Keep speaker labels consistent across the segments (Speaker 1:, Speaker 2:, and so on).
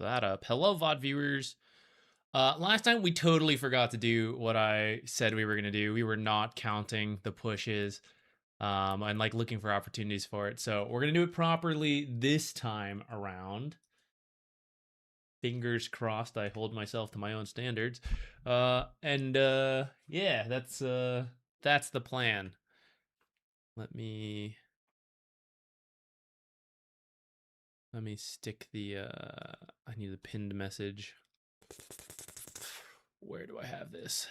Speaker 1: that up. Hello, VOD viewers. Last time we totally forgot to do what I said we were going to do. We were not counting the pushes and like looking for opportunities for it. So we're going to do it properly this time around. Fingers crossed I hold myself to my own standards. Yeah, that's the plan. Let me stick the I need a pinned message. Where do I have this?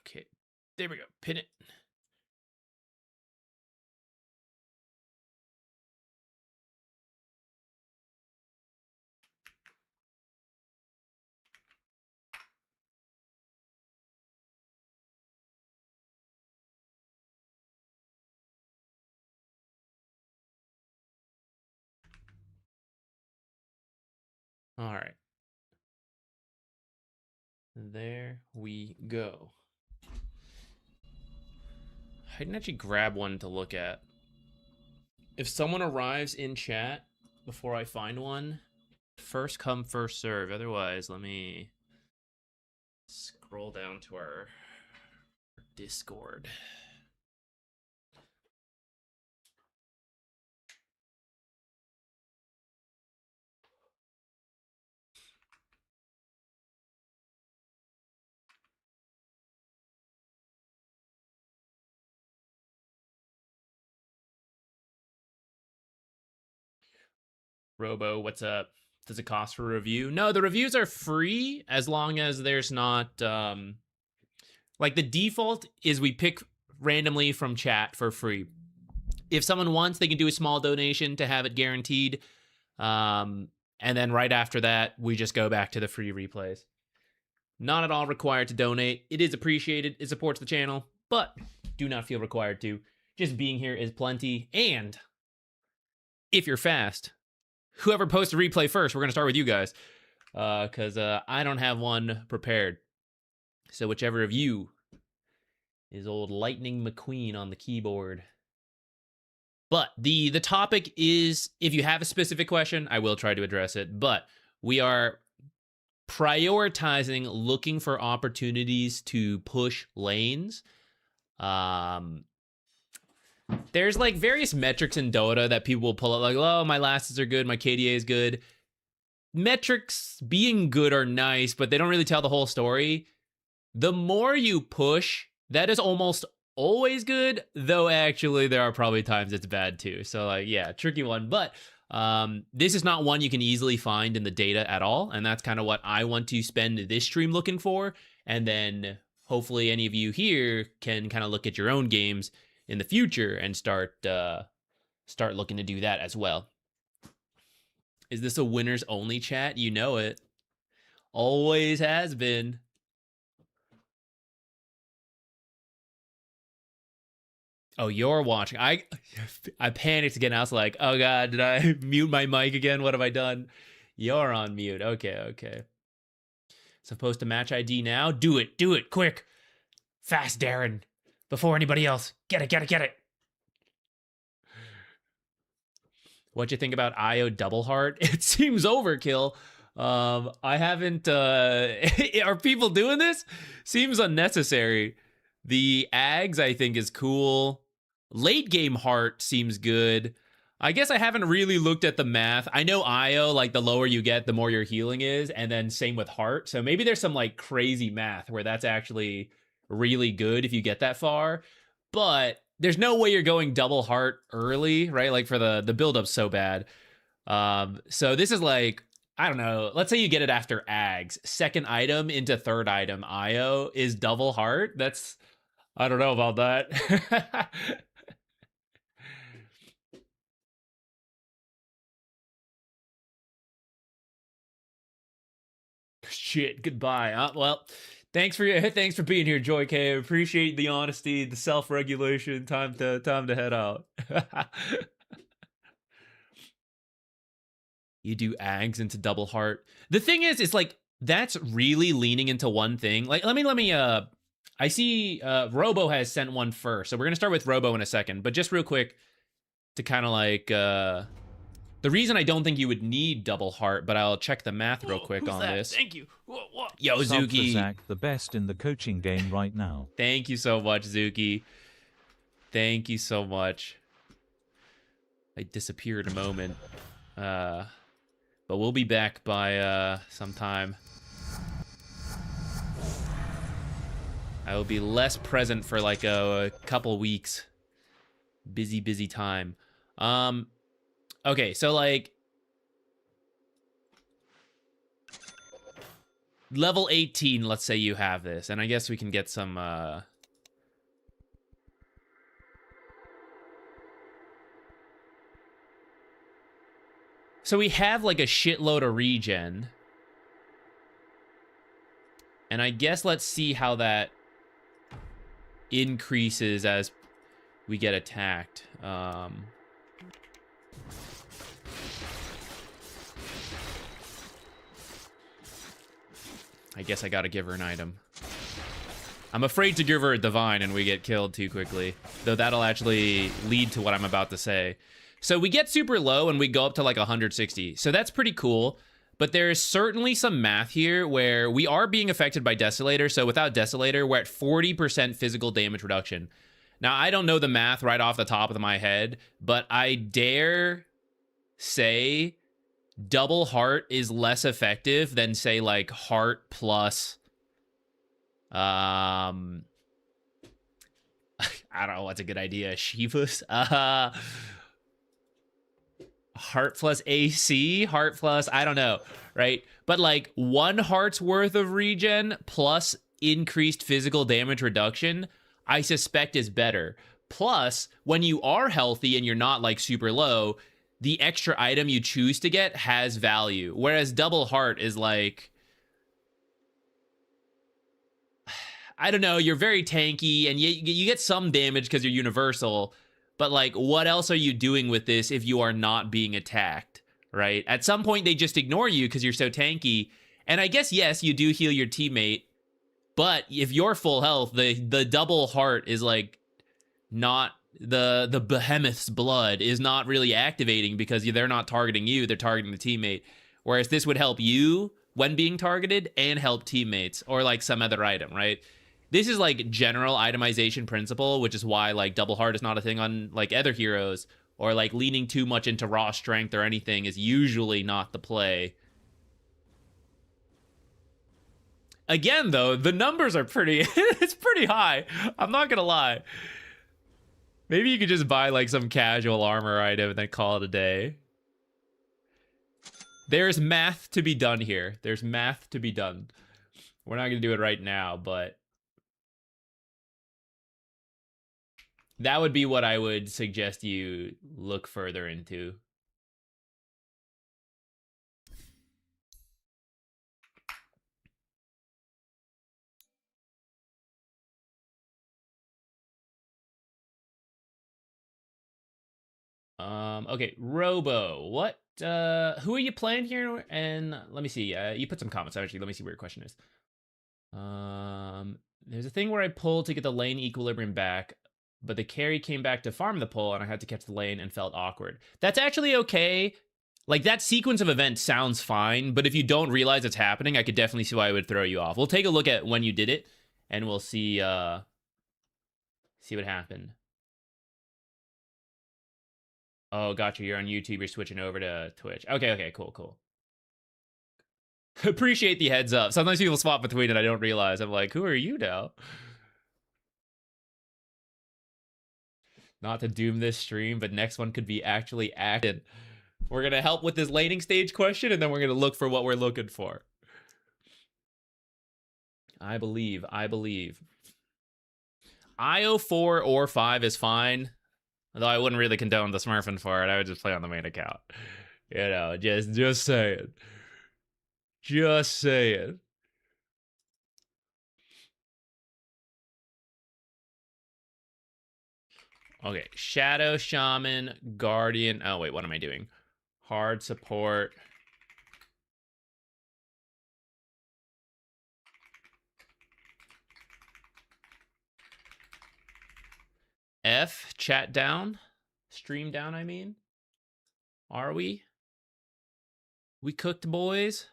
Speaker 1: Okay, there we go. Pin it. All right. There we go. I didn't actually grab one to look at. If someone arrives in chat before I find one, first come, first serve. Otherwise, let me scroll down to our Discord. Robo, what's up? Does it cost for a review? No, the reviews are free as long as there's not like the default is we pick randomly from chat for free. If someone wants, they can do a small donation to have it guaranteed. And then right after that, we just go back to the free replays. Not at all required to donate. It is appreciated. It supports the channel, but do not feel required to. Just being here is plenty. And if you're fast, whoever posts a replay first, we're going to start with you guys. Because I don't have one prepared. So whichever of you is old Lightning McQueen on the keyboard. But the topic is, if you have a specific question, I will try to address it. But we are prioritizing looking for opportunities to push lanes. There's like various metrics in Dota that people will pull up, like, oh, my lasses are good, my KDA is good. Metrics being good are nice, but they don't really tell the whole story. The more you push, that is almost always good, though actually there are probably times it's bad too. So like, yeah, tricky one. But this is not one you can easily find in the data at all. And that's kind of what I want to spend this stream looking for. And then hopefully any of you here can kind of look at your own games in the future and start looking to do that as well. Is this a winners only chat? You know it. Always has been. Oh, you're watching. I panicked again. I was like, oh God, did I mute my mic again? What have I done? You're on mute. Okay. Supposed to match ID now? Do it, quick. Fast, Darren. Before anybody else. Get it. What'd you think about IO double heart? It seems overkill. I haven't, are people doing this? Seems unnecessary. The Ags, I think, is cool. Late game heart seems good. I guess I haven't really looked at the math. I know IO, like the lower you get, the more your healing is, and then same with heart. So maybe there's some like crazy math where that's actually really good if you get that far. But there's no way you're going double heart early, right? Like for the build-up's so bad. So this is like, I don't know, let's say you get it after Ags. Second item into third item IO is double heart. That's, I don't know about that. shit. Goodbye. Well, thanks for being here, Joy K. I appreciate the honesty, the self-regulation. Time to head out. You do ags into double heart. The thing is, it's like that's really leaning into one thing. Like, let me. I see Robo has sent one first, so we're gonna start with Robo in a second. But just real quick, to kind of like the reason I don't think you would need double heart, but I'll check the math real quick on this.
Speaker 2: Thank you.
Speaker 1: Yo, Zuki.
Speaker 3: Zach, the best in the coaching game right now.
Speaker 1: Thank you so much, Zuki. Thank you so much. I disappeared a moment. But we'll be back by sometime. I will be less present for like a couple weeks. Busy time. Okay, so like level 18, let's say you have this, and I guess we can get some so we have like a shitload of regen. And I guess let's see how that increases as we get attacked. I guess I gotta give her an item. I'm afraid to give her a divine and we get killed too quickly. Though that'll actually lead to what I'm about to say. So we get super low and we go up to like 160. So that's pretty cool. But there's certainly some math here where we are being affected by Desolator. So without Desolator, we're at 40% physical damage reduction. Now, I don't know the math right off the top of my head, but I dare say double heart is less effective than, say, like heart plus... I don't know what's a good idea. Shivas? Heart plus AC, heart plus, I don't know, right? But like 1 heart's worth of regen plus increased physical damage reduction, I suspect is better. Plus, when you are healthy and you're not like super low, the extra item you choose to get has value. Whereas double heart is like, I don't know, you're very tanky and you get some damage because you're universal. But, like, what else are you doing with this if you are not being attacked, right? At some point, they just ignore you because you're so tanky. And I guess, yes, you do heal your teammate. But if you're full health, the double heart is, like, not... The behemoth's blood is not really activating because they're not targeting you. They're targeting the teammate. Whereas this would help you when being targeted and help teammates or, like, some other item, right? This is like general itemization principle, which is why like double heart is not a thing on like other heroes, or like leaning too much into raw strength or anything is usually not the play. Again, though, the numbers are pretty, it's pretty high. I'm not gonna lie. Maybe you could just buy like some casual armor item and then call it a day. There's math to be done here. There's math to be done. We're not gonna do it right now, but that would be what I would suggest you look further into. Okay, Robo, what, who are you playing here? And let me see, you put some comments, actually, let me see where your question is. There's a thing where I pull to get the lane equilibrium back, but the carry came back to farm the pull, and I had to catch the lane and felt awkward. That's actually okay. Like, that sequence of events sounds fine, but if you don't realize it's happening, I could definitely see why it would throw you off. We'll take a look at when you did it, and we'll see, see what happened. Oh, gotcha, you're on YouTube, you're switching over to Twitch. Okay, cool. Appreciate the heads up. Sometimes people swap between it, I don't realize. I'm like, who are you now? Not to doom this stream, but next one could be actually acted. We're going to help with this laning stage question, and then we're going to look for what we're looking for. I believe. IO 4 or 5 is fine. Although I wouldn't really condone the smurfing for it. I would just play on the main account. You know, just saying. Just saying. Okay, Shadow, Shaman, Guardian. Oh, wait, what am I doing? Hard support. F, chat down. Stream down, I mean. Are we? We cooked, boys?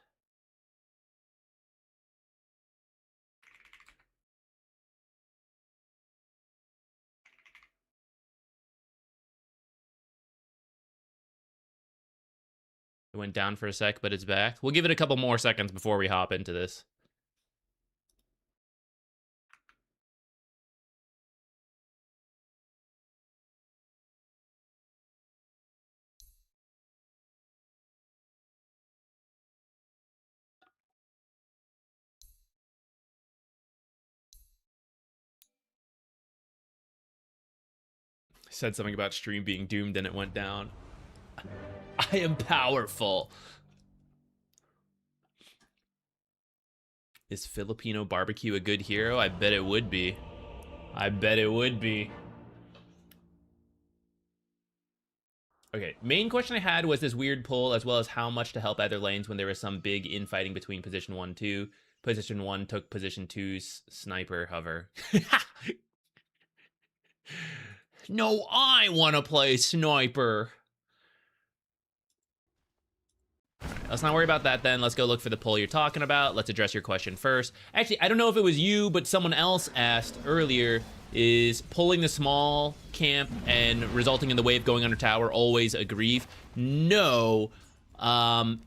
Speaker 1: It went down for a sec, but it's back. We'll give it a couple more seconds before we hop into this. I said something about stream being doomed and it went down. I am powerful. Is Filipino barbecue a good hero? I bet it would be. I bet it would be. Okay, main question I had was this weird pull, as well as how much to help other lanes when there was some big infighting between position 1, 2. Position 1 took position 2's sniper hover. No, I want to play sniper. Let's not worry about that then. Let's go look for the pull you're talking about. Let's address your question first. Actually, I don't know if it was you, but someone else asked earlier, is pulling the small camp and resulting in the wave going under tower always a grief? No. In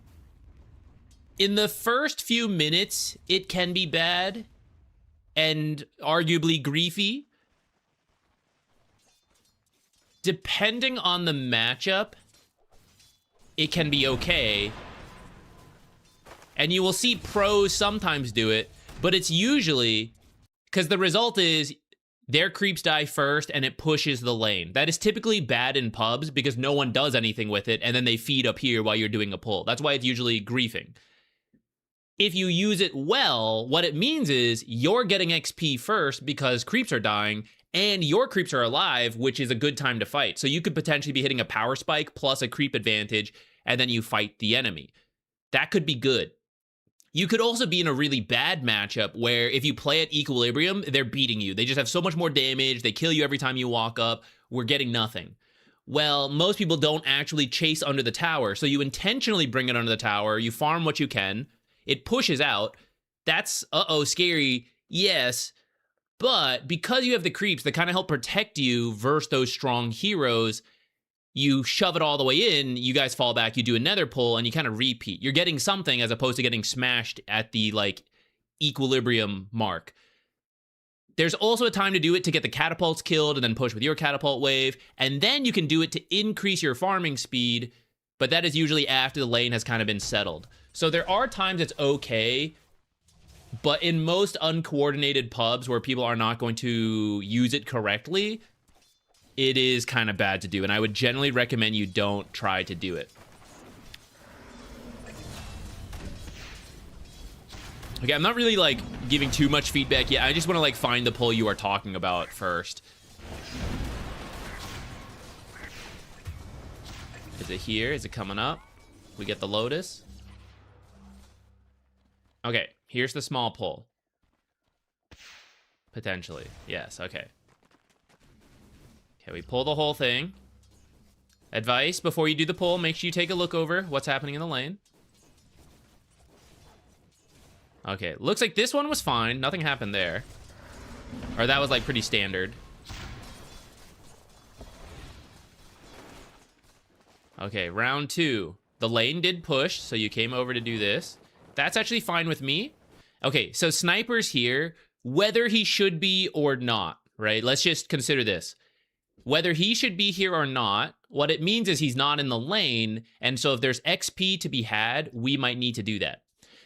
Speaker 1: the first few minutes, it can be bad and arguably griefy. Depending on the matchup, it can be okay. And you will see pros sometimes do it, but it's usually because the result is their creeps die first and it pushes the lane. That is typically bad in pubs because no one does anything with it and then they feed up here while you're doing a pull. That's why it's usually griefing. If you use it well, what it means is you're getting XP first because creeps are dying and your creeps are alive, which is a good time to fight. So you could potentially be hitting a power spike plus a creep advantage and then you fight the enemy. That could be good. You could also be in a really bad matchup where if you play at equilibrium, they're beating you. They just have so much more damage. They kill you every time you walk up. We're getting nothing. Well, most people don't actually chase under the tower. So you intentionally bring it under the tower. You farm what you can. It pushes out. That's, scary. Yes. But because you have the creeps that kind of help protect you versus those strong heroes, you shove it all the way in, you guys fall back, you do another pull, and you kind of repeat. You're getting something as opposed to getting smashed at the, equilibrium mark. There's also a time to do it to get the catapults killed and then push with your catapult wave, and then you can do it to increase your farming speed, but that is usually after the lane has kind of been settled. So there are times it's okay, but in most uncoordinated pubs where people are not going to use it correctly, it is kind of bad to do, and I would generally recommend you don't try to do it. Okay, I'm not really, giving too much feedback yet. I just want to, find the pull you are talking about first. Is it here? Is it coming up? We get the Lotus. Okay, here's the small pull. Potentially. Yes, okay. Okay, we pull the whole thing. Advice, before you do the pull, make sure you take a look over what's happening in the lane. Okay, looks like this one was fine. Nothing happened there. Or that was, pretty standard. Okay, round 2. The lane did push, so you came over to do this. That's actually fine with me. Okay, so Sniper's here, whether he should be or not, right? Let's just consider this. Whether he should be here or not, what it means is he's not in the lane, and so if there's XP to be had, we might need to do that.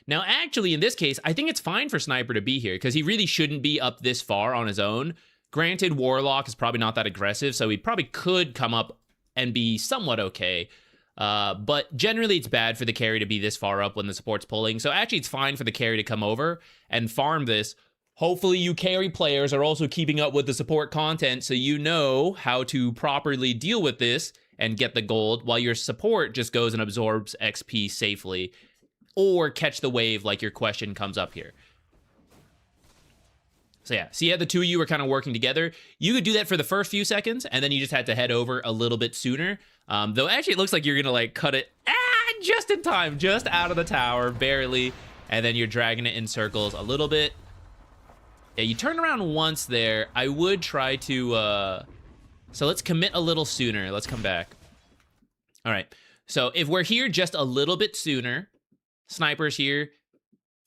Speaker 1: Now, actually, in this case, I think it's fine for Sniper to be here, because he really shouldn't be up this far on his own. Granted, Warlock is probably not that aggressive, so he probably could come up and be somewhat okay. But generally, it's bad for the carry to be this far up when the support's pulling, so actually, it's fine for the carry to come over and farm this. Hopefully you carry players are also keeping up with the support content so you know how to properly deal with this and get the gold, while your support just goes and absorbs XP safely, or catch the wave like your question comes up here. So yeah, see how the two of you were kind of working together? You could do that for the first few seconds, and then you just had to head over a little bit sooner. Though actually it looks like you're gonna like cut it just in time, just out of the tower, barely, and then you're dragging it in circles a little bit. Yeah, you turned around once there. I would try to, so let's commit a little sooner. Let's come back. All right, so if we're here just a little bit sooner, snipers here,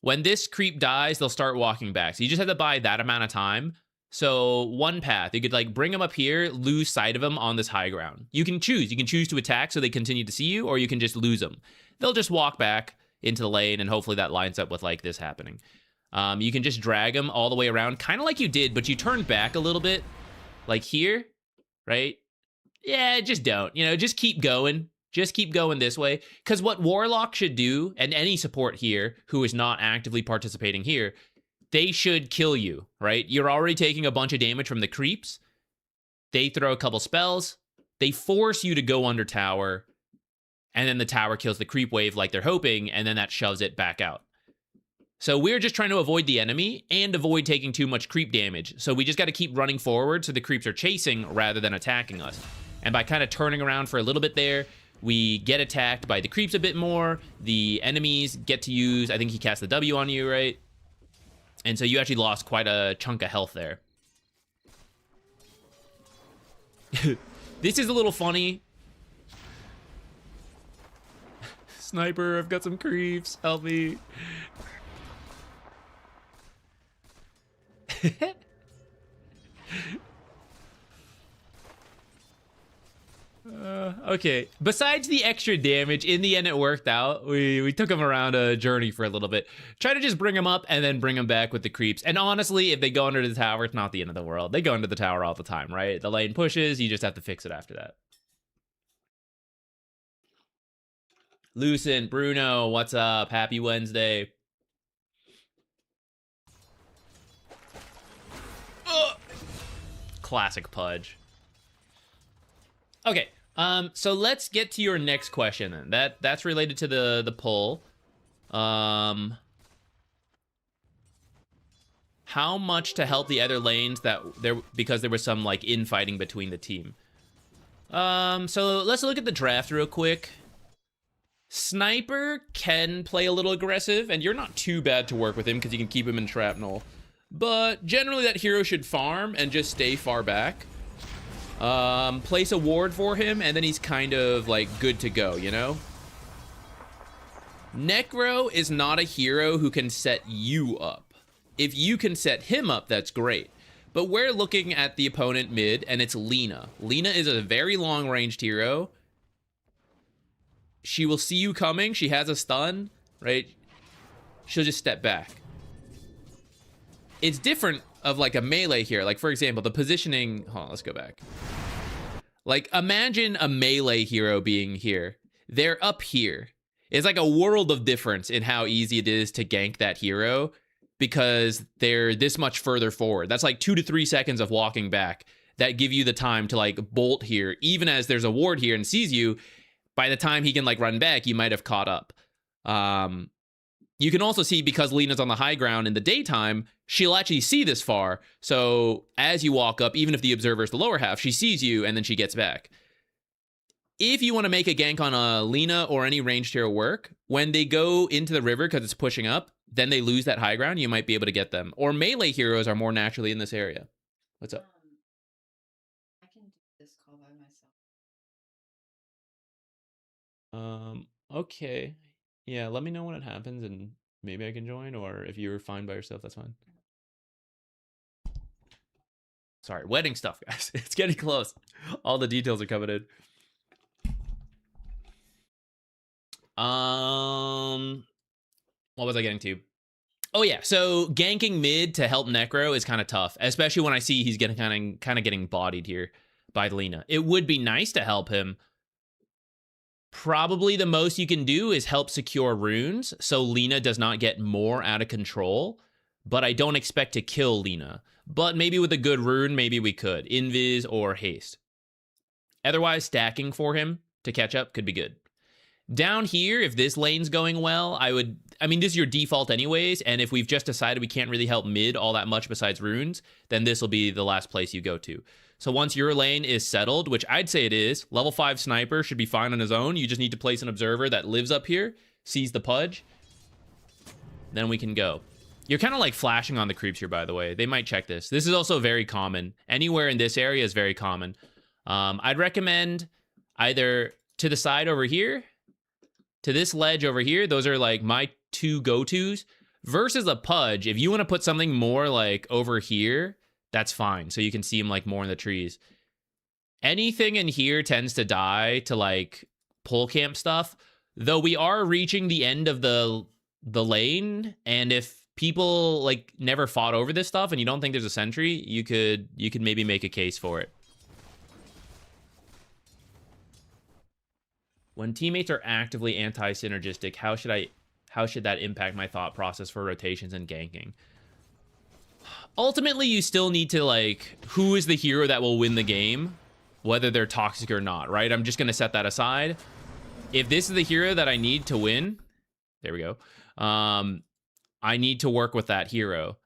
Speaker 1: when this creep dies, they'll start walking back. So you just have to buy that amount of time. So one path, you could like bring them up here, lose sight of them on this high ground. You can choose. You can choose to attack so they continue to see you, or you can just lose them. They'll just walk back into the lane, and hopefully that lines up with like this happening. You can just drag them all the way around, kind of like you did, but you turned back a little bit, like here, right? Yeah, just don't. You know, just keep going. Just keep going this way. Because what Warlock should do, and any support here who is not actively participating here, they should kill you, right? You're already taking a bunch of damage from the creeps. They throw a couple spells. They force you to go under tower. And then the tower kills the creep wave like they're hoping, and then that shoves it back out. So we're just trying to avoid the enemy and avoid taking too much creep damage. So we just got to keep running forward so the creeps are chasing rather than attacking us. And by kind of turning around for a little bit there, we get attacked by the creeps a bit more. The enemies get to use, I think he cast the W on you, right? And so you actually lost quite a chunk of health there. This is a little funny. Sniper, I've got some creeps. Help me. Okay, besides the extra damage, in the end it worked out. We took them around a journey for a little bit. Try to just bring them up and then bring them back with the creeps. And honestly, if they go under the tower, it's not the end of the world. They go under the tower all the time, right? The lane pushes, you just have to fix it after that. Lucent, Bruno, what's up? Happy Wednesday. Ugh. Classic Pudge. Okay, so let's get to your next question then. That's related to the poll. How much to help the other lanes because there was some like infighting between the team. So let's look at the draft real quick. Sniper can play a little aggressive, and you're not too bad to work with him because you can keep him in shrapnel. But generally that hero should farm and just stay far back. Place a ward for him, and then he's kind of like good to go, you know? Necro is not a hero who can set you up. If you can set him up, that's great. But we're looking at the opponent mid, and it's Lina. Lina is a very long-ranged hero. She will see you coming. She has a stun, right? She'll just step back. It's different of like a melee here. Like, for example, the positioning... Hold on, let's go back. Like, imagine a melee hero being here. They're up here. It's like a world of difference in how easy it is to gank that hero because they're this much further forward. That's like 2 to 3 seconds of walking back that give you the time to like bolt here. Even as there's a ward here and sees you, by the time he can like run back, you might have caught up. You can also see, because Lina's on the high ground in the daytime, she'll actually see this far. So as you walk up, even if the observer is the lower half, she sees you and then she gets back. If you want to make a gank on a Lina or any ranged hero work, when they go into the river because it's pushing up, then they lose that high ground, you might be able to get them. Or melee heroes are more naturally in this area. What's up?
Speaker 2: I can do this call by myself.
Speaker 1: Okay. Yeah, let me know when it happens and maybe I can join, or if you're fine by yourself, that's fine. Sorry, wedding stuff, guys. It's getting close. All the details are coming in. What was I getting to? Oh yeah, so ganking mid to help Necro is kind of tough, especially when I see he's getting kind of getting bodied here by Lina. It would be nice to help him. Probably the most you can do is help secure runes so Lina does not get more out of control. but I don't expect to kill Lina. But maybe with a good rune, maybe we could. Invis or haste. Otherwise, stacking for him to catch up could be good. Down here, if this lane's going well, I mean, this is your default anyways, and if we've just decided we can't really help mid all that much besides runes, then this will be the last place you go to. So once your lane is settled, which I'd say it is, level 5 sniper should be fine on his own. You just need to place an observer that lives up here, sees the pudge, then we can go. You're kind of like flashing on the creeps here, by the way. They might check this. This is also very common. Anywhere in this area is very common. I'd recommend either to the side over here, to this ledge over here. Those are like my two go-tos. Versus a pudge, if you want to put something more like over here, that's fine. So you can see them like more in the trees. Anything in here tends to die to like pull camp stuff. Though we are reaching the end of the lane, and if people like never fought over this stuff and you don't think there's a sentry, you could maybe make a case for it. When teammates are actively anti-synergistic, how should that impact my thought process for rotations and ganking? Ultimately, you still need to, like, who is the hero that will win the game, whether they're toxic or not, right? I'm just going to set that aside. If this is the hero that I need to win, there we go. I need to work with that hero.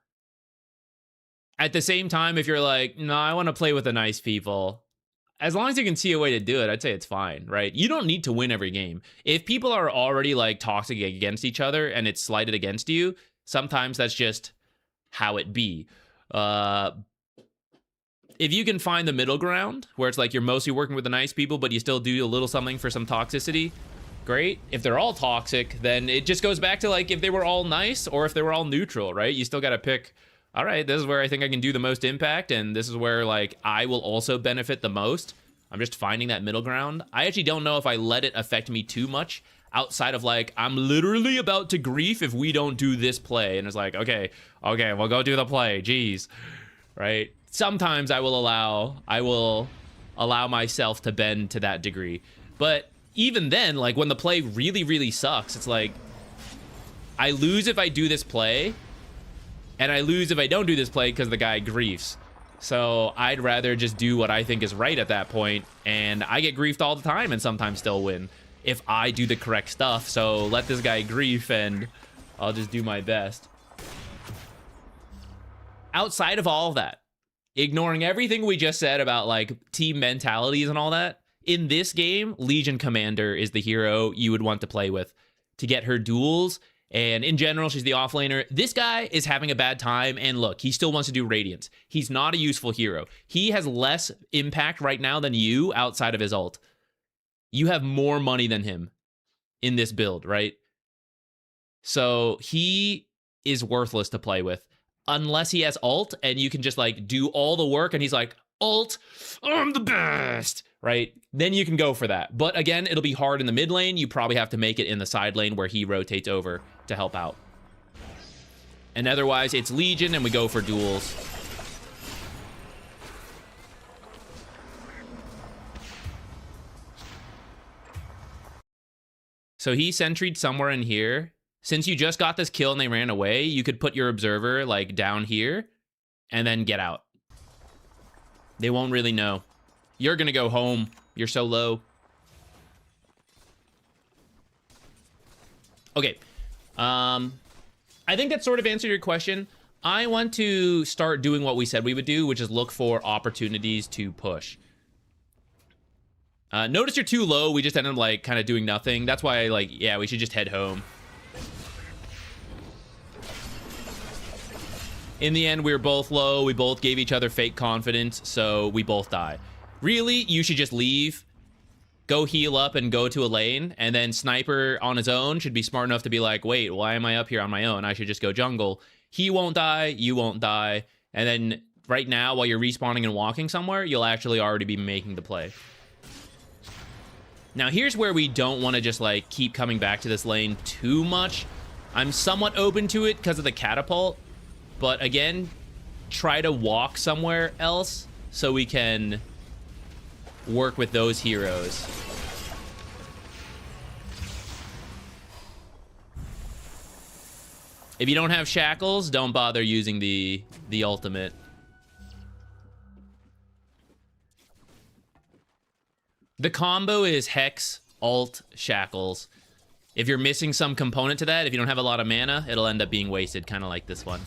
Speaker 1: At the same time, if you're like, no, I want to play with the nice people, as long as you can see a way to do it, I'd say it's fine, right? You don't need to win every game. If people are already like toxic against each other and it's slighted against you, sometimes that's just how it be. If you can find the middle ground where it's like you're mostly working with the nice people, but you still do a little something for some toxicity, great. If they're all toxic, then it just goes back to like if they were all nice or if they were all neutral, right? You still got to pick, all right, this is where I think I can do the most impact, and this is where like I will also benefit the most. I'm just finding that middle ground. I actually don't know if I let it affect me too much outside of like, I'm literally about to grief if we don't do this play. And it's like, okay, we'll go do the play. Jeez, right? Sometimes I will allow myself to bend to that degree. But even then, like when the play really, really sucks, it's like, I lose if I do this play, and I lose if I don't do this play because the guy griefs. So I'd rather just do what I think is right at that point, and I get griefed all the time and sometimes still win if I do the correct stuff. So let this guy grief and I'll just do my best. Outside of all of that, ignoring everything we just said about like team mentalities and all that, in this game, Legion Commander is the hero you would want to play with to get her duels. And in general, she's the offlaner. This guy is having a bad time, and look, he still wants to do Radiance. He's not a useful hero. He has less impact right now than you outside of his ult. You have more money than him in this build, right? So he is worthless to play with unless he has ult, and you can just like do all the work, and he's like, ult, I'm the best, right? Then you can go for that. But again, it'll be hard in the mid lane. You probably have to make it in the side lane where he rotates over to help out. And otherwise, it's Legion, and we go for duels. So he sentry'd somewhere in here. Since you just got this kill and they ran away, you could put your observer like down here and then get out. They won't really know. You're gonna go home. You're so low. Okay. I think that sort of answered your question. I want to start doing what we said we would do, which is look for opportunities to push. Notice you're too low. We just ended up like kind of doing nothing. That's why like, yeah, we should just head home. In the end, we were both low. We both gave each other fake confidence, so we both die. Really, you should just leave, go heal up, and go to a lane, and then Sniper on his own should be smart enough to be like, wait, why am I up here on my own? I should just go jungle. He won't die, you won't die, and then right now, while you're respawning and walking somewhere, you'll actually already be making the play. Now, here's where we don't want to just, like, keep coming back to this lane too much. I'm somewhat open to it because of the catapult. But again, try to walk somewhere else so we can work with those heroes. If you don't have shackles, don't bother using the ultimate. The combo is Hex, Alt, Shackles. If you're missing some component to that, if you don't have a lot of mana, it'll end up being wasted, kind of like this one.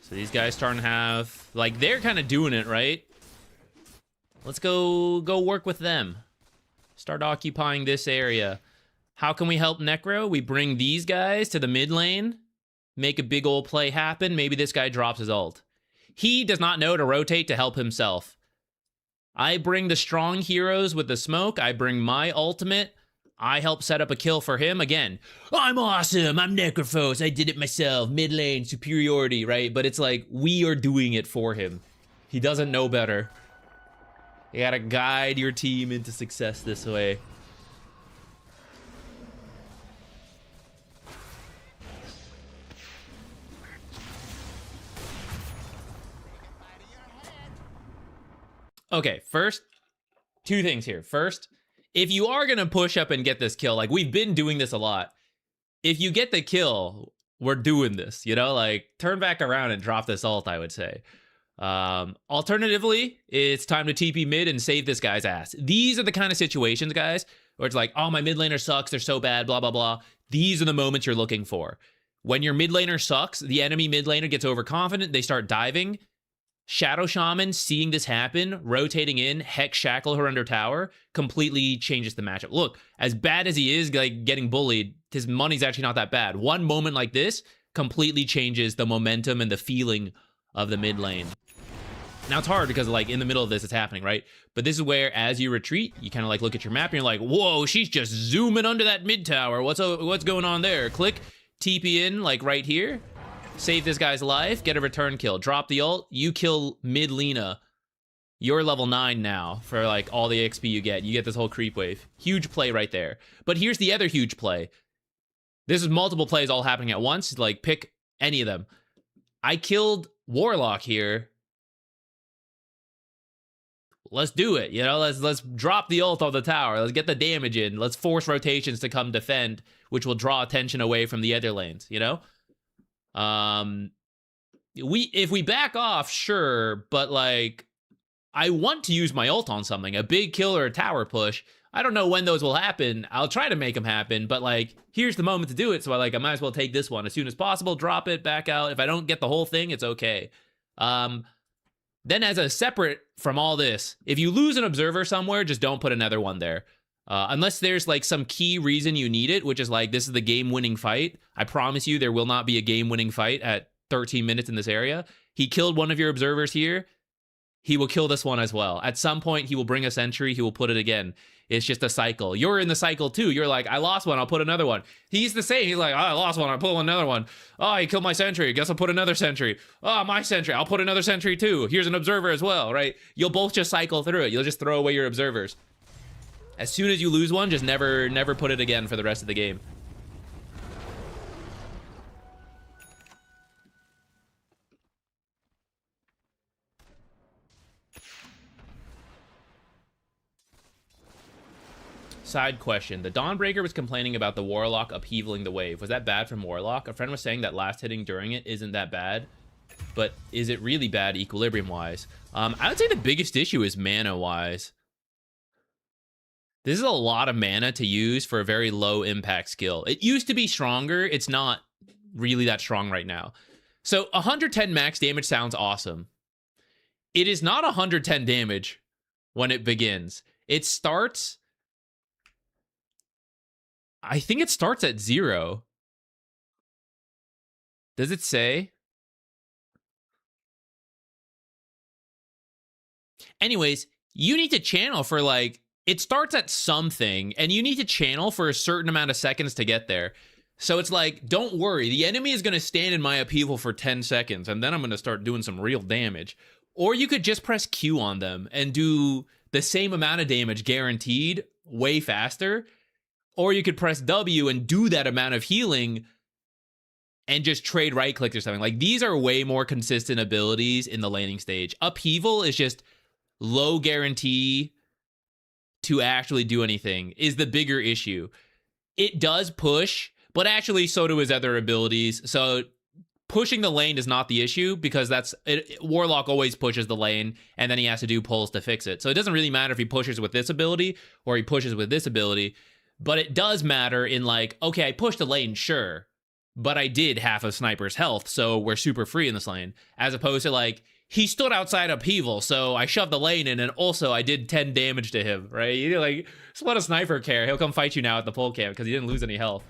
Speaker 1: So these guys starting to have, like, they're kind of doing it, right? Let's go work with them. Start occupying this area. How can we help Necro? We bring these guys to the mid lane, make a big old play happen. Maybe this guy drops his ult. He does not know to rotate to help himself. I bring the strong heroes with the smoke. I bring my ultimate. I help set up a kill for him. Again, I'm awesome. I'm Necrophos. I did it myself. Mid lane, superiority, right? But it's like, we are doing it for him. He doesn't know better. You gotta guide your team into success this way. Okay, first, two things here. First, if you are going to push up and get this kill, like, we've been doing this a lot. If you get the kill, we're doing this, you know? Like, turn back around and drop this ult, I would say. Alternatively, it's time to TP mid and save this guy's ass. These are the kind of situations, guys, where it's like, oh, my mid laner sucks, they're so bad, blah, blah, blah. These are the moments you're looking for. When your mid laner sucks, the enemy mid laner gets overconfident, they start diving. Shadow Shaman, seeing this happen, rotating in, Hex Shackle her under tower, completely changes the matchup. Look, as bad as he is, like, getting bullied, his money's actually not that bad. One moment like this completely changes the momentum and the feeling of the mid lane. Now, it's hard because, like, in the middle of this, it's happening, right? But this is where, as you retreat, you kind of, like, look at your map and you're like, whoa, she's just zooming under that mid tower. What's going on there? Click, TP in, like, right here. Save this guy's life, get a return kill, drop the ult, you kill mid Lina. You're level 9 now for, like, all the XP you get. You get this whole creep wave. Huge play right there. But here's the other huge play. This is multiple plays all happening at once. Like, pick any of them. I killed Warlock here. Let's do it, you know? Let's drop the ult on the tower. Let's get the damage in. Let's force rotations to come defend, which will draw attention away from the other lanes, you know? If we back off, sure, but, like, I want to use my ult on something, a big kill or a tower push. I don't know when those will happen. I'll try to make them happen, but, like, here's the moment to do it. So I might as well take this one as soon as possible, drop it, back out. If I don't get the whole thing, it's okay. Then, as a separate from all this, if you lose an observer somewhere, just don't put another one there. Unless there's, like, some key reason you need it, which is, like, this is the game-winning fight. I promise you there will not be a game-winning fight at 13 minutes in this area. He killed one of your observers here. He will kill this one as well. At some point, he will bring a sentry. He will put it again. It's just a cycle. You're in the cycle, too. You're like, I lost one. I'll put another one. He's the same. He's like, oh, I lost one. I'll put another one. Oh, he killed my sentry. Guess I'll put another sentry. Oh, my sentry. I'll put another sentry, too. Here's an observer as well, right? You'll both just cycle through it. You'll just throw away your observers. As soon as you lose one, just never put it again for the rest of the game. Side question. The Dawnbreaker was complaining about the Warlock upheavaling the wave. Was that bad from Warlock? A friend was saying that last hitting during it isn't that bad. But is it really bad equilibrium-wise? I would say the biggest issue is mana-wise. This is a lot of mana to use for a very low impact skill. It used to be stronger. It's not really that strong right now. So 110 max damage sounds awesome. It is not 110 damage when it begins. It starts... I think it starts at 0. Does it say? Anyways, you need to channel for, like... It starts at something, and you need to channel for a certain amount of seconds to get there. So it's like, don't worry. The enemy is going to stand in my upheaval for 10 seconds, and then I'm going to start doing some real damage. Or you could just press Q on them and do the same amount of damage guaranteed way faster. Or you could press W and do that amount of healing and just trade right clicks or something. Like, these are way more consistent abilities in the laning stage. Upheaval is just low guarantee to actually do anything, is the bigger issue. It does push, but actually so do his other abilities. So pushing the lane is not the issue, because Warlock always pushes the lane, and then he has to do pulls to fix it. So it doesn't really matter if he pushes with this ability or he pushes with this ability, but it does matter in like, okay, I pushed the lane, sure, but I did half of Sniper's health, so we're super free in this lane, as opposed to like, he stood outside Upheaval, so I shoved the lane in, and also I did 10 damage to him, right? You like, just let a Sniper care. He'll come fight you now at the pull camp because he didn't lose any health.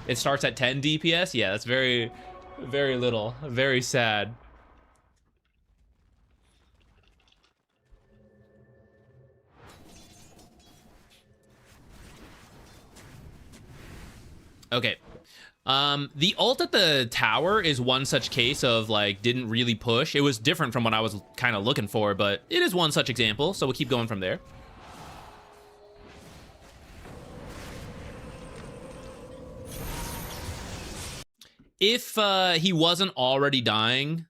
Speaker 1: It starts at 10 DPS? Yeah, that's very, very little. Very sad. Okay. The ult at the tower is one such case of like, didn't really push. It was different from what I was kind of looking for, but it is one such example, so we'll keep going from there. If he wasn't already dying,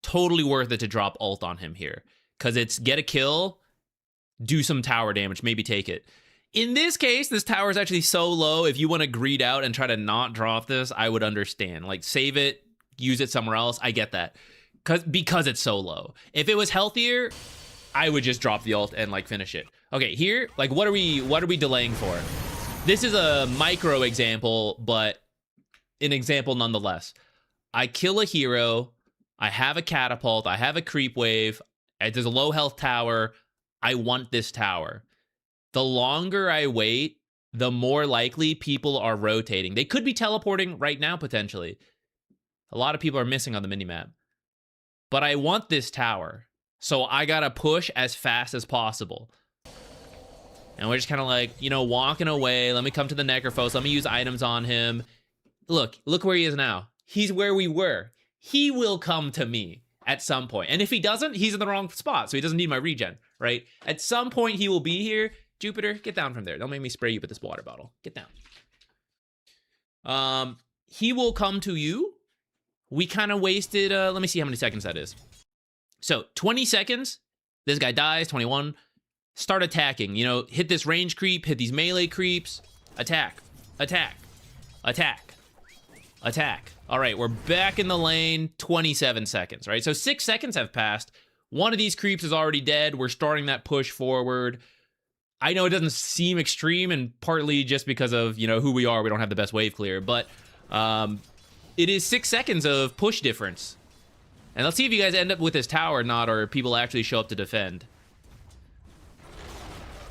Speaker 1: totally worth it to drop ult on him here, because it's get a kill, do some tower damage, maybe take it. In this case, this tower is actually so low, if you want to greed out and try to not drop this, I would understand. Like, save it, use it somewhere else, I get that. Because it's so low. If it was healthier, I would just drop the ult and, like, finish it. Okay, here, like, what are we delaying for? This is a micro example, but an example nonetheless. I kill a hero, I have a catapult, I have a creep wave, there's a low health tower, I want this tower. The longer I wait, the more likely people are rotating. They could be teleporting right now, potentially. A lot of people are missing on the minimap. But I want this tower, so I gotta push as fast as possible. And we're just kind of like, you know, walking away. Let me come to the Necrophos. Let me use items on him. Look where he is now. He's where we were. He will come to me at some point. And if he doesn't, he's in the wrong spot, so he doesn't need my regen, right? At some point, he will be here. Jupiter, get down from there. Don't make me spray you with this water bottle. Get down. He will come to you. We kind of wasted, let me see how many seconds that is. So, 20 seconds. This guy dies, 21. Start attacking. You know, hit this range creep, hit these melee creeps. Attack. Attack. Attack. Attack. All right, we're back in the lane. 27 seconds, right? So 6 seconds have passed. One of these creeps is already dead. We're starting that push forward. I know it doesn't seem extreme, and partly just because of, you know, who we are, we don't have the best wave clear, but it is 6 seconds of push difference. And let's see if you guys end up with this tower or not, or people actually show up to defend.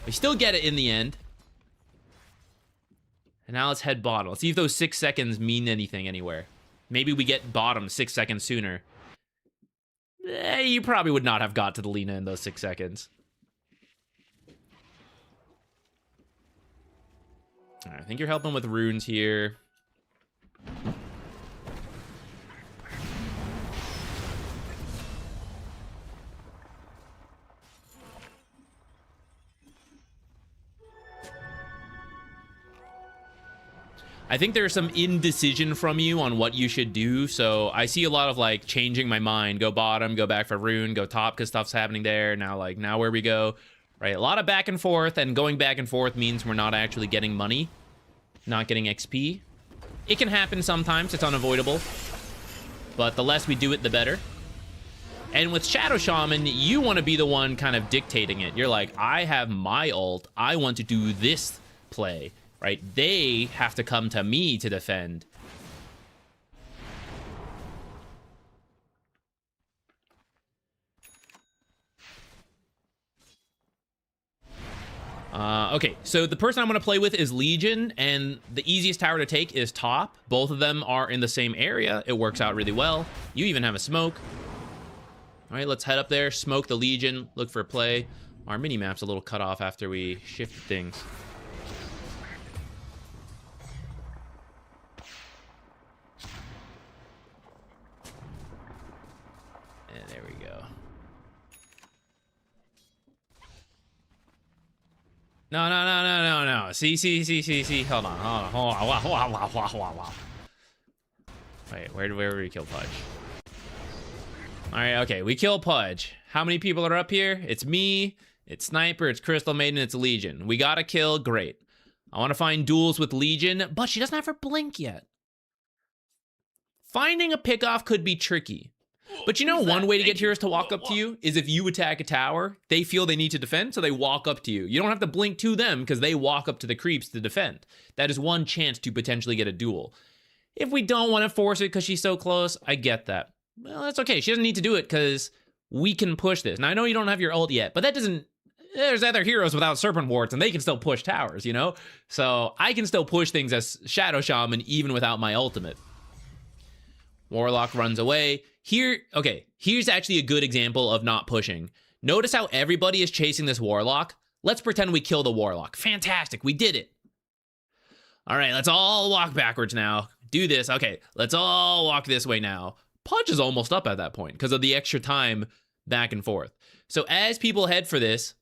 Speaker 1: We still get it in the end. And now let's head bottom. Let's see if those 6 seconds mean anything anywhere. Maybe we get bottom 6 seconds sooner. You probably would not have got to the Lina in those 6 seconds. I think you're helping with runes here. I think there's some indecision from you on what you should do, so I see a lot of, like, changing my mind. Go bottom, go back for rune, go top because stuff's happening there. Now, like, now where we go? Right, a lot of back and forth, and going back and forth means we're not actually getting money, not getting XP. It can happen sometimes, it's unavoidable, but the less we do it, the better. And with Shadow Shaman, you want to be the one kind of dictating it. You're like, I have my ult, I want to do this play. Right? They have to come to me to defend. Okay, so the person I'm going to play with is Legion, and the easiest tower to take is top. Both of them are in the same area. It works out really well. You even have a smoke. All right, let's head up there, smoke the Legion, look for a play. Our mini-map's a little cut off after we shifted things. No. See. Hold on. Wow. Wait, where did we kill Pudge? All right, okay, we kill Pudge. How many people are up here? It's me, it's Sniper, it's Crystal Maiden, it's Legion. We got a kill, great. I want to find duels with Legion, but she doesn't have her blink yet. Finding a pickoff could be tricky. But you know, one way to get heroes to walk up to you is if you attack a tower, they feel they need to defend, so they walk up to you. You don't have to blink to them because they walk up to the creeps to defend. That is one chance to potentially get a duel. If we don't want to force it because she's so close, I get that. Well, that's okay. She doesn't need to do it because we can push this. Now, I know you don't have your ult yet, but that doesn't... There's other heroes without Serpent Warts, and they can still push towers, you know? So I can still push things as Shadow Shaman even without my ultimate. Warlock runs away. Here, okay, here's actually a good example of not pushing. Notice how everybody is chasing this Warlock? Let's pretend we kill the Warlock. Fantastic, we did it. All right, let's all walk backwards now. Do this. Okay, let's all walk this way now. Pudge is almost up at that point because of the extra time back and forth. So as people head for this,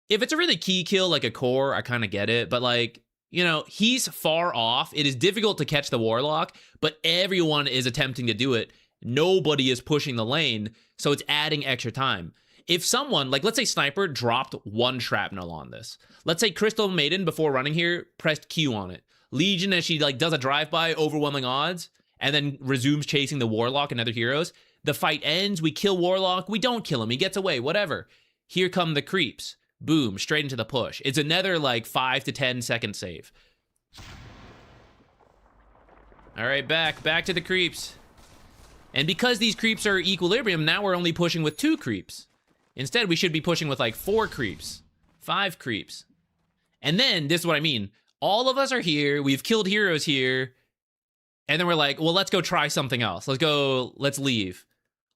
Speaker 1: if it's a really key kill like a core, I kind of get it. But like, you know, he's far off. It is difficult to catch the Warlock, but everyone is attempting to do it. Nobody is pushing the lane, so it's adding extra time. If someone, like let's say Sniper dropped one shrapnel on this. Let's say Crystal Maiden before running here pressed Q on it. Legion, as she like does a drive-by, overwhelming odds, and then resumes chasing the Warlock and other heroes. The fight ends, we kill Warlock, we don't kill him, he gets away, whatever. Here come the creeps. Boom, straight into the push. It's another like 5 to 10 second save. All right, back to the creeps. And because these creeps are equilibrium, now we're only pushing with 2 creeps. Instead, we should be pushing with like 4 creeps, 5 creeps. And then, this is what I mean. All of us are here, we've killed heroes here, and then we're like, well, let's go try something else. Let's leave.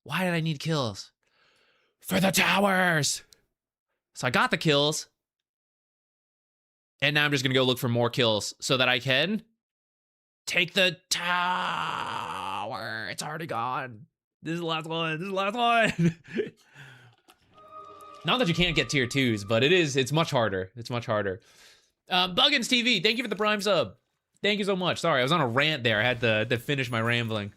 Speaker 1: Why did I need kills? For the towers! So I got the kills, and now I'm just gonna go look for more kills so that I can take the tower. It's already gone. This is the last one. This is the last one. Not that you can't get tier 2s, but it's much harder. It's much harder. Buggins TV, thank you for the Prime sub. Thank you so much. Sorry, I was on a rant there. I had to finish my rambling.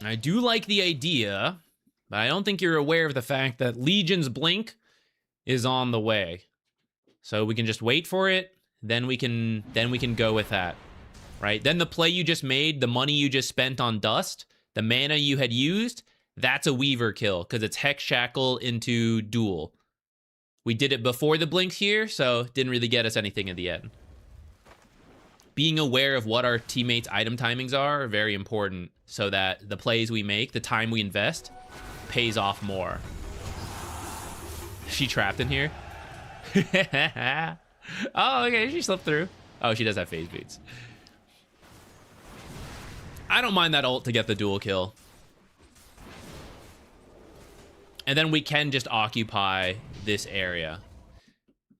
Speaker 1: I do like the idea, but I don't think you're aware of the fact that Legion's blink is on the way. So we can just wait for it, then we can go with that. Right? Then the play you just made, the money you just spent on Dust, the mana you had used, that's a Weaver kill because it's Hex Shackle into Duel. We did it before the blink here, so it didn't really get us anything in the end. Being aware of what our teammates' item timings are very important so that the plays we make, the time we invest, pays off more. She trapped in here? Oh, okay, she slipped through. Oh, she does have phase beats. I don't mind that ult to get the dual kill. And then we can just occupy this area.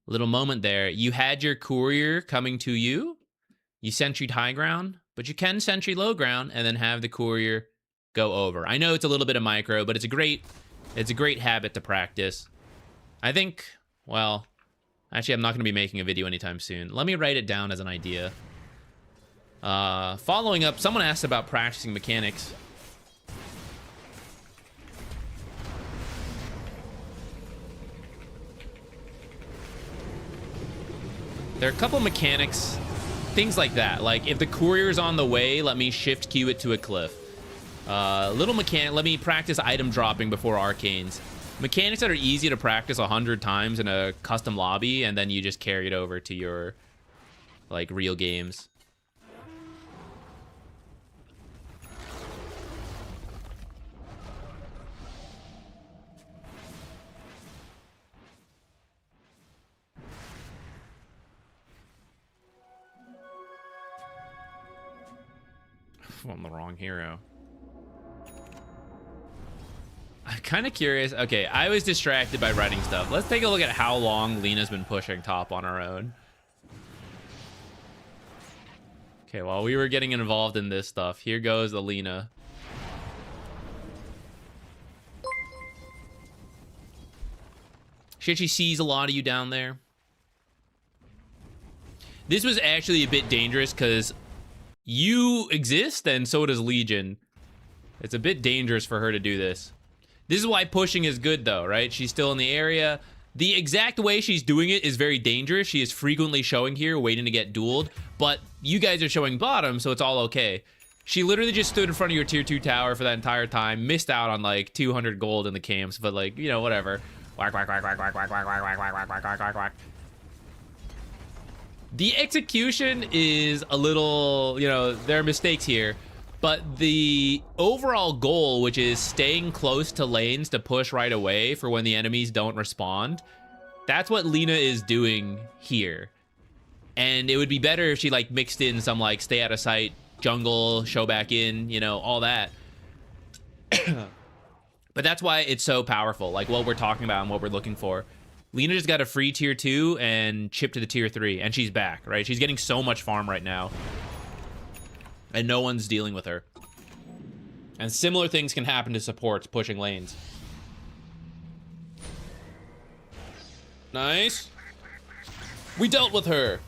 Speaker 1: Little moment there. You had your courier coming to you. You sentry'd high ground, but you can sentry low ground and then have the courier go over. I know it's a little bit of micro, but it's a great habit to practice. I think, well, actually I'm not going to be making a video anytime soon. Let me write it down as an idea. Following up, someone asked about practicing mechanics. There are a couple mechanics, things like that. Like if the courier's on the way, let me shift queue it to a cliff. Little mechanic, let me practice item dropping before arcanes. Mechanics that are easy to practice 100 times in a custom lobby, and then you just carry it over to your like real games. I'm the wrong hero. I'm kind of curious. Okay, I was distracted by writing stuff. Let's take a look at how long Lena's been pushing top on her own. Okay, while we were getting involved in this stuff, here goes Alina. She actually sees a lot of you down there. This was actually a bit dangerous because you exist and so does Legion. It's a bit dangerous for her to do this. This is why pushing is good though, right? She's still in the area. The exact way she's doing it is very dangerous. She is frequently showing here, waiting to get dueled, but you guys are showing bottom, so it's all okay. She literally just stood in front of your tier 2 tower for that entire time, missed out on like 200 gold in the camps, but like, you know, whatever. Whack, whack, whack, whack, whack, whack, whack, whack, whack, whack, whack, whack, whack, whack. The execution is a little, you know, there are mistakes here, but the overall goal, which is staying close to lanes to push right away for when the enemies don't respond, that's what Lina is doing here. And it would be better if she like mixed in some like stay out of sight, jungle, show back in, you know, all that. But that's why it's so powerful, like what we're talking about and what we're looking for. Lina just got a free tier 2 and chipped to the tier 3, and she's back, right? She's getting so much farm right now. And no one's dealing with her. And similar things can happen to supports pushing lanes. Nice. We dealt with her.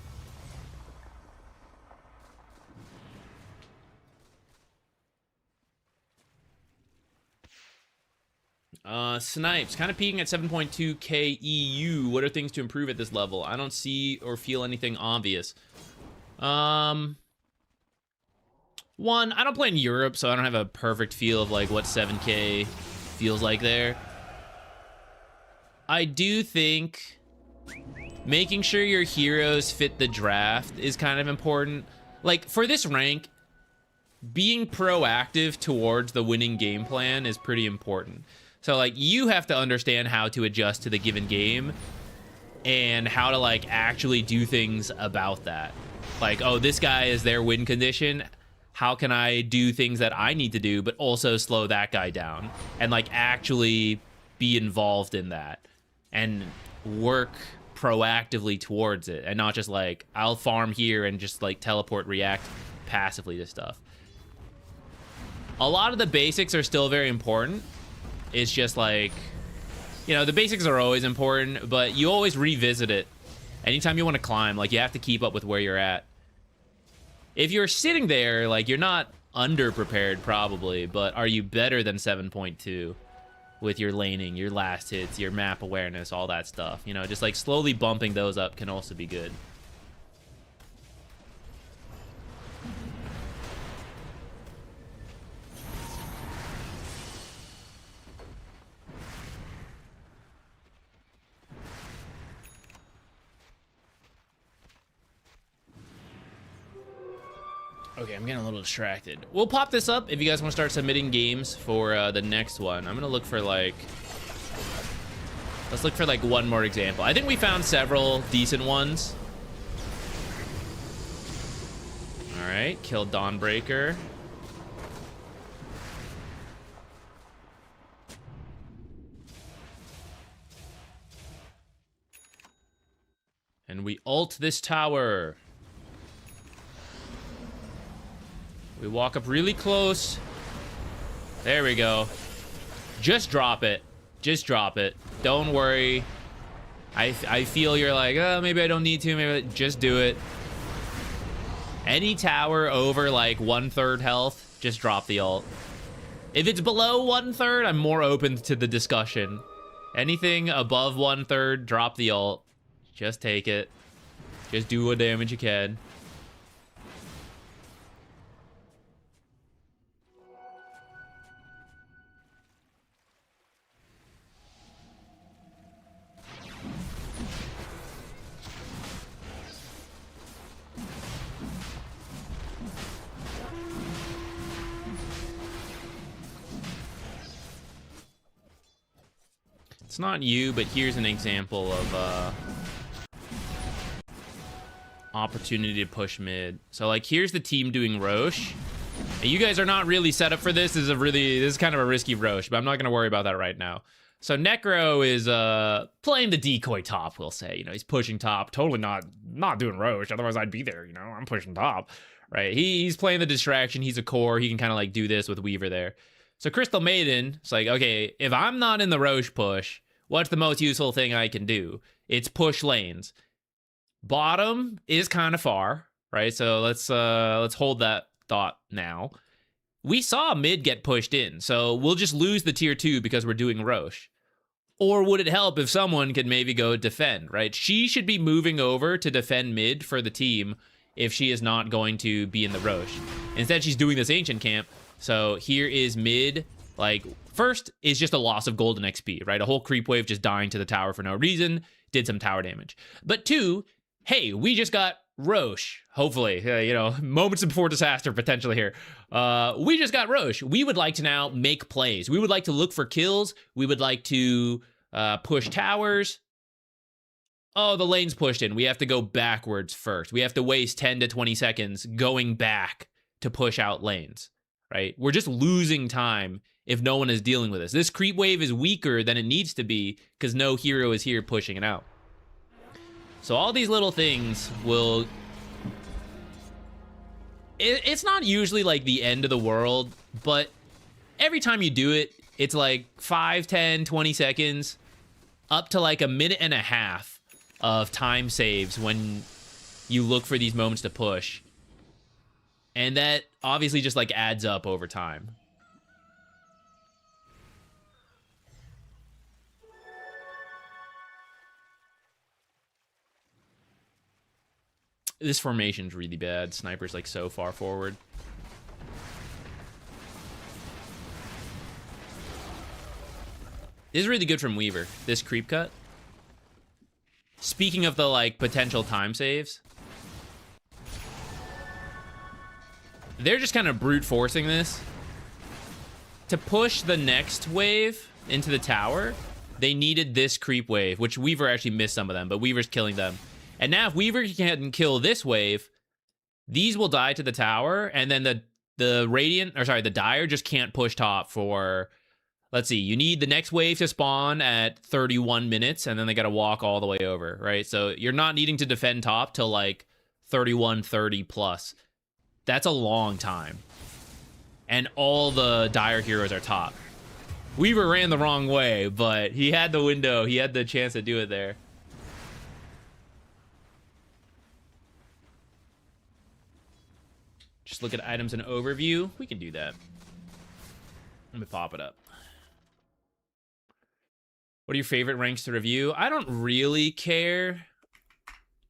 Speaker 1: Snipes, kind of peaking at 7.2k EU. What are things to improve at this level? I don't see or feel anything obvious. One, I don't play in Europe, so I don't have a perfect feel of like what 7k feels like there. I do think making sure your heroes fit the draft is kind of important. Like for this rank, being proactive towards the winning game plan is pretty important. So like you have to understand how to adjust to the given game and how to like actually do things about that. Like, oh, this guy is their win condition. How can I do things that I need to do, but also slow that guy down and like actually be involved in that and work proactively towards it and not just like, I'll farm here and just like teleport, react passively to stuff. A lot of the basics are still very important. It's just like, you know, the basics are always important, but you always revisit it. Anytime you want to climb, like you have to keep up with where you're at. If you're sitting there, like you're not underprepared probably, but are you better than 7.2 with your laning, your last hits, your map awareness, all that stuff? You know, just like slowly bumping those up can also be good. Okay, I'm getting a little distracted. We'll pop this up if you guys want to start submitting games for the next one. I'm gonna look for like, let's look for like one more example. I think we found several decent ones. All right, killed Dawnbreaker. And we ult this tower. We walk up really close. There we go. Just drop it. Just drop it. Don't worry. I feel you're like, oh, maybe I don't need to. Maybe just do it. Any tower over like 1/3 health, just drop the ult. If it's below 1/3, I'm more open to the discussion. Anything above 1/3, drop the ult. Just take it. Just do what damage you can. It's not you, but here's an example of opportunity to push mid. So like here's the team doing Roche. And you guys are not really set up for this. This is kind of a risky Roche, but I'm not gonna worry about that right now. So Necro is playing the decoy top, we'll say. You know, he's pushing top, totally not not doing Roche, otherwise I'd be there, you know? I'm pushing top, right? He's playing the distraction. He's a core. He can kind of like do this with Weaver there. So Crystal Maiden, it's like, okay, if I'm not in the Roche push, what's the most useful thing I can do? It's push lanes. Bottom is kind of far, right? So let's hold that thought now. We saw mid get pushed in, so we'll just lose the tier 2 because we're doing Roche. Or would it help if someone could maybe go defend, right? She should be moving over to defend mid for the team if she is not going to be in the Roche. Instead, she's doing this Ancient Camp. So here is mid. Like, first is just a loss of golden XP, right? A whole creep wave just dying to the tower for no reason. Did some tower damage. But 2, hey, we just got Roche, hopefully, you know, moments before disaster potentially here. We just got Roche. We would like to now make plays. We would like to look for kills. We would like to push towers. Oh, the lane's pushed in. We have to go backwards first. We have to waste 10 to 20 seconds going back to push out lanes, right? We're just losing time if no one is dealing with this. This creep wave is weaker than it needs to be because no hero is here pushing it out. So all these little things will... It's not usually like the end of the world, but every time you do it, it's like 5, 10, 20 seconds, up to like a minute and a half of time saves when you look for these moments to push. And that obviously just like adds up over time. This formation's really bad. Sniper's like so far forward. This is really good from Weaver, this creep cut. Speaking of the like potential time saves, they're just kind of brute forcing this. To push the next wave into the tower, they needed this creep wave, which Weaver actually missed some of them, but Weaver's killing them. And now if Weaver can kill this wave, these will die to the tower, and then the Radiant, or sorry, the Dire just can't push top for, let's see, you need the next wave to spawn at 31 minutes, and then they gotta walk all the way over, right? So you're not needing to defend top till like 31:30 plus. That's a long time. And all the Dire heroes are top. Weaver ran the wrong way, but he had the window, he had the chance to do it there. Just look at items and overview. We can do that. Let me pop it up. What are your favorite ranks to review? I don't really care.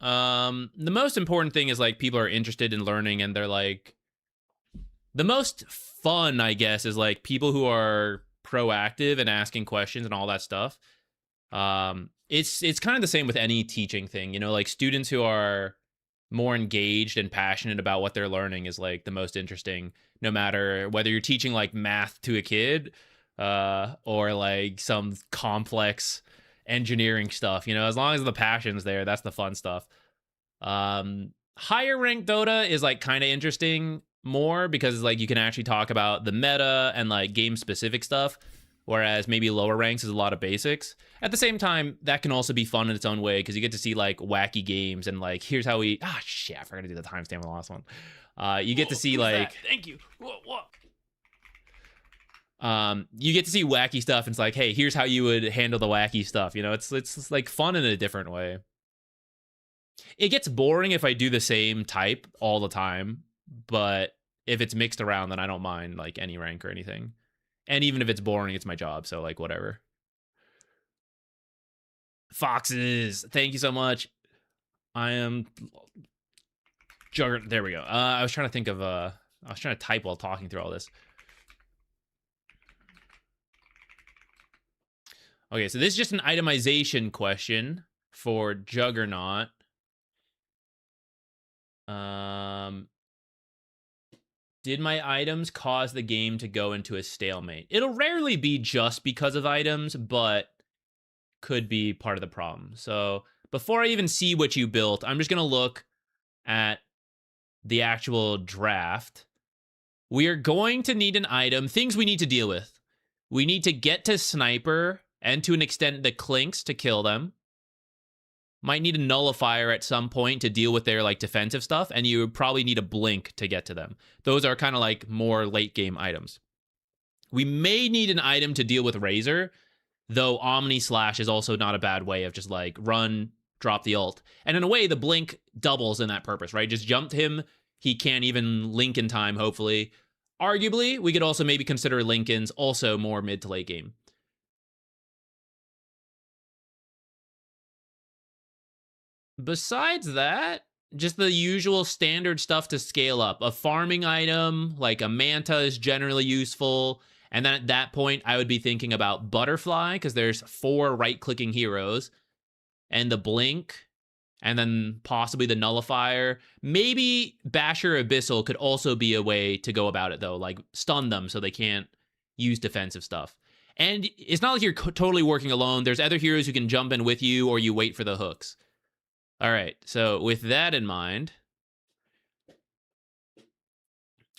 Speaker 1: The most important thing is like people are interested in learning and they're like, the most fun, I guess, is like people who are proactive and asking questions and all that stuff. It's kind of the same with any teaching thing, you know, like students who are more engaged and passionate about what they're learning is like the most interesting, no matter whether you're teaching like math to a kid or like some complex engineering stuff, you know, as long as the passion's there, that's the fun stuff. Higher ranked Dota is like kind of interesting more because it's like you can actually talk about the meta and like game specific stuff, whereas maybe lower ranks is a lot of basics. At the same time, that can also be fun in its own way because you get to see like wacky games and like here's how we shit, I forgot to do the timestamp on the last one. You get to see like
Speaker 4: thank you. What?
Speaker 1: You get to see wacky stuff and it's like, hey, here's how you would handle the wacky stuff, you know. It's like fun in a different way. It gets boring if I do the same type all the time, but if it's mixed around, then I don't mind like any rank or anything. And even if it's boring, it's my job, so like whatever. Foxes, thank you so much. I am Juggernaut. There we go. I was trying to think of I was trying to type while talking through all this. Okay, so this is just an itemization question for Juggernaut. Did my items cause the game to go into a stalemate? It'll rarely be just because of items, but could be part of the problem. So before I even see what you built, I'm just going to look at the actual draft. We are going to need an item, things we need to deal with. We need to get to Sniper and to an extent the Clinks to kill them. might need a nullifier at some point to deal with their like defensive stuff, and you would probably need a blink to get to them. Those are kind of like more late game items. We may need an item to deal with Razor, though Omni Slash is also not a bad way of just like run, drop the ult. And in a way, the blink doubles in that purpose, right? Just jumped him. He can't even link in time, hopefully. Arguably, we could also maybe consider Lincoln's also more mid to late game. Besides that, just the usual standard stuff to scale up. A farming item, like a Manta, is generally useful. And then at that point, I would be thinking about Butterfly, because there's 4 right-clicking heroes. And the Blink, and then possibly the Nullifier. Maybe Basher Abyssal could also be a way to go about it, though. Like, stun them so they can't use defensive stuff. And it's not like you're totally working alone. There's other heroes who can jump in with you, or you wait for the hooks. All right, so with that in mind...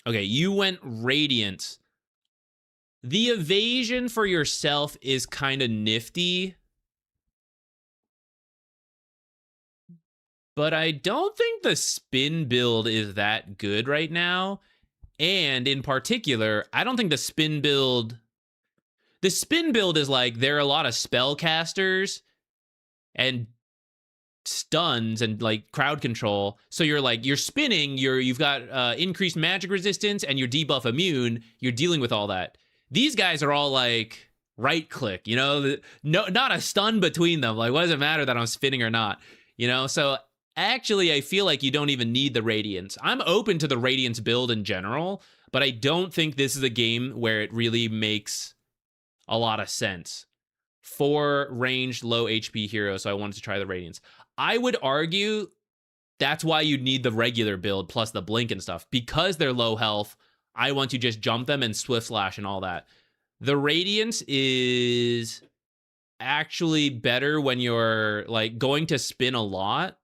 Speaker 1: Okay, you went Radiance. The evasion for yourself is kind of nifty. But I don't think the spin build is that good right now. And in particular, I don't think the spin build... The spin build is like, there are a lot of spellcasters and stuns and like crowd control. So you're like, you're spinning, you've got increased magic resistance and you're debuff immune. You're dealing with all that. These guys are all like right click, you know, no, not a stun between them. Like, what does it matter that I'm spinning or not? You know, so actually, I feel like you don't even need the Radiance. I'm open to the Radiance build in general, but I don't think this is a game where it really makes a lot of sense. 4 ranged low HP heroes, so I wanted to try the Radiance. I would argue that's why you'd need the regular build plus the blink and stuff. Because they're low health, I want to just jump them and swift slash and all that. The Radiance is actually better when you're like going to spin a lot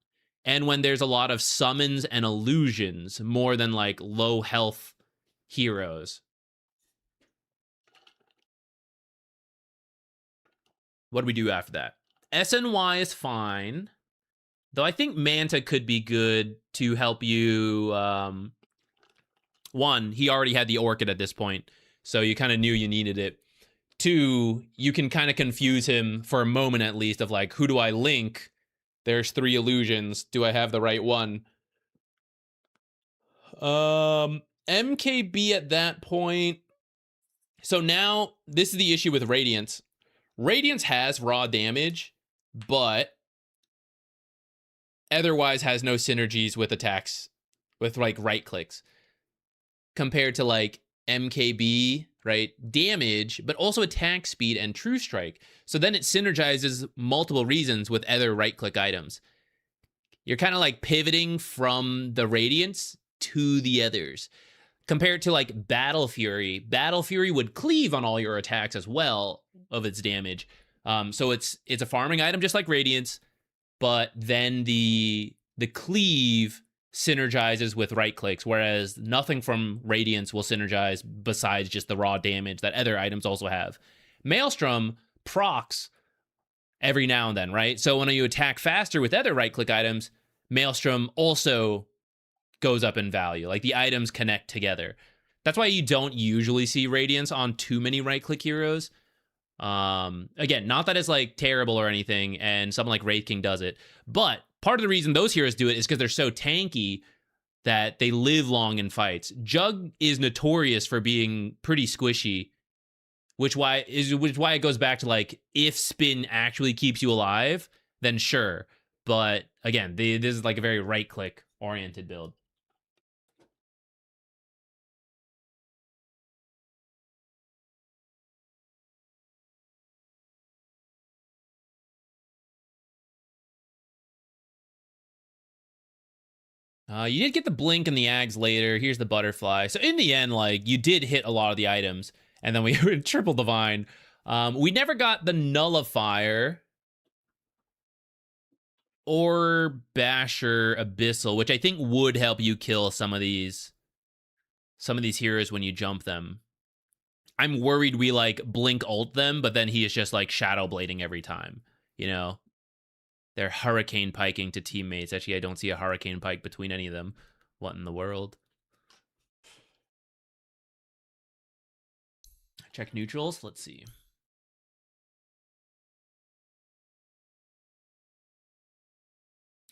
Speaker 1: and when there's a lot of summons and illusions more than like low health heroes. What do we do after that? SNY is fine. Though I think Manta could be good to help you. One, he already had the Orchid at this point, so you kind of knew you needed it. 2, you can kind of confuse him for a moment at least of like, who do I link? There's 3 illusions. Do I have the right one? MKB at that point. So now, this is the issue with Radiance. Radiance has raw damage, but otherwise has no synergies with attacks, with like right clicks. Compared to like MKB, right? Damage, but also attack speed and True Strike. So then it synergizes multiple reasons with other right click items. You're kind of like pivoting from the Radiance to the others. Compared to like Battle Fury. Battle Fury would cleave on all your attacks as well of its damage. So it's a farming item just like Radiance, but then the cleave synergizes with right clicks, whereas nothing from Radiance will synergize besides just the raw damage that other items also have. Maelstrom procs every now and then, right? So when you attack faster with other right click items, Maelstrom also goes up in value. Like the items connect together. That's why you don't usually see Radiance on too many right click heroes. Again, not that it's like terrible or anything, and someone like Wraith King does it, but part of the reason those heroes do it is because they're so tanky that they live long in fights. Jug is notorious for being pretty squishy, which is why it goes back to like, if spin actually keeps you alive, then sure. But again, this is like a very right click oriented build. You did get the blink and the ags later. Here's the butterfly. So in the end, like, you did hit a lot of the items, and then we triple divine. We never got the nullifier or basher abyssal, which I think would help you kill some of these heroes when you jump them. I'm worried we like blink ult them, but then he is just like shadow blading every time, you know? They're hurricane piking to teammates. Actually, I don't see a hurricane pike between any of them. What in the world? Check neutrals. Let's see.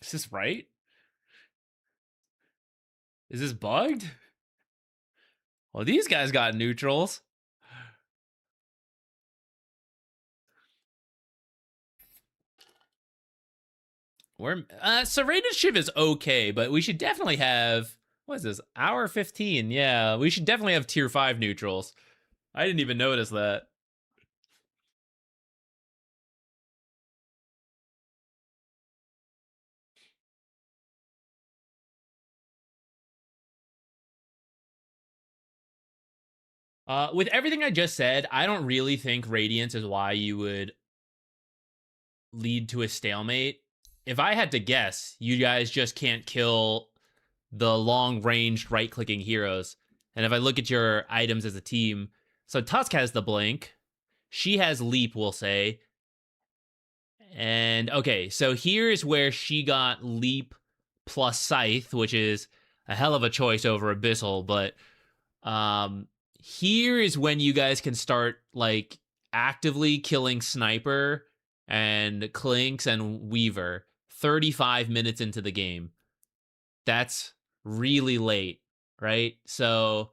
Speaker 1: Is this right? Is this bugged? Well, these guys got neutrals. We're Serrated Shiv is okay, but we should definitely have, what is this? Hour 15. Yeah, we should definitely have tier 5 neutrals. I didn't even notice that. With everything I just said, I don't really think Radiance is why you would lead to a stalemate. If I had to guess, you guys just can't kill the long-ranged right-clicking heroes. And if I look at your items as a team, so Tusk has the blink. She has leap, we'll say. And, okay, so here's where she got leap plus scythe, which is a hell of a choice over Abyssal, but here is when you guys can start, like, actively killing Sniper and Clinks and Weaver 35 minutes into the game. That's really late, right? So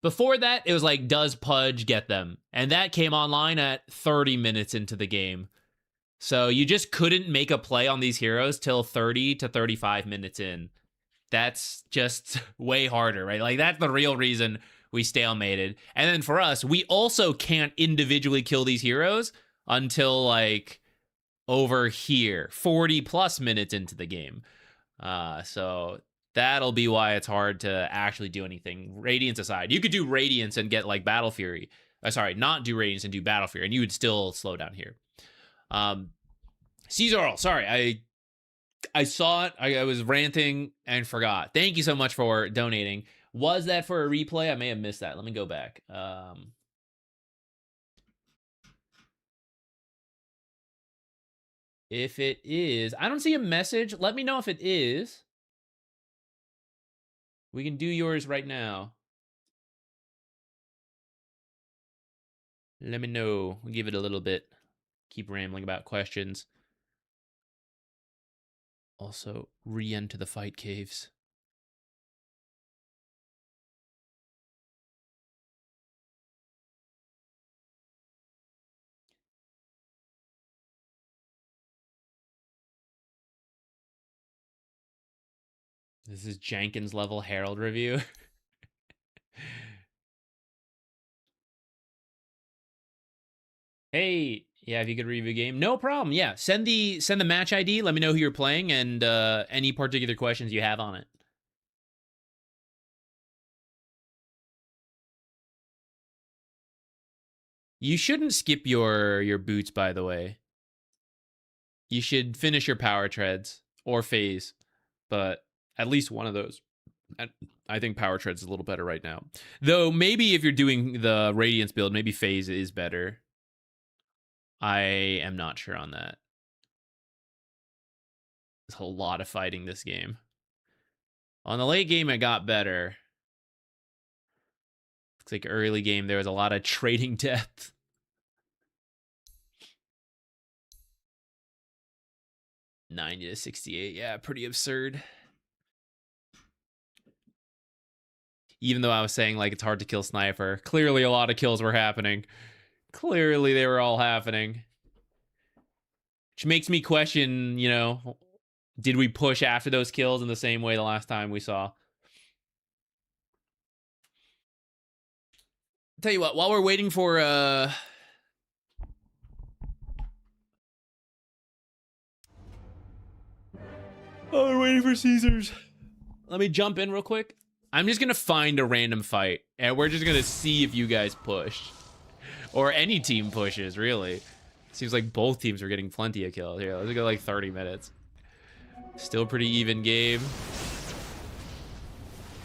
Speaker 1: before that, it was like, does Pudge get them? And that came online at 30 minutes into the game. So you just couldn't make a play on these heroes till 30 to 35 minutes in. That's just way harder, right? Like, that's the real reason we stalemated. And then for us, we also can't individually kill these heroes until, like, over here, 40 plus minutes into the game. So that'll be why it's hard to actually do anything. Radiance aside, you could do Radiance and get, like, Battle Fury. Sorry, not do Radiance and do Battle Fury, and you would still slow down here. Caesar, sorry, I saw it. I was ranting and forgot. Thank you so much for donating. Was that for a replay? I may have missed that. Let me go back. If it is, I don't see a message. Let me know if it is. We can do yours right now. Let me know. We'll give it a little bit. Keep rambling about questions. Also, re-enter the fight caves. This is Jenkins level Herald review. Hey, yeah, if you could review a game, no problem. Yeah, send the match ID. Let me know who you're playing and any particular questions you have on it. You shouldn't skip your boots, by the way. You should finish your power treads or phase, but at least one of those. I think power treads is a little better right now. Though maybe if you're doing the Radiance build, maybe phase is better. I am not sure on that. There's a lot of fighting this game. On the late game, it got better. Looks like early game, there was a lot of trading depth. $90 to $68. Yeah, pretty absurd. Even though I was saying, like, it's hard to kill Sniper, clearly a lot of kills were happening. Clearly they were all happening. Which makes me question, you know, did we push after those kills in the same way the last time we saw? Tell you what, while we're waiting for oh, we're waiting for Caesars. Let me jump in real quick. I'm just gonna find a random fight, and we're just gonna see if you guys push. Or any team pushes, really. Seems like both teams are getting plenty of kills. Here, let's go like 30 minutes. Still pretty even game.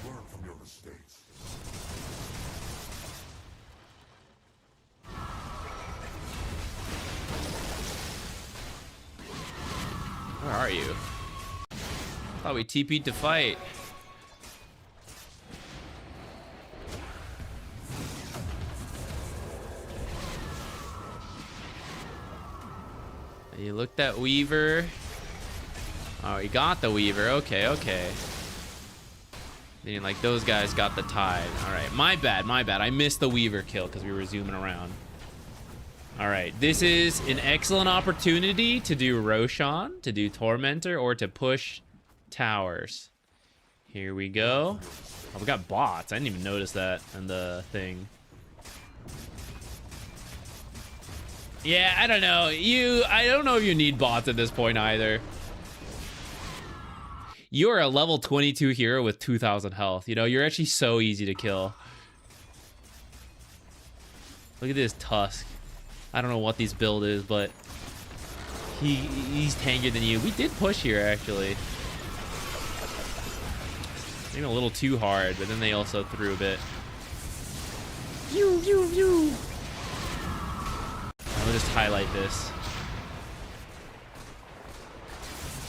Speaker 4: Learn from your mistakes.
Speaker 1: are you? Thought we TP'd to fight. You looked at Weaver. Oh, he got the Weaver. Okay, okay. Meaning like those guys got the Tide. All right, my bad, my bad. I missed the Weaver kill because we were zooming around. All right, this is an excellent opportunity to do Roshan, to do Tormentor, or to push towers. Here we go. Oh, we got bots. I didn't even notice that in the thing. Yeah, I don't know. I don't know if you need bots at this point either. You're a level 22 hero with 2,000 health. You know, you're actually so easy to kill. Look at this Tusk. I don't know what this build is, but he's tankier than you. We did push here, actually. Maybe a little too hard, but then they also threw a bit. I'll just highlight this.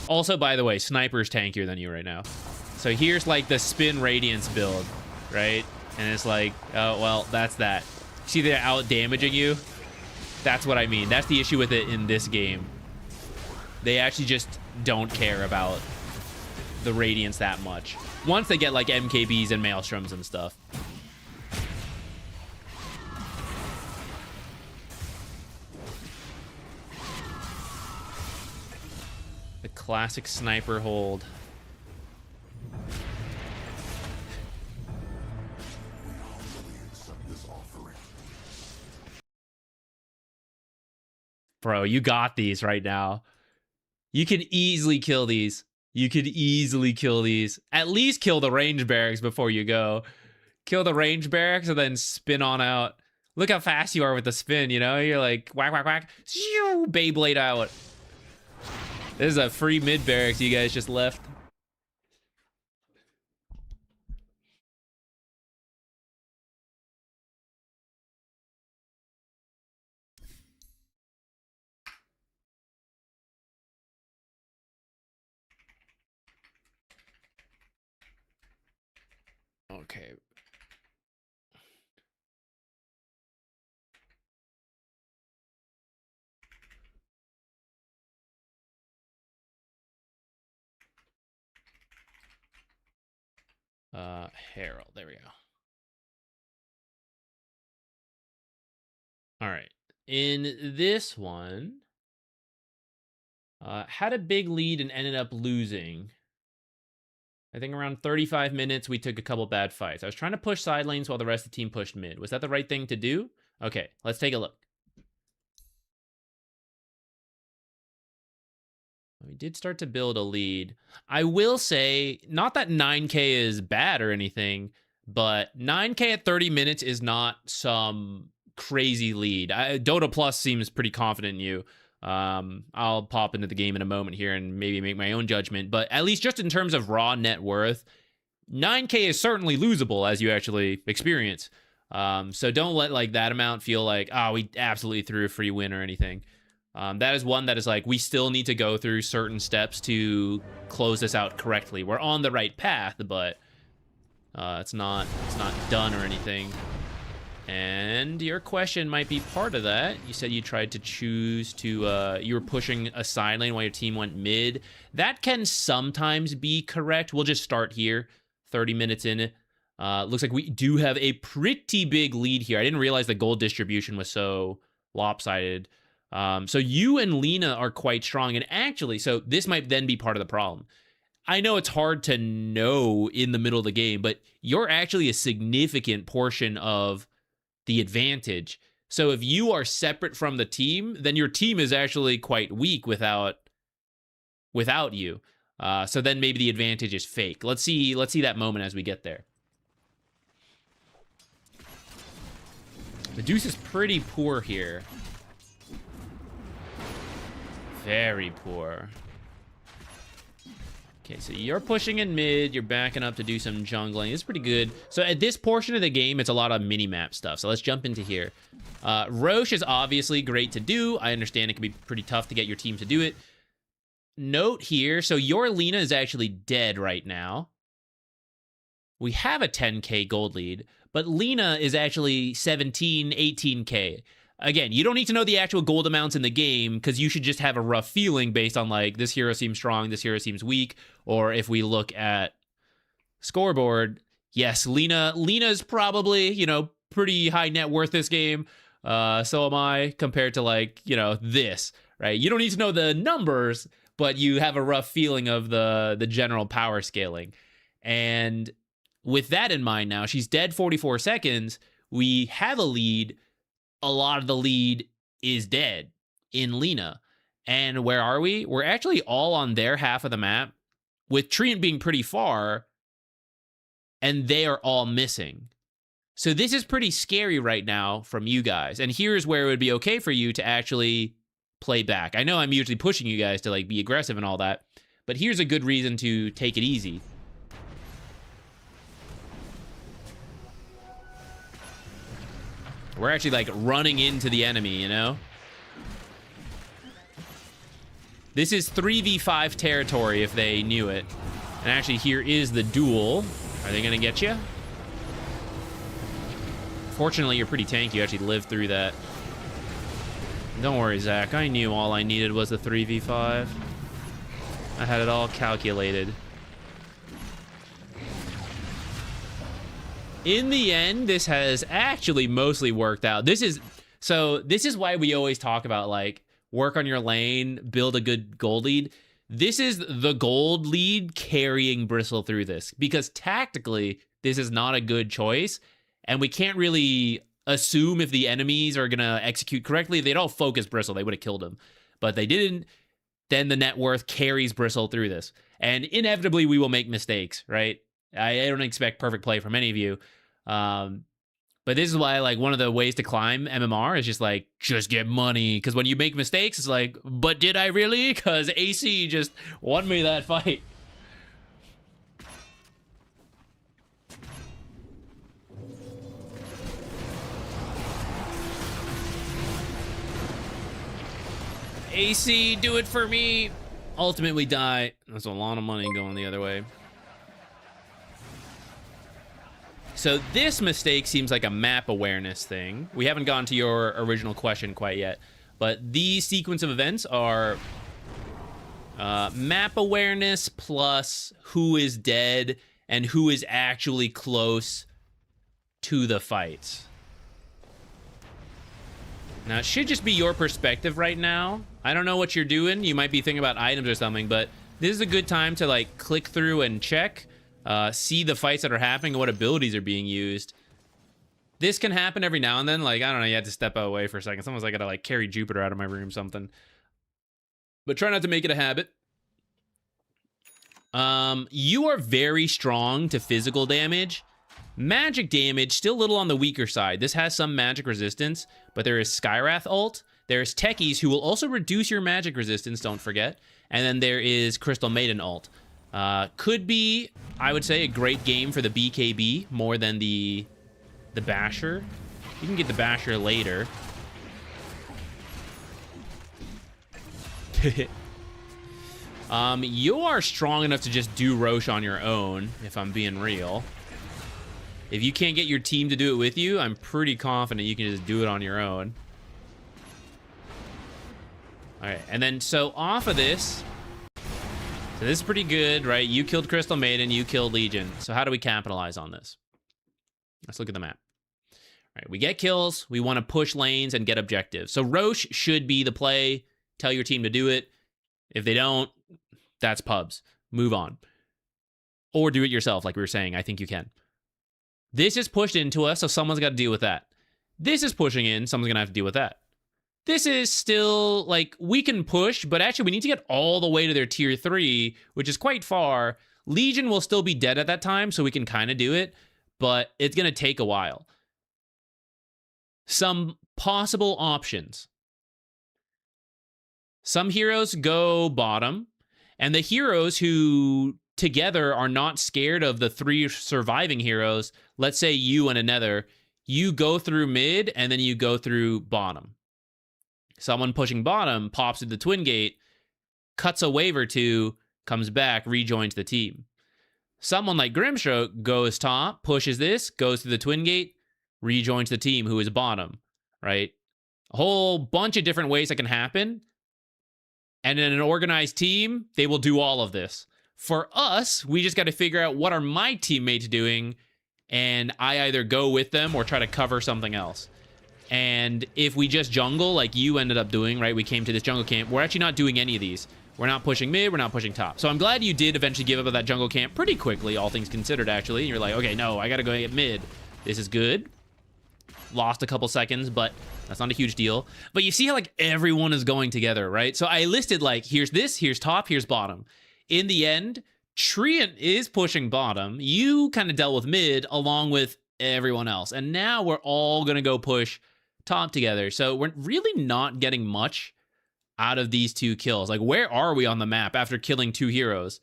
Speaker 1: Also, by the way, Sniper's tankier than you right now. So here's like the Spin Radiance build, right? And it's like, oh, well, that's that. See, they're out damaging you. That's what I mean. That's the issue with it in this game. They actually just don't care about the Radiance that much. Once they get like MKBs and Maelstroms and stuff. The classic sniper hold. Bro, you got these right now. You can easily kill these. You could easily kill these. At least kill the range barracks before you go. Kill the range barracks and then spin on out. Look how fast you are with the spin, you know? You're like, whack, whack, whack. Shoo, Beyblade out. This is a free mid barracks you guys just left. Okay. Herald, there we go. All right. In this one, had a big lead and ended up losing. I think around 35 minutes, we took a couple bad fights. I was trying to push side lanes while the rest of the team pushed mid. Was that the right thing to do? Okay, let's take a look. We did start to build a lead. I will say, not that 9K is bad or anything, but 9K at 30 minutes is not some crazy lead. Dota Plus seems pretty confident in you. I'll pop into the game in a moment here and maybe make my own judgment, but at least just in terms of raw net worth, 9K is certainly losable as you actually experience. So don't let like that amount feel like, oh, we absolutely threw a free win or anything. That is one that is like, we still need to go through certain steps to close this out correctly. We're on the right path, but it's not done or anything. And your question might be part of that. You said you tried to choose to, you were pushing a side lane while your team went mid. That can sometimes be correct. We'll just start here, 30 minutes in. Looks like we do have a pretty big lead here. I didn't realize the gold distribution was so lopsided. So you and Lena are quite strong. And actually, so this might then be part of the problem. I know it's hard to know in the middle of the game, but you're actually a significant portion of the advantage. So if you are separate from the team, then your team is actually quite weak without you. So then maybe the advantage is fake. Let's see that moment as we get there. The Deuce is pretty poor here. Very poor. Okay, so you're pushing in mid, you're backing up to do some jungling. It's pretty good. So at this portion of the game, it's a lot of mini-map stuff. So let's jump into here. Roche is obviously great to do. I understand it can be pretty tough to get your team to do it. note here, so your Lina is actually dead right now. We have a 10k gold lead, but Lina is actually 17, 18k. Again, you don't need to know the actual gold amounts in the game because you should just have a rough feeling based on like this hero seems strong, this hero seems weak, or if we look at scoreboard, yes, Lena's probably, you know, pretty high net worth this game. So am I compared to like, you know, this, right? You don't need to know the numbers, but you have a rough feeling of the general power scaling. And with that in mind now, she's dead 44 seconds. We have a lead. A lot of the lead is dead in Lina. And where are we? We're actually all on their half of the map, with Treant being pretty far, and they are all missing. So this is pretty scary right now from you guys. And here's where it would be okay for you to actually play back. I know I'm usually pushing you guys to like be aggressive and all that, but here's a good reason to take it easy. We're actually like running into the enemy, you know? This is 3v5 territory if they knew it. And actually here is the duel. Are they gonna get you? Fortunately, you're pretty tanky. You actually lived through that. Don't worry, Zach. I knew all I needed was a 3v5. I had it all calculated. In the end, this has actually mostly worked out. This is why we always talk about like work on your lane, build a good gold lead. This is the gold lead carrying Bristle through this because tactically this is not a good choice, and we can't really assume if the enemies are gonna execute correctly. If they'd all focus Bristle, they would have killed him, but they didn't. Then the net worth carries Bristle through this, and inevitably we will make mistakes, right? I don't expect perfect play from any of you. But this is why, like, one of the ways to climb MMR is just like, just get money. Because when you make mistakes, it's like, but did I really? Because AC just won me that fight. AC, do it for me. Ultimately die. That's a lot of money going the other way. So this mistake seems like a map awareness thing. We haven't gone to your original question quite yet, but these sequence of events are map awareness plus who is dead and who is actually close to the fight. Now, it should just be your perspective right now. I don't know what you're doing. You might be thinking about items or something, but this is a good time to like click through and check. See the fights that are happening and what abilities are being used. This can happen every now and then. Like, I don't know, you had to step away for a second. Someone's like, I gotta like carry Jupiter out of my room, something. But try not to make it a habit. You are very strong to physical damage. Magic damage, still a little on the weaker side. This has some magic resistance, but there is Skywrath ult. There's Techies, who will also reduce your magic resistance, don't forget. And then there is Crystal Maiden ult. Could be, I would say, a great game for the BKB more than the Basher. You can get the Basher later. You are strong enough to just do Roche on your own, if I'm being real. If you can't get your team to do it with you, I'm pretty confident you can just do it on your own. Alright, and then so off of this... So this is pretty good, right? You killed Crystal Maiden, you killed Legion. So how do we capitalize on this? Let's look at the map. All right, we get kills. We want to push lanes and get objectives. So Roche should be the play. Tell your team to do it. If they don't, that's pubs. Move on. Or do it yourself, like we were saying. I think you can. This is pushed into us, so someone's got to deal with that. This is pushing in, someone's going to have to deal with that. This is still, like, we can push, but actually we need to get all the way to their tier 3, which is quite far. Legion will still be dead at that time, so we can kind of do it, but it's going to take a while. Some possible options. Some heroes go bottom, and the heroes who together are not scared of the 3 surviving heroes, let's say you and another, you go through mid, and then you go through bottom. Someone pushing bottom pops at the Twin Gate. cuts a wave or two, comes back, rejoins the team. Someone like Grimstroke goes top, pushes this, goes to the Twin Gate, rejoins the team who is bottom, right? A whole bunch of different ways that can happen. And in an organized team, they will do all of this. For us, we just got to figure out what are my teammates doing, and I either go with them or try to cover something else. And if we just jungle, like you ended up doing, right? We came to this jungle camp. We're actually not doing any of these. We're not pushing mid. We're not pushing top. So I'm glad you did eventually give up at that jungle camp pretty quickly, all things considered, actually. And you're like, okay, no, I got to go get mid. This is good. Lost a couple seconds, but that's not a huge deal. But you see how, like, everyone is going together, right? So I listed, like, here's this, here's top, here's bottom. In the end, Treant is pushing bottom. You kind of dealt with mid along with everyone else. And now we're all going to go push top together. So we're really not getting much out of these 2 kills. Like, where are we on the map after killing 2 heroes?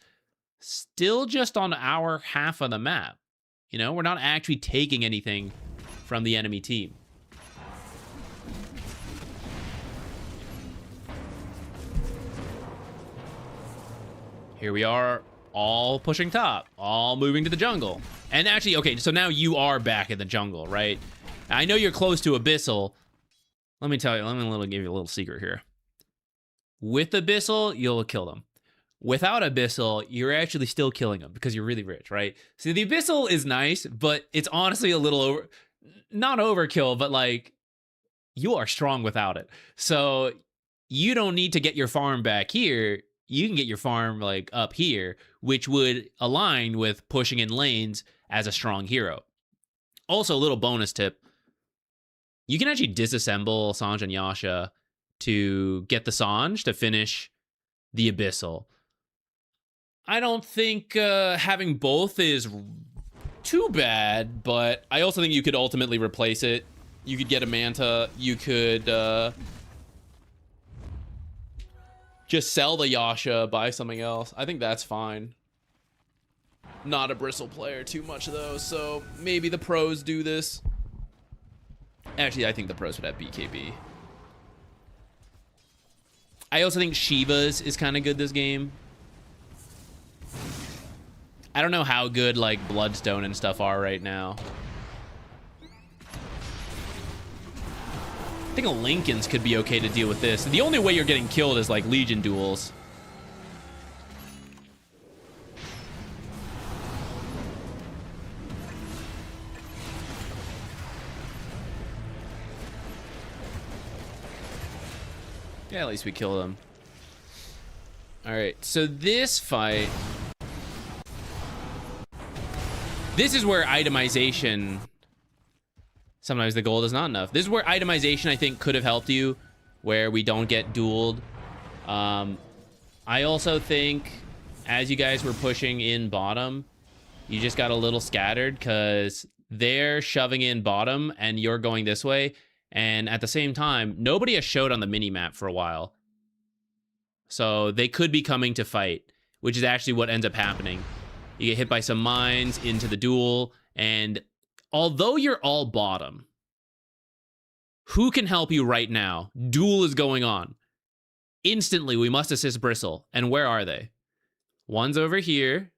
Speaker 1: Still just on our half of the map. You know, we're not actually taking anything from the enemy team. Here we are, all pushing top, all moving to the jungle. And actually, okay, so now you are back in the jungle, right? I know you're close to Abyssal. Let me tell you, give you a little secret here. With Abyssal, you'll kill them. Without Abyssal, you're actually still killing them because you're really rich, right? So the Abyssal is nice, but it's honestly a little not overkill, but like, you are strong without it. So you don't need to get your farm back here. You can get your farm like up here, which would align with pushing in lanes as a strong hero. Also, a little bonus tip. You can actually disassemble Sange and Yasha to get the Sange to finish the Abyssal. I don't think having both is too bad, but I also think you could ultimately replace it. You could get a Manta. You could just sell the Yasha, buy something else. I think that's fine. Not a Bristle player too much, though, so maybe the pros do this. Actually, I think the pros would have BKB. I also think Shiva's is kind of good this game. I don't know how good, like, Bloodstone and stuff are right now. I think Lincoln's could be okay to deal with this. The only way you're getting killed is, like, Legion duels. Yeah, at least we kill them. Alright, so this fight... This is where itemization... Sometimes the gold is not enough. This is where itemization, I think, could have helped you, where we don't get dueled. I also think, as you guys were pushing in bottom, you just got a little scattered, because they're shoving in bottom, and you're going this way. And at the same time, nobody has showed on the mini-map for a while. So they could be coming to fight, which is actually what ends up happening. You get hit by some mines into the duel, and although you're all bottom, who can help you right now? Duel is going on. Instantly, we must assist Bristle. And where are they? One's over here,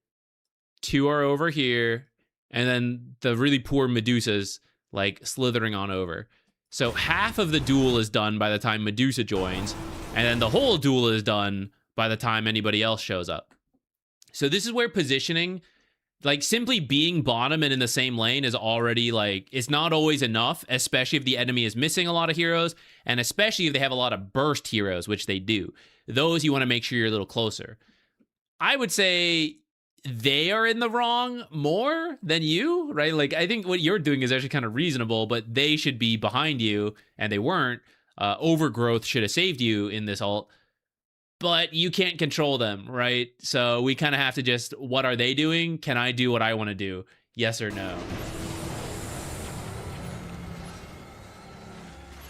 Speaker 1: 2 are over here, and then the really poor Medusas, like, slithering on over. So half of the duel is done by the time Medusa joins, and then the whole duel is done by the time anybody else shows up. So this is where positioning, like, simply being bottom and in the same lane is already, like, it's not always enough, especially if the enemy is missing a lot of heroes, and especially if they have a lot of burst heroes, which they do. Those you want to make sure you're a little closer. I would say they are in the wrong more than you, right? Like, I think what you're doing is actually kind of reasonable, but they should be behind you, and they weren't. Overgrowth should have saved you in this ult, but you can't control them, right? So we kind of have to just, what are they doing? Can I do what I want to do? Yes or no?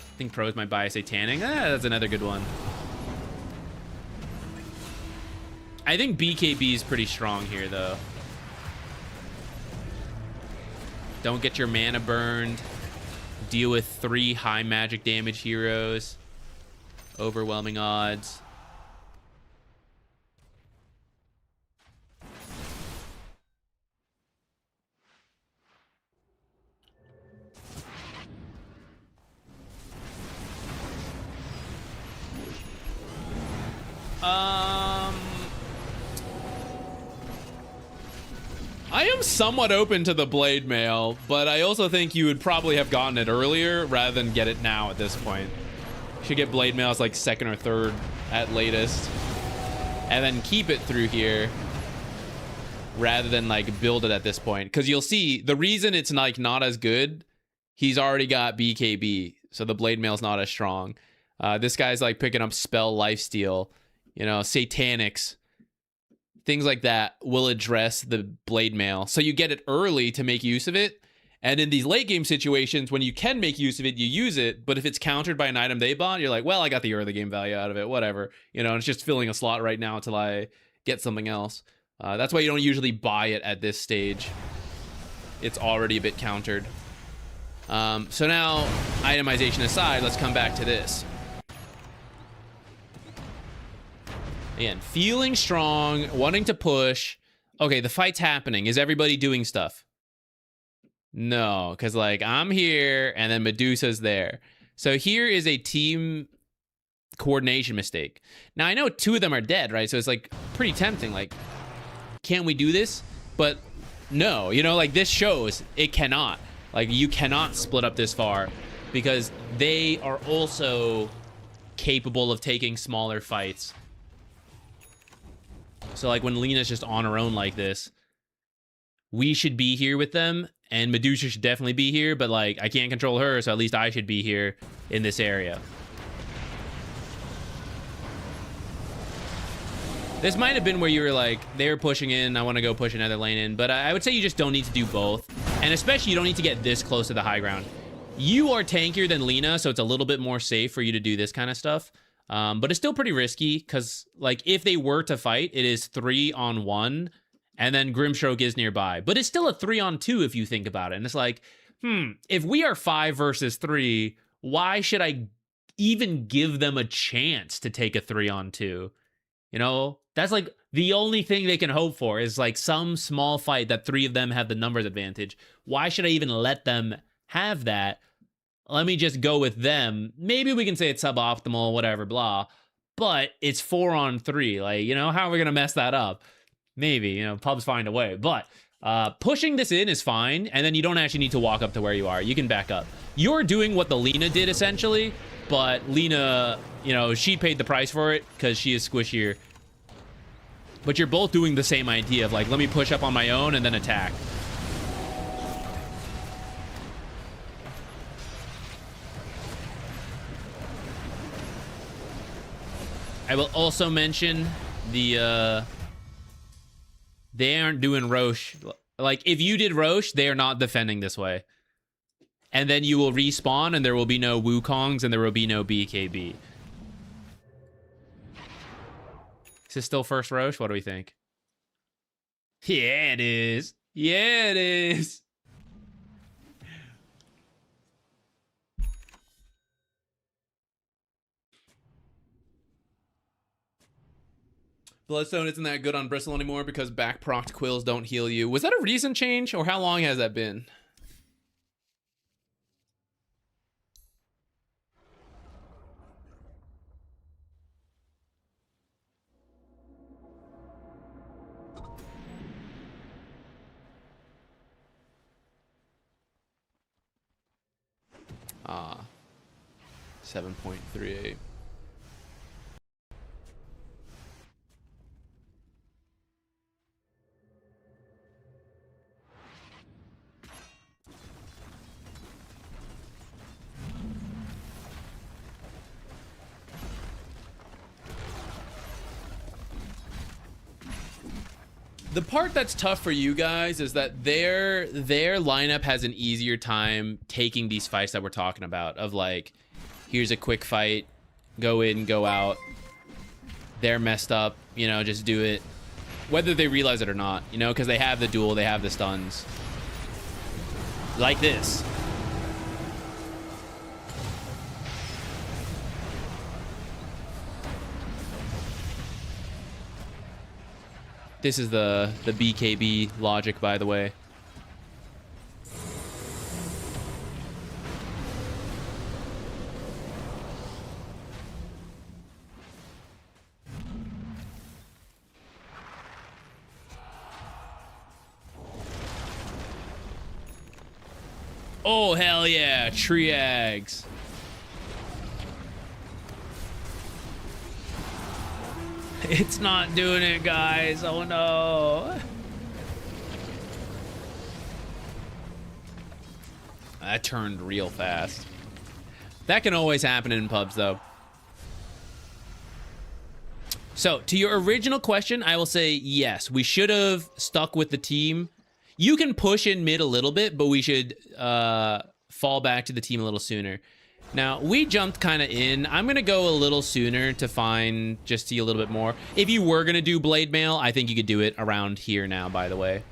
Speaker 1: I think pros might buy a Satanic. That's another good one. I think BKB is pretty strong here, though. Don't get your mana burned. Deal with 3 high magic damage heroes. Overwhelming odds. I am somewhat open to the blade mail, but I also think you would probably have gotten it earlier rather than get it now at this point. You should get blade mail as like second or third at latest, and then keep it through here rather than like build it at this point. Because you'll see the reason it's like not as good, he's already got BKB, so the blade mail's not as strong. This guy's like picking up spell lifesteal, you know, satanics. Things like that will address the blade mail. So you get it early to make use of it. And in these late game situations, when you can make use of it, you use it. But if it's countered by an item they bought, you're like, well, I got the early game value out of it, whatever. You know, it's just filling a slot right now until I get something else. That's why you don't usually buy it at this stage. It's already a bit countered. So now, itemization aside, let's come back to this. Again, feeling strong, wanting to push. Okay, the fight's happening. Is everybody doing stuff? No, because like I'm here and then Medusa's there. So here is a team coordination mistake. Now I know two of them are dead, right? So it's like pretty tempting. Like, can we do this? But no, you know, like this shows it cannot. Like you cannot split up this far because they are also capable of taking smaller fights. So like when Lena's just on her own like this, we should be here with them, and Medusa should definitely be here, but like I can't control her, so at least I should be here in this area. This might have been where you were like, they're pushing in, I want to go push another lane in, but I would say you just don't need to do both. And especially you don't need to get this close to the high ground. You are tankier than Lena, so it's a little bit more safe for you to do this kind of stuff. But it's still pretty risky because, like, if they were to fight, it is 3-on-1, and then Grimstroke is nearby. But it's still a 3-on-2 if you think about it. And it's like, if we are 5 versus 3, why should I even give them a chance to take a 3-on-2? You know, that's like the only thing they can hope for is like some small fight that 3 of them have the numbers advantage. Why should I even let them have that? Let me just go with them. Maybe we can say it's suboptimal, whatever, blah. But it's 4-on-3. Like, you know, how are we going to mess that up? Maybe, you know, pubs find a way. But pushing this in is fine. And then you don't actually need to walk up to where you are. You can back up. You're doing what the Lena did, essentially. But Lena, you know, she paid the price for it because she is squishier. But you're both doing the same idea of, like, let me push up on my own and then attack. I will also mention the, they aren't doing Roche. Like, if you did Roche, they are not defending this way. And then you will respawn, and there will be no Wukongs, and there will be no BKB. Is this still first Roche? What do we think? Yeah, it is. Yeah, it is. Bloodstone isn't that good on Bristle anymore because back procced quills don't heal you. Was that a recent change, or how long has that been? Ah, 7.38. The part that's tough for you guys is that their lineup has an easier time taking these fights that we're talking about, of like, here's a quick fight, go in, go out. They're messed up, you know, just do it. Whether they realize it or not, you know, because they have the duel, they have the stuns. Like this. This is the BKB logic, by the way. Oh, hell yeah. Triags. It's not doing it, guys. Oh, no. That turned real fast. That can always happen in pubs, though. So, to your original question, I will say yes. We should have stuck with the team. You can push in mid a little bit, but we should fall back to the team a little sooner. Now, we jumped kind of in. I'm going to go a little sooner to just see a little bit more. If you were going to do Blade Mail, I think you could do it around here now, by the way.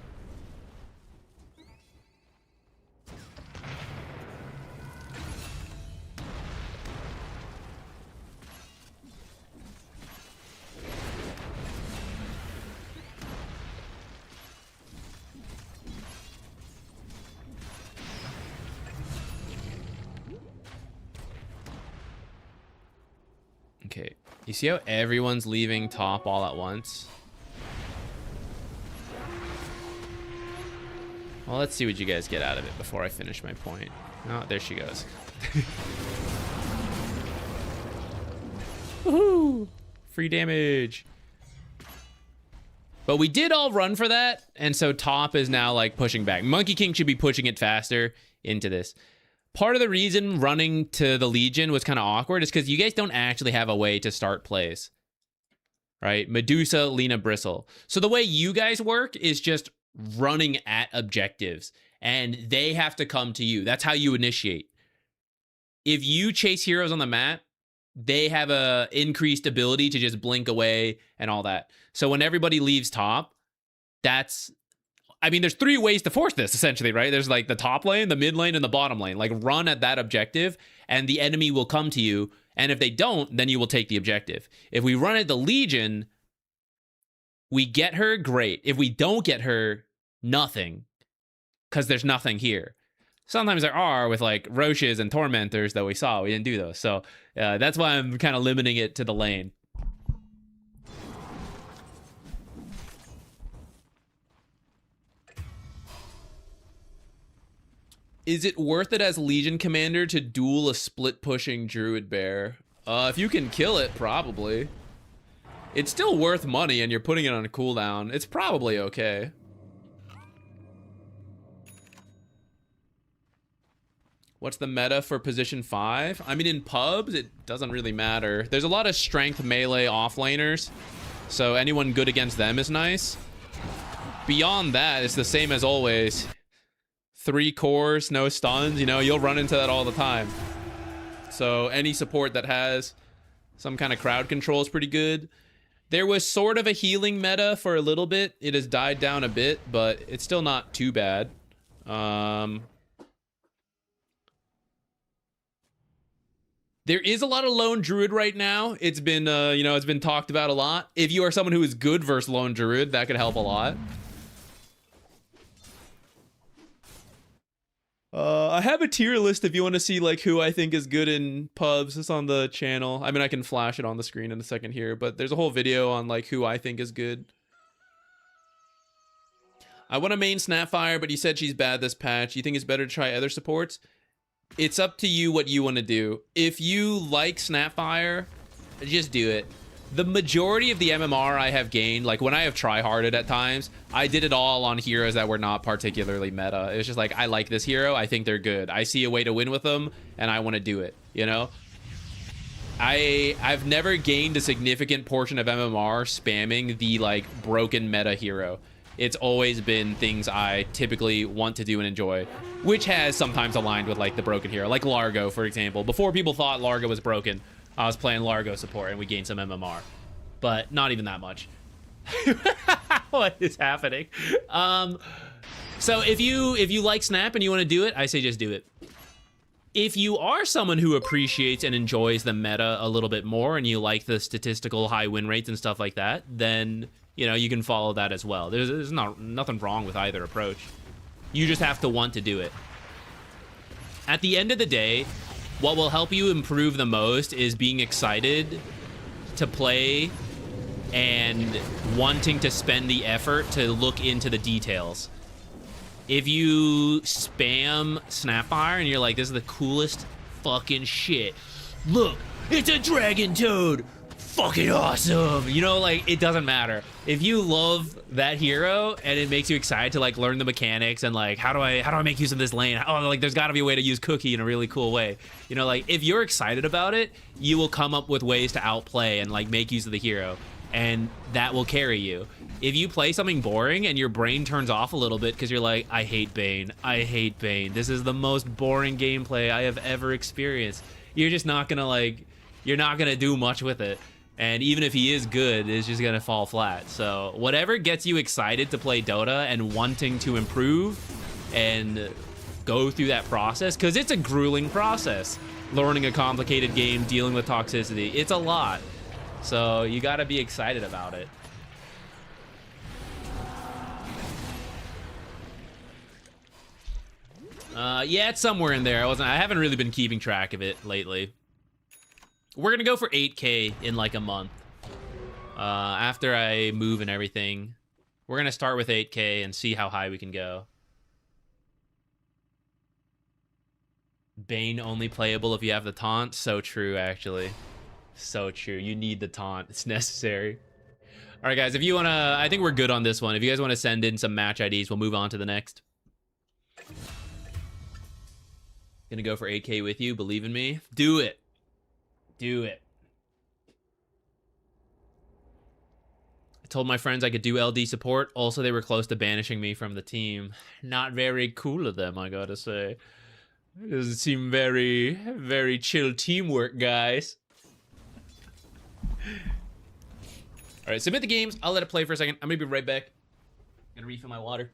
Speaker 1: Okay, you see how everyone's leaving top all at once? Well, let's see what you guys get out of it before I finish my point. Oh, there she goes. Woohoo! Free damage. But we did all run for that, and so top is now like pushing back. Monkey King should be pushing it faster into this. Part of the reason running to the Legion was kind of awkward is because you guys don't actually have a way to start plays. Right? Medusa, Lena, Bristle. So the way you guys work is just running at objectives, and they have to come to you. That's how you initiate. If you chase heroes on the map, they have a increased ability to just blink away and all that. So when everybody leaves top, I mean, there's three ways to force this, essentially, right? There's like the top lane, the mid lane, and the bottom lane. Like, run at that objective, and the enemy will come to you. And if they don't, then you will take the objective. If we run at the Legion, we get her, great. If we don't get her, nothing. Because there's nothing here. Sometimes there are with, like, Roches and Tormentors that we saw. We didn't do those. So that's why I'm kind of limiting it to the lane. Is it worth it as Legion Commander to duel a split-pushing Druid Bear? If you can kill it, probably. It's still worth money, and you're putting it on a cooldown. It's probably okay. What's the meta for position 5? I mean, in pubs, it doesn't really matter. There's a lot of strength melee offlaners, so anyone good against them is nice. Beyond that, it's the same as always. 3 cores, no stuns, you know, you'll run into that all the time. So any support that has some kind of crowd control is pretty good. There was sort of a healing meta for a little bit. It has died down a bit, but it's still not too bad. There is a lot of lone druid right now. It's been, you know, it's been talked about a lot. If you are someone who is good versus lone druid, that could help a lot. I have a tier list if you want to see like who I think is good in pubs. It's on the channel. I mean, I can flash it on the screen in a second here, but there's a whole video on like who I think is good. I want to main Snapfire, but you said she's bad this patch. You think it's better to try other supports? It's up to you what you want to do. If you like Snapfire, just do it. The majority of the MMR I have gained, like when I have tryharded at times, I did it all on heroes that were not particularly meta. It was just like, I like this hero, I think they're good. I see a way to win with them, and I want to do it, you know? I've never gained a significant portion of MMR spamming the, like, broken meta hero. It's always been things I typically want to do and enjoy, which has sometimes aligned with, like, the broken hero. Like Largo, for example. Before people thought Largo was broken, I was playing Largo support and we gained some MMR, but not even that much. What is happening? So if you like Snap and you want to do it, I say just do it. If you are someone who appreciates and enjoys the meta a little bit more and you like the statistical high win rates and stuff like that, then, you know, you can follow that as well. There's nothing wrong with either approach. You just have to want to do it. At the end of the day, what will help you improve the most is being excited to play and wanting to spend the effort to look into the details. if you spam Snapfire and you're like, this is the coolest fucking shit. Look, it's a dragon toad. Fucking awesome. You know, like, it doesn't matter. If you love that hero and it makes you excited to like learn the mechanics and like, how do I make use of this lane? Oh, like there's gotta be a way to use Cookie in a really cool way. You know, like if you're excited about it, you will come up with ways to outplay and like make use of the hero. And that will carry you. If you play something boring and your brain turns off a little bit because you're like, I hate Bane. I hate Bane. This is the most boring gameplay I have ever experienced. You're just not gonna like, you're not gonna do much with it. And even if he is good, it's just gonna fall flat. So whatever gets you excited to play Dota and wanting to improve and go through that process, because it's a grueling process. Learning a complicated game, dealing with toxicity, it's a lot. So you gotta be excited about it. Yeah, it's somewhere in there. I haven't really been keeping track of it lately. We're gonna go for 8K in like a month. After I move and everything. We're gonna start with 8K and see how high we can go. Bane only playable if you have the taunt. So true, actually. So true. You need the taunt. It's necessary. All right, guys, if you wanna, I think we're good on this one. If you guys wanna send in some match IDs, we'll move on to the next. Gonna go for 8K with you. Believe in me. Do it. Do it. I told my friends I could do LD support. Also, they were close to banishing me from the team. Not very cool of them, I gotta say. It doesn't seem very, very chill teamwork, guys. All right, submit the games. I'll let it play for a second. I'm gonna be right back. Gonna refill my water.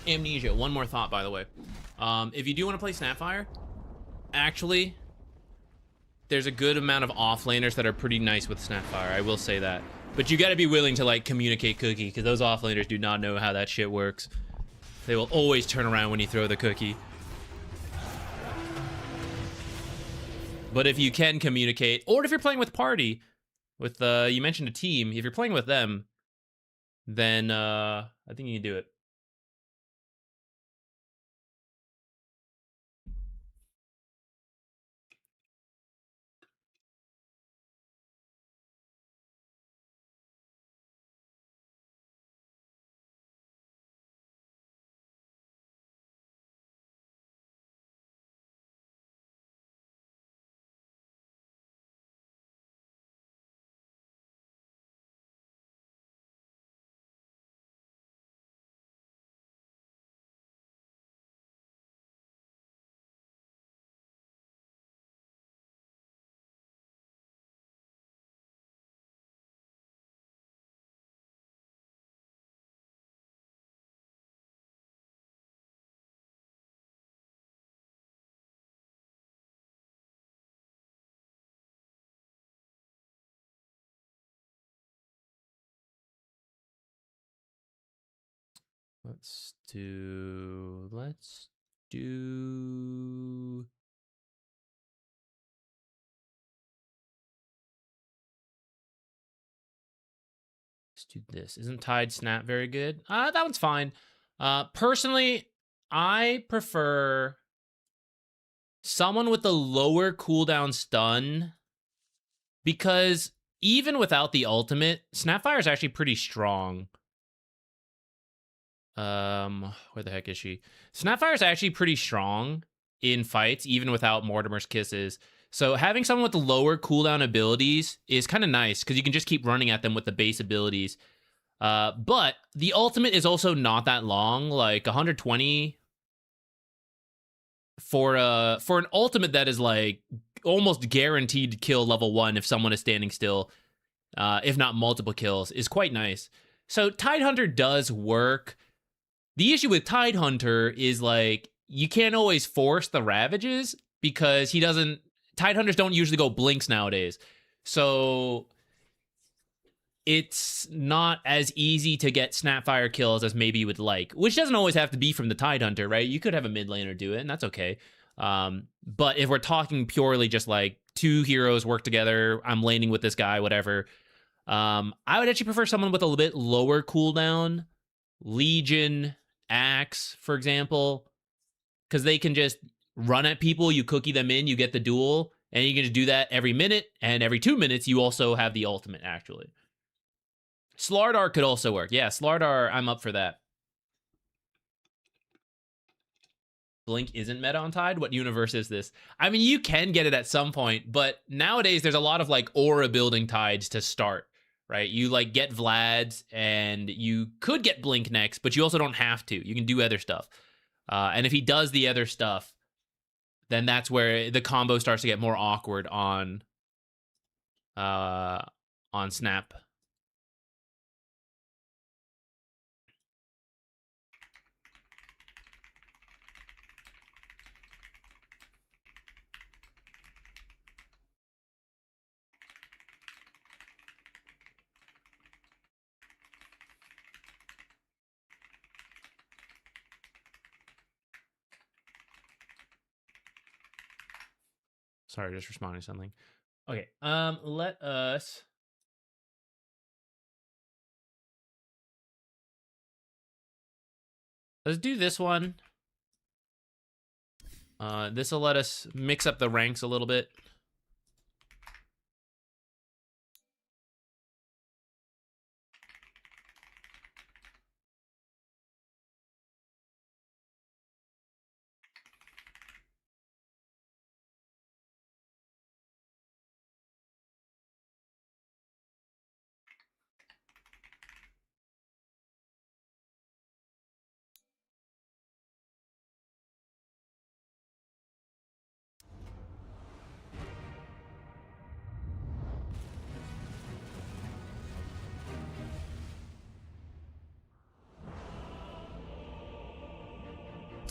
Speaker 1: Amnesia. One more thought, by the way. If you do want to play Snapfire, actually, there's a good amount of offlaners that are pretty nice with Snapfire. I will say that. But you got to be willing to, like, communicate Cookie, because those offlaners do not know how that shit works. They will always turn around when you throw the Cookie. But if you can communicate, or if you're playing with party, with, you mentioned a team, if you're playing with them, then, I think you can do it. Let's do... Let's do this. Isn't Tide Snap very good? That one's fine. Personally, I prefer someone with a lower cooldown stun, because even without the ultimate, Snapfire is actually pretty strong. Where the heck is she? Snapfire is actually pretty strong in fights, even without Mortimer's Kisses. So having someone with the lower cooldown abilities is kind of nice, because you can just keep running at them with the base abilities. But the ultimate is also not that long, like 120 for an ultimate that is like almost guaranteed to kill level 1 if someone is standing still, if not multiple kills, is quite nice. So Tidehunter does work. The issue with Tidehunter is, like, you can't always force the Ravages, because Tidehunters don't usually go blinks nowadays. So it's not as easy to get Snapfire kills as maybe you would like, which doesn't always have to be from the Tidehunter, right? You could have a mid laner do it, and that's okay. But if we're talking purely just like 2 heroes work together, I'm laning with this guy, whatever, I would actually prefer someone with a little bit lower cooldown. Legion, Axe, for example, because they can just run at people, you cookie them in, you get the duel, and you can just do that every minute, and every 2 minutes you also have the ultimate, actually. Slardar could also work. Yeah, Slardar, I'm up for that. Blink isn't meta on Tide? What universe is this? I mean, you can get it at some point, but nowadays there's a lot of, like, aura building Tides to start, right? You, like, get Vlad's, and you could get Blink next, but you also don't have to. You can do other stuff. And if he does the other stuff, then that's where the combo starts to get more awkward on Snap. Sorry, just responding to something. Okay, let's do this one. This will let us mix up the ranks a little bit.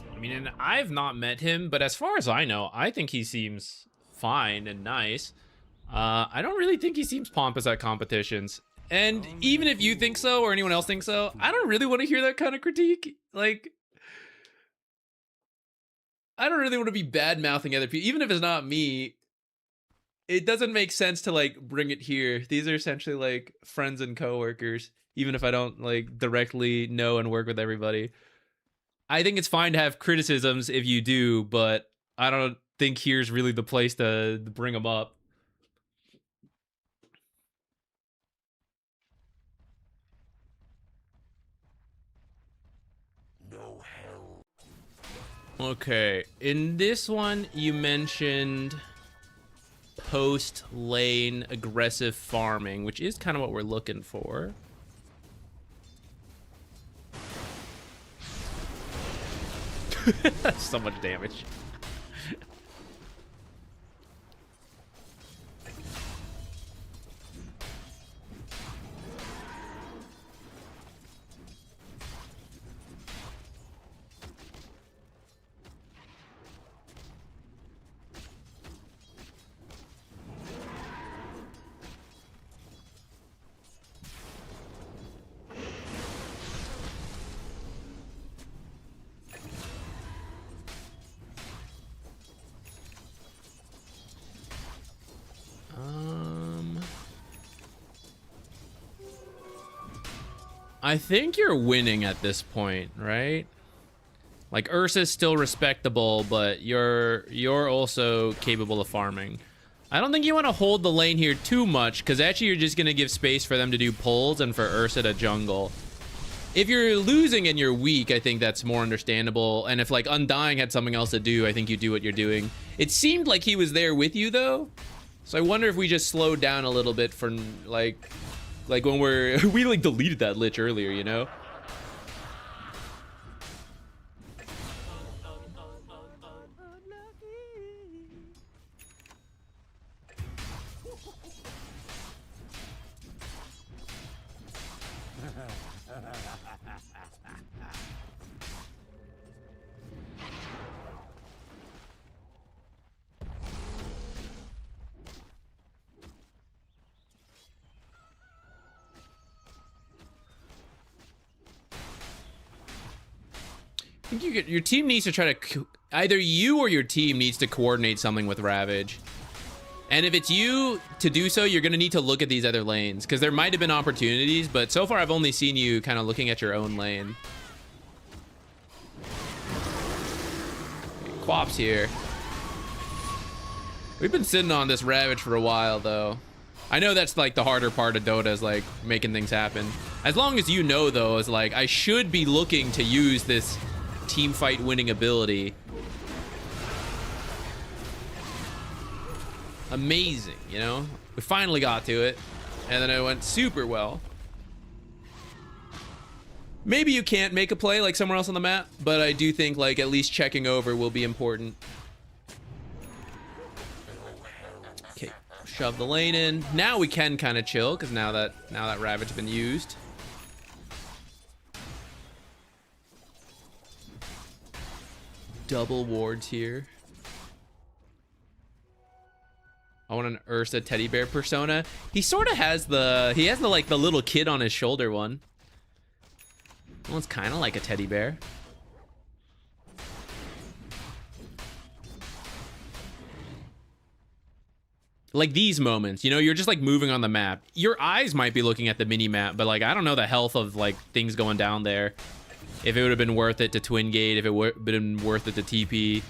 Speaker 1: I mean, and I've not met him, but as far as I know, I think he seems fine and nice. I don't really think he seems pompous at competitions. And even if you think so, or anyone else thinks so, I don't really want to hear that kind of critique. Like, I don't really want to be bad-mouthing other people. Even if it's not me, it doesn't make sense to, like, bring it here. These are essentially, like, friends and coworkers, even if I don't, like, directly know and work with everybody. I think it's fine to have criticisms if you do, but I don't think here's really the place to bring them up. No hell. Okay, in this one, you mentioned post-lane aggressive farming, which is kind of what we're looking for. So much damage. I think you're winning at this point, right? Like, Ursa's still respectable, but you're also capable of farming. I don't think you want to hold the lane here too much, because actually you're just going to give space for them to do pulls and for Ursa to jungle. If you're losing and you're weak, I think that's more understandable. And if, like, Undying had something else to do, I think you do what you're doing. It seemed like he was there with you, though. So I wonder if we just slowed down a little bit for, like when we, like, deleted that Lich earlier, you know? I think your team needs to try to... Either you or your team needs to coordinate something with Ravage. And if it's you to do so, you're going to need to look at these other lanes. Because there might have been opportunities, but so far I've only seen you kind of looking at your own lane. Quap's here. We've been sitting on this Ravage for a while, though. I know that's, like, the harder part of Dota is, like, making things happen. As long as you know, though, is, like, I should be looking to use this team fight winning ability. Amazing, you know? We finally got to it, and then it went super well. Maybe you can't make a play like somewhere else on the map, but I do think, like, at least checking over will be important. Okay, shove the lane in. Now we can kind of chill, because now that Ravage's been used. Double wards here. I want an Ursa teddy bear persona. He sort of has the... He has the, like, the little kid on his shoulder one. That one's kind of like a teddy bear. Like these moments, you know, you're just, like, moving on the map. Your eyes might be looking at the mini-map, but, like, I don't know the health of, like, things going down there. If it would have been worth it to twin gate, if it would have been worth it to TP.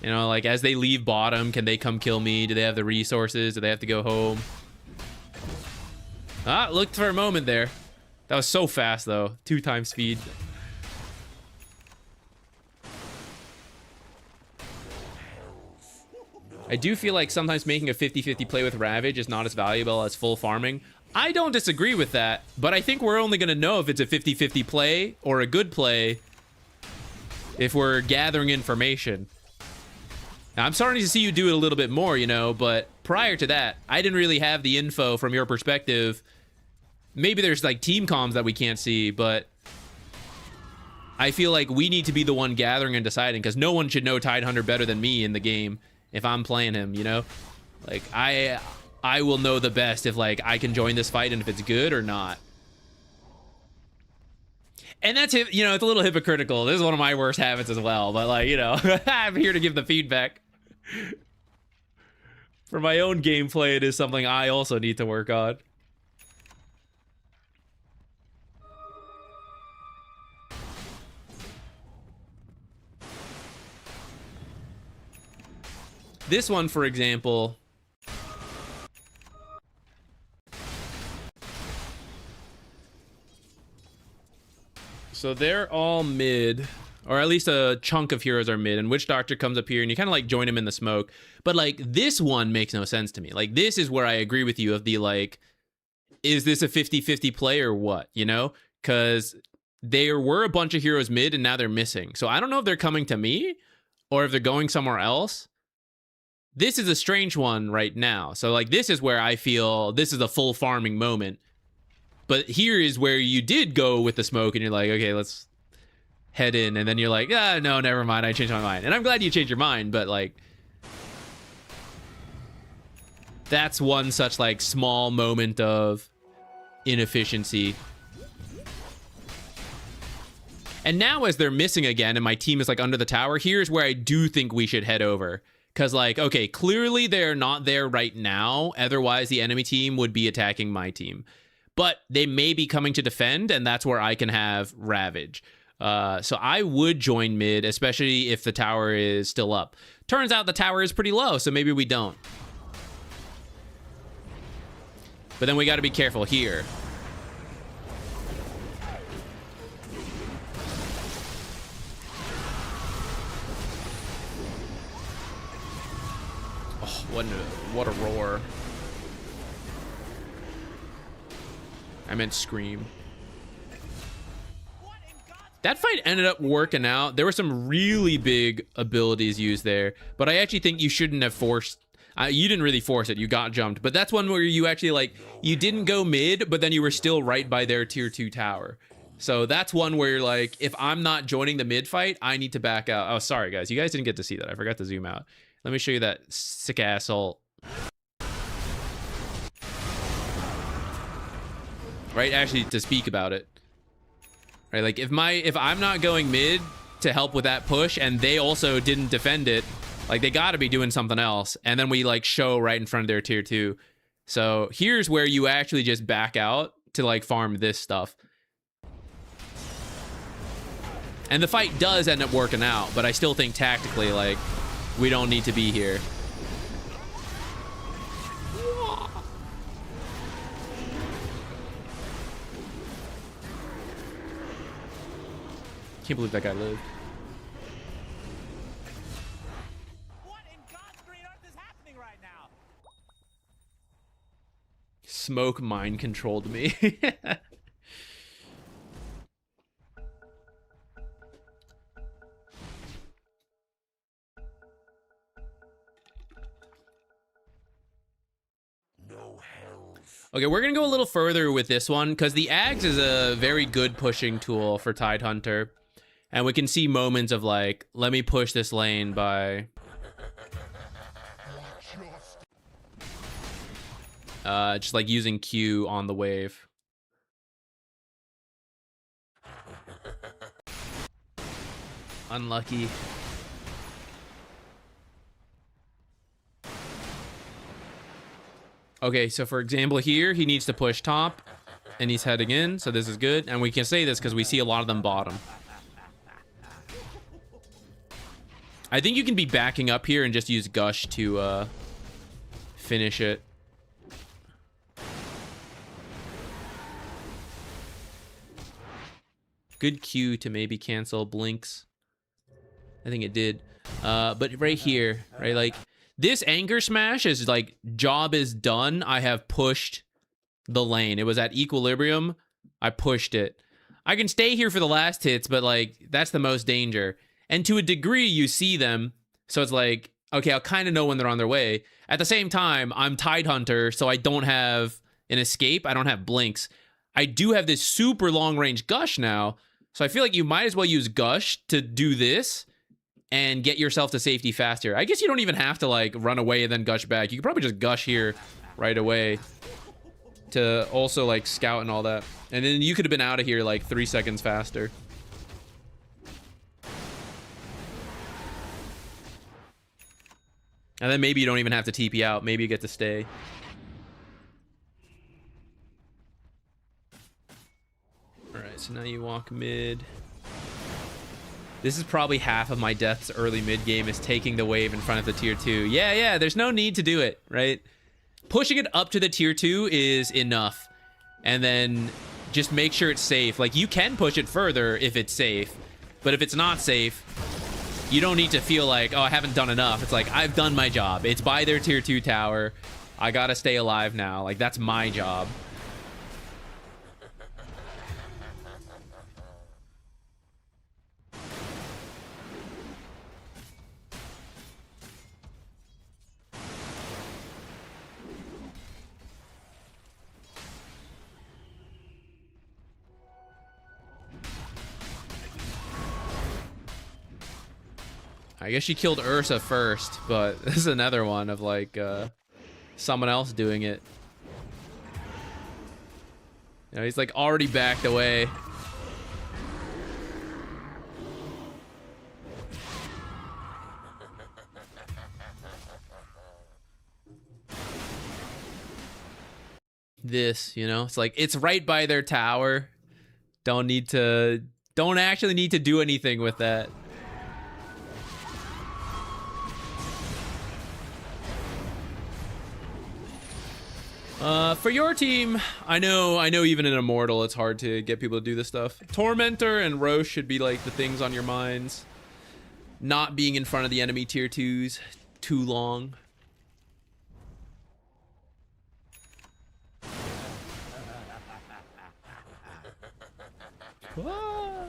Speaker 1: You know, like, as they leave bottom, can they come kill me? Do they have the resources? Do they have to go home? Ah, looked for a moment there. That was so fast, though. 2 times speed. I do feel like sometimes making a 50-50 play with Ravage is not as valuable as full farming. I don't disagree with that, but I think we're only going to know if it's a 50-50 play or a good play if we're gathering information. Now, I'm starting to see you do it a little bit more, you know, but prior to that, I didn't really have the info from your perspective. Maybe there's, like, team comms that we can't see, but I feel like we need to be the one gathering and deciding, because no one should know Tidehunter better than me in the game if I'm playing him, you know? Like, I will know the best if, like, I can join this fight and if it's good or not. And that's, you know, it's a little hypocritical. This is one of my worst habits as well, but, like, you know, I'm here to give the feedback. For my own gameplay, it is something I also need to work on. This one, for example... So they're all mid, or at least a chunk of heroes are mid, and Witch Doctor comes up here, and you kind of, like, join him in the smoke. But, like, this one makes no sense to me. Like, this is where I agree with you of the, like, is this a 50-50 play or what, you know? Because there were a bunch of heroes mid, and now they're missing. So I don't know if they're coming to me, or if they're going somewhere else. This is a strange one right now. So, like, this is where I feel this is a full farming moment. But here is where you did go with the smoke and you're like, okay, let's head in. And then you're like, ah, no, never mind. I changed my mind. And I'm glad you changed your mind, but, like, that's one such, like, small moment of inefficiency. And now as they're missing again and my team is, like, under the tower, here's where I do think we should head over. Because, like, okay, clearly they're not there right now. Otherwise, the enemy team would be attacking my team. But they may be coming to defend, and that's where I can have Ravage. So I would join mid, especially if the tower is still up. Turns out the tower is pretty low, so maybe we don't. But then we got to be careful here. Oh, what a roar. I meant scream. That fight ended up working out. There were some really big abilities used there, but I actually think you shouldn't have forced. You didn't really force it. You got jumped, but that's one where you actually, like, you didn't go mid, but then you were still right by their tier 2 tower. So that's one where you're like, if I'm not joining the mid fight, I need to back out. Oh, sorry guys, you guys didn't get to see that. I forgot to zoom out. Let me show you that sick ass ult. Right, actually, to speak about it. Right, like if I'm not going mid to help with that push and they also didn't defend it, like they got to be doing something else. And then we like show right in front of their tier 2. So here's where you actually just back out to like farm this stuff. And the fight does end up working out, but I still think tactically, like, we don't need to be here. Can't believe that guy lived.
Speaker 4: What in God's green earth is happening right now?
Speaker 1: Smoke mind controlled me. Okay, we're gonna go a little further with this one because the Axe is a very good pushing tool for Tidehunter. And we can see moments of like, let me push this lane by just like using Q on the wave. Unlucky. Okay, so for example here, he needs to push top and he's heading in, so this is good. And we can say this because we see a lot of them bottom. I think you can be backing up here and just use Gush to finish it. Good Q to maybe cancel blinks. I think it did. But right here, right, like this Anger Smash is like, job is done. I have pushed the lane. It was at equilibrium. I pushed it. I can stay here for the last hits, but like that's the most danger. And to a degree, you see them. So it's like, okay, I'll kind of know when they're on their way. At the same time, I'm Tidehunter, so I don't have an escape. I don't have blinks. I do have this super long range Gush now. So I feel like you might as well use Gush to do this and get yourself to safety faster. I guess you don't even have to like run away and then Gush back. You could probably just Gush here right away to also like scout and all that. And then you could have been out of here like 3 seconds faster. And then maybe you don't even have to TP out. Maybe you get to stay. Alright, so now you walk mid. This is probably half of my deaths early mid game is taking the wave in front of the tier 2. Yeah, there's no need to do it, right? Pushing it up to the tier 2 is enough. And then just make sure it's safe. Like, you can push it further if it's safe. But if it's not safe, you don't need to feel like, oh, I haven't done enough. It's like, I've done my job. It's by their tier 2 tower. I gotta stay alive now. Like, that's my job. I guess she killed Ursa first, but this is another one of like someone else doing it. You know, he's like already backed away. this, you know? It's like, it's right by their tower. Don't actually need to do anything with that. For your team, I know even in Immortal it's hard to get people to do this stuff. Tormentor and Roche should be like the things on your minds. Not being in front of the enemy tier 2s too long. Ah.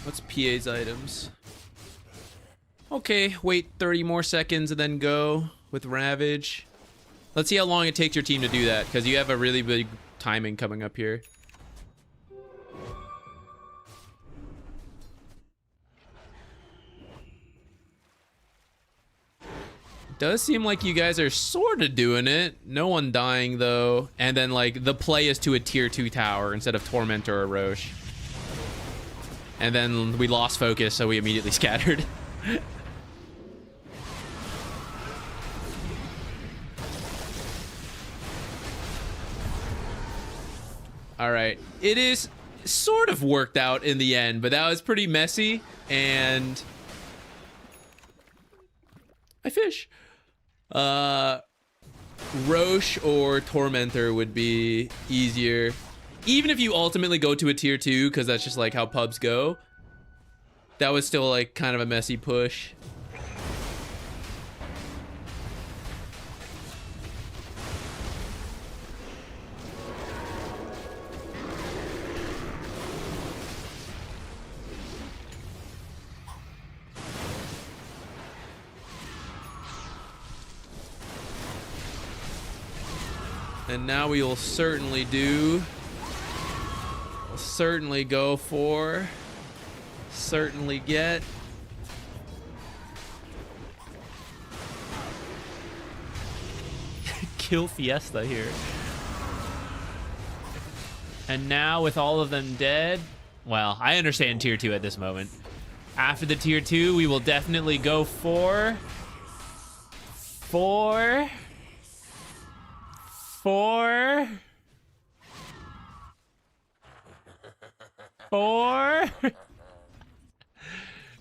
Speaker 1: What's PA's items? Okay, wait 30 more seconds and then go with Ravage. Let's see how long it takes your team to do that, because you have a really big timing coming up here. Does seem like you guys are sort of doing it. No one dying, though. And then, like, the play is to a tier 2 tower instead of Tormentor or Roche. And then we lost focus, so we immediately scattered. All right. It is sort of worked out in the end, but that was pretty messy. And I fish. Roche or Tormentor would be easier. Even if you ultimately go to a tier 2, because that's just like how pubs go. That was still like kind of a messy push. And now we will certainly go for, certainly get. Kill Fiesta here. And now with all of them dead, well, I understand tier 2 at this moment. After the tier 2, we will definitely go for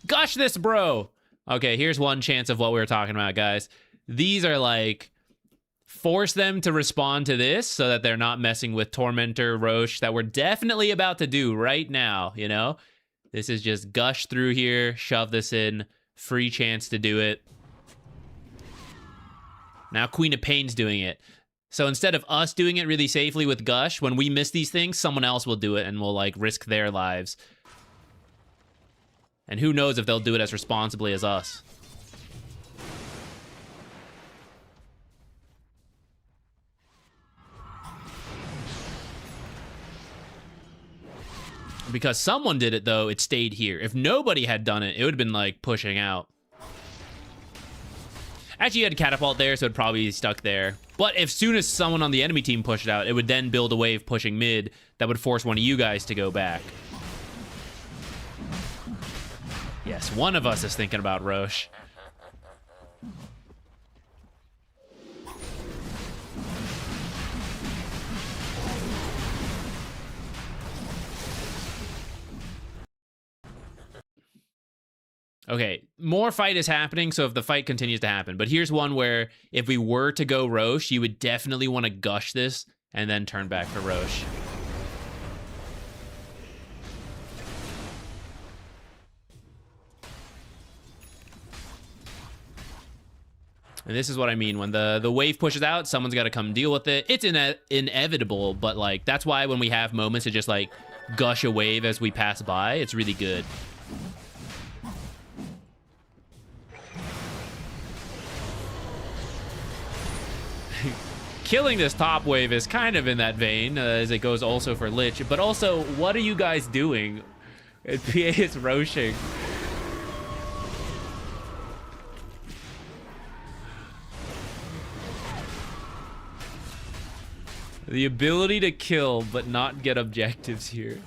Speaker 1: Gush this, bro. Okay, here's one chance of what we were talking about, guys. These are like, force them to respond to this so that they're not messing with Tormentor, Roche, that we're definitely about to do right now, you know? This is just gush through here, shove this in, free chance to do it. Now Queen of Pain's doing it. So instead of us doing it really safely with Gush, when we miss these things, someone else will do it and will, like, risk their lives. And who knows if they'll do it as responsibly as us. Because someone did it, though, it stayed here. If nobody had done it, it would have been, like, pushing out. Actually, you had a catapult there, so it'd probably be stuck there. But as soon as someone on the enemy team pushed it out, it would then build a wave pushing mid that would force one of you guys to go back. Yes, one of us is thinking about Roche. Okay, more fight is happening, so if the fight continues to happen. But here's one where if we were to go Roche, you would definitely want to gush this and then turn back for Roche. And this is what I mean. When the wave pushes out, someone's got to come deal with it. It's inevitable, but like that's why when we have moments to just like gush a wave as we pass by, it's really good. Killing this top wave is kind of in that vein, as it goes also for Lich. But also, what are you guys doing? PA is roshing. The ability to kill, but not get objectives here.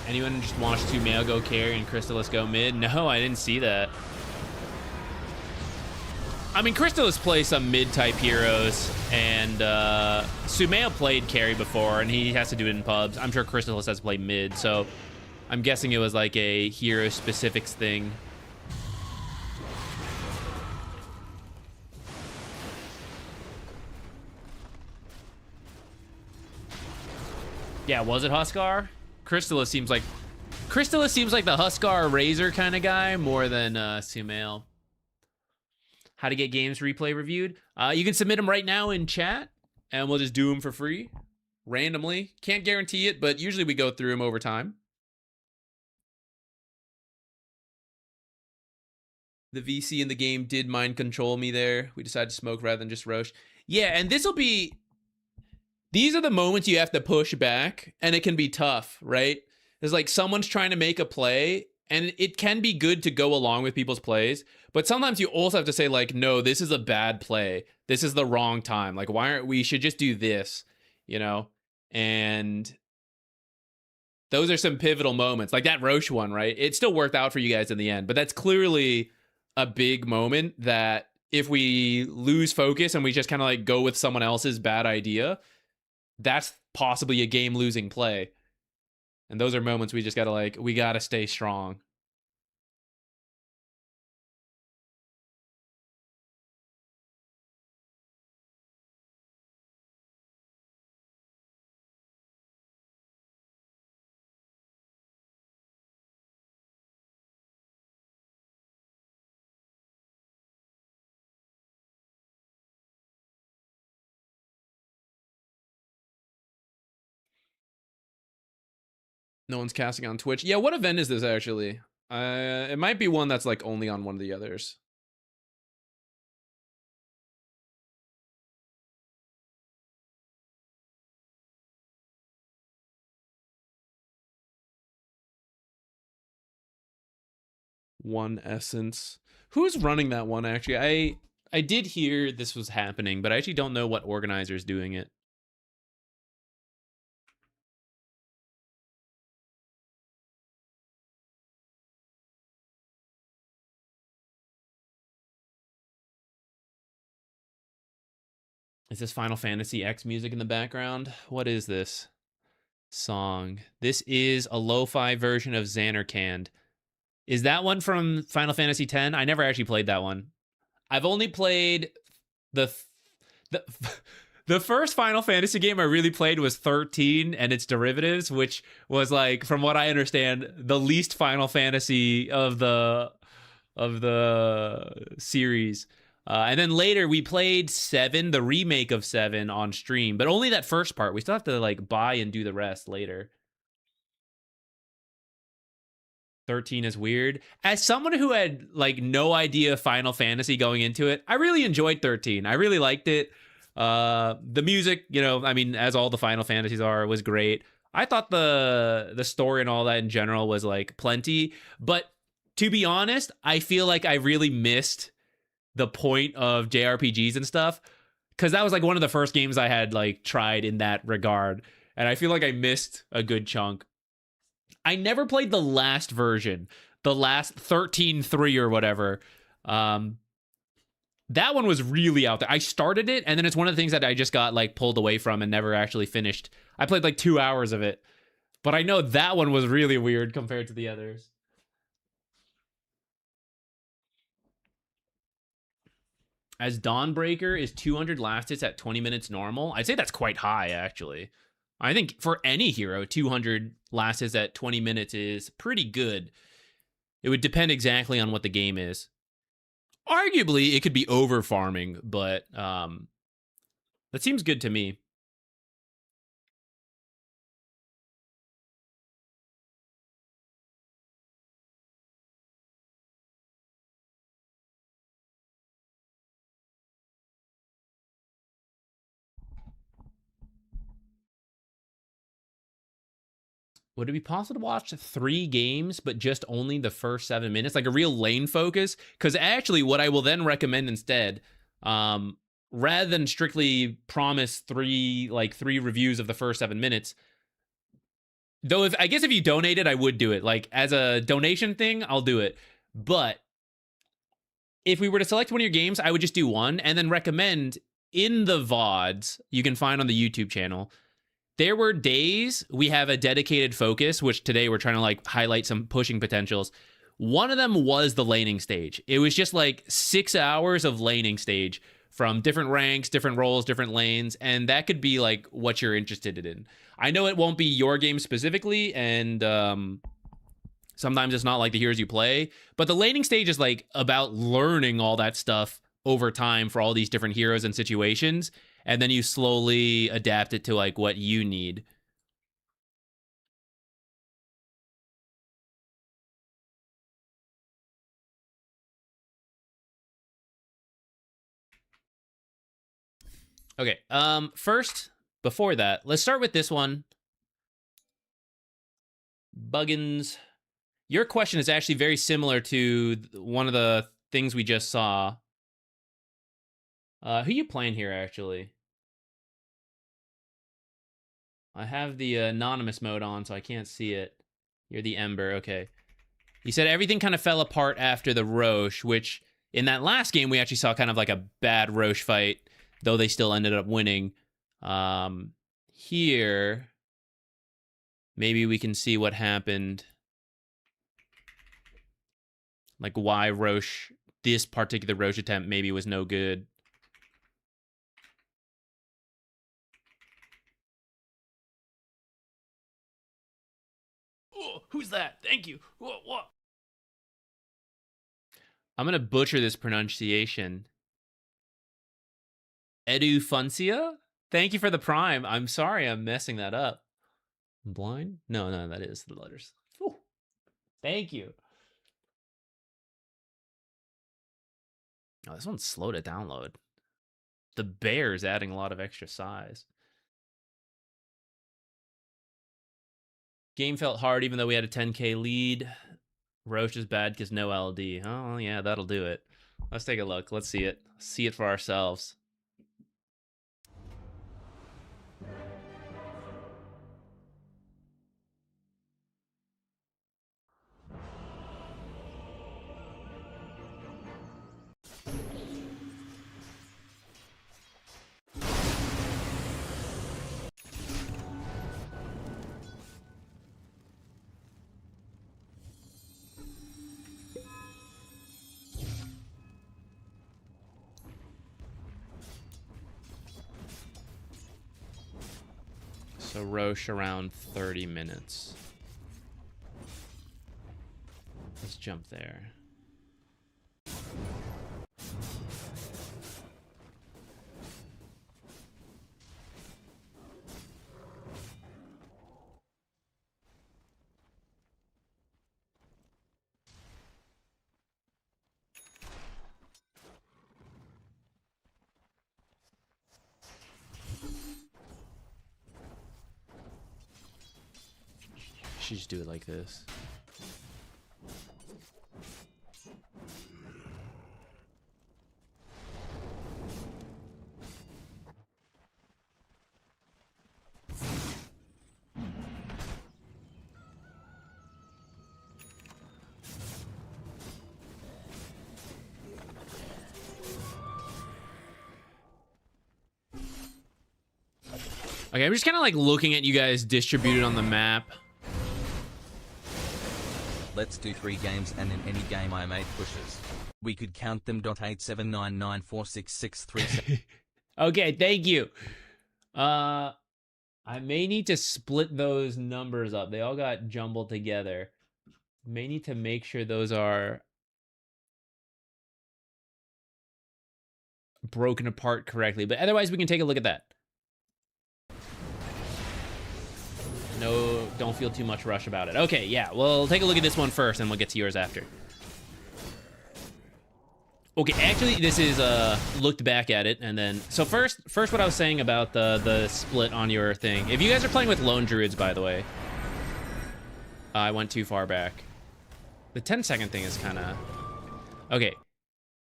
Speaker 1: Anyone just watch Sumail go carry and Crystallis go mid? No, I didn't see that. I mean, Crystallis plays some mid-type heroes, and Sumail played carry before, and he has to do it in pubs. I'm sure Crystallis has to play mid, so I'm guessing it was like a hero-specifics thing. Yeah, was it Huskar? Crystallis seems like the Huskar Razor kind of guy more than Sumail. How to get games replay reviewed? You can submit them right now in chat, and we'll just do them for free, randomly. Can't guarantee it, but usually we go through them over time. The VC in the game did mind control me there. We decided to smoke rather than just Roche. Yeah, and this will be... These are the moments you have to push back, and it can be tough, right? It's like someone's trying to make a play, and it can be good to go along with people's plays, but sometimes you also have to say, like, no, this is a bad play. This is the wrong time. Like, why aren't we should just do this, you know? And those are some pivotal moments. Like that Roche one, right? It still worked out for you guys in the end, but that's clearly a big moment that if we lose focus and we just kind of like go with someone else's bad idea, that's possibly a game-losing play. And those are moments we just gotta like, we gotta stay strong. No one's casting on Twitch. Yeah, what event is this actually? It might be one that's like only on one of the others. One Essence. Who's running that one actually? I did hear this was happening, but I actually don't know what organizer's doing it. Is this Final Fantasy X music in the background? What is this song? This is a lo-fi version of Xanarkand. Is that one from Final Fantasy X? I never actually played that one. I've only played the first Final Fantasy game I really played was 13 and its derivatives, which was like, from what I understand, the least Final Fantasy of the series. And then later we played 7, the remake of 7 on stream, but only that first part. We still have to like buy and do the rest later. 13 is weird. As someone who had like no idea Final Fantasy going into it, I really enjoyed 13. I really liked it. The music, you know, I mean, as all the Final Fantasies are, was great. I thought the story and all that in general was like plenty, but to be honest, I feel like I really missed the point of JRPGs and stuff, because that was like one of the first games I had like tried in that regard, and I feel like I missed a good chunk. I never played the last version, the last 13.3 or whatever. That one was really out there. I started it, and then it's one of the things that I just got like pulled away from and never actually finished. I played like 2 hours of it, but I know that one was really weird compared to the others. As Dawnbreaker is 200 last hits at 20 minutes normal. I'd say that's quite high, actually. I think for any hero, 200 last hits at 20 minutes is pretty good. It would depend exactly on what the game is. Arguably, it could be over farming, but that seems good to me. Would it be possible to watch 3 games, but just only the first 7 minutes? Like a real lane focus? Because actually, what I will then recommend instead, rather than strictly promise 3 reviews of the first 7 minutes, Though, if I guess if you donated, I would do it. Like, as a donation thing, I'll do it. But if we were to select one of your games, I would just do one and then recommend in the VODs you can find on the YouTube channel. There were days we have a dedicated focus, which today we're trying to like highlight some pushing potentials. One of them was the laning stage. It was just like 6 hours of laning stage from different ranks, different roles, different lanes, and that could be like what you're interested in. I know it won't be your game specifically, and sometimes it's not like the heroes you play, but the laning stage is like about learning all that stuff over time for all these different heroes and situations, and then you slowly adapt it to like what you need. Okay, first, before that, let's start with this one. Buggins. Your question is actually very similar to one of the things we just saw. Who you playing here, actually? I have the anonymous mode on, so I can't see it. You're the Ember, okay. He said everything kind of fell apart after the Roche, which in that last game, we actually saw kind of like a bad Roche fight, though they still ended up winning. Here, maybe we can see what happened. Like why Roche, this particular Roche attempt maybe was no good. Oh, who's that? Thank you. What? I'm going to butcher this pronunciation. Edufuncia? Thank you for the prime. I'm sorry I'm messing that up. I'm blind? No, that is the letters. Whew. Thank you. Oh, this one's slow to download. The bear is adding a lot of extra size. Game felt hard even though we had a 10k lead. Roche is bad because no LD. Oh, yeah, that'll do it. Let's take a look. Let's see it. See it for ourselves. So Roche around 30 minutes. Let's jump there. Should just do it like this. Okay, I'm just kind of like looking at you guys distributed on the map.
Speaker 5: Let's do 3 games and in any game I made pushes. We could count them. 87994663.
Speaker 1: Okay, thank you. I may need to split those numbers up. They all got jumbled together. May need to make sure those are broken apart correctly, but otherwise we can take a look at that. No, don't feel too much rush about it. Okay, yeah, we'll take a look at this one first, and we'll get to yours after. Okay, actually, this is looked back at it, and then so first what I was saying about the split on your thing. If you guys are playing with lone druids, by the way, I went too far back. The 10-second thing is kind of okay.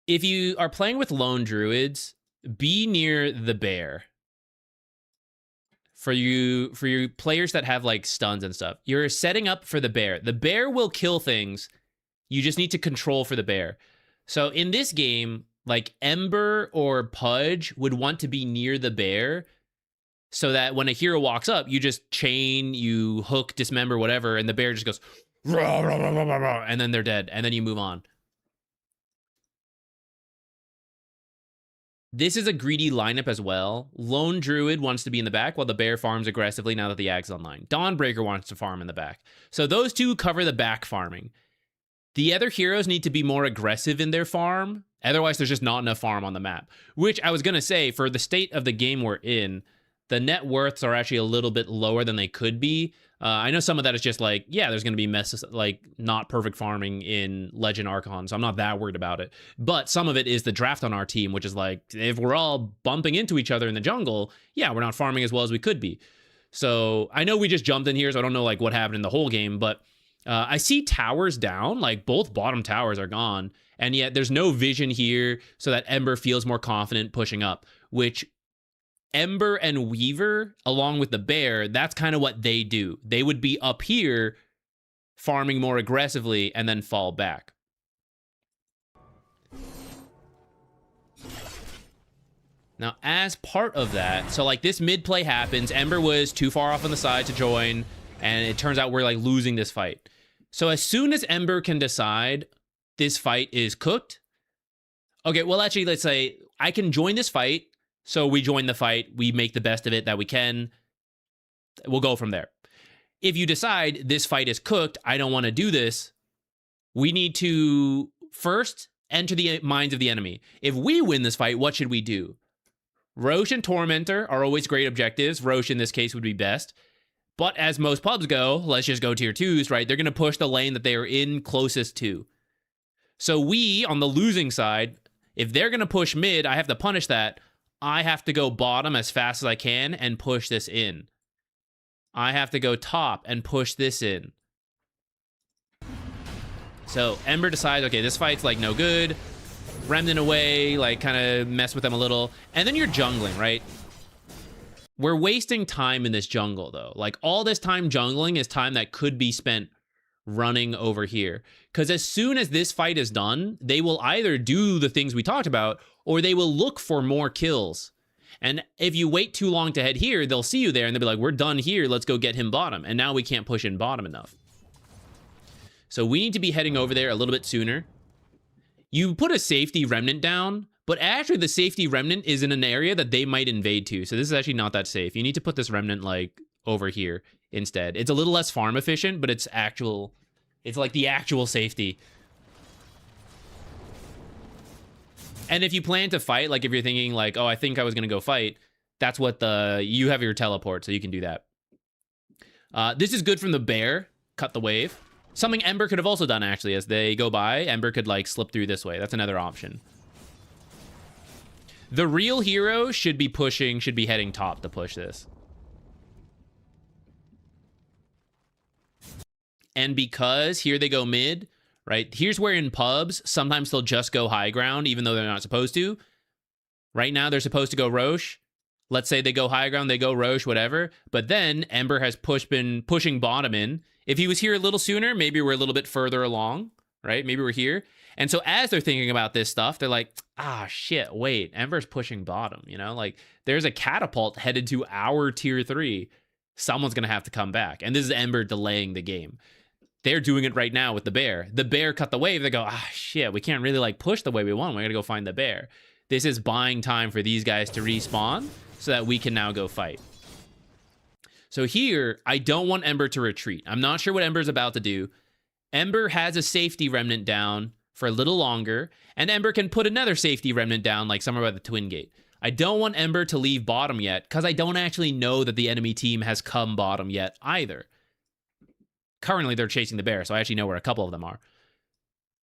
Speaker 1: If you are playing with lone druids, be near the bear. for you players that have like stuns and stuff. You're setting up for the bear. The bear will kill things. You just need to control for the bear. So in this game, like Ember or Pudge would want to be near the bear so that when a hero walks up, you just chain, you hook, dismember, whatever, and the bear just goes, rah, rah, rah, rah, rah, rah, and then they're dead, and then you move on. This is a greedy lineup as well. Lone Druid wants to be in the back while the bear farms aggressively now that the Ag's online. Dawnbreaker wants to farm in the back. So those two cover the back farming. The other heroes need to be more aggressive in their farm. Otherwise, there's just not enough farm on the map. Which I was going to say, for the state of the game we're in, the net worths are actually a little bit lower than they could be. I know some of that is just like, yeah, there's going to be messes, like not perfect farming in Legend Archon, so I'm not that worried about it. But some of it is the draft on our team, which is like, if we're all bumping into each other in the jungle, yeah, we're not farming as well as we could be. So I know we just jumped in here, so I don't know like what happened in the whole game, but I see towers down, like both bottom towers are gone, and yet there's no vision here so that Ember feels more confident pushing up, which Ember and Weaver, along with the bear, that's kind of what they do. They would be up here farming more aggressively and then fall back. Now, as part of that, so like this mid play happens, Ember was too far off on the side to join, and it turns out we're like losing this fight. So as soon as Ember can decide this fight is cooked, okay, well actually let's say I can join this fight. So we join the fight, we make the best of it that we can, we'll go from there. If you decide this fight is cooked, I don't want to do this, we need to first enter the minds of the enemy. If we win this fight, what should we do? Roche and Tormentor are always great objectives. Roche in this case would be best. But as most pubs go, let's just go tier 2s, right? They're going to push the lane that they are in closest to. So we, on the losing side, if they're going to push mid, I have to punish that. I have to go bottom as fast as I can and push this in. I have to go top and push this in. So Ember decides, okay, this fight's like no good. Remnant away, like kind of mess with them a little. And then you're jungling, right? We're wasting time in this jungle though. Like all this time jungling is time that could be spent running over here. Because as soon as this fight is done, they will either do the things we talked about or they will look for more kills. And if you wait too long to head here, they'll see you there and they'll be like, we're done here, let's go get him bottom. And now we can't push in bottom enough. So we need to be heading over there a little bit sooner. You put a safety remnant down, but actually the safety remnant is in an area that they might invade to. So this is actually not that safe. You need to put this remnant like over here instead. It's a little less farm efficient, but it's like the actual safety. And if you plan to fight, like if you're thinking like, oh, I think I was going to go fight, that's what you have your teleport, so you can do that. This is good from the bear, cut the wave. Something Ember could have also done, actually, as they go by, Ember could like slip through this way. That's another option. The real hero should be heading top to push this. And because here they go mid, right? Here's where in pubs, sometimes they'll just go high ground, even though they're not supposed to. Right now, they're supposed to go Roche. Let's say they go high ground, they go Roche, whatever. But then Ember has been pushing bottom in. If he was here a little sooner, maybe we're a little bit further along, right? Maybe we're here. And so as they're thinking about this stuff, they're like, ah, shit, wait, Ember's pushing bottom, you know? Like, there's a catapult headed to our tier 3. Someone's going to have to come back. And this is Ember delaying the game. They're doing it right now with the bear. The bear cut the wave. They go, ah, shit, we can't really like push the way we want. We got to go find the bear. This is buying time for these guys to respawn so that we can now go fight. So here, I don't want Ember to retreat. I'm not sure what Ember's about to do. Ember has a safety remnant down for a little longer, and Ember can put another safety remnant down like somewhere by the Twin Gate. I don't want Ember to leave bottom yet, because I don't actually know that the enemy team has come bottom yet either. Currently, they're chasing the bear, so I actually know where a couple of them are.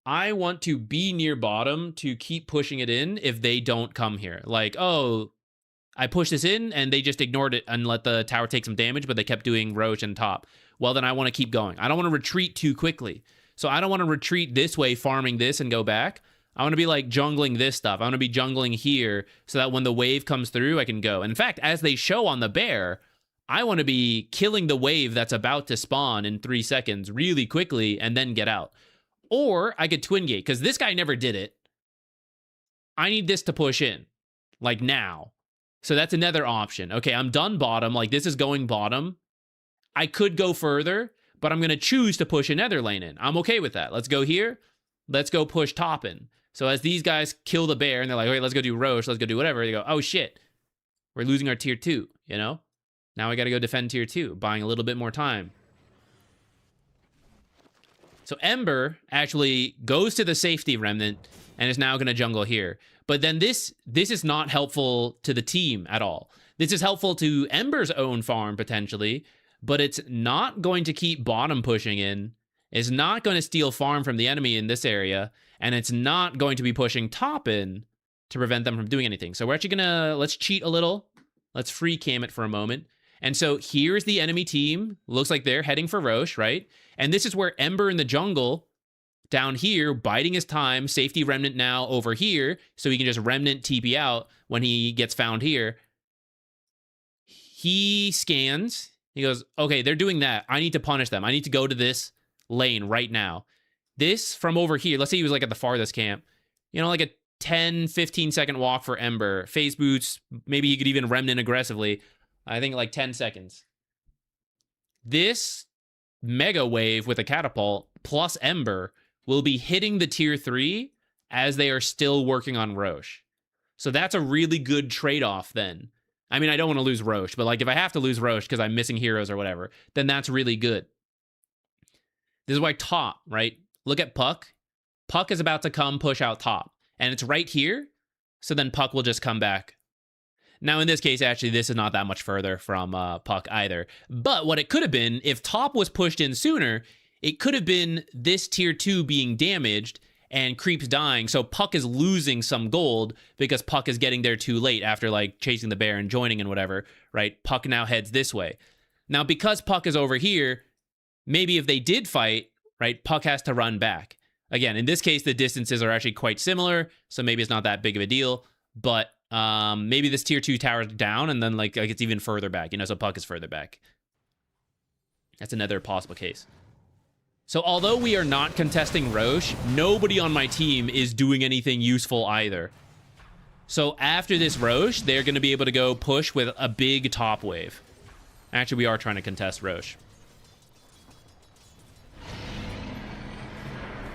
Speaker 1: I want to be near bottom to keep pushing it in if they don't come here. Like, oh, I pushed this in, and they just ignored it and let the tower take some damage, but they kept doing Roche and top. Well, then I want to keep going. I don't want to retreat too quickly. So I don't want to retreat this way, farming this, and go back. I want to be, like, jungling this stuff. I want to be jungling here so that when the wave comes through, I can go. In fact, as they show on the bear, I want to be killing the wave that's about to spawn in 3 seconds really quickly and then get out. Or I could twin gate, because this guy never did it. I need this to push in, like now. So that's another option. Okay, I'm done bottom, like this is going bottom. I could go further, but I'm going to choose to push another lane in. I'm okay with that. Let's go here. Let's go push top in. So as these guys kill the bear, and they're like, okay, let's go do Roche, let's go do whatever, they go, oh shit, we're losing our tier 2, you know? Now I got to go defend tier 2, buying a little bit more time. So Ember actually goes to the safety remnant and is now going to jungle here. But then this is not helpful to the team at all. This is helpful to Ember's own farm potentially, but it's not going to keep bottom pushing in. It's not going to steal farm from the enemy in this area, and it's not going to be pushing top in to prevent them from doing anything. So we're actually going to, let's cheat a little. Let's free cam it for a moment. And so here's the enemy team. Looks like they're heading for Roche, right? And this is where Ember in the jungle down here, biding his time, safety remnant now over here, so he can just remnant TP out when he gets found here. He scans. He goes, okay, they're doing that. I need to punish them. I need to go to this lane right now. This from over here, let's say he was like at the farthest camp, you know, like a 10, 15 second walk for Ember. Phase boots, maybe he could even remnant aggressively. I think like 10 seconds. This mega wave with a catapult plus Ember will be hitting the tier 3 as they are still working on Roche. So that's a really good trade-off then. I mean, I don't want to lose Roche, but like if I have to lose Roche because I'm missing heroes or whatever, then that's really good. This is why top, right? Look at Puck. Puck is about to come push out top, and it's right here. So then Puck will just come back. Now, in this case, actually, this is not that much further from Puck either. But what it could have been, if top was pushed in sooner, it could have been this tier 2 being damaged and creeps dying. So Puck is losing some gold because Puck is getting there too late after like chasing the bear and joining and whatever, right? Puck now heads this way. Now, because Puck is over here, maybe if they did fight, right, Puck has to run back. Again, in this case, the distances are actually quite similar, so maybe it's not that big of a deal. But maybe this tier 2 tower's down and then like it's even further back, you know, so Puck is further back. That's another possible case. So although we are not contesting Roche, nobody on my team is doing anything useful either. So after this Roche, they're going to be able to go push with a big top wave. Actually, we are trying to contest Roche.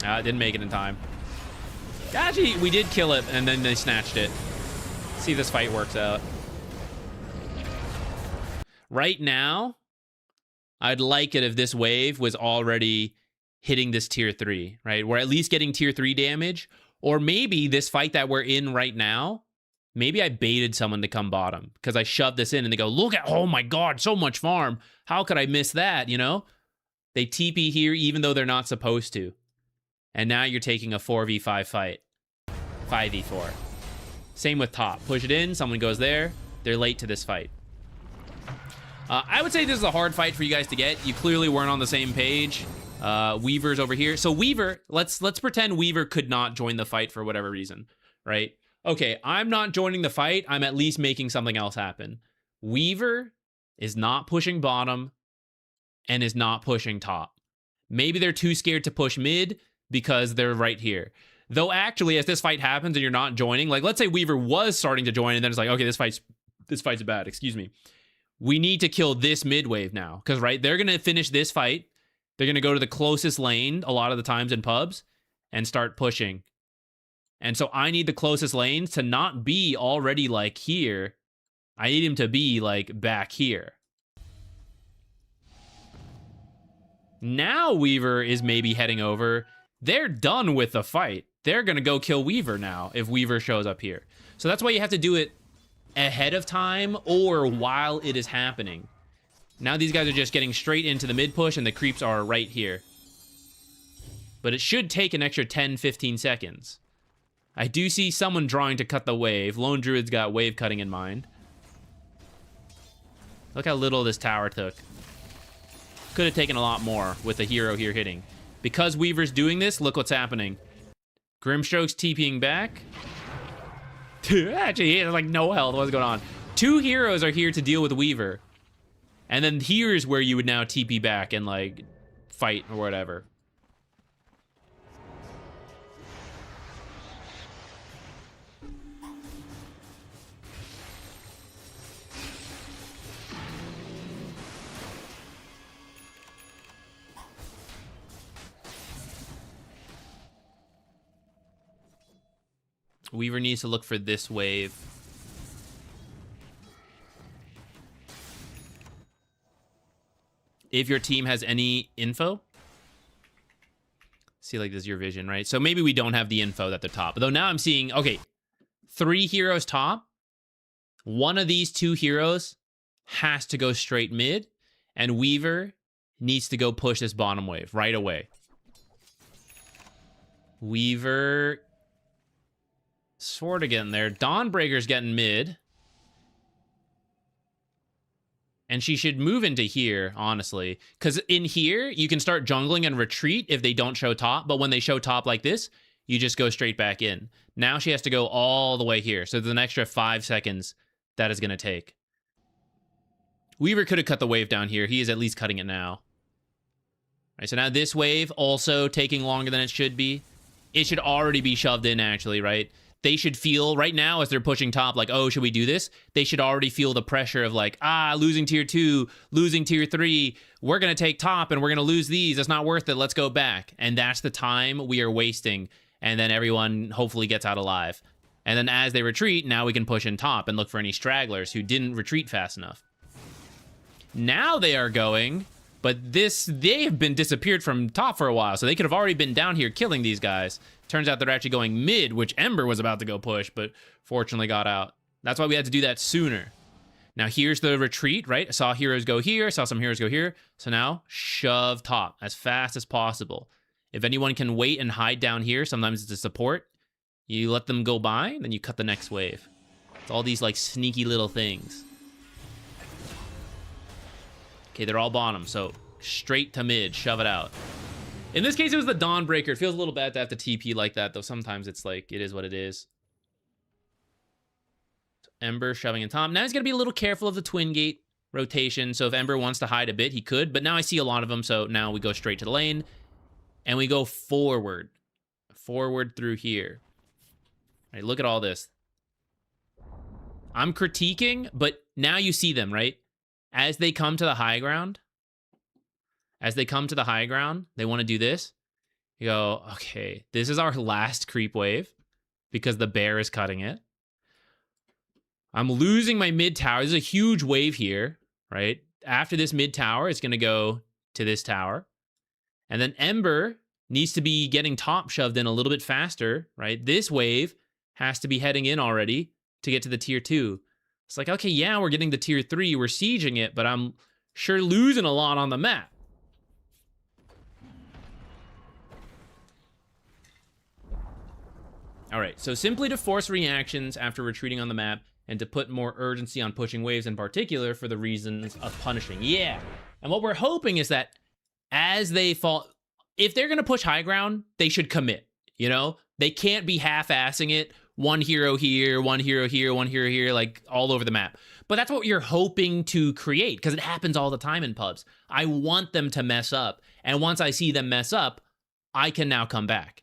Speaker 1: Didn't make it in time. Actually, we did kill it, and then they snatched it. See if this fight works out. Right now, I'd like it if this wave was already hitting this tier 3, right? We're at least getting tier 3 damage. Or maybe this fight that we're in right now, maybe I baited someone to come bottom because I shoved this in and they go, look at, oh my God, so much farm. How could I miss that, you know? They TP here even though they're not supposed to. And now you're taking a 4v5 fight. 5v4. Same with top. Push it in, someone goes there. They're late to this fight. I would say this is a hard fight for you guys to get. You clearly weren't on the same page. Weaver's over here. So Weaver, let's pretend Weaver could not join the fight for whatever reason, right? Okay, I'm not joining the fight. I'm at least making something else happen. Weaver is not pushing bottom and is not pushing top. Maybe they're too scared to push mid because they're right here. Though actually, as this fight happens and you're not joining, like let's say Weaver was starting to join and then it's like, okay, this fight's bad, excuse me. We need to kill this mid wave now. Because, right, they're going to finish this fight. They're going to go to the closest lane a lot of the times in pubs and start pushing. And so I need the closest lanes to not be already like here. I need him to be like back here. Now Weaver is maybe heading over. They're done with the fight. They're going to go kill Weaver now if Weaver shows up here. So that's why you have to do it ahead of time or while it is happening. Now these guys are just getting straight into the mid push and the creeps are right here. But it should take an extra 10-15 seconds. I do see someone drawing to cut the wave. Lone Druid's got wave cutting in mind. Look how little this tower took. Could have taken a lot more with the hero here hitting. Because Weaver's doing this, look what's happening. Grimstroke's TPing back. Actually, he has like no health. What's going on? Two heroes are here to deal with Weaver. And then here's where you would now TP back and, like, fight or whatever. Weaver needs to look for this wave. If your team has any info. See, like, this is your vision, right? So maybe we don't have the info at the top. Though now I'm seeing, okay, 3 heroes top. One of these 2 heroes has to go straight mid. And Weaver needs to go push this bottom wave right away. Weaver... sort of getting there. Dawnbreaker's getting mid. And she should move into here, honestly. Because in here, you can start jungling and retreat if they don't show top. But when they show top like this, you just go straight back in. Now she has to go all the way here. So there's an extra 5 seconds that is going to take. Weaver could have cut the wave down here. He is at least cutting it now. All right, so now this wave also taking longer than it should be. It should already be shoved in, actually, right? They should feel right now as they're pushing top, like, oh, should we do this? They should already feel the pressure of like, losing tier 2, losing tier 3. We're going to take top and we're going to lose these. It's not worth it. Let's go back. And that's the time we are wasting. And then everyone hopefully gets out alive. And then as they retreat, now we can push in top and look for any stragglers who didn't retreat fast enough. Now they are going, but they have been disappeared from top for a while. So they could have already been down here killing these guys. Turns out they're actually going mid, which Ember was about to go push, but fortunately got out. That's why we had to do that sooner. Now here's the retreat, right? I saw heroes go here, saw some heroes go here. So now shove top as fast as possible. If anyone can wait and hide down here, sometimes it's a support. You let them go by, then you cut the next wave. It's all these like sneaky little things. Okay, they're all bottom, so straight to mid, shove it out. In this case, it was the Dawnbreaker. It feels a little bad to have to TP like that, though sometimes it's like, it is what it is. Ember shoving in top. Now he's going to be a little careful of the Twin Gate rotation, so if Ember wants to hide a bit, he could, but now I see a lot of them, so now we go straight to the lane, and we go forward. Forward through here. All right, look at all this. I'm critiquing, but now you see them, right? As they come to the high ground, they want to do this. You go, okay, this is our last creep wave because the bear is cutting it. I'm losing my mid tower. There's a huge wave here, right? After this mid tower, it's going to go to this tower. And then Ember needs to be getting top shoved in a little bit faster, right? This wave has to be heading in already to get to the tier 2. It's like, okay, yeah, we're getting the tier 3. We're sieging it, but I'm sure losing a lot on the map. All right, so simply to force reactions after retreating on the map and to put more urgency on pushing waves in particular for the reasons of punishing. Yeah, and what we're hoping is that as they fall, if they're going to push high ground, they should commit, you know? They can't be half-assing it, one hero here, one hero here, one hero here, like all over the map. But that's what you're hoping to create, because it happens all the time in pubs. I want them to mess up, and once I see them mess up, I can now come back.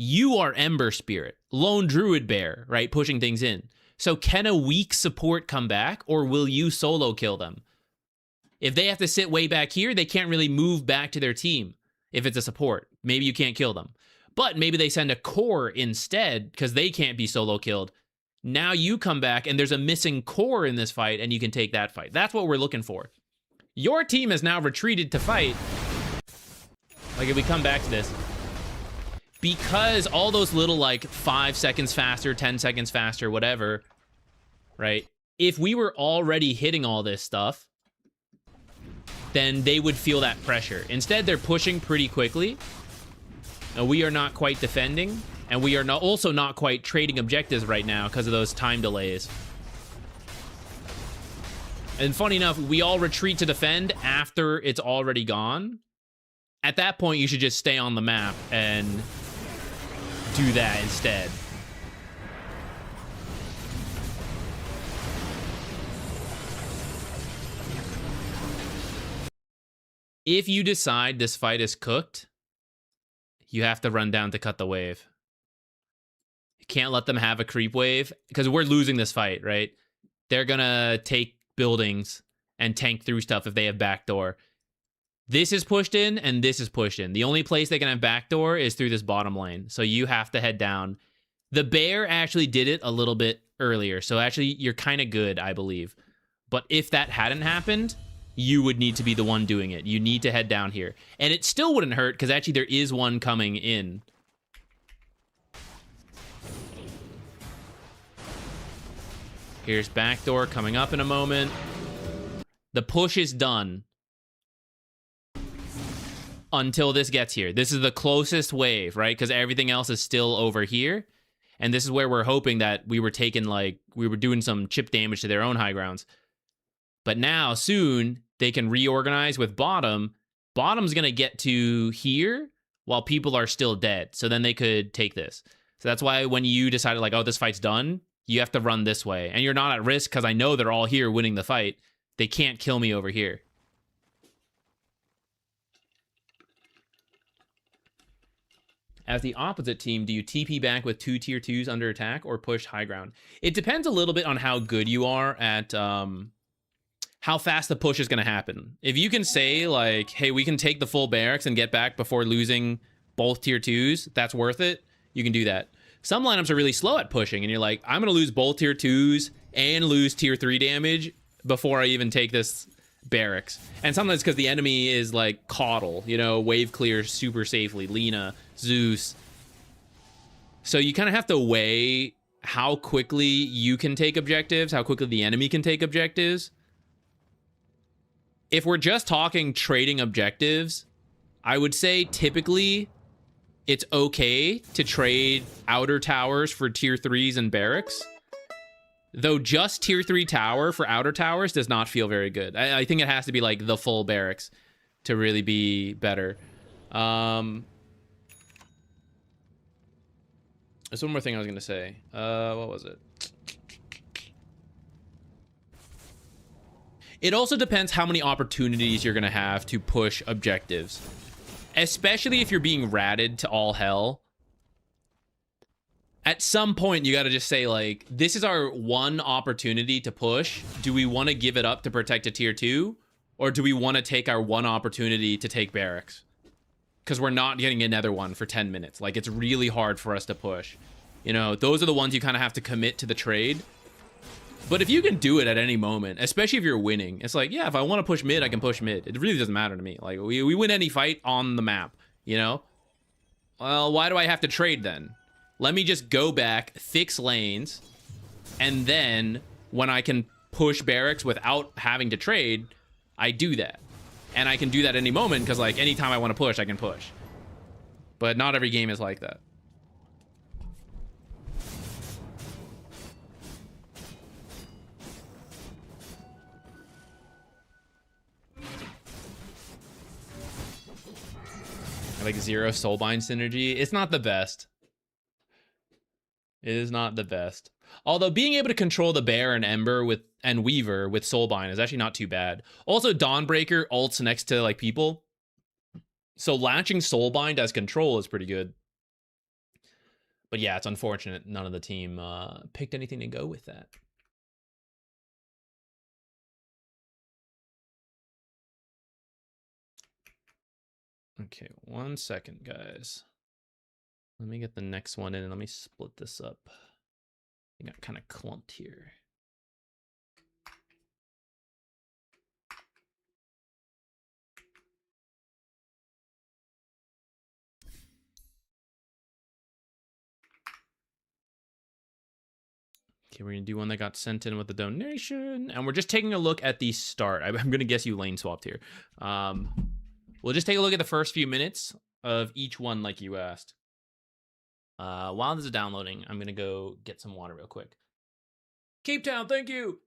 Speaker 1: You are Ember Spirit, Lone Druid Bear, right? Pushing things in. So can a weak support come back, or will you solo kill them? If they have to sit way back here, they can't really move back to their team if it's a support. Maybe you can't kill them. But maybe they send a core instead, because they can't be solo killed. Now you come back, and there's a missing core in this fight, and you can take that fight. That's what we're looking for. Your team has now retreated to fight. Like, if we come back to this, because all those little, like, 5 seconds faster, 10 seconds faster, whatever, right? If we were already hitting all this stuff, then they would feel that pressure. Instead, they're pushing pretty quickly. We are not quite defending, and we are also not quite trading objectives right now because of those time delays. And funny enough, we all retreat to defend after it's already gone. At that point, you should just stay on the map and do that instead. If you decide this fight is cooked, you have to run down to cut the wave. You can't let them have a creep wave because we're losing this fight, right? They're gonna take buildings and tank through stuff if they have backdoor. This is pushed in and this is pushed in. The only place they can have backdoor is through this bottom lane. So you have to head down. The bear actually did it a little bit earlier. So actually you're kind of good, I believe. But if that hadn't happened, you would need to be the one doing it. You need to head down here. And it still wouldn't hurt because actually there is one coming in. Here's backdoor coming up in a moment. The push is done. Until this gets here. This is the closest wave, right? Because everything else is still over here. And this is where we're hoping that we were taking, like, we were doing some chip damage to their own high grounds. But now, soon, they can reorganize with bottom. Bottom's going to get to here while people are still dead. So then they could take this. So that's why when you decided, like, oh, this fight's done, you have to run this way. And you're not at risk because I know they're all here winning the fight. They can't kill me over here. As the opposite team, do you TP back with 2 tier 2s under attack or push high ground? It depends a little bit on how good you are at how fast the push is going to happen. If you can say, like, hey, we can take the full barracks and get back before losing both tier 2s, that's worth it, you can do that. Some lineups are really slow at pushing, and you're like, I'm going to lose both tier 2s and lose tier 3 damage before I even take this barracks. And sometimes because the enemy is like Caudle, you know, wave clear super safely, Lena, Zeus. So you kind of have to weigh how quickly you can take objectives, how quickly the enemy can take objectives. If we're just talking trading objectives, I would say typically it's okay to trade outer towers for tier 3s and barracks. Though just tier 3 tower for outer towers does not feel very good. I think it has to be like the full barracks to really be better. There's one more thing I was going to say. What was it? It also depends how many opportunities you're going to have to push objectives. Especially if you're being ratted to all hell. At some point, you got to just say, like, this is our one opportunity to push. Do we want to give it up to protect a tier 2? Or do we want to take our one opportunity to take barracks? Because we're not getting another one for 10 minutes. Like, it's really hard for us to push. You know, those are the ones you kind of have to commit to the trade. But if you can do it at any moment, especially if you're winning, it's like, yeah, if I want to push mid, I can push mid. It really doesn't matter to me. Like, we win any fight on the map, you know? Well, why do I have to trade then? Let me just go back, fix lanes, and then when I can push barracks without having to trade, I do that. And I can do that any moment because, like, anytime I want to push, I can push. But not every game is like that. Like 0 soulbind synergy. It's not the best. It is not the best. Although being able to control the bear and Ember and Weaver with soulbind is actually not too bad. Also, Dawnbreaker ults next to like people. So latching soulbind as control is pretty good. But yeah, it's unfortunate none of the team picked anything to go with that. Okay, 1 second, guys. Let me get the next one in and let me split this up. I got kind of clumped here. Okay, we're gonna do one that got sent in with a donation, and we're just taking a look at the start. I'm gonna guess you lane swapped here. We'll just take a look at the first few minutes of each one like you asked. While this is downloading, I'm gonna go get some water real quick. Cape Town, thank you!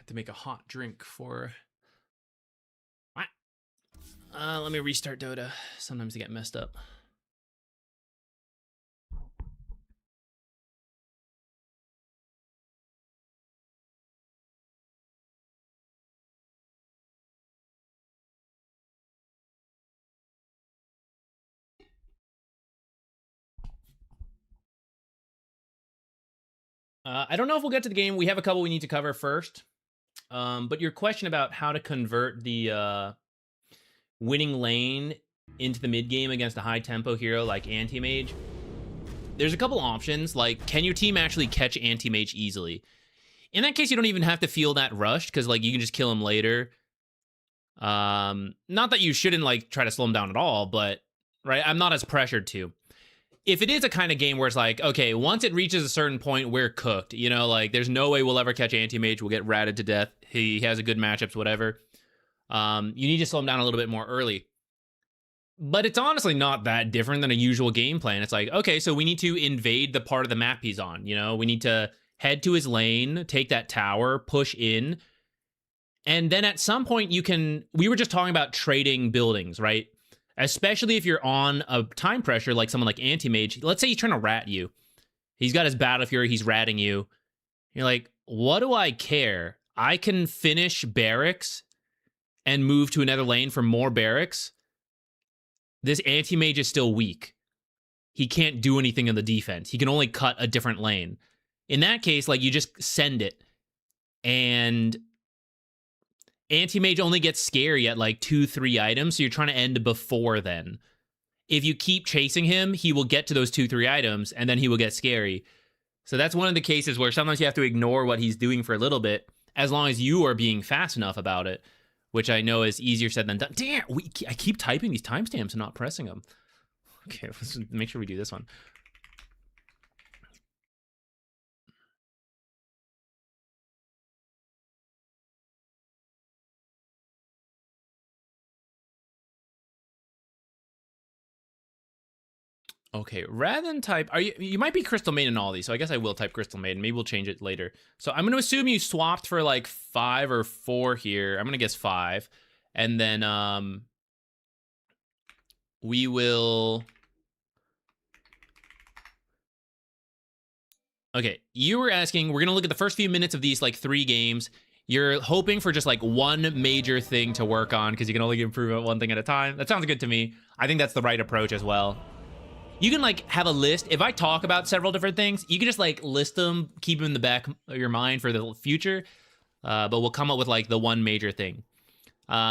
Speaker 1: Have to make a hot drink for... let me restart Dota. Sometimes they get messed up. I don't know if we'll get to the game. We have a couple we need to cover first. But your question about how to convert the winning lane into the mid game against a high tempo hero like Anti-Mage, there's a couple options. Like, can your team actually catch Anti-Mage easily? In that case, you don't even have to feel that rushed, because like you can just kill him later. Not that you shouldn't like try to slow him down at all, but right, I'm not as pressured to. If it is a kind of game where it's like, okay, once it reaches a certain point, we're cooked. You know, like there's no way we'll ever catch Anti-Mage. We'll get ratted to death. He has a good matchups, whatever. You need to slow him down a little bit more early. But it's honestly not that different than a usual game plan. It's like, okay, so we need to invade the part of the map he's on. You know, we need to head to his lane, take that tower, push in. And then at some point you can, we were just talking about trading buildings, right? Especially if you're on a time pressure like someone like Anti-Mage. Let's say he's trying to rat you. He's got his Battle Fury, he's ratting you. You're like, what do I care? I can finish barracks and move to another lane for more barracks. This Anti-Mage is still weak. He can't do anything in the defense. He can only cut a different lane. In that case, like, you just send it. And Anti-Mage only gets scary at like 2-3 items, so you're trying to end before then. If you keep chasing him, he will get to those 2-3 items, and then he will get scary. So that's one of the cases where sometimes you have to ignore what he's doing for a little bit, as long as you are being fast enough about it, which I know is easier said than done. Damn, I keep typing these timestamps and not pressing them. Okay, let's make sure we do this one. Okay, rather than type, you might be Crystal Maiden in all these, so I guess I will type Crystal Maiden. Maybe we'll change it later. So I'm going to assume you swapped for like 5 or 4 here. I'm going to guess 5. And then we will... Okay, you were asking, we're going to look at the first few minutes of these like 3 games. You're hoping for just like one major thing to work on, because you can only improve at one thing at a time. That sounds good to me. I think that's the right approach as well. You can like have a list. If I talk about several different things, you can just like list them, keep them in the back of your mind for the future. But we'll come up with like the one major thing.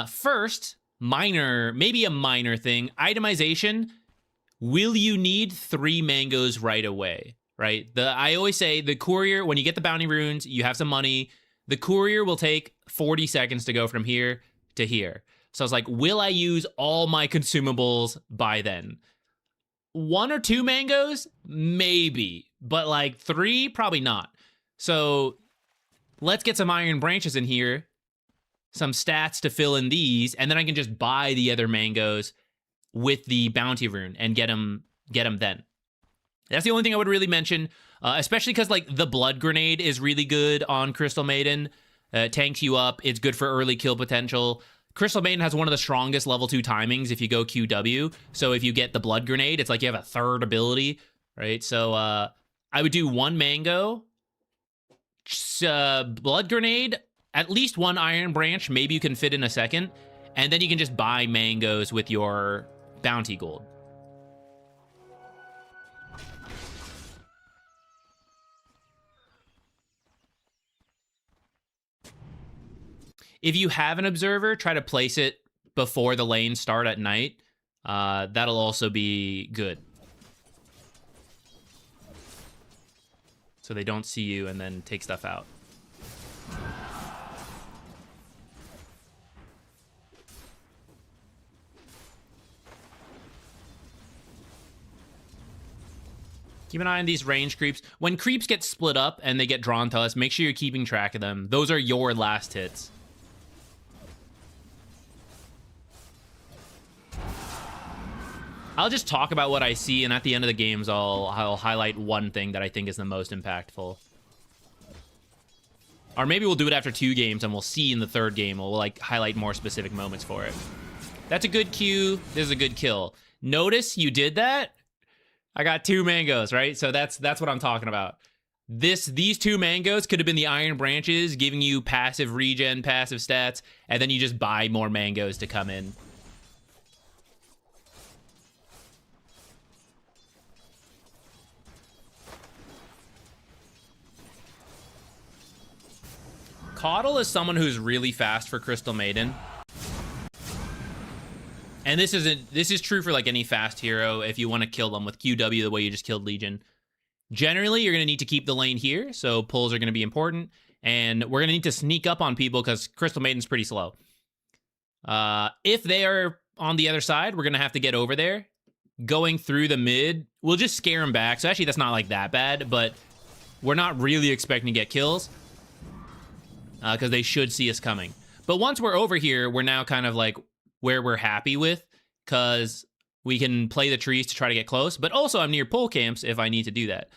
Speaker 1: First, maybe a minor thing, itemization. Will you need 3 mangoes right away? Right? I always say the courier, when you get the bounty runes, you have some money. The courier will take 40 seconds to go from here to here. So I was like, will I use all my consumables by then? 1 or 2 mangoes? Maybe. But like 3? Probably not. So let's get some iron branches in here. Some stats to fill in these. And then I can just buy the other mangoes with the bounty rune and get them then. That's the only thing I would really mention. Especially because like the blood grenade is really good on Crystal Maiden. Tanks you up. It's good for early kill potential. Crystal Maiden has one of the strongest level 2 timings if you go QW. So if you get the blood grenade, it's like you have a 3rd ability, right? So I would do 1 mango, blood grenade, at least 1 iron branch. Maybe you can fit in a 2nd. And then you can just buy mangoes with your bounty gold. If you have an observer, try to place it before the lanes start at night. That'll also be good. So they don't see you and then take stuff out. Keep an eye on these range creeps. When creeps get split up and they get drawn to us, make sure you're keeping track of them. Those are your last hits. I'll just talk about what I see, and at the end of the games, I'll highlight one thing that I think is the most impactful. Or maybe we'll do it after 2 games and we'll see in the 3rd game. We'll like highlight more specific moments for it. That's a good Q. This is a good kill. Notice you did that. I got 2 mangoes, right? So that's what I'm talking about. These 2 mangoes could have been the iron branches, giving you passive regen, passive stats, and then you just buy more mangoes to come in. Coddle is someone who's really fast for Crystal Maiden. And this is true for like any fast hero if you want to kill them with QW the way you just killed Legion. Generally, you're going to need to keep the lane here, so pulls are going to be important. And we're going to need to sneak up on people because Crystal Maiden's pretty slow. If they are on the other side, we're going to have to get over there. Going through the mid, we'll just scare them back. So actually, that's not like that bad, but we're not really expecting to get kills because they should see us coming. But once we're over here, we're now kind of like where we're happy with because we can play the trees to try to get close. But also, I'm near pull camps if I need to do that.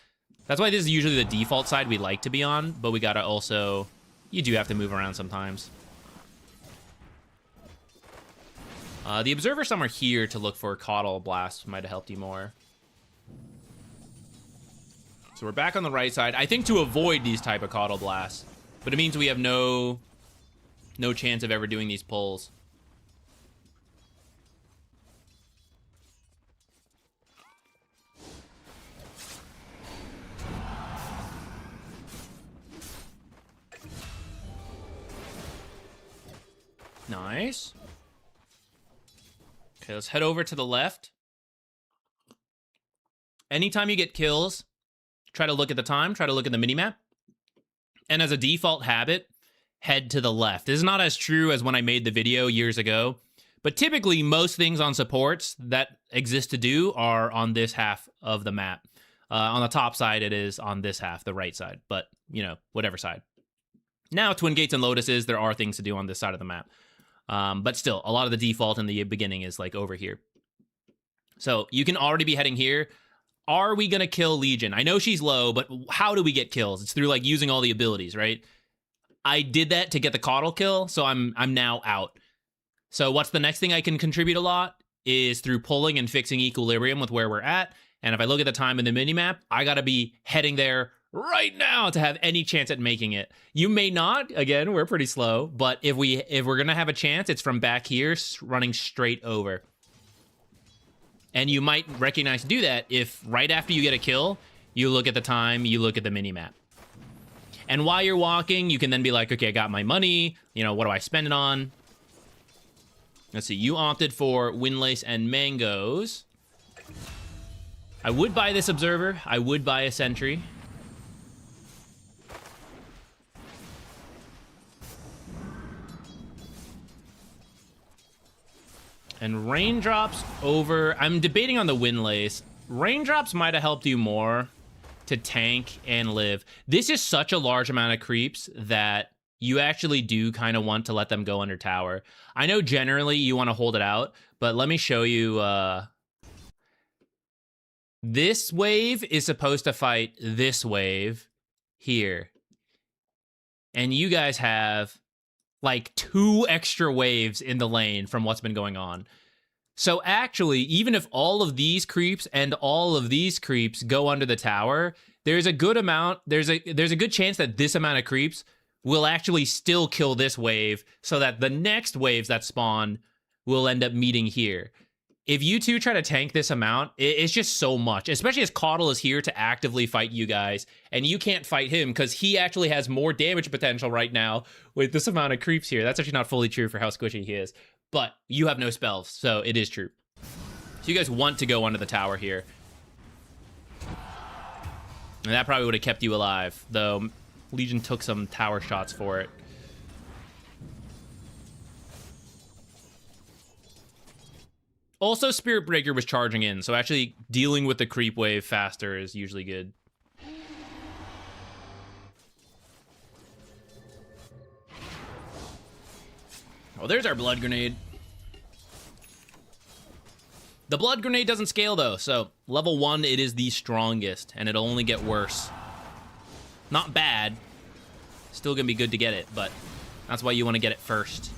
Speaker 1: That's why this is usually the default side we like to be on, but we gotta also... You do have to move around sometimes. The Observer somewhere here to look for Coddle Blast might have helped you more. So we're back on the right side. I think to avoid these type of Coddle Blasts. But it means we have no chance of ever doing these pulls. Nice. Okay, let's head over to the left. Anytime you get kills, try to look at the time, try to look at the minimap. And as a default habit, head to the left. This is not as true as when I made the video years ago, but typically most things on supports that exist to do are on this half of the map. On the top side, it is on this half, the right side, but, you know, whatever side. Now, Twin Gates and Lotuses, there are things to do on this side of the map. But still, a lot of the default in the beginning is like over here. So you can already be heading here. Are we going to kill Legion? I know she's low, but how do we get kills? It's through like using all the abilities, right? I did that to get the Coddle kill, so I'm now out. So what's the next thing I can contribute a lot is through pulling and fixing equilibrium with where we're at. And if I look at the time in the minimap, I got to be heading there right now to have any chance at making it. You may not. Again, we're pretty slow, but if we're gonna have a chance, it's from back here running straight over. And you might recognize to do that if right after you get a kill, you look at the time, you look at the minimap. And while you're walking, you can then be like, okay, I got my money, you know, what do I spend it on? Let's see, you opted for Windlace and Mangoes. I would buy this Observer, I would buy a Sentry. And Raindrops over... I'm debating on the Windlace. Raindrops might have helped you more to tank and live. This is such a large amount of creeps that you actually do kind of want to let them go under tower. I know generally you want to hold it out, but let me show you... This wave is supposed to fight this wave here. And you guys have... like 2 extra waves in the lane from what's been going on. So actually, even if all of these creeps and all of these creeps go under the tower, there's a good amount, there's a good chance that this amount of creeps will actually still kill this wave so that the next waves that spawn will end up meeting here. If you two try to tank this amount, it's just so much, especially as Coddle is here to actively fight you guys, and you can't fight him because he actually has more damage potential right now with this amount of creeps here. That's actually not fully true for how squishy he is, but you have no spells, so it is true. So you guys want to go under the tower here. And that probably would have kept you alive, though Legion took some tower shots for it. Also, Spirit Breaker was charging in, so actually dealing with the creep wave faster is usually good. Oh, there's our Blood Grenade. The Blood Grenade doesn't scale, though, so level 1, it is the strongest, and it'll only get worse. Not bad. Still gonna be good to get it, but that's why you want to get it first.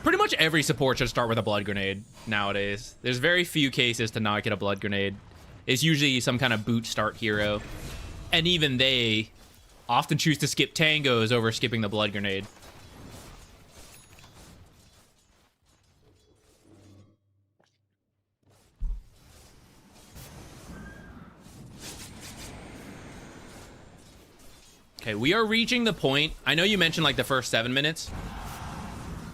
Speaker 1: Pretty much every support should start with a blood grenade nowadays. There's very few cases to not get a blood grenade. It's usually some kind of boot start hero. And even they often choose to skip tangos over skipping the blood grenade. Okay, we are reaching the point. I know you mentioned like the first 7 minutes.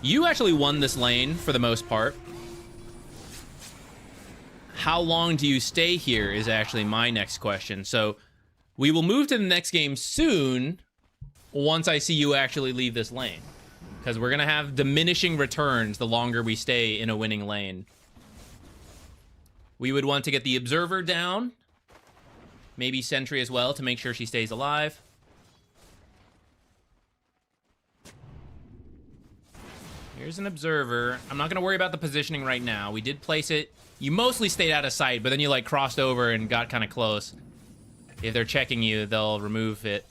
Speaker 1: You actually won this lane for the most part. How long do you stay here is actually my next question. So we will move to the next game soon once I see you actually leave this lane. Because we're going to have diminishing returns the longer we stay in a winning lane. We would want to get the Observer down. Maybe Sentry as well to make sure she stays alive. Here's an Observer. I'm not going to worry about the positioning right now. We did place it. You mostly stayed out of sight, but then you like crossed over and got kind of close. If they're checking you, they'll remove it.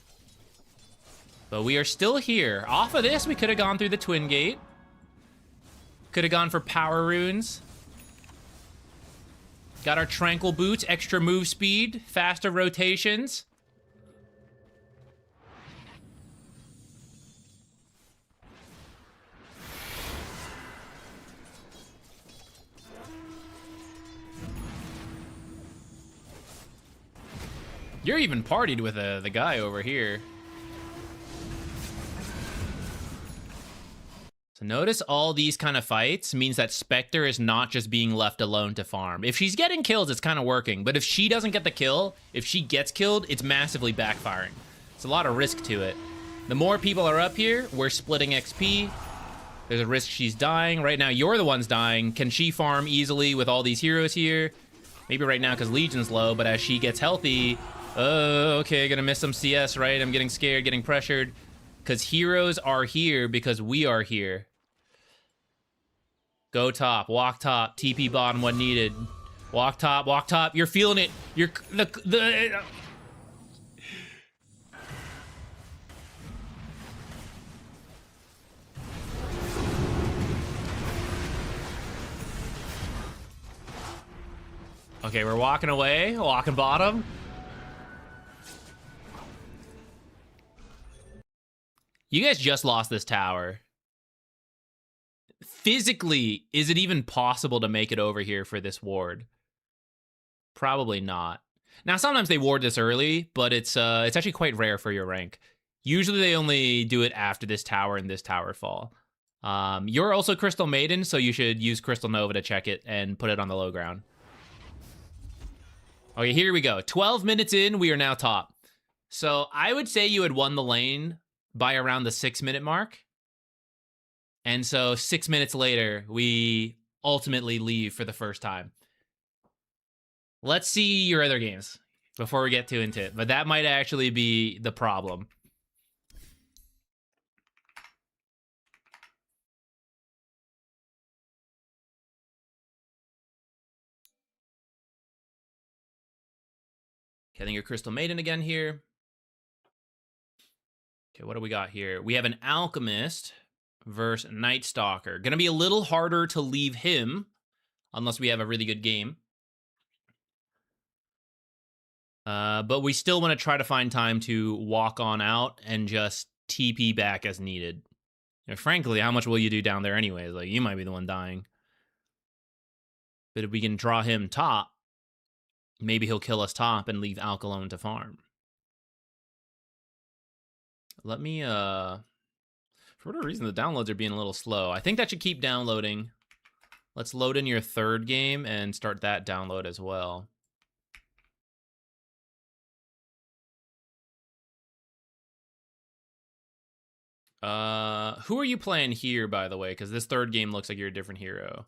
Speaker 1: But we are still here. Off of this, we could have gone through the Twin Gate. Could have gone for Power Runes. Got our Tranquil Boots, extra move speed, faster rotations. You're even partied with the guy over here. So notice all these kind of fights means that Spectre is not just being left alone to farm. If she's getting kills, it's kind of working. But if she doesn't get the kill, if she gets killed, it's massively backfiring. It's a lot of risk to it. The more people are up here, we're splitting XP. There's a risk she's dying. Right now, you're the ones dying. Can she farm easily with all these heroes here? Maybe right now because Legion's low, but as she gets healthy... Oh, okay, gonna miss some CS, right? I'm getting scared, getting pressured. Because heroes are here because we are here. Go top, walk top, TP bottom when needed. Walk top, walk top. You're feeling it. You're... Okay, we're walking away, walking bottom. You guys just lost this tower. Physically, is it even possible to make it over here for this ward? Probably not. Now, sometimes they ward this early, but it's actually quite rare for your rank. Usually they only do it after this tower and this tower fall. You're also Crystal Maiden, so you should use Crystal Nova to check it and put it on the low ground. Okay, here we go. 12 minutes in, we are now top. So I would say you had won the lane by around the 6-minute mark. And so 6 minutes later, we ultimately leave for the first time. Let's see your other games before we get too into it. But that might actually be the problem. Getting your Crystal Maiden again here. Okay, what do we got here? We have an Alchemist versus Night Stalker. Gonna be a little harder to leave him unless we have a really good game. But we still want to try to find time to walk on out and just TP back as needed. You know, frankly, how much will you do down there anyways? Like, you might be the one dying. But if we can draw him top, maybe he'll kill us top and leave Alk alone to farm. Let me, for whatever reason, the downloads are being a little slow. I think that should keep downloading. Let's load in your third game and start that download as well. Who are you playing here, by the way? Because this third game looks like you're a different hero.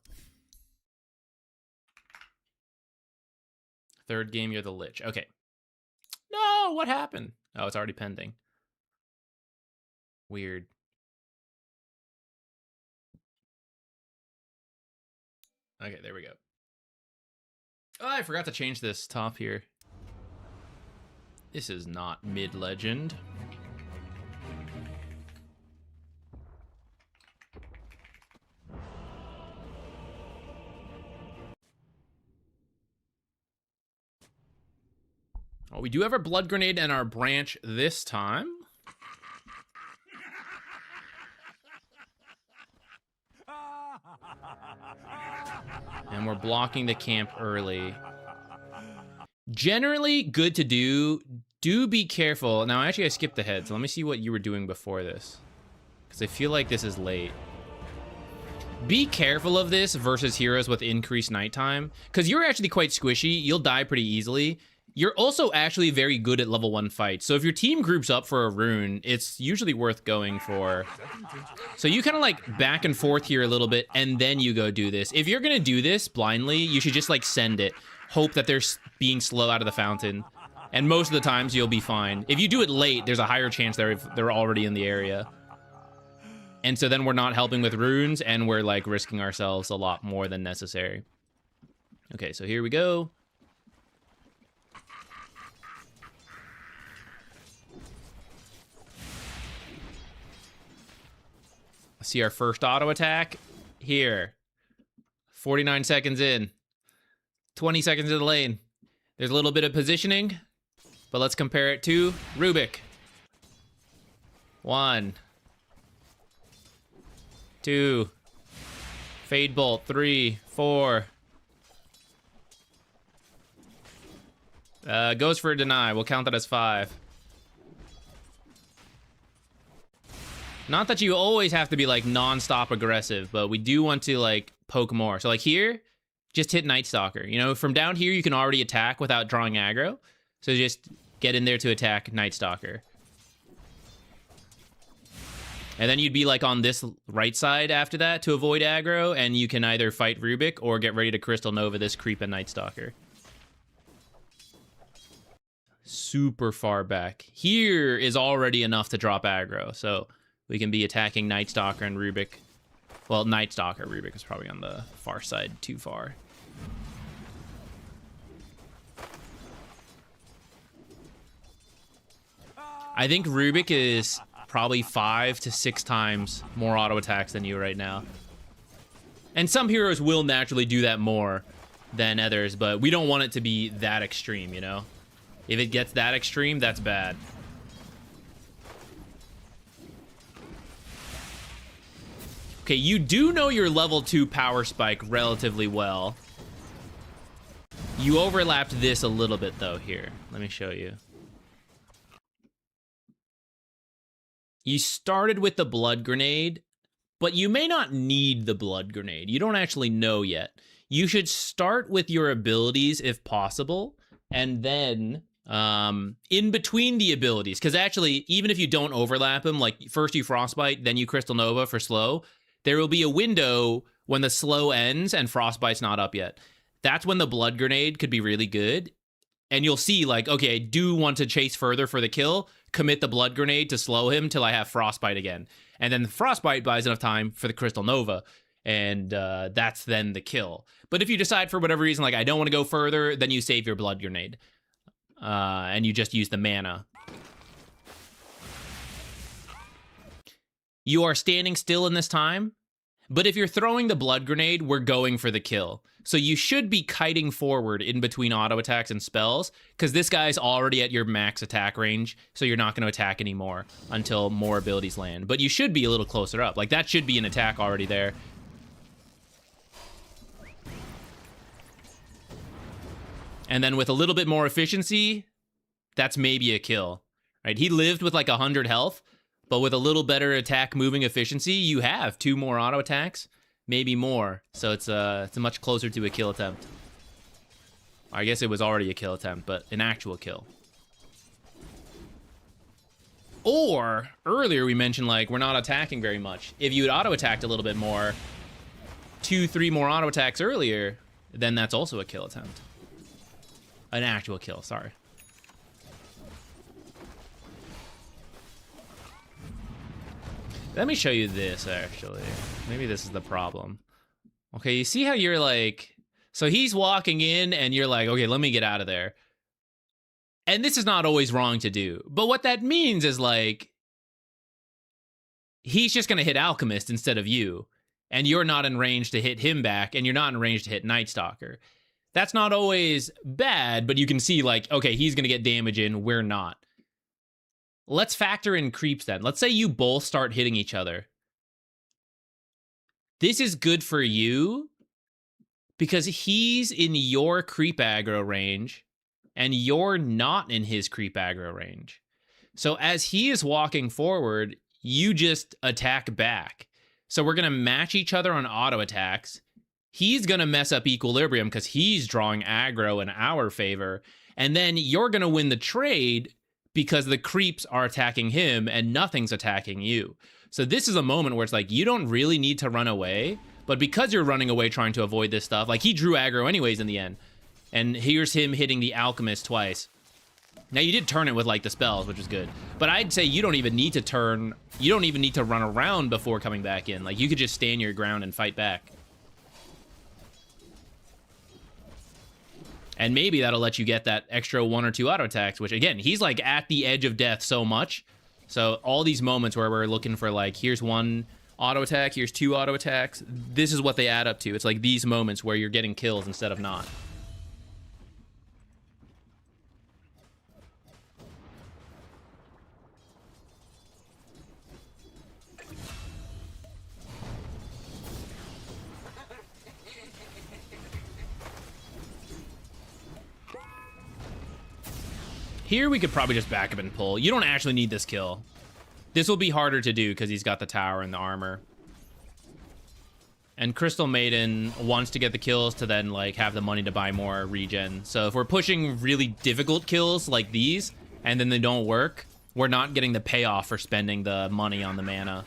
Speaker 1: Third game, you're the Lich. Okay. No, what happened? Oh, it's already pending. Weird. Okay, there we go. Oh, I forgot to change this top here. This is not mid-legend. Oh, we do have our Blood Grenade and our Branch this time. And we're blocking the camp early. Generally good to do. Do be careful. Now, actually, I skipped ahead, so let me see what you were doing before this. Because I feel like this is late. Be careful of this versus heroes with increased nighttime. Because you're actually quite squishy. You'll die pretty easily. You're also actually very good at level 1 fights. So if your team groups up for a rune, it's usually worth going for. So you kind of like back and forth here a little bit, and then you go do this. If you're going to do this blindly, you should just like send it. Hope that they're being slow out of the fountain. And most of the times you'll be fine. If you do it late, there's a higher chance they're already in the area. And so then we're not helping with runes, and we're like risking ourselves a lot more than necessary. Okay, so here we go. See our first auto attack here. 49 seconds in. 20 seconds in the lane. There's a little bit of positioning, but let's compare it to Rubik. 1, 2, Fade Bolt, 3, 4. Goes for a deny. We'll count that as 5. Not that you always have to be like non-stop aggressive, but we do want to like poke more. So like here, just hit Night Stalker. You know, from down here, you can already attack without drawing aggro. So just get in there to attack Night Stalker. And then you'd be like on this right side after that to avoid aggro, and you can either fight Rubik or get ready to Crystal Nova this creep and Night Stalker. Super far back. Here is already enough to drop aggro, so we can be attacking Night Stalker and Rubik. Well, Night Stalker. Rubik is probably on the far side, too far. I think Rubik is probably 5 to 6 times more auto attacks than you right now. And some heroes will naturally do that more than others, but we don't want it to be that extreme, you know? If it gets that extreme, that's bad. Okay, you do know your level 2 power spike relatively well. You overlapped this a little bit, though, here. Let me show you. You started with the Blood Grenade, but you may not need the Blood Grenade. You don't actually know yet. You should start with your abilities, if possible, and then in between the abilities, because actually, even if you don't overlap them, like first you Frostbite, then you Crystal Nova for slow, there will be a window when the slow ends and Frostbite's not up yet. That's when the Blood Grenade could be really good. And you'll see, like, okay, I do want to chase further for the kill, commit the Blood Grenade to slow him till I have Frostbite again. And then the Frostbite buys enough time for the Crystal Nova, and that's then the kill. But if you decide for whatever reason, like, I don't want to go further, then you save your Blood Grenade. And you just use the mana. You are standing still in this time, but if you're throwing the Blood Grenade, we're going for the kill. So you should be kiting forward in between auto attacks and spells, because this guy's already at your max attack range, so you're not going to attack anymore until more abilities land. But you should be a little closer up. Like, that should be an attack already there. And then with a little bit more efficiency, that's maybe a kill, right? He lived with like 100 health, but with a little better attack moving efficiency, you have 2 more auto attacks, maybe more. So it's much closer to a kill attempt. I guess it was already a kill attempt, but an actual kill. Or earlier we mentioned like we're not attacking very much. If you had auto attacked a little bit more, 2, 3 more auto attacks earlier, then that's also a kill attempt. An actual kill, sorry. Let me show you this, actually. Maybe this is the problem. Okay, you see how you're like... So he's walking in, and you're like, okay, let me get out of there. And this is not always wrong to do. But what that means is, like... He's just going to hit Alchemist instead of you. And you're not in range to hit him back, and you're not in range to hit Night Stalker. That's not always bad, but you can see like, okay, he's going to get damage in, we're not. Let's factor in creeps then. Let's say you both start hitting each other. This is good for you because he's in your creep aggro range and you're not in his creep aggro range. So as he is walking forward, you just attack back. So we're going to match each other on auto attacks. He's going to mess up equilibrium because he's drawing aggro in our favor. And then you're going to win the trade because the creeps are attacking him and nothing's attacking you. So this is a moment where it's like, you don't really need to run away. But because you're running away trying to avoid this stuff, like he drew aggro anyways in the end. And here's him hitting the Alchemist twice. Now you did turn it with like the spells, which is good. But I'd say you don't even need to turn. You don't even need to run around before coming back in. Like you could just stand your ground and fight back. And maybe that'll let you get that extra 1 or 2 auto attacks, which again, he's like at the edge of death so much. So all these moments where we're looking for like, here's 1 auto attack, here's 2 auto attacks. This is what they add up to. It's like these moments where you're getting kills instead of not. Here we could probably just back up and pull. You don't actually need this kill. This will be harder to do because he's got the tower and the armor. And Crystal Maiden wants to get the kills to then like have the money to buy more regen. So if we're pushing really difficult kills like these and then they don't work, we're not getting the payoff for spending the money on the mana.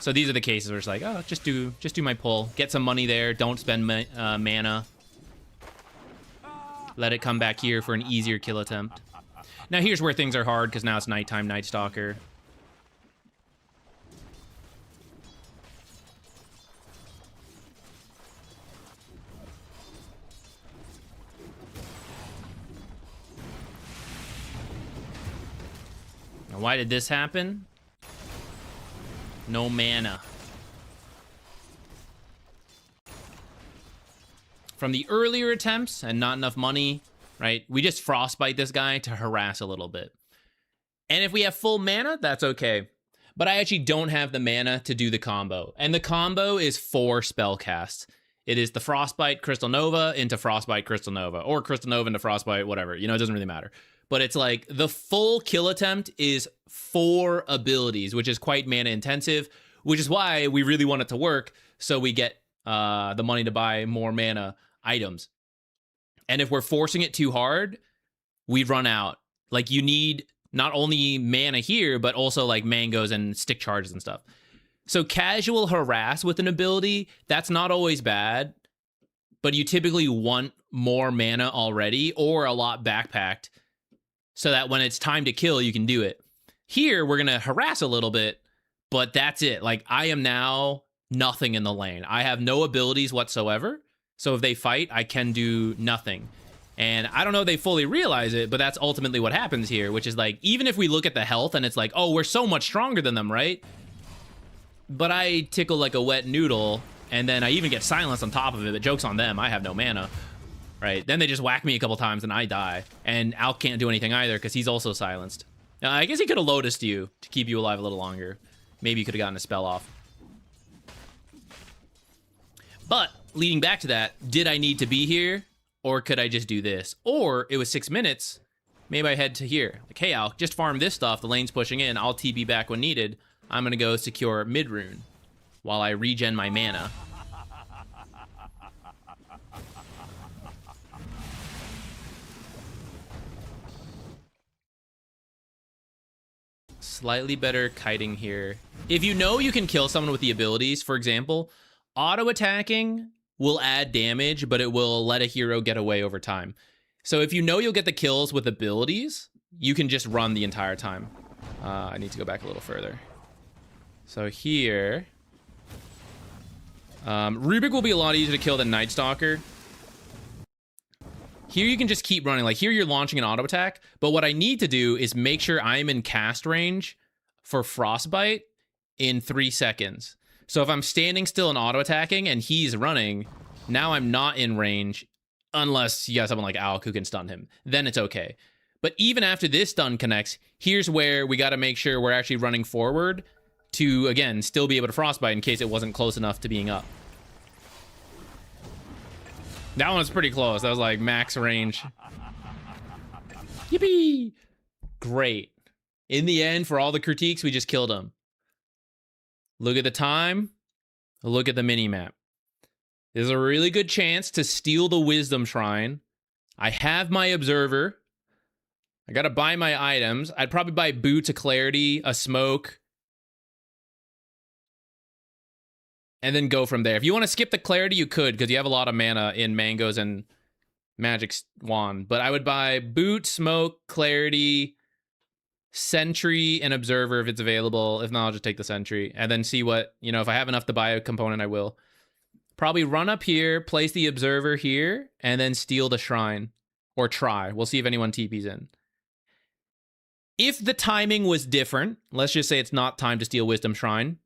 Speaker 1: So these are the cases where it's like, oh, just do my pull. Get some money there. Don't spend mana. Let it come back here for an easier kill attempt. Now here's where things are hard because now it's nighttime, Night Stalker. Now why did this happen? No mana. From the earlier attempts and not enough money, right? We just frostbite this guy to harass a little bit. And if we have full mana, that's okay. But I actually don't have the mana to do the combo. And the combo is 4 spell casts. It is the Frostbite Crystal Nova into Frostbite Crystal Nova. Or Crystal Nova into Frostbite, whatever. You know, it doesn't really matter. But it's like the full kill attempt is 4 abilities, which is quite mana intensive. Which is why we really want it to work. So we get the money to buy more mana items. And if we're forcing it too hard, we run out. Like you need not only mana here, but also like mangoes and stick charges and stuff. So casual harass with an ability, that's not always bad, but you typically want more mana already or a lot backpacked so that when it's time to kill, you can do it. Here, we're going to harass a little bit, but that's it. Like I am now nothing in the lane. I have no abilities whatsoever. So if they fight, I can do nothing. And I don't know if they fully realize it, but that's ultimately what happens here, which is like, even if we look at the health and it's like, oh, we're so much stronger than them, right? But I tickle like a wet noodle, and then I even get silenced on top of it, but joke's on them, I have no mana, right? Then they just whack me a couple times and I die. And Al can't do anything either because he's also silenced. Now, I guess he could have lotused you to keep you alive a little longer. Maybe you could have gotten a spell off. But leading back to that, did I need to be here? Or could I just do this? Or it was 6 minutes. Maybe I head to here. Like, hey, Al, just farm this stuff. The lane's pushing in. I'll TP back when needed. I'm going to go secure mid-rune while I regen my mana. Slightly better kiting here. If you know you can kill someone with the abilities, for example, auto-attacking will add damage, but it will let a hero get away over time. So if you know you'll get the kills with abilities, you can just run the entire time. I need to go back a little further. So here... Rubik will be a lot easier to kill than Night Stalker. Here you can just keep running. Like here you're launching an auto attack, but what I need to do is make sure I'm in cast range for Frostbite in 3 seconds. So if I'm standing still and auto attacking and he's running, now I'm not in range unless you got someone like Alk who can stun him. Then it's okay. But even after this stun connects, here's where we got to make sure we're actually running forward to, again, still be able to frostbite in case it wasn't close enough to being up. That one's pretty close. That was like max range. Yippee! Great. In the end, for all the critiques, we just killed him. Look at the time. Look at the mini-map. There's a really good chance to steal the Wisdom Shrine. I have my Observer. I gotta buy my items. I'd probably buy Boots, a Clarity, a Smoke. And then go from there. If you want to skip the Clarity, you could, because you have a lot of mana in Mangoes and Magic Wand. But I would buy Boot, Smoke, Clarity, Sentry, and Observer if it's available. If not, I'll just take the Sentry. And then see what, you know, if I have enough to buy a component, I will. Probably run up here, place the Observer here, and then steal the Shrine. Or try. We'll see if anyone TP's in. If the timing was different, let's just say it's not time to steal Wisdom Shrine,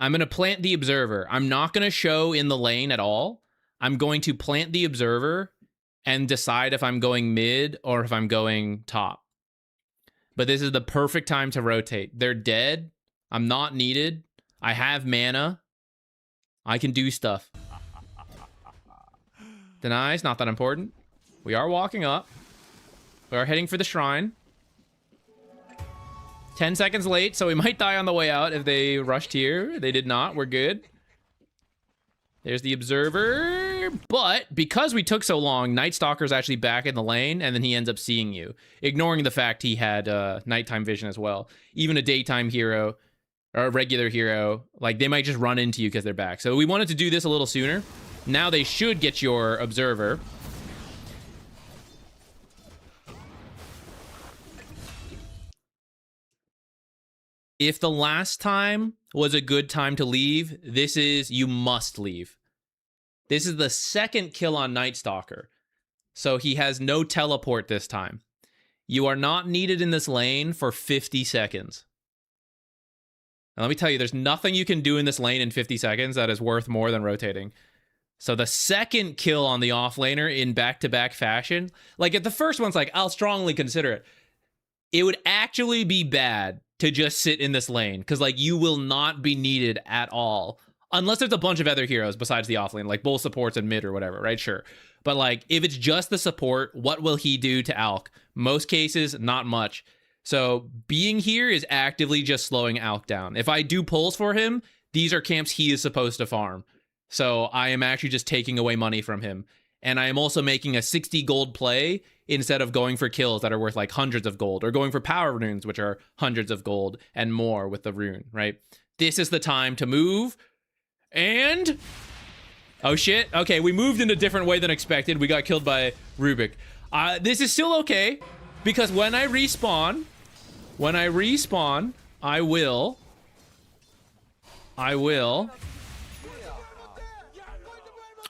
Speaker 1: I'm going to plant the Observer. I'm not going to show in the lane at all. I'm going to plant the Observer and decide if I'm going mid or if I'm going top. But this is the perfect time to rotate. They're dead. I'm not needed. I have mana. I can do stuff. Denies, not that important. We are walking up. We are heading for the shrine. 10 seconds late, so we might die on the way out if they rushed here. They did not. We're good. There's the Observer. But because we took so long, Night Stalker's actually back in the lane, and then he ends up seeing you, ignoring the fact he had nighttime vision as well. Even a daytime hero or a regular hero, like, they might just run into you because they're back. So we wanted to do this a little sooner. Now they should get your Observer. If the last time was a good time to leave, this is, you must leave. This is the second kill on Night Stalker. So he has no teleport this time. You are not needed in this lane for 50 seconds. And let me tell you, there's nothing you can do in this lane in 50 seconds that is worth more than rotating. So the second kill on the offlaner in back-to-back fashion, like if the first one's like, I'll strongly consider it. It would actually be bad to just sit in this lane, because like you will not be needed at all unless there's a bunch of other heroes besides the offlane, like both supports and mid or whatever, right? Sure. But like if it's just the support, what will he do to Alk? Most cases, not much. So being here is actively just slowing Alk down. If I do pulls for him, these are camps he is supposed to farm. So I am actually just taking away money from him. And I am also making a 60 gold play instead of going for kills that are worth like hundreds of gold, or going for power runes, which are hundreds of gold and more with the rune, right? This is the time to move. And oh shit. Okay, we moved in a different way than expected. We got killed by Rubik. This is still okay, because when I respawn, I will.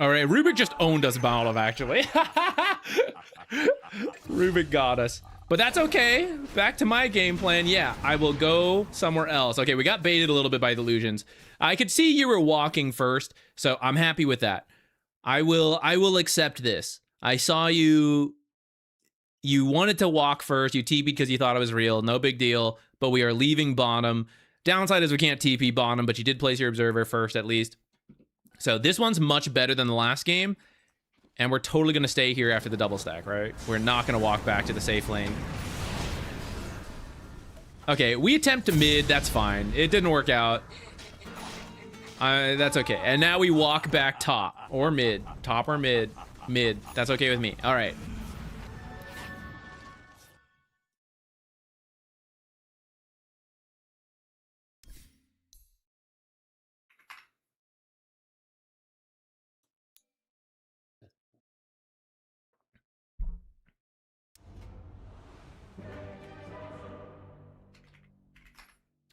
Speaker 1: All right, Rubik just owned us, Balov, actually. Rubik got us. But that's okay. Back to my game plan. Yeah, I will go somewhere else. Okay, we got baited a little bit by Delusions. I could see you were walking first, so I'm happy with that. I will accept this. I saw you. You wanted to walk first. You TP'd because you thought it was real. No big deal. But we are leaving bottom. Downside is we can't TP bottom, but you did place your Observer first at least. So this one's much better than the last game. And we're totally going to stay here after the double stack, right? We're not going to walk back to the safe lane. Okay, we attempt to mid. That's fine. It didn't work out. That's okay. And now we walk back top or mid. Top or mid. Mid. That's okay with me. All right.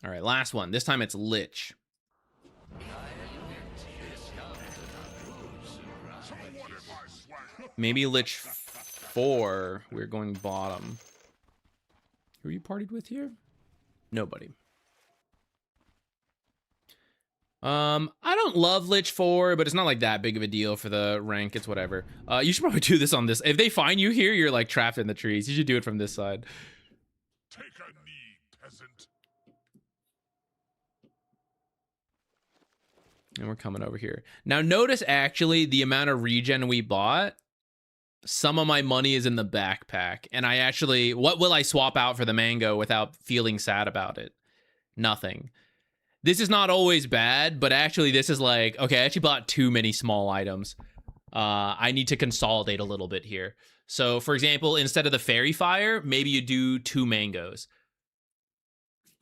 Speaker 1: All right, last one. This time it's Lich. Maybe Lich 4. We're going bottom. Who are you partied with here? Nobody. I don't love Lich 4, but it's not like that big of a deal for the rank. It's whatever. You should probably do this on this. If they find you here, you're like trapped in the trees. You should do it from this side.
Speaker 6: Take a knee, peasant.
Speaker 1: And we're coming over here. Now notice actually the amount of regen we bought. Some of my money is in the backpack. And I actually, what will I swap out for the mango without feeling sad about it? Nothing. This is not always bad, but actually this is like, okay, I actually bought too many small items. I need to consolidate a little bit here. So for example, instead of the fairy fire, maybe you do 2 mangoes.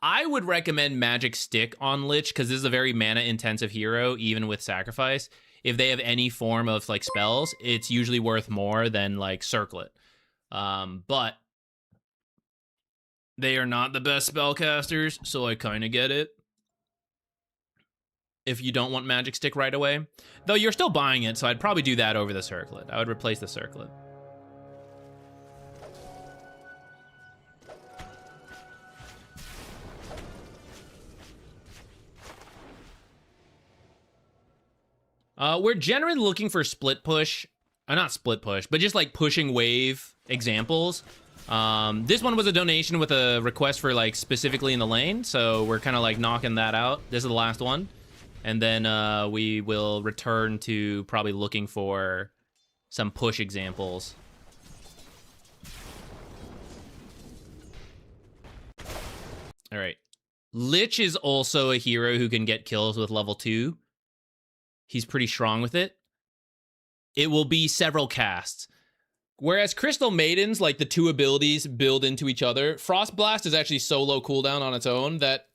Speaker 1: I would recommend Magic Stick on Lich because this is a very mana intensive hero, even with sacrifice. If they have any form of like spells, it's usually worth more than like Circlet. But they are not the best spellcasters, so I kind of get it. If you don't want Magic Stick right away. Though you're still buying it, so I'd probably do that over the Circlet. I would replace the Circlet. We're generally looking for split push. Not split push, but just like pushing wave examples. This one was a donation with a request for like specifically in the lane, so we're kind of like knocking that out. This is the last one. And then we will return to probably looking for some push examples. All right. Lich is also a hero who can get kills with level 2. He's pretty strong with it. It will be several casts. Whereas Crystal Maidens, like the 2 abilities build into each other. Frost Blast is actually so low cooldown on its own that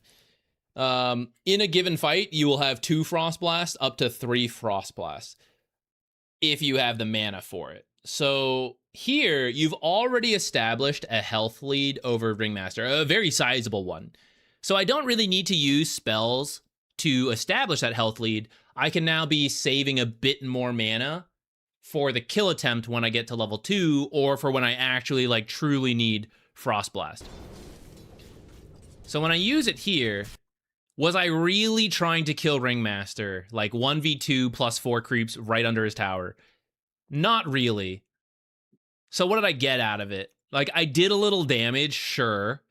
Speaker 1: in a given fight, you will have 2 Frost Blasts up to 3 Frost Blasts if you have the mana for it. So here, you've already established a health lead over Ringmaster, a very sizable one. So I don't really need to use spells to establish that health lead. I can now be saving a bit more mana for the kill attempt when I get to level 2, or for when I actually like truly need Frost Blast. So when I use it here, was I really trying to kill Ringmaster, like 1v2 plus 4 creeps right under his tower? Not really. So what did I get out of it? Like, I did a little damage, sure,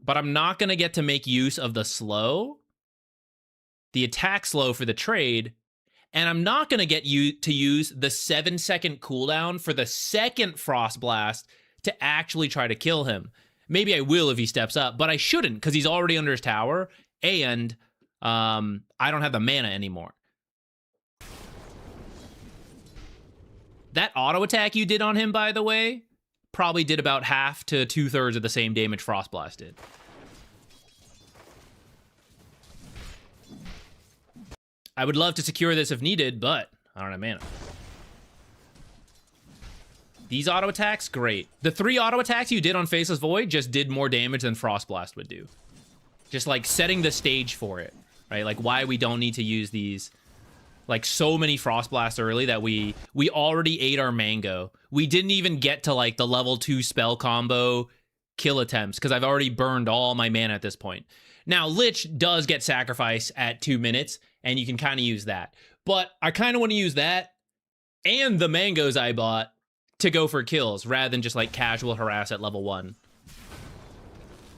Speaker 1: but I'm not going to get to make use of the slow, the attack slow for the trade, and I'm not going to get to use the 7-second cooldown for the second Frost Blast to actually try to kill him. Maybe I will if he steps up, but I shouldn't because he's already under his tower, and I don't have the mana anymore. That auto attack you did on him, by the way, probably did about half to 2/3 of the same damage Frost Blast did. I would love to secure this if needed, but I don't have mana. These auto attacks, great. The 3 auto attacks you did on Faceless Void just did more damage than Frost Blast would do. Just like setting the stage for it, right? Like why we don't need to use these, like so many Frost Blasts early that we already ate our mango. We didn't even get to like the level 2 spell combo kill attempts because I've already burned all my mana at this point. Now, Lich does get sacrifice at 2 minutes, and you can kind of use that. But I kind of want to use that and the mangoes I bought to go for kills rather than just like casual harass at level 1.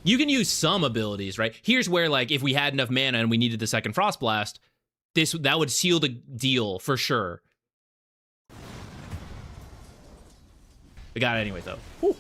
Speaker 1: You can use some abilities, right? Here's where like if we had enough mana and we needed the second Frost Blast, that would seal the deal for sure. We got it anyway though. Whew.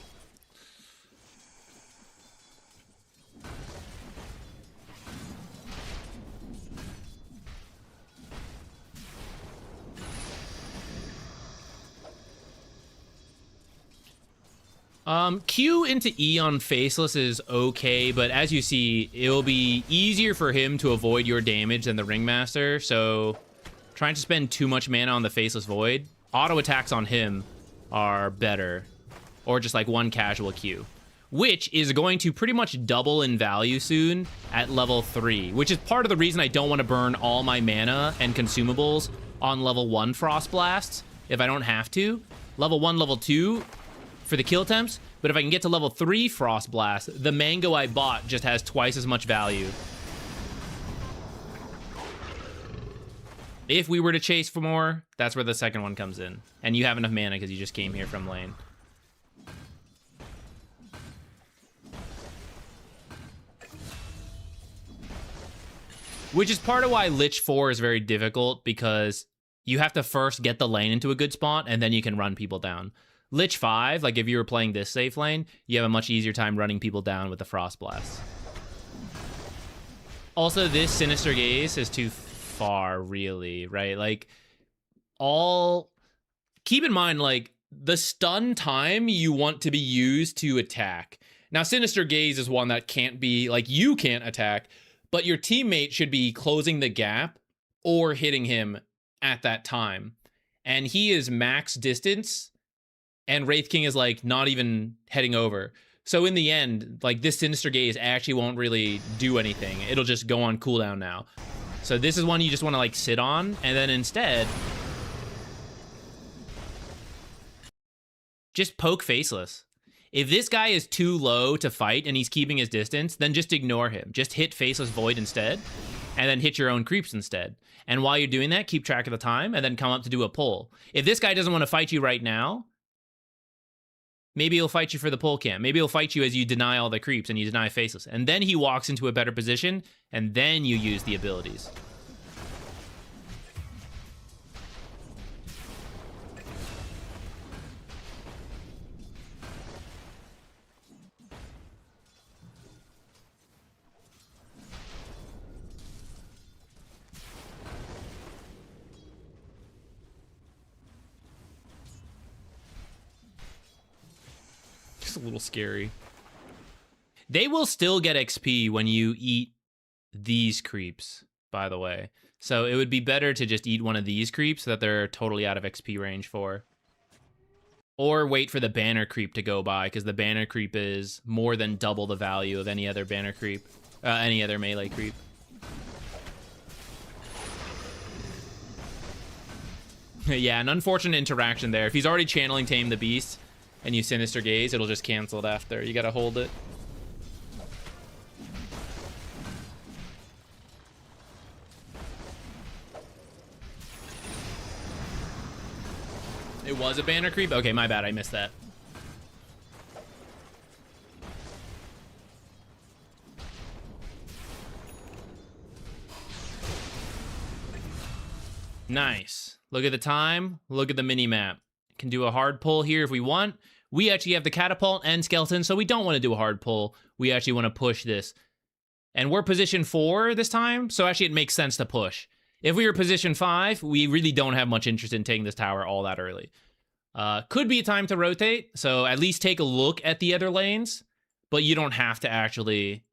Speaker 1: Q into E on Faceless is okay, but as you see, it'll be easier for him to avoid your damage than the Ringmaster, so trying to spend too much mana on the Faceless Void, auto attacks on him are better, or just like 1 casual Q, which is going to pretty much double in value soon at level 3, which is part of the reason I don't want to burn all my mana and consumables on level 1 Frost Blasts if I don't have to. Level 1, level 2 for the kill attempts, but if I can get to level 3 Frost Blast, the mango I bought just has twice as much value. If we were to chase for more, that's where the second one comes in. And you have enough mana because you just came here from lane. Which is part of why Lich 4 is very difficult, because you have to first get the lane into a good spot, and then you can run people down. Lich 5, like if you were playing this safe lane, you have a much easier time running people down with the Frost Blast. Also, this Sinister Gaze is too far, really, right? Like, keep in mind, like, the stun time you want to be used to attack. Now, Sinister Gaze is one that can't be, like, you can't attack, but your teammate should be closing the gap or hitting him at that time. And he is max distance, and Wraith King is, like, not even heading over. So in the end, like, this Sinister Gaze actually won't really do anything. It'll just go on cooldown now. So this is one you just want to, like, sit on, and then instead, just poke Faceless. If this guy is too low to fight and he's keeping his distance, then just ignore him. Just hit Faceless Void instead, and then hit your own creeps instead. And while you're doing that, keep track of the time, and then come up to do a pull. If this guy doesn't want to fight you right now, maybe he'll fight you for the pull camp. Maybe he'll fight you as you deny all the creeps and you deny Faceless. And then he walks into a better position, and then you use the abilities. A little scary. They will still get XP when you eat these creeps, by the way. So it would be better to just eat one of these creeps that they're totally out of XP range for. Or wait for the banner creep to go by, because the banner creep is more than double the value of any other banner creep, any other melee creep. Yeah, an unfortunate interaction there. If he's already channeling Tame the Beast, and you Sinister Gaze, it'll just cancel it after. You gotta hold it. It was a banner creep? Okay, my bad, I missed that. Nice. Look at the time. Look at the mini-map. Can do a hard pull here if we want. We actually have the catapult and skeleton, so we don't want to do a hard pull. We actually want to push this. And we're position 4 this time, so actually it makes sense to push. If we were position 5, we really don't have much interest in taking this tower all that early. Could be a time to rotate, so at least take a look at the other lanes, but you don't have to actually...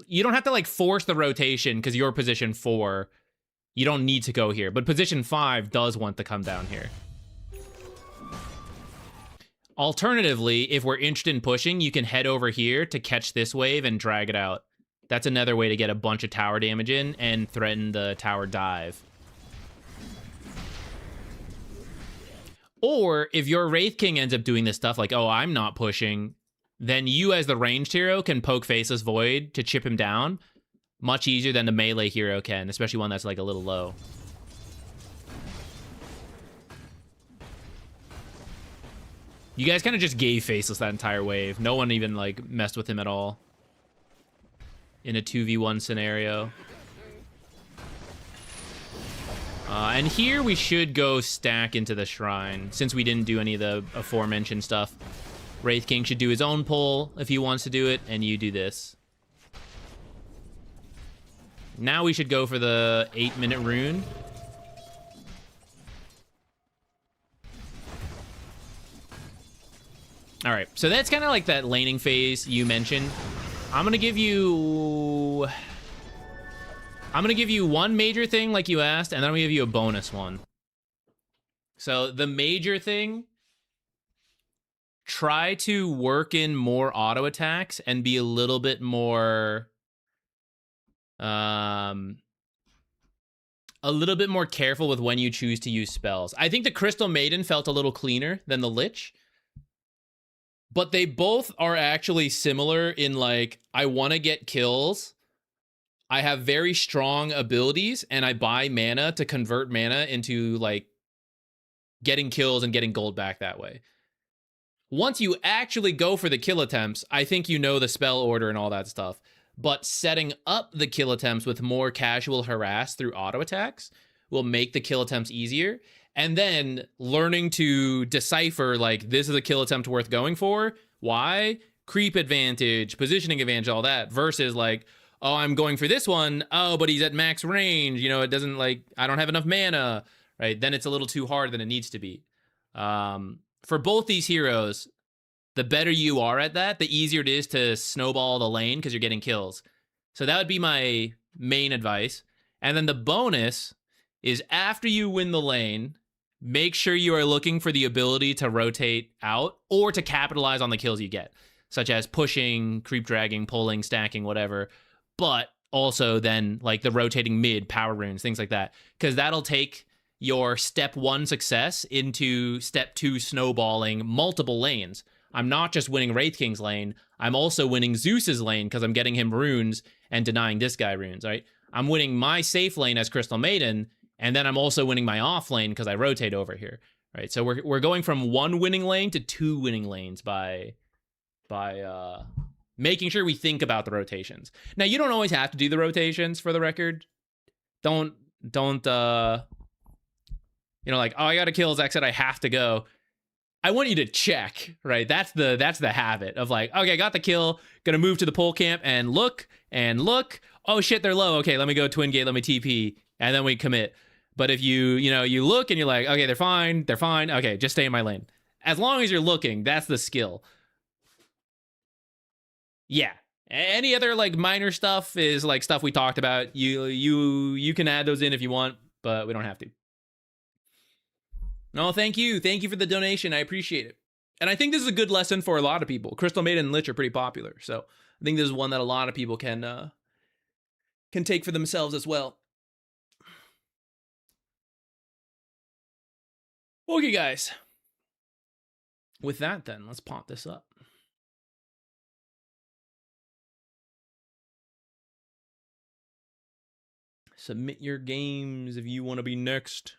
Speaker 1: You don't have to, like, force the rotation because you're position 4. You don't need to go here, but position 5 does want to come down here. Alternatively, if we're interested in pushing, you can head over here to catch this wave and drag it out. That's another way to get a bunch of tower damage in and threaten the tower dive. Or if your Wraith King ends up doing this stuff like, oh, I'm not pushing, then you as the ranged hero can poke Faceless Void to chip him down. Much easier than the melee hero can, especially one that's like a little low. You guys kind of just gave Faceless that entire wave. No one even like messed with him at all in a 2v1 scenario. And here we should go stack into the shrine since we didn't do any of the aforementioned stuff. Wraith King should do his own pull if he wants to do it, and you do this. Now we should go for the 8-minute rune. All right, so that's kind of like that laning phase you mentioned. I'm gonna give you one major thing like you asked, and then I'm gonna give you a bonus one. So the major thing, try to work in more auto attacks and be a little bit more careful with when you choose to use spells. I think the Crystal Maiden felt a little cleaner than the Lich, but they both are actually similar in like, I want to get kills. I have very strong abilities, and I buy mana to convert mana into, like, getting kills and getting gold back that way. Once you actually go for the kill attempts, I think you know the spell order and all that stuff. But setting up the kill attempts with more casual harass through auto attacks will make the kill attempts easier. And then learning to decipher, like, this is a kill attempt worth going for. Why? Creep advantage, positioning advantage, all that. Versus, like, oh, I'm going for this one. Oh, but he's at max range. You know, it doesn't, like, I don't have enough mana. Right? Then it's a little too hard than it needs to be. For both these heroes, the better you are at that, the easier it is to snowball the lane because you're getting kills. So that would be my main advice. And then the bonus is after you win the lane, make sure you are looking for the ability to rotate out or to capitalize on the kills you get, such as pushing, creep dragging, pulling, stacking, whatever. But also then, like, the rotating mid, power runes, things like that. Because that'll take your step 1 success into step 2 snowballing multiple lanes. I'm not just winning Wraith King's lane, I'm also winning Zeus's lane because I'm getting him runes and denying this guy runes, right? I'm winning my safe lane as Crystal Maiden, and then I'm also winning my off lane because I rotate over here, right? So we're going from 1 winning lane to 2 winning lanes by making sure we think about the rotations. Now, you don't always have to do the rotations, for the record. Don't you know, like, oh, I got to kill Zach said I have to go. I want you to check, right? That's the habit of, like, okay, got the kill, gonna move to the pole camp and look. Oh shit, they're low. Okay, let me go twin gate, let me TP, and then we commit. But if you look and you're like, okay, they're fine. Okay, just stay in my lane. As long as you're looking, that's the skill. Yeah. Any other, like, minor stuff is, like, stuff we talked about. You can add those in if you want, but we don't have to. No, thank you. Thank you for the donation. I appreciate it. And I think this is a good lesson for a lot of people. Crystal Maiden and Lich are pretty popular, so I think this is one that a lot of people can take for themselves as well. Okay, guys. With that, then, let's pop this up. Submit your games if you want to be next.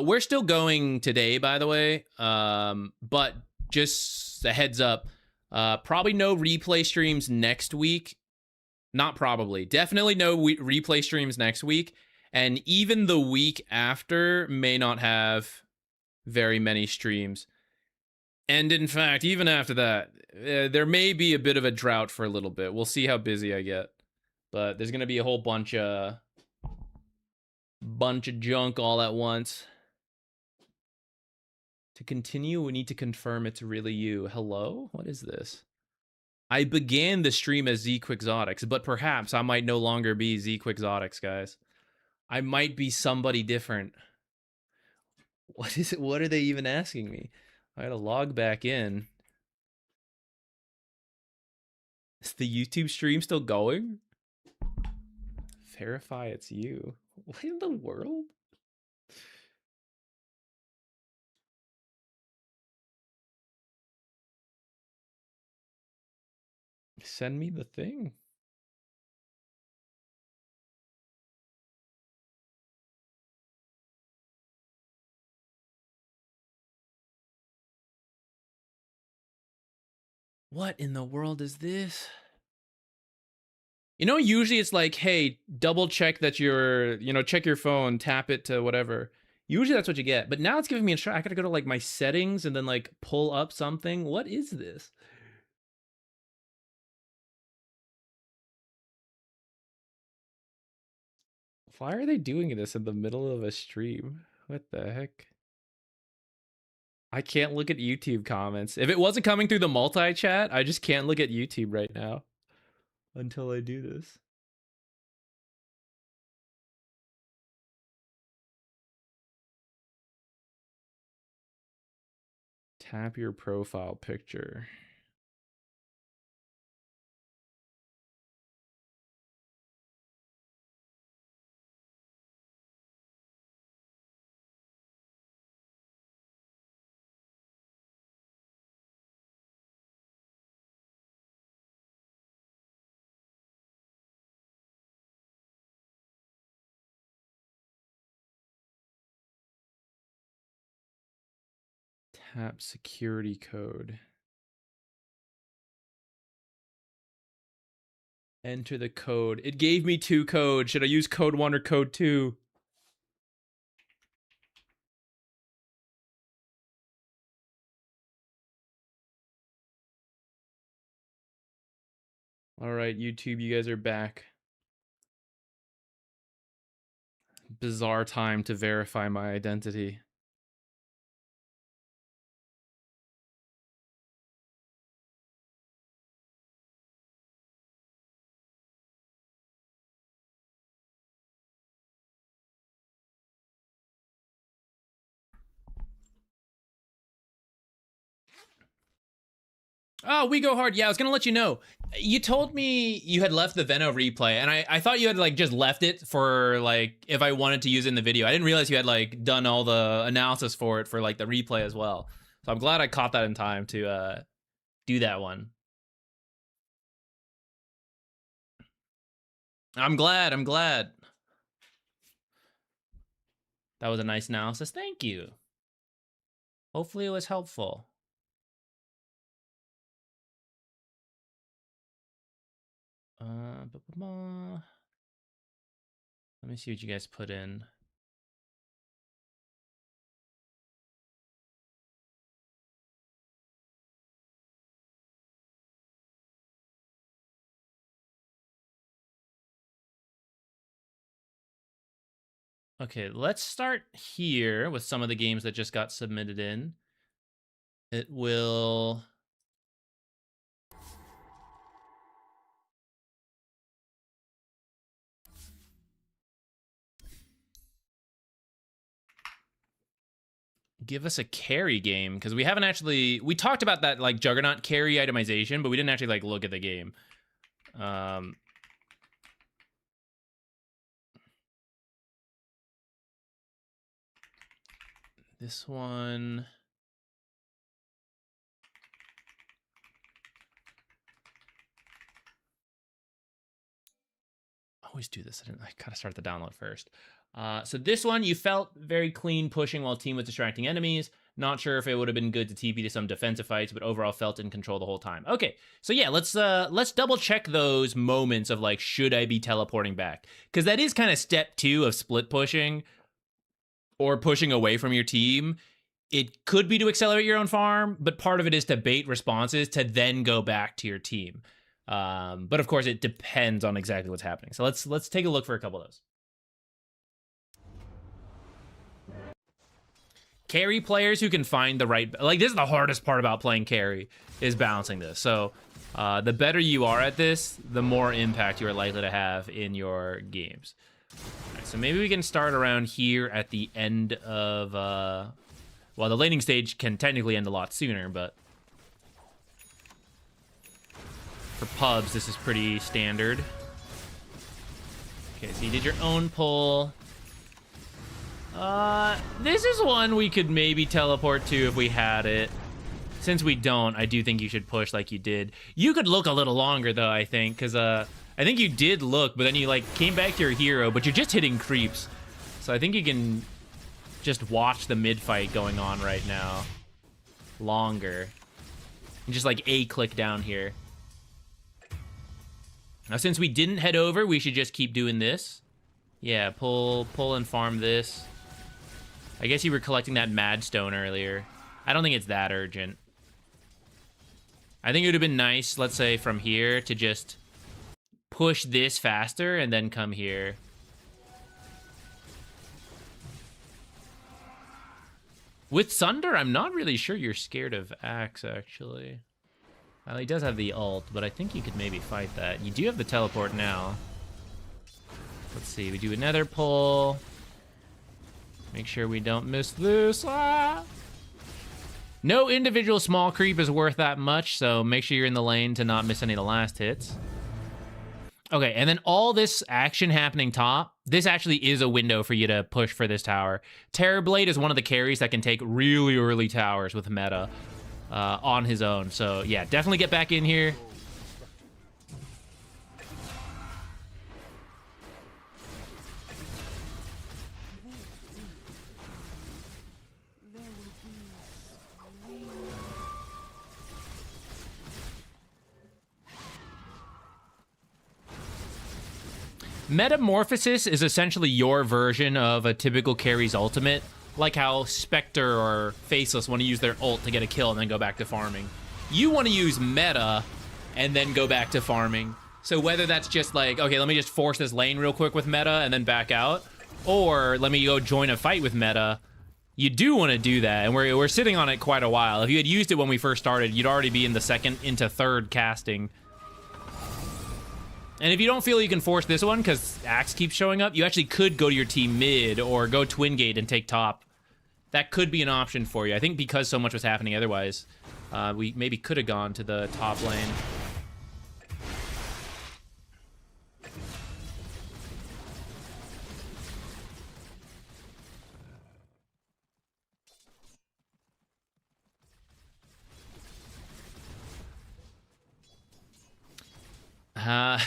Speaker 1: We're still going today, by the way, but just a heads up, probably no replay streams next week. Not probably. Definitely no replay streams next week. And even the week after may not have very many streams. And in fact, even after that, there may be a bit of a drought for a little bit. We'll see how busy I get. But there's going to be a whole bunch of junk all at once. To continue, we need to confirm it's really you. Hello? What is this? I began the stream as ZQuixotix, but perhaps I might no longer be ZQuixotix, guys. I might be somebody different. What is it? What are they even asking me? I gotta log back in. Is the YouTube stream still going? Verify it's you. What in the world? Send me the thing. What in the world is this? You know, usually it's like, hey, double check that you're, check your phone, tap it to whatever. Usually that's what you get. But now it's giving me a try. I gotta go to, like, my settings and then, like, pull up something. What is this? Why are they doing this in the middle of a stream? What the heck? I can't look at YouTube comments. If it wasn't coming through the multi-chat, I just can't look at YouTube right now until I do this. Tap your profile picture. Tap security code. Enter the code. It gave me 2 codes. Should I use code 1 or code 2? All right, YouTube, you guys are back. Bizarre time to verify my identity. Oh, we go hard. Yeah, I was gonna let you know. You told me you had left the Veno replay, and I thought you had like just left it for like if I wanted to use it in the video. I didn't realize you had like done all the analysis for it for like the replay as well. So I'm glad I caught that in time to do that one. I'm glad. That was a nice analysis. Thank you. Hopefully it was helpful. Let me see what you guys put in. Okay, let's start here with some of the games that just got submitted in. It will... give us a carry game, because we haven't actually... We talked about that, like, Juggernaut carry itemization, but we didn't actually, like, look at the game. This one... always do this. I gotta start the download first. So this one, you felt very clean pushing while team was distracting enemies. Not sure if it would have been good to TP to some defensive fights, but overall felt in control the whole time. Okay, so yeah, let's double check those moments of like, should I be teleporting back? Because that is kind of step 2 of split pushing or pushing away from your team. It could be to accelerate your own farm, but part of it is to bait responses to then go back to your team. But of course, it depends on exactly what's happening. So let's take a look for a couple of those. Carry players who can find the right... Like, this is the hardest part about playing carry, is balancing this. So the better you are at this, the more impact you are likely to have in your games. All right, so maybe we can start around here at the end of... well, the laning stage can technically end a lot sooner, but... for pubs, this is pretty standard. Okay, so you did your own pull. This is one we could maybe teleport to if we had it. Since we don't, I do think you should push like you did. You could look a little longer, though, I think, because I think you did look, but then you, like, came back to your hero, but you're just hitting creeps. So I think you can just watch the mid-fight going on right now. Longer. And just, like, A-click down here. Now, since we didn't head over, we should just keep doing this. Yeah, pull and farm this. I guess you were collecting that Mad Stone earlier. I don't think it's that urgent. I think it would have been nice, let's say, from here to just push this faster and then come here. With Sunder, I'm not really sure you're scared of Axe, actually. Well, he does have the ult, but I think you could maybe fight that. You do have the teleport now. Let's see, we do another pull. Make sure we don't miss this. Ah! No individual small creep is worth that much, so make sure you're in the lane to not miss any of the last hits. Okay, and then all this action happening top, this actually is a window for you to push for this tower. Terrorblade is one of the carries that can take really early towers with meta on his own. So yeah, definitely get back in here. Metamorphosis is essentially your version of a typical carry's ultimate, like how Spectre or Faceless want to use their ult to get a kill and then go back to farming. You want to use meta and then go back to farming. So whether that's just like, okay, let me just force this lane real quick with meta and then back out, or let me go join a fight with meta, you do want to do that, and we're sitting on it quite a while. If you had used it when we first started, you'd already be in the second into third casting. And if you don't feel you can force this one because Axe keeps showing up, you actually could go to your team mid or go Twin Gate and take top. That could be an option for you. I think because so much was happening otherwise, we maybe could have gone to the top lane.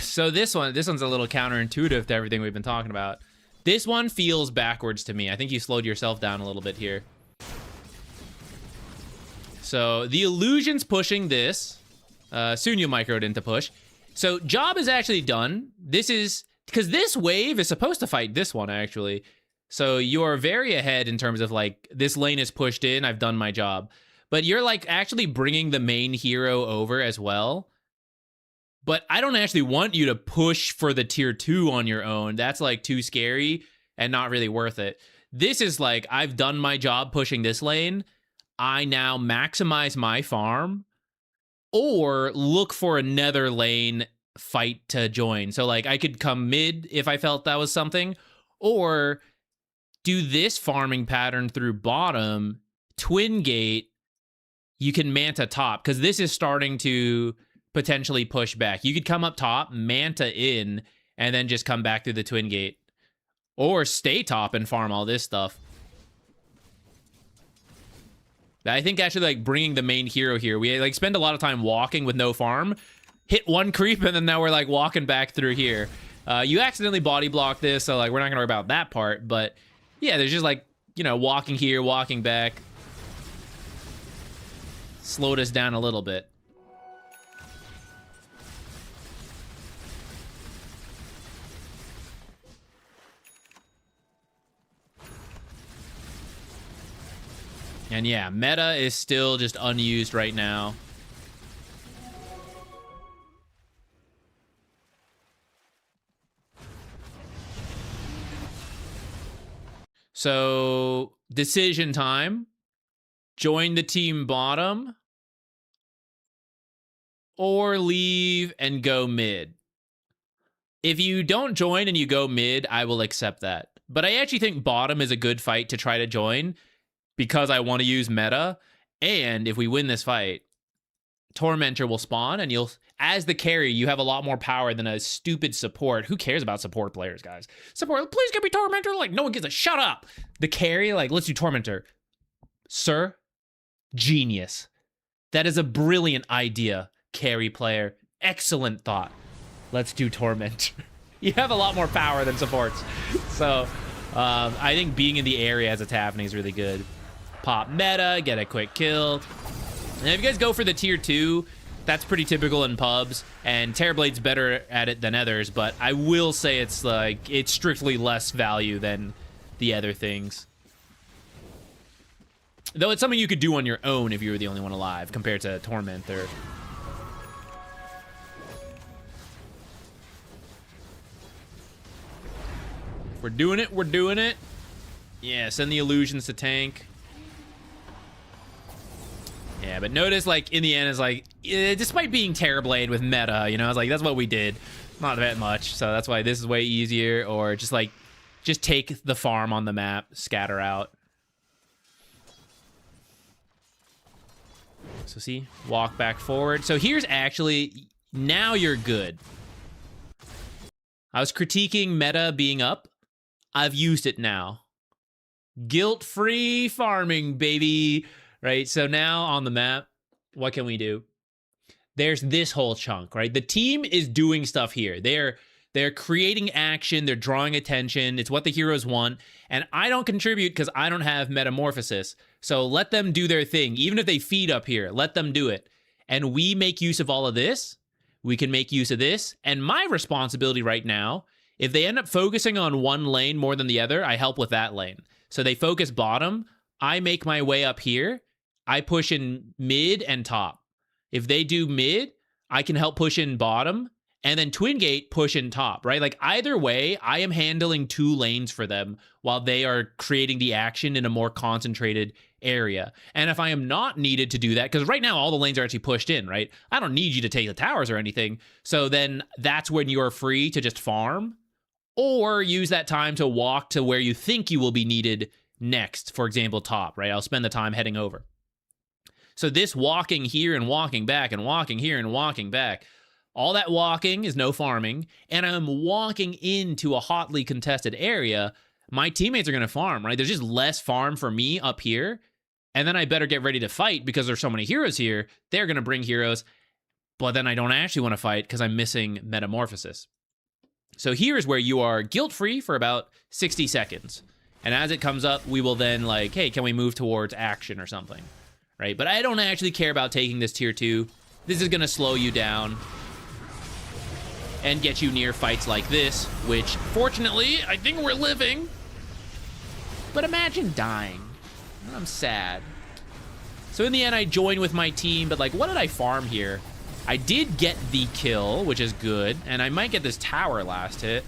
Speaker 1: So this one's a little counterintuitive to everything we've been talking about. This one feels backwards to me. I think you slowed yourself down a little bit here. So the illusion's pushing this. Soon you microed into push. So job is actually done. This is because this wave is supposed to fight this one actually. So you're very ahead in terms of like this lane is pushed in. I've done my job, but you're like actually bringing the main hero over as well. But I don't actually want you to push for the tier 2 on your own. That's like too scary and not really worth it. This is like, I've done my job pushing this lane. I now maximize my farm or look for another lane fight to join. So like I could come mid if I felt that was something, or do this farming pattern through bottom, Twin Gate, you can Manta top, because this is starting to potentially push back. You could come up top, Manta in, and then just come back through the Twin Gate. Or stay top and farm all this stuff. I think actually like bringing the main hero here, we like spend a lot of time walking with no farm, hit one creep, and then now we're like walking back through here. You accidentally body block this, so like we're not gonna worry about that part, but yeah, there's just like, you know, walking here, walking back. Slowed us down a little bit. And yeah, meta is still just unused right now. So, decision time. Join the team bottom. Or leave and go mid. If you don't join and you go mid, I will accept that. But I actually think bottom is a good fight to try to join, because I want to use meta, and if we win this fight, Tormentor will spawn, and you'll, as the carry, you have a lot more power than a stupid support. Who cares about support players, guys? Support, please give me Tormentor. Like, no one gives a shut up. The carry, like, let's do Tormentor. Sir, genius. That is a brilliant idea, carry player. Excellent thought. Let's do Tormentor. You have a lot more power than supports. So, I think being in the area as it's happening is really good. Pop meta, get a quick kill. And if you guys go for the tier 2, that's pretty typical in pubs, and Terrorblade's better at it than others, but I will say it's like, it's strictly less value than the other things. Though it's something you could do on your own if you were the only one alive, compared to Tormentor. If we're doing it, we're doing it. Yeah, send the illusions to tank. Yeah, but notice, like, in the end, it's like, despite being Terrorblade with meta, you know, it's like, that's what we did. Not that much, so that's why this is way easier, or just, like, just take the farm on the map, scatter out. So see, walk back forward. So here's actually, now you're good. I was critiquing meta being up. I've used it now. Guilt-free farming, baby. Right, so now on the map, what can we do? There's this whole chunk, right? The team is doing stuff here. They're creating action, they're drawing attention, it's what the heroes want, and I don't contribute because I don't have Metamorphosis. So let them do their thing. Even if they feed up here, let them do it. And we make use of all of this. We can make use of this. And my responsibility right now If they end up focusing on one lane more than the other, I help with that lane. So they focus bottom, I make my way up here, I push in mid and top. If they do mid, I can help push in bottom, and then Twin Gate push in top, right? Like either way, I am handling 2 lanes for them while they are creating the action in a more concentrated area. And if I am not needed to do that, because right now all the lanes are actually pushed in, right? I don't need you to take the towers or anything. So then that's when you are free to just farm or use that time to walk to where you think you will be needed next. For example, top, right? I'll spend the time heading over. So this walking here and walking back and walking here and walking back, all that walking is no farming, and I'm walking into a hotly contested area. My teammates are going to farm, right? There's just less farm for me up here, and then I better get ready to fight because there's so many heroes here. They're going to bring heroes, but then I don't actually want to fight because I'm missing Metamorphosis. So here's where you are guilt-free for about 60 seconds. And as it comes up, we will then like, hey, can we move towards action or something? Right? But I don't actually care about taking this tier 2. This is going to slow you down and get you near fights like this, which, fortunately, I think we're living. But imagine dying. I'm sad. So in the end, I join with my team, but like, what did I farm here? I did get the kill, which is good, and I might get this tower last hit.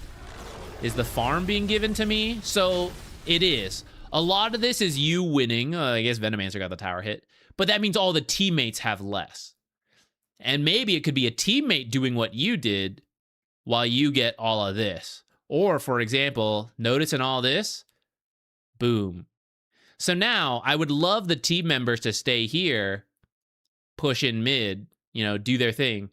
Speaker 1: Is the farm being given to me? So it is. A lot of this is you winning. I guess Venomancer got the tower hit, but that means all the teammates have less. And maybe it could be a teammate doing what you did while you get all of this. Or, for example, notice in all this, boom. So now, I would love the team members to stay here, push in mid, you know, do their thing.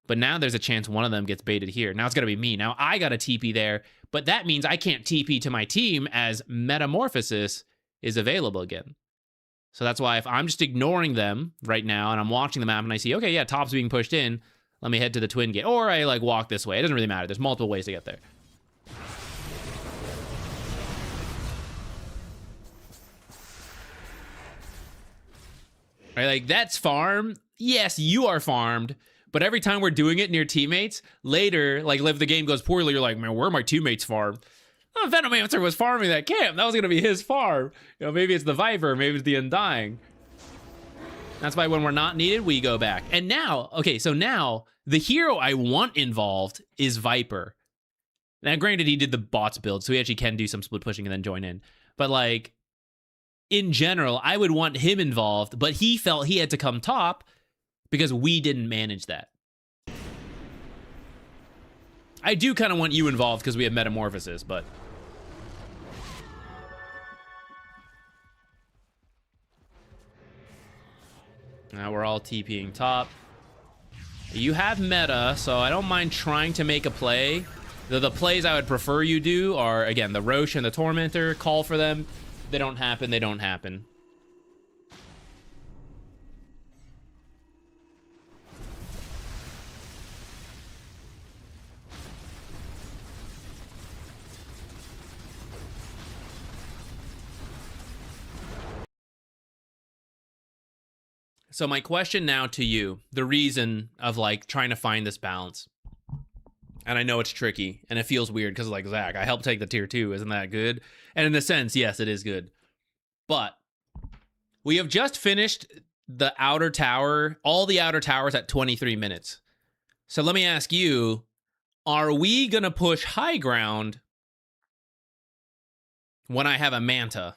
Speaker 1: But now there's a chance one of them gets baited here. Now it's going to be me. Now I got a TP there, but that means I can't TP to my team as Metamorphosis is available again. So that's why if I'm just ignoring them right now and I'm watching the map and I see, okay, yeah, top's being pushed in, let me head to the Twin Gate. Or I like walk this way. It doesn't really matter. There's multiple ways to get there. Right, like that's farm. Yes, you are farmed. But every time we're doing it near teammates, later, like if the game goes poorly, you're like, man, where are my teammates farmed? Oh, Venomancer was farming that camp. That was going to be his farm. You know, maybe it's the Viper, maybe it's the Undying. That's why when we're not needed, we go back. And now, okay, so now the hero I want involved is Viper. Now, granted, he did the bots build, so he actually can do some split pushing and then join in. But like, in general, I would want him involved, but he felt he had to come top because we didn't manage that. I do kind of want you involved because we have Metamorphosis, but... Now we're all TPing top. You have meta, so I don't mind trying to make a play. The plays I would prefer you do are, again, the Roche and the Tormentor. Call for them. They don't happen, they don't happen. So my question now to you, the reason of like trying to find this balance, and I know it's tricky and it feels weird because like, Zach, I helped take the tier 2, isn't that good? And in a sense, yes, it is good. But we have just finished the outer tower, all the outer towers at 23 minutes. So let me ask you, are we going to push high ground when I have a Manta?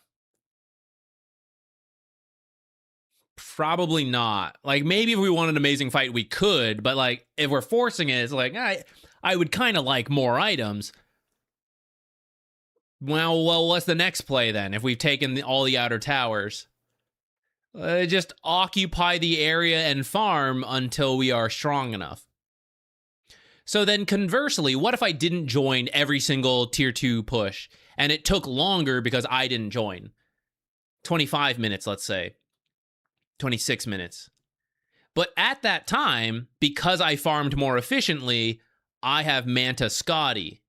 Speaker 1: Probably not. Like, maybe if we want an amazing fight, we could, but like, if we're forcing it, it's like, I would kind of like more items. Well, what's the next play then? If we've taken all the outer towers, just occupy the area and farm until we are strong enough. So then conversely, what if I didn't join every single tier 2 push and it took longer because I didn't join? 25 minutes, let's say. 26 minutes. But at that time, because I farmed more efficiently, I have Manta Scotty.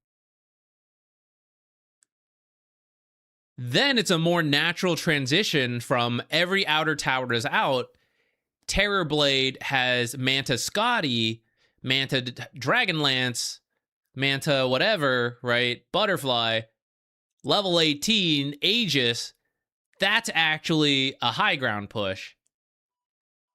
Speaker 1: Then it's a more natural transition from every outer tower is out. Terrorblade has Manta Scotty, Manta Dragonlance, Manta, whatever, right? Butterfly, level 18, Aegis, that's actually a high ground push.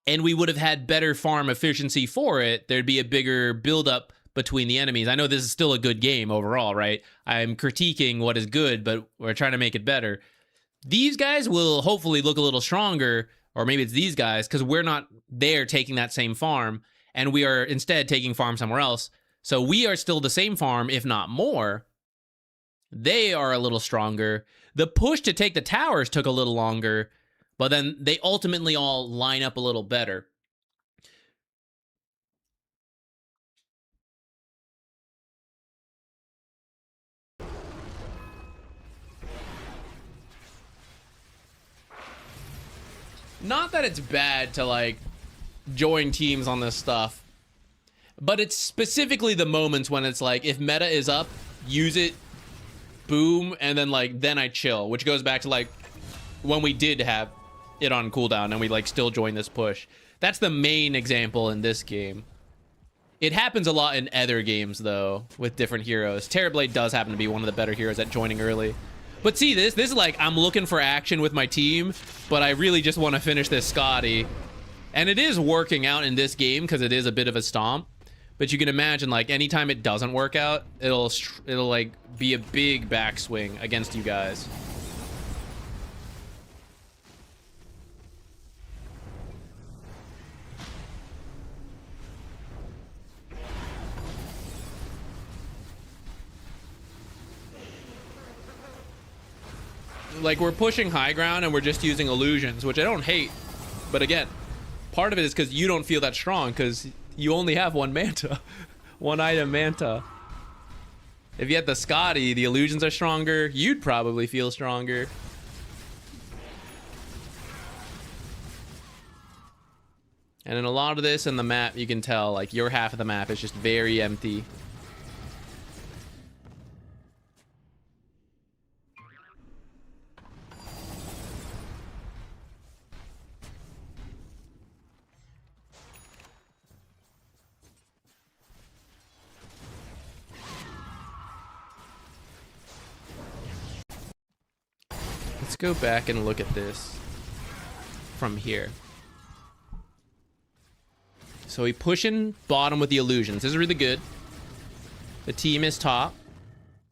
Speaker 1: And we would have had better farm efficiency for it. There'd be a bigger buildup between the enemies. I know this is still a good game overall, right? I'm critiquing what is good, but we're trying to make it better. These guys will hopefully look a little stronger, or maybe it's these guys, because we're not there taking that same farm, and we are instead taking farm somewhere else. So we are still the same farm, if not more. They are a little stronger. The push to take the towers took a little longer, but then they ultimately all line up a little better. Not that it's bad to, like, join teams on this stuff, but it's specifically the moments when it's like, if meta is up, use it, boom, and then, like, then I chill, which goes back to, like, when we did have it on cooldown and we, like, still join this push. That's the main example in this game. It happens a lot in other games, though, with different heroes. Terrorblade does happen to be one of the better heroes at joining early. But see, this is like, I'm looking for action with my team, but I really just want to finish this Scotty. And it is working out in this game because it is a bit of a stomp. But you can imagine, like, anytime it doesn't work out, it'll like, be a big backswing against you guys. Like, we're pushing high ground and we're just using illusions, which I don't hate. But again, part of it is because you don't feel that strong because you only have one Manta. One item Manta. If you had the Scotty, the illusions are stronger. You'd probably feel stronger. And in a lot of this in the map, you can tell, like, your half of the map is just very empty. Let's go back and look at this from here. So we pushing bottom with the illusions. This is really good. The team is top,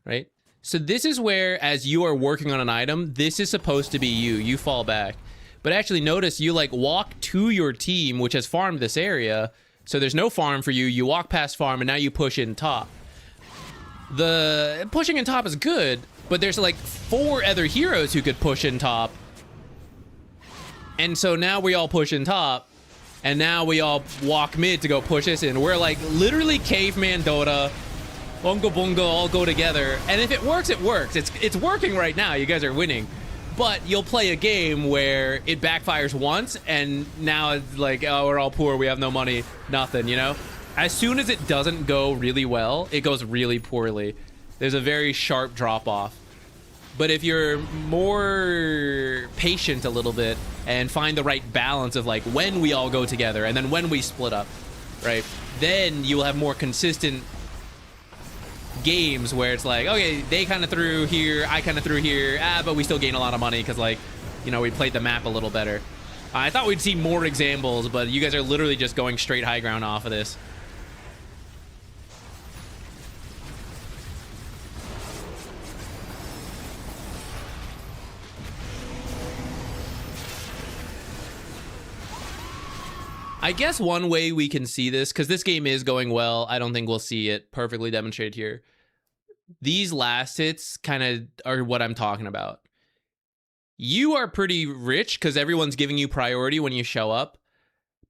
Speaker 1: right? So this is where, as you are working on an item, this is supposed to be you. You fall back. But actually notice you, like, walk to your team, which has farmed this area. So there's no farm for you. You walk past farm, and now you push in top. The pushing in top is good, but there's, like, 4 other heroes who could push in top. And so now we all push in top. And now we all walk mid to go push this in. We're, like, literally caveman Dota. Bongo Bongo all go together. And if it works, it works. It's working right now. You guys are winning. But you'll play a game where it backfires once, and now it's like, oh, we're all poor. We have no money. Nothing, you know? As soon as it doesn't go really well, it goes really poorly. There's a very sharp drop-off. But if you're more patient a little bit and find the right balance of, like, when we all go together and then when we split up, right? Then you'll have more consistent games where it's like, okay, they kind of threw here, I kind of threw here, but we still gain a lot of money because, like, you know, we played the map a little better. I thought we'd see more examples, but you guys are literally just going straight high ground off of this. I guess one way we can see this, because this game is going well, I don't think we'll see it perfectly demonstrated here. These last hits kind of are what I'm talking about. You are pretty rich because everyone's giving you priority when you show up,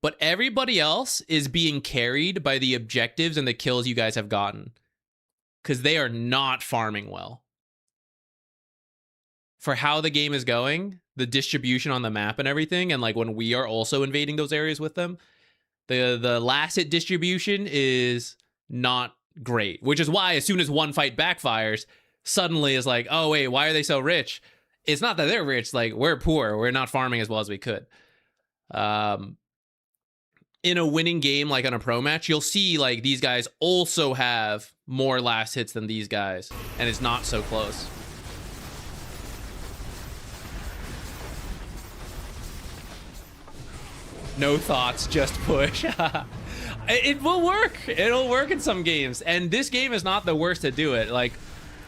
Speaker 1: but everybody else is being carried by the objectives and the kills you guys have gotten because they are not farming well. For how the game is going, the distribution on the map and everything, and, like, when we are also invading those areas with them, the last hit distribution is not great, which is why as soon as one fight backfires, suddenly it's like, oh wait, why are they so rich? It's not that they're rich, like, we're poor, we're not farming as well as we could. in a winning game, like on a pro match, you'll see like these guys also have more last hits than these guys, and it's not so close. No thoughts, just push. It will work. It'll work in some games, and this game is not the worst to do it. Like,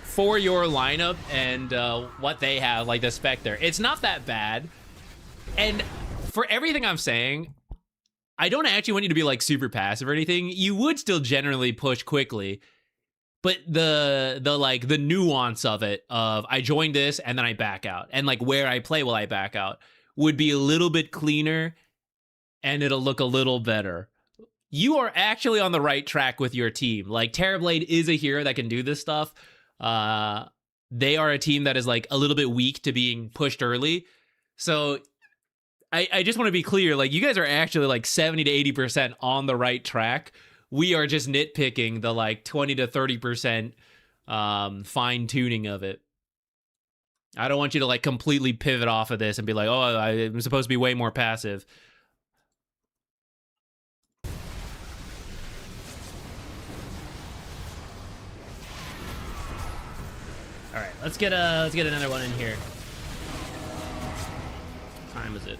Speaker 1: for your lineup and what they have, like the Spectre, it's not that bad. And for everything I'm saying, I don't actually want you to be like super passive or anything. You would still generally push quickly, but the nuance of it, of I joined this and then I back out, and like where I play while I back out, would be a little bit cleaner, and it'll look a little better. You are actually on the right track with your team. Like, Terrorblade is a hero that can do this stuff. They are a team that is like a little bit weak to being pushed early. So I just want to be clear, like, you guys are actually like 70 to 80% on the right track. We are just nitpicking the like 20 to 30% fine tuning of it. I don't want you to like completely pivot off of this and be like, oh, I'm supposed to be way more passive. All right, let's get another one in here. What time is it?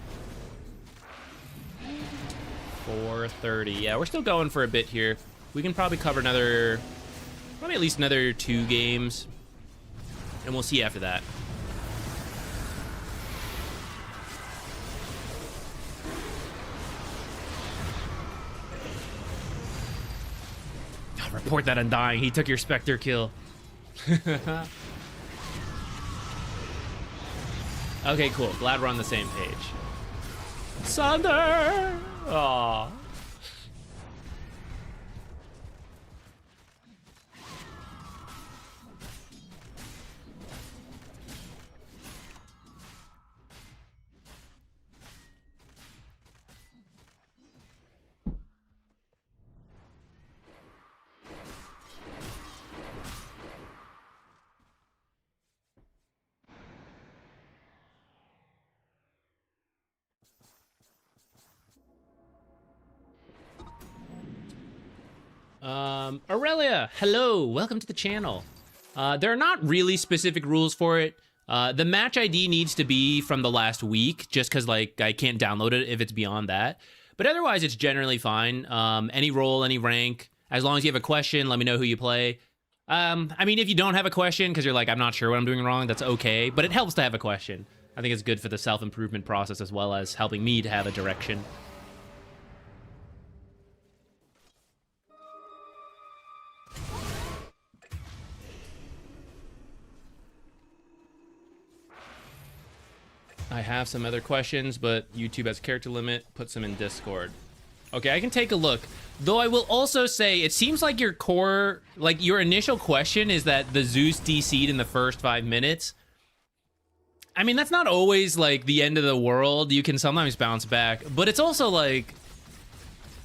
Speaker 1: 4:30. Yeah, we're still going for a bit here. We can probably cover probably at least another 2 games, and we'll see after that. Oh, report that Undying. He took your Spectre kill. Okay, cool. Glad we're on the same page. Sunder! Aww. Aurelia, hello, welcome to the channel. There are not really specific rules for it. The match ID needs to be from the last week, just because like I can't download it if it's beyond that. But otherwise, it's generally fine. Any role, any rank, as long as you have a question, let me know who you play. I mean, if you don't have a question because you're like, I'm not sure what I'm doing wrong, that's okay. But it helps to have a question. I think it's good for the self-improvement process as well as helping me to have a direction. I have some other questions, but YouTube has character limit. Puts them in Discord. Okay, I can take a look. Though I will also say, it seems like your core, like your initial question is that the Zeus DC'd in the first 5 minutes. I mean, that's not always like the end of the world. You can sometimes bounce back, but it's also like,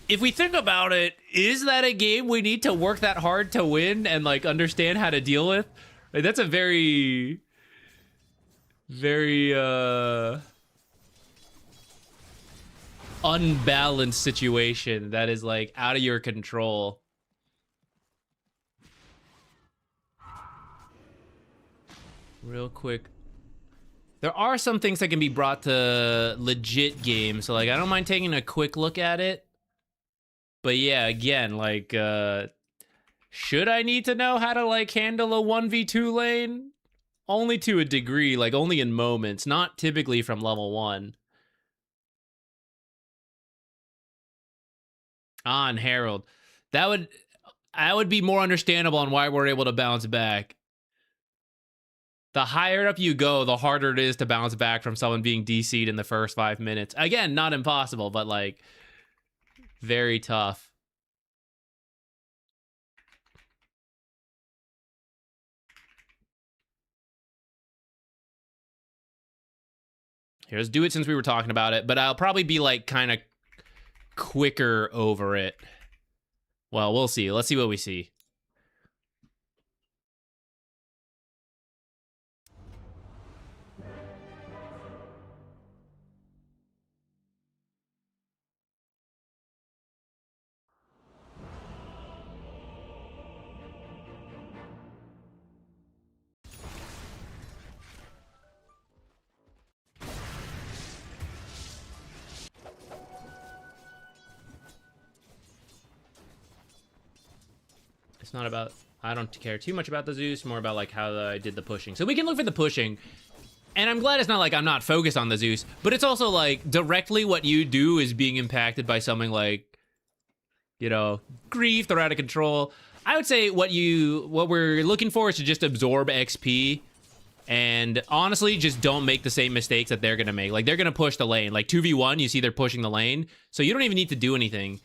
Speaker 1: if we think about it, is that a game we need to work that hard to win and like understand how to deal with? Like, that's a very unbalanced situation that is like out of your control. Real quick, there are some things that can be brought to legit games, so like I don't mind taking a quick look at it. But yeah, again, like should I need to know how to like handle a 1v2 lane? Only to a degree, like only in moments, not typically from level 1. Ah, and Herald. That would be more understandable on why we're able to bounce back. The higher up you go, the harder it is to bounce back from someone being DC'd in the first 5 minutes. Again, not impossible, but like very tough. Here, let's do it since we were talking about it, but I'll probably be like kind of quicker over it. Well, we'll see. Let's see what we see. It's not about... I don't care too much about the Zeus, more about like how I did the pushing. So we can look for the pushing. And I'm glad it's not like I'm not focused on the Zeus, but it's also like directly what you do is being impacted by something like, you know, grief, they're out of control. I would say what we're looking for is to just absorb XP and honestly just don't make the same mistakes that they're gonna make. Like they're gonna push the lane. Like 2v1, you see they're pushing the lane, so you don't even need to do anything.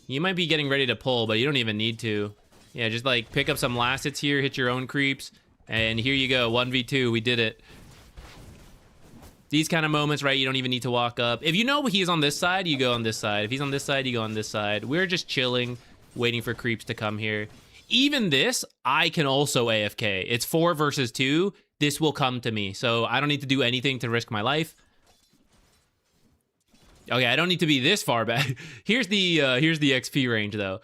Speaker 1: You might be getting ready to pull, but you don't even need to. Yeah, just like pick up some last hits here, hit your own creeps, and here you go, 1v2, we did it. These kind of moments, right, you don't even need to walk up. If you know he's on this side, you go on this side. If he's on this side, you go on this side. We're just chilling, waiting for creeps to come here. Even this, I can also AFK. It's 4 versus 2. This will come to me, so I don't need to do anything to risk my life. Okay, I don't need to be this far back. Here's the XP range, though.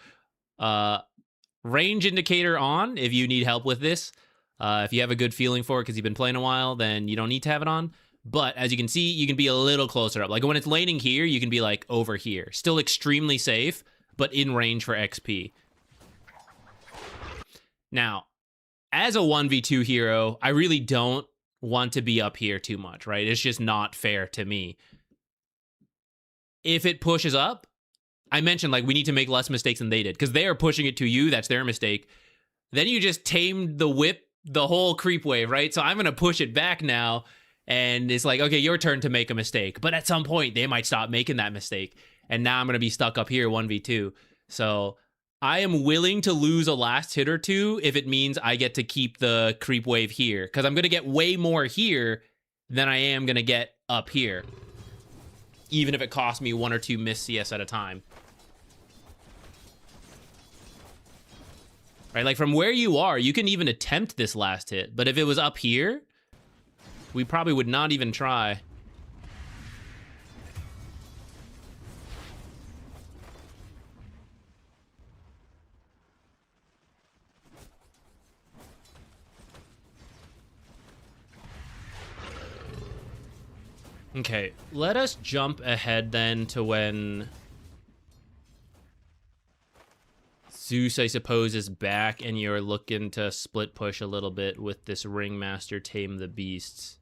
Speaker 1: Range indicator on if you need help with this. If you have a good feeling for it because you've been playing a while, then you don't need to have it on. But as you can see, you can be a little closer up. Like when it's laning here, you can be like over here. Still extremely safe, but in range for XP. Now, as a 1v2 hero, I really don't want to be up here too much, right? It's just not fair to me. If it pushes up, I mentioned like we need to make less mistakes than they did because they are pushing it to you. That's their mistake. Then you just tamed the whip, the whole creep wave, right? So I'm going to push it back now. And it's like, okay, your turn to make a mistake. But at some point, they might stop making that mistake. And now I'm going to be stuck up here 1v2. So I am willing to lose a last hit or two if it means I get to keep the creep wave here. Because I'm going to get way more here than I am going to get up here. Even if it costs me 1 or 2 missed CS at a time. Right, like from where you are, you can even attempt this last hit. But if it was up here, we probably would not even try. Okay, let us jump ahead then to when Zeus, I suppose, is back and you're looking to split push a little bit with this Ringmaster Tame the Beasts.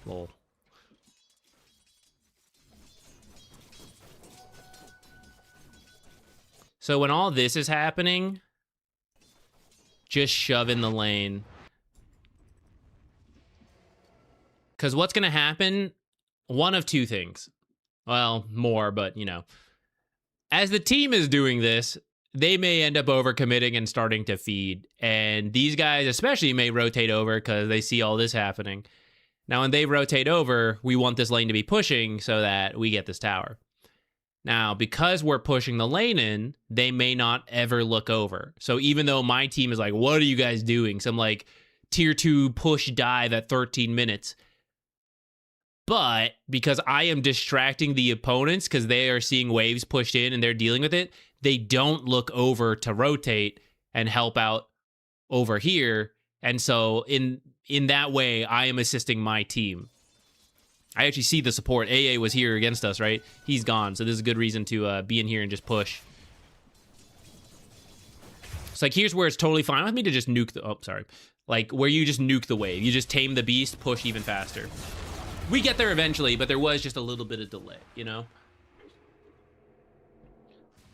Speaker 1: Lol. So when all this is happening, just shove in the lane. Because what's going to happen? One of two things. Well, more, but, you know. As the team is doing this, they may end up overcommitting and starting to feed. And these guys especially may rotate over because they see all this happening. Now, when they rotate over, we want this lane to be pushing so that we get this tower. Now, because we're pushing the lane in, they may not ever look over. So even though my team is like, what are you guys doing? Some like tier 2 push dive at 13 minutes. But because I am distracting the opponents because they are seeing waves pushed in and they're dealing with it, they don't look over to rotate and help out over here. And so in that way, I am assisting my team. I actually see the support. AA was here against us, right? He's gone. So this is a good reason to be in here and just push. It's like, here's where it's totally fine with me to just nuke the... Oh, sorry. Like, where you just nuke the wave. You just tame the beast, push even faster. We get there eventually, but there was just a little bit of delay, you know?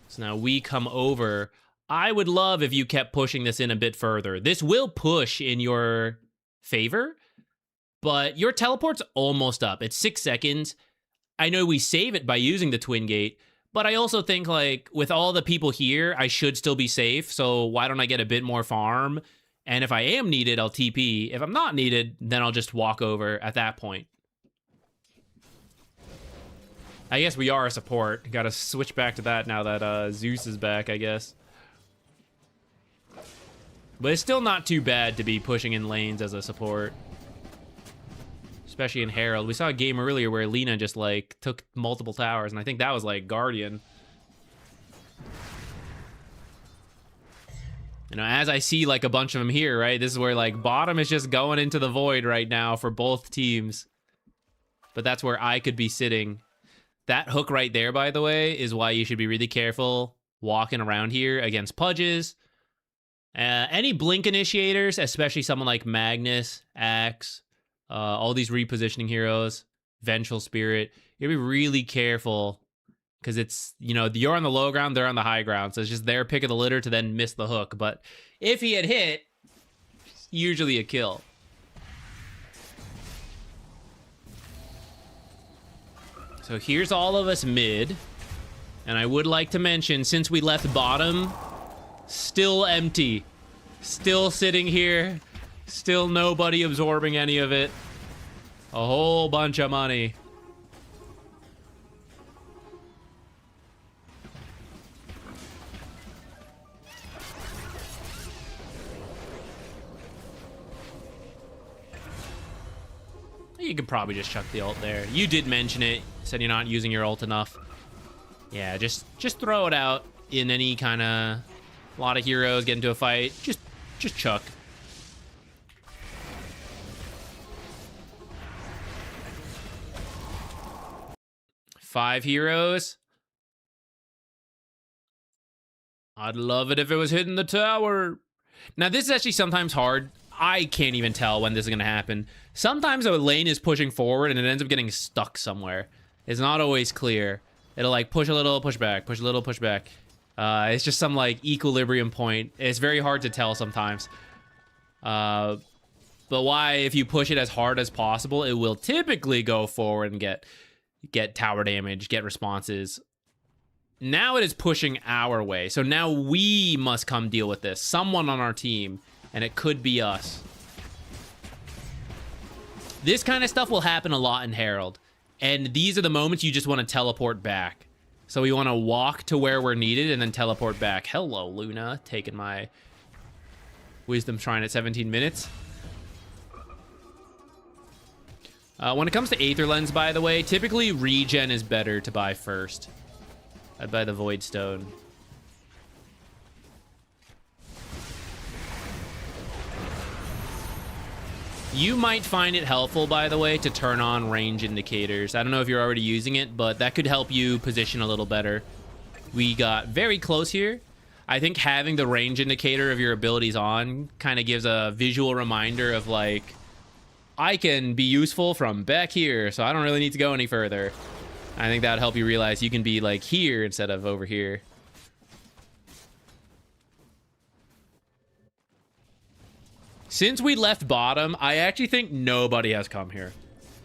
Speaker 1: So now we come over. I would love if you kept pushing this in a bit further. This will push in your favor, but your teleport's almost up. It's 6 seconds. I know we save it by using the twin gate, but I also think, like, with all the people here, I should still be safe, so why don't I get a bit more farm? And if I am needed, I'll TP. If I'm not needed, then I'll just walk over at that point. I guess we are a support. Gotta switch back to that now that Zeus is back, I guess. But it's still not too bad to be pushing in lanes as a support. Especially in Herald. We saw a game earlier where Lina just, like, took multiple towers, and I think that was, like, Guardian. You know, as I see, like, a bunch of them here, right? This is where, like, bottom is just going into the void right now for both teams. But that's where I could be sitting. That hook right there, by the way, is why you should be really careful walking around here against Pudges. Any blink initiators, especially someone like Magnus, Axe, all these repositioning heroes, Vengeful Spirit, you gotta be really careful because it's, you know, you're on the low ground, they're on the high ground. So it's just their pick of the litter to then miss the hook. But if he had hit, it's usually a kill. So here's all of us mid. And I would like to mention, since we left bottom, still empty. Still sitting here. Still nobody absorbing any of it. A whole bunch of money. You could probably just chuck the ult there. You did mention it. Said you're not using your ult enough. Yeah, just throw it out in any kind of... A lot of heroes get into a fight. Just chuck. Five heroes. I'd love it if it was hitting the tower. Now, this is actually sometimes hard. I can't even tell when this is going to happen. Sometimes a lane is pushing forward and it ends up getting stuck somewhere. It's not always clear. It'll like push a little, push back, push a little, push back. It's just some like equilibrium point. It's very hard to tell sometimes. But why, if you push it as hard as possible, it will typically go forward and get tower damage, get responses. Now it is pushing our way. So now we must come deal with this. Someone on our team, and it could be us. This kind of stuff will happen a lot in Herald. And these are the moments you just want to teleport back. So we want to walk to where we're needed and then teleport back. Hello, Luna. Taking my Wisdom Shrine at 17 minutes. When it comes to Aether Lens, by the way, typically regen is better to buy first. I'd buy the Void Stone. You might find it helpful, by the way, to turn on range indicators. I don't know if you're already using it, but that could help you position a little better. We got very close here. I think having the range indicator of your abilities on kind of gives a visual reminder of like, I can be useful from back here, so I don't really need to go any further. I think that'd help you realize you can be like here instead of over here. Since we left bottom, I actually think nobody has come here.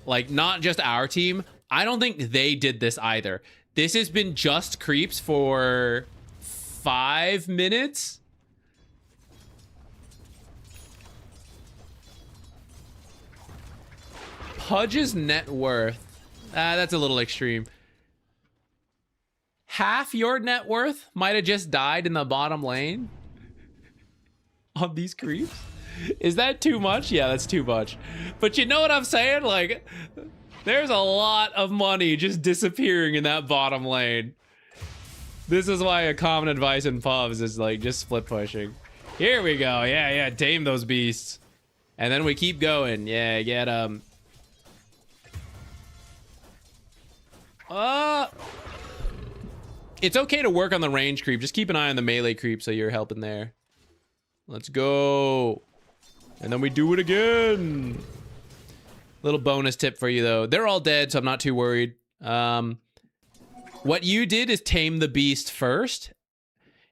Speaker 1: Like, not just our team. I don't think they did this either. This has been just creeps for 5 minutes. Pudge's net worth. That's a little extreme. Half your net worth might have just died in the bottom lane on these creeps. Is that too much? Yeah, that's too much. But you know what I'm saying? Like, there's a lot of money just disappearing in that bottom lane. This is why a common advice in pubs is like just split pushing. Here we go. Yeah, tame those beasts. And then we keep going. Yeah, get it's okay to work on the range creep. Just keep an eye on the melee creep so you're helping there. Let's go. And then we do it again. Little bonus tip for you, though. They're all dead, so I'm not too worried. What you did is tame the beast first.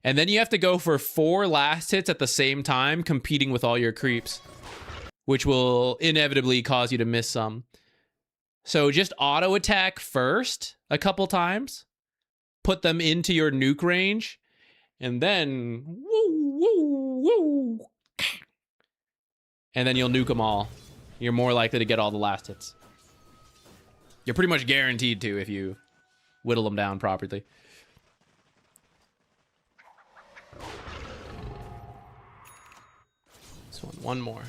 Speaker 1: And then you have to go for 4 last hits at the same time, competing with all your creeps. Which will inevitably cause you to miss some. So just auto attack first a couple times. Put them into your nuke range. And then... woo, woo, woo. And then you'll nuke them all. You're more likely to get all the last hits. You're pretty much guaranteed to if you whittle them down properly. This one more.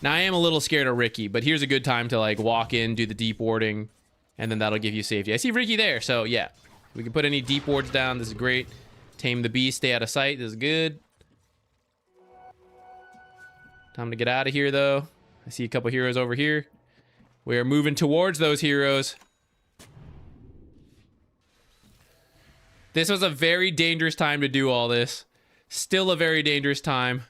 Speaker 1: Now, I am a little scared of Ricky, but here's a good time to like walk in, do the deep warding, and then that'll give you safety. I see Ricky there, so yeah. We can put any deep wards down. This is great. Tame the beast, stay out of sight. This is good. Time to get out of here, though. I see a couple heroes over here. We are moving towards those heroes. This was a very dangerous time to do all this. Still a very dangerous time.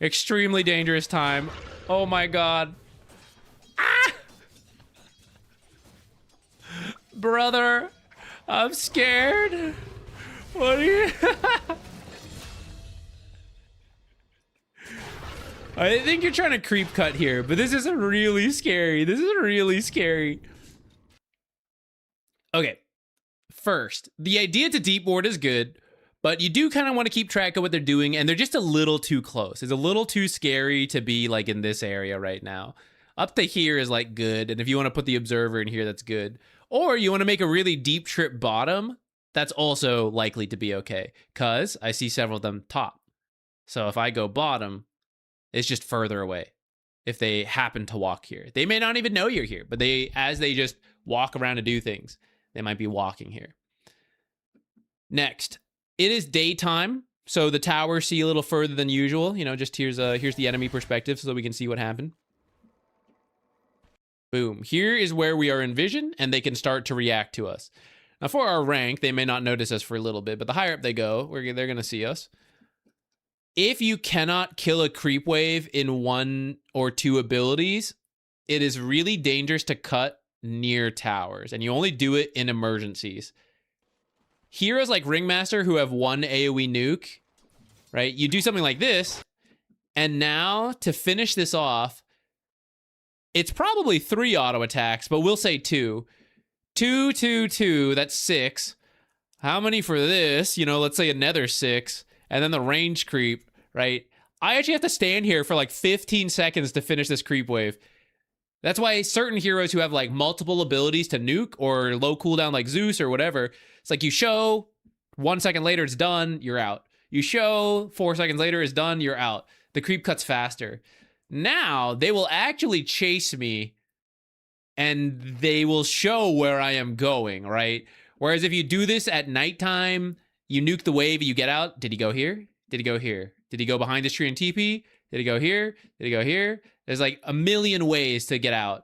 Speaker 1: Extremely dangerous time. Oh my god. Ah! Brother, I'm scared. What are you... I think you're trying to creep cut here, but this is really scary. This is really scary. Okay. First, the idea to deep ward is good, but you do kind of want to keep track of what they're doing, and they're just a little too close. It's a little too scary to be like in this area right now. Up to here is like good, and if you want to put the observer in here, that's good. Or you want to make a really deep trip bottom, that's also likely to be okay, because I see several of them top. So if I go bottom, it's just further away. If they happen to walk here, they may not even know you're here, but as they just walk around to do things, they might be walking here. Next, it is daytime, so the towers see a little further than usual. You know, just here's the enemy perspective so that we can see what happened. Boom. Here is where we are in vision, and they can start to react to us. Now, for our rank, they may not notice us for a little bit, but the higher up they go, they're going to see us. If you cannot kill a creep wave in 1 or 2 abilities, it is really dangerous to cut near towers, and you only do it in emergencies. Heroes like Ringmaster who have 1 AoE nuke, right? You do something like this, and now to finish this off, it's probably 3 auto attacks, but we'll say 2. 2, 2, 2, that's 6. How many for this? You know, let's say another 6, and then the range creep, right? I actually have to stand here for like 15 seconds to finish this creep wave. That's why certain heroes who have like multiple abilities to nuke or low cooldown like Zeus or whatever, it's like you show, 1 second later it's done, you're out. You show, 4 seconds later it's done, you're out. The creep cuts faster. Now they will actually chase me and they will show where I am going, right? Whereas if you do this at nighttime, you nuke the wave, you get out. Did he go here? Did he go here? Did he go behind this tree and TP? Did he go here? Did he go here? There's like a million ways to get out.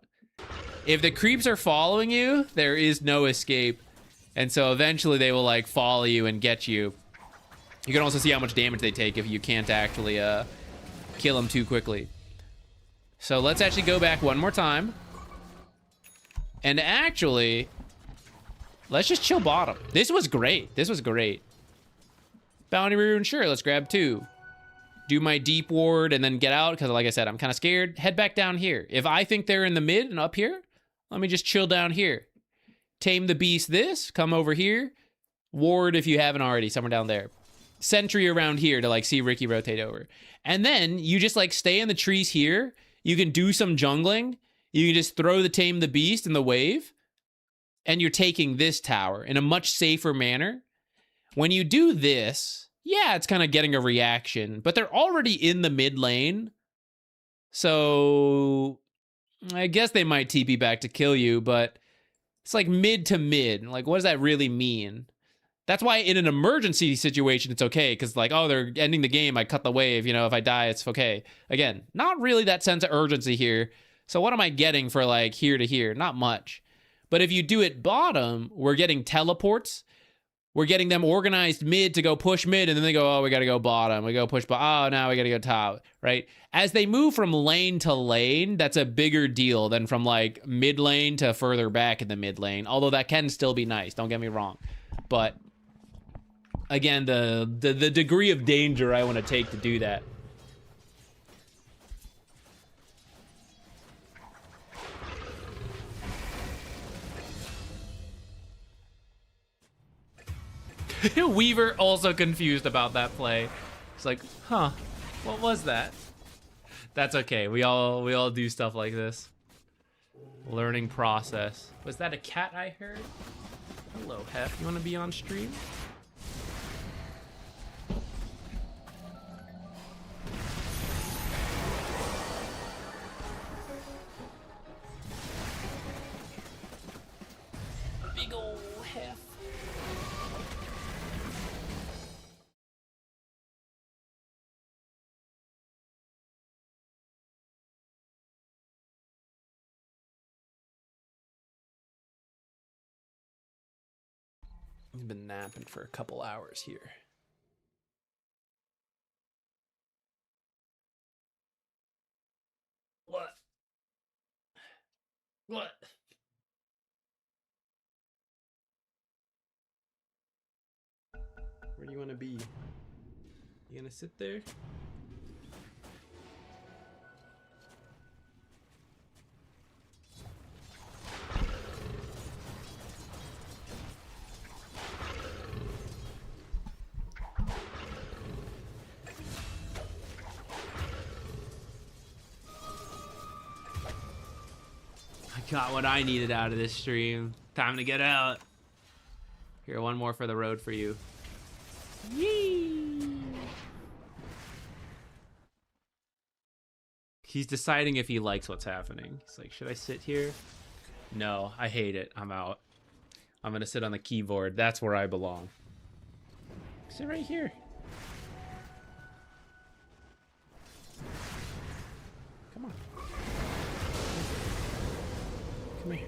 Speaker 1: If the creeps are following you, there is no escape. And so eventually they will like follow you and get you. You can also see how much damage they take if you can't actually kill them too quickly. So let's actually go back one more time. And actually, let's just chill bottom. This was great. This was great. Bounty rune, sure, let's grab 2. Do my deep ward and then get out, because like I said, I'm kind of scared. Head back down here. If I think they're in the mid and up here, let me just chill down here. Tame the beast this, come over here. Ward if you haven't already, somewhere down there. Sentry around here to like see Ricky rotate over. And then you just like stay in the trees here. You can do some jungling. You can just throw the tame the beast in the wave. And you're taking this tower in a much safer manner. When you do this, yeah, it's kind of getting a reaction, but they're already in the mid lane. So I guess they might TP back to kill you, but it's like mid to mid. Like, what does that really mean? That's why in an emergency situation, it's okay. Because like, oh, they're ending the game. I cut the wave. You know, if I die, it's okay. Again, not really that sense of urgency here. So what am I getting for like here to here? Not much. But if you do it bottom, we're getting teleports. We're getting them organized mid to go push mid, and then they go, oh, we got to go bottom. We go push bottom. Oh, now we got to go top, right? As they move from lane to lane, that's a bigger deal than from like mid lane to further back in the mid lane. Although that can still be nice. Don't get me wrong. But again, the degree of danger I want to take to do that. Weaver also confused about that play. It's like, huh, what was that? That's okay. We all do stuff like this. Learning process. Was that a cat I heard? Hello, Hef. You want to be on stream? Big ol' Hef. I've been napping for a couple hours here. What? What? Where do you want to be? You gonna sit there? I got what I needed out of this stream. Time to get out. Here, one more for the road for you. Yee! He's deciding if he likes what's happening. He's like, should I sit here? No, I hate it. I'm out. I'm gonna sit on the keyboard. That's where I belong. Sit right here. Come on. Come here.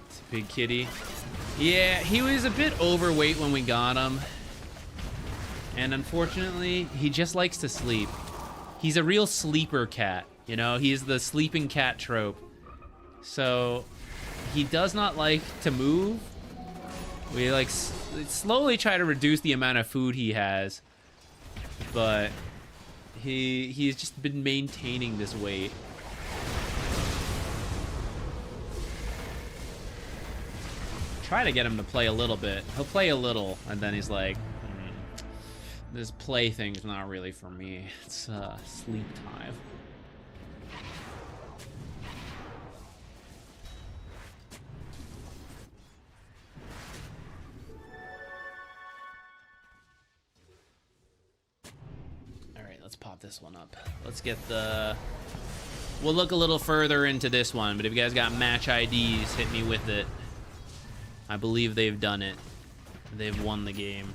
Speaker 1: It's a big kitty. Yeah, he was a bit overweight when we got him. And unfortunately, he just likes to sleep. He's a real sleeper cat. You know, he's the sleeping cat trope. So he does not like to move. We like slowly try to reduce the amount of food he has. But he's just been maintaining this weight. Try to get him to play a little bit. He'll play a little, and then he's like, this play thing's not really for me. It's sleep time. All right, let's pop this one up. Let's get the... We'll look a little further into this one, but if you guys got match IDs, hit me with it. I believe they've done it. They've won the game.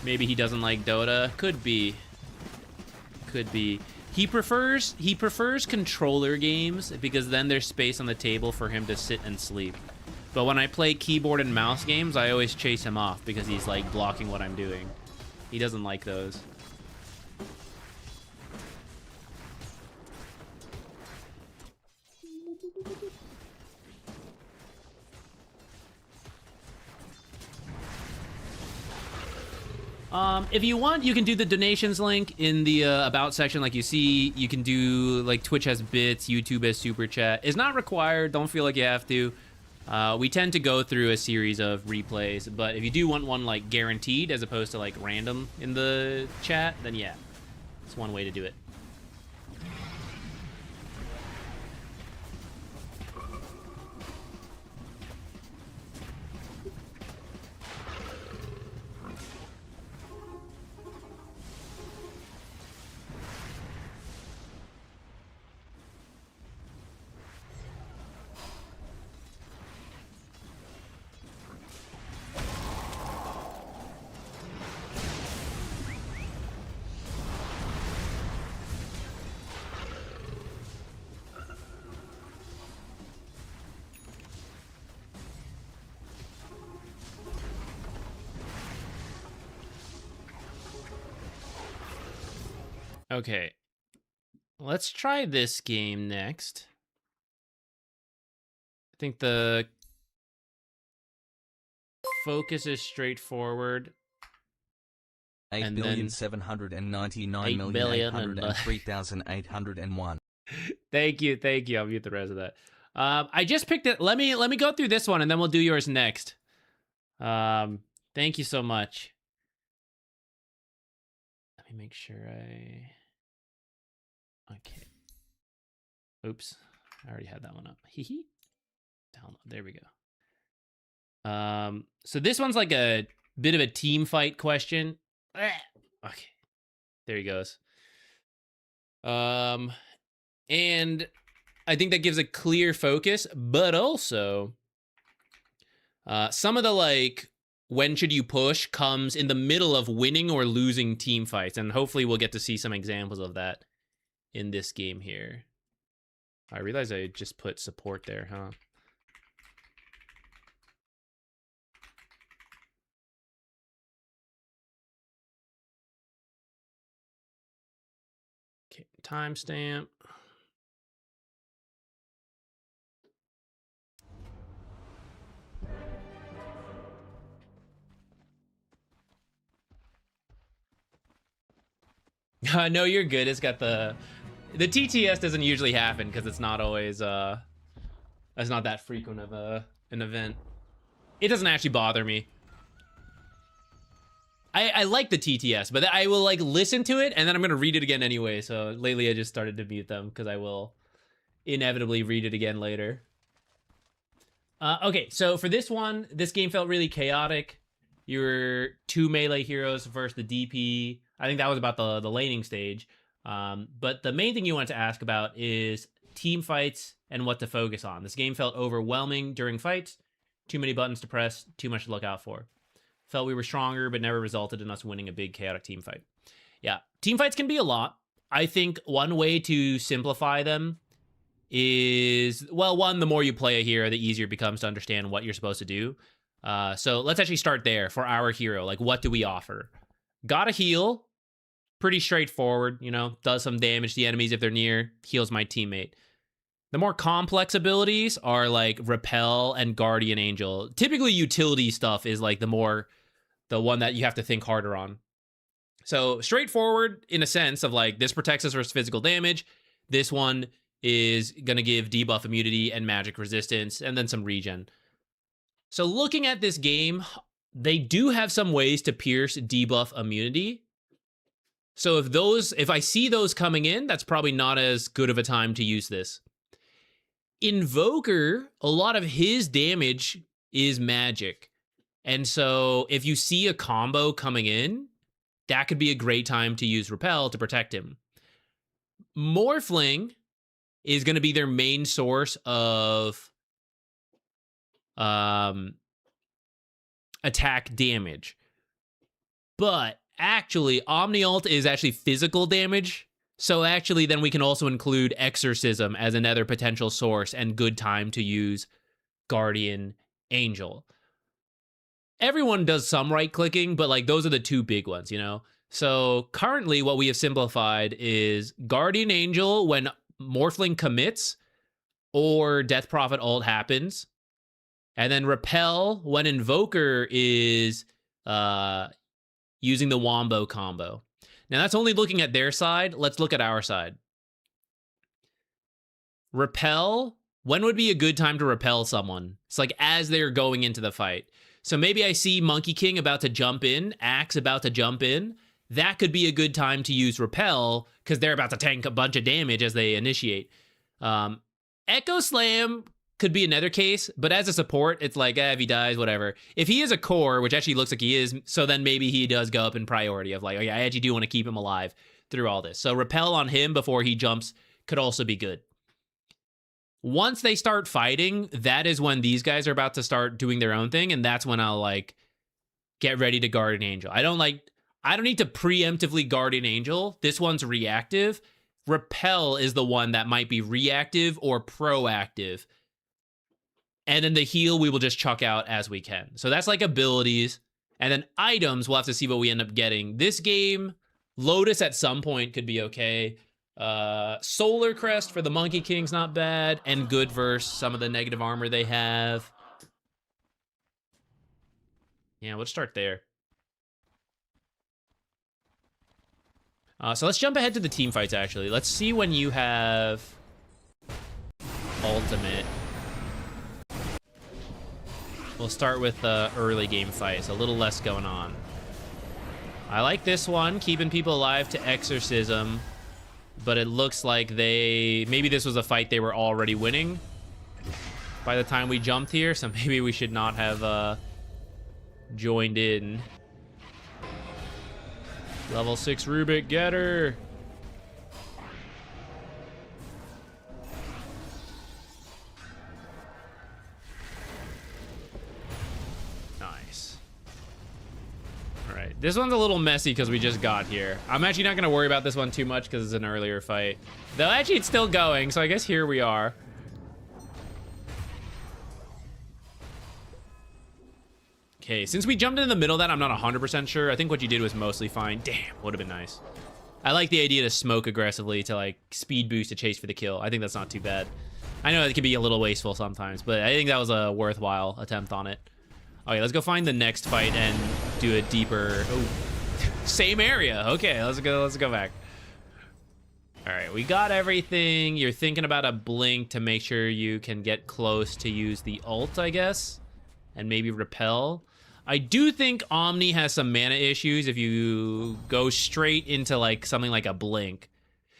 Speaker 1: Maybe he doesn't like Dota. Could be. Could be. He prefers controller games because then there's space on the table for him to sit and sleep. But when I play keyboard and mouse games, I always chase him off because he's like blocking what I'm doing. He doesn't like those. If you want, you can do the donations link in the about section like you see. You can do, like, Twitch has bits, YouTube has super chat. It's not required. Don't feel like you have to. We tend to go through a series of replays, but if you do want one, like, guaranteed as opposed to, like, random in the chat, then yeah. It's one way to do it. Okay, let's try this game next. I think the focus is straightforward.
Speaker 5: 8,799,803,801.
Speaker 1: Thank you. I'll mute the rest of that. I just picked it. Let me go through this one and then we'll do yours next. Thank you so much. Let me make sure Okay. Oops. I already had that one up. Hee. Download. There we go. So this one's like a bit of a team fight question. Okay. There he goes. And I think that gives a clear focus, but also some of the, like, when should you push comes in the middle of winning or losing team fights, and hopefully we'll get to see some examples of that in this game here. I realize I just put support there, huh? Okay, timestamp. No, you're good. It's got the TTS doesn't usually happen because it's not always it's not that frequent of an event. It doesn't actually bother me. I like the TTS, but I will like listen to it and then I'm gonna read it again anyway. So lately I just started to mute them because I will inevitably read it again later. Okay, so for this one, this game felt really chaotic. You were 2 melee heroes versus the DP. I think that was about the laning stage. But the main thing you want to ask about is team fights and what to focus on. This game felt overwhelming during fights. Too many buttons to press, too much to look out for. Felt we were stronger, but never resulted in us winning a big chaotic team fight. Yeah, team fights can be a lot. I think one way to simplify them is, well, one, the more you play a hero, the easier it becomes to understand what you're supposed to do. So let's actually start there for our hero. Like, what do we offer? Gotta heal. Pretty straightforward, you know, does some damage to the enemies if they're near, heals my teammate. The more complex abilities are like Repel and Guardian Angel. Typically, utility stuff is like the one that you have to think harder on. So straightforward in a sense of like, this protects us versus physical damage. This one is going to give debuff immunity and magic resistance, and then some regen. So looking at this game, they do have some ways to pierce debuff immunity. So if I see those coming in, that's probably not as good of a time to use this. Invoker, a lot of his damage is magic. And so if you see a combo coming in, that could be a great time to use Repel to protect him. Morphling is going to be their main source of attack damage. But actually, Omniult is actually physical damage. So actually, then we can also include Exorcism as another potential source and good time to use Guardian Angel. Everyone does some right-clicking, but like those are the two big ones, you know? So currently what we have simplified is Guardian Angel when Morphling commits or Death Prophet ult happens. And then Repel when Invoker is using the Wombo combo. Now that's only looking at their side. Let's look at our side. Repel, when would be a good time to repel someone? It's like as they're going into the fight. So maybe I see Monkey King about to jump in, Axe about to jump in. That could be a good time to use Repel because they're about to tank a bunch of damage as they initiate. Echo Slam could be another case, but as a support, it's like, if he dies, whatever. If he is a core, which actually looks like he is, so then maybe he does go up in priority of like, oh yeah, I actually do want to keep him alive through all this. So Repel on him before he jumps could also be good. Once they start fighting, that is when these guys are about to start doing their own thing, and that's when I'll like get ready to Guardian Angel. I don't need to preemptively Guardian Angel. This one's reactive. Repel is the one that might be reactive or proactive. And then the heal we will just chuck out as we can. So that's like abilities. And then items, we'll have to see what we end up getting. This game, Lotus at some point could be okay. Solar Crest for the Monkey King's not bad. And good versus some of the negative armor they have. Yeah, let's start there. So let's jump ahead to the team fights, actually. Let's see when you have ultimate. We'll start with the early game fights, a little less going on. I like this one, keeping people alive to Exorcism, but it looks like maybe this was a fight they were already winning by the time we jumped here, so maybe we should not have joined in. Level 6 Rubik, get her! Nice. Alright. This one's a little messy because we just got here. I'm actually not going to worry about this one too much because it's an earlier fight. Though actually it's still going, so I guess here we are. Okay, since we jumped in the middle of that, I'm not 100% sure. I think what you did was mostly fine. Damn, would have been nice. I like the idea to smoke aggressively to like speed boost to chase for the kill. I think that's not too bad. I know it can be a little wasteful sometimes, but I think that was a worthwhile attempt on it. Okay, let's go find the next fight and do a deeper... Oh, same area. Okay, let's go back. All right, we got everything. You're thinking about a blink to make sure you can get close to use the ult, I guess, and maybe repel. I do think Omni has some mana issues if you go straight into like something like a blink.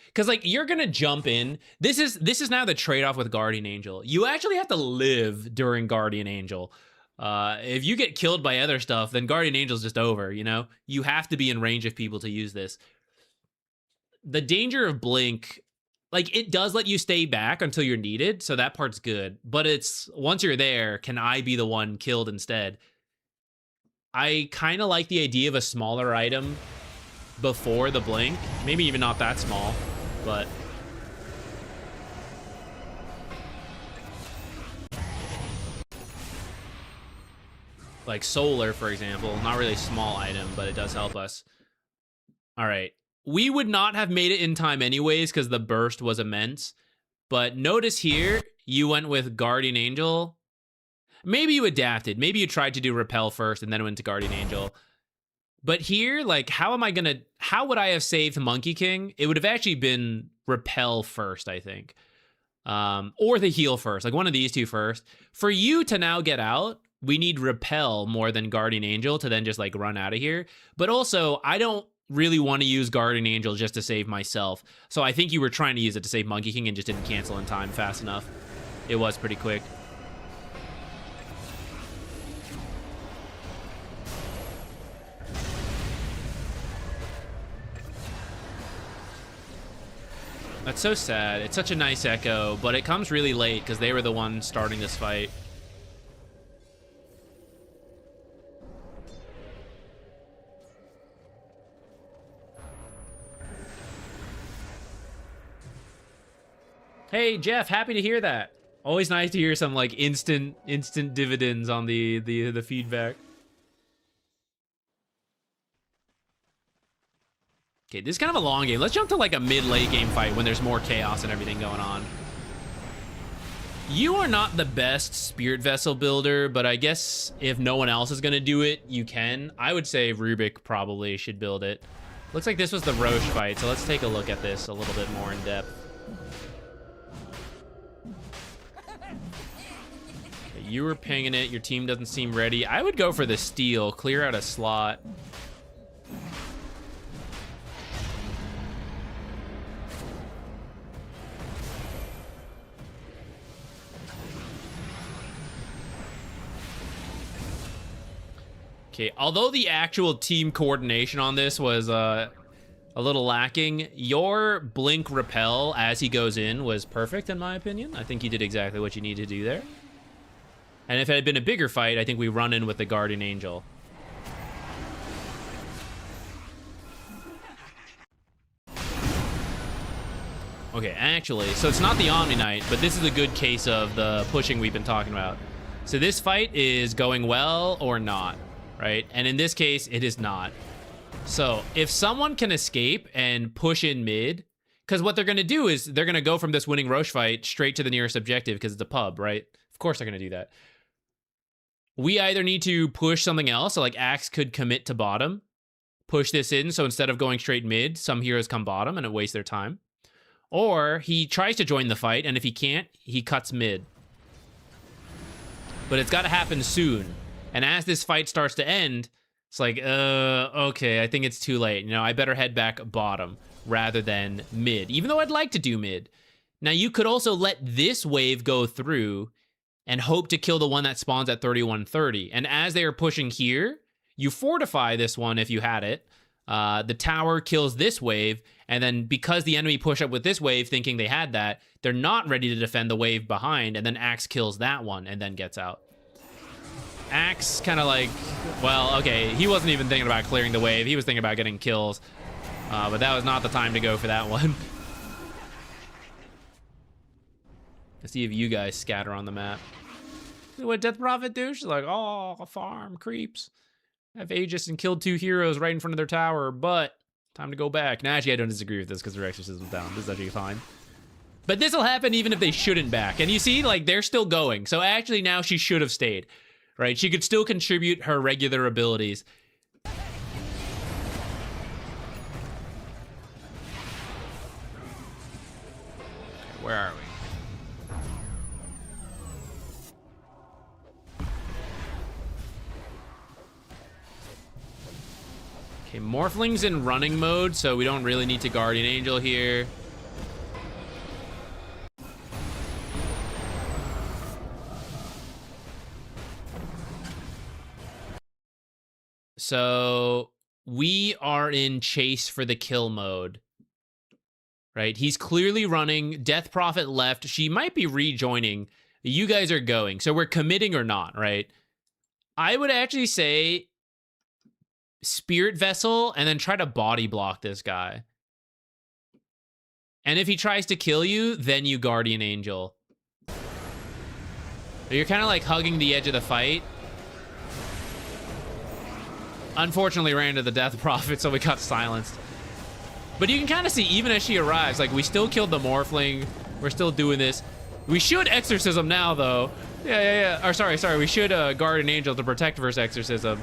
Speaker 1: Because like you're gonna jump in. This is now the trade-off with Guardian Angel. You actually have to live during Guardian Angel. If you get killed by other stuff, then Guardian Angel's just over, you know? You have to be in range of people to use this. The danger of Blink, like, it does let you stay back until you're needed, so that part's good. But it's, once you're there, can I be the one killed instead? I kind of like the idea of a smaller item before the Blink. Maybe even not that small, but... like solar, for example, not really a small item, but it does help us. All right, we would not have made it in time anyways because the burst was immense, but notice here you went with Guardian Angel. Maybe you adapted, maybe you tried to do repel first and then went to Guardian Angel, but here, like, how would I have saved Monkey King? It would have actually been repel first, I think, or the heal first, like one of these two first. For you to now get out, we need repel more than Guardian Angel to then just like run out of here. But also, I don't really want to use Guardian Angel just to save myself. So I think you were trying to use it to save Monkey King and just didn't cancel in time fast enough. It was pretty quick. That's so sad. It's such a nice echo, but it comes really late because they were the ones starting this fight. Hey, Jeff, happy to hear that. Always nice to hear some like instant dividends on the feedback. Okay, this is kind of a long game. Let's jump to like a mid-late game fight when there's more chaos and everything going on. You are not the best Spirit Vessel builder, but I guess if no one else is gonna do it, you can. I would say Rubik probably should build it. Looks like this was the Roche fight, so let's take a look at this a little bit more in depth. You were pinging it. Your team doesn't seem ready. I would go for the steal. Clear out a slot. Okay, although the actual team coordination on this was a little lacking, your blink repel as he goes in was perfect in my opinion. I think you did exactly what you needed to do there. And if it had been a bigger fight, I think we run in with the Guardian Angel. Okay, actually, so it's not the Omniknight, but this is a good case of the pushing we've been talking about. So this fight is going well or not, right? And in this case, it is not. So if someone can escape and push in mid, because what they're going to do is they're going to go from this winning Roche fight straight to the nearest objective because it's a pub, right? Of course they're going to do that. We either need to push something else, so like Axe could commit to bottom, push this in, so instead of going straight mid, some heroes come bottom and it wastes their time. Or he tries to join the fight, and if he can't, he cuts mid. But it's got to happen soon. And as this fight starts to end, it's like, okay, I think it's too late. You know, I better head back bottom rather than mid, even though I'd like to do mid. Now, you could also let this wave go through and hope to kill the one that spawns at 3130. And as they are pushing here, you fortify this one if you had it. The tower kills this wave, and then because the enemy push up with this wave thinking they had that, they're not ready to defend the wave behind, and then Axe kills that one and then gets out. Axe kind of like, well, okay, he wasn't even thinking about clearing the wave. He was thinking about getting kills. But that was not the time to go for that one. Let's see if you guys scatter on the map. What Death Prophet do? She's like, oh, a farm, creeps. I've Aegis and killed 2 heroes right in front of their tower, but time to go back. Now, actually, I don't disagree with this because their exorcism's down. This is actually fine. But this will happen even if they shouldn't back. And you see, like, they're still going. So actually now she should have stayed, right? She could still contribute her regular abilities. Okay, where are we? Okay, Morphling's in running mode, so we don't really need to Guardian Angel here. So we are in chase for the kill mode, right? He's clearly running. Death Prophet left. She might be rejoining. You guys are going. So we're committing or not, right? I would actually say Spirit Vessel and then try to body block this guy. And if he tries to kill you, then you Guardian Angel. You're kind of like hugging the edge of the fight. Unfortunately, ran into the Death Prophet, so we got silenced. But you can kind of see, even as she arrives, like, we still killed the Morphling. We're still doing this. We should Exorcism now, though. Yeah. Or sorry. We should Guardian Angel to protect versus Exorcism.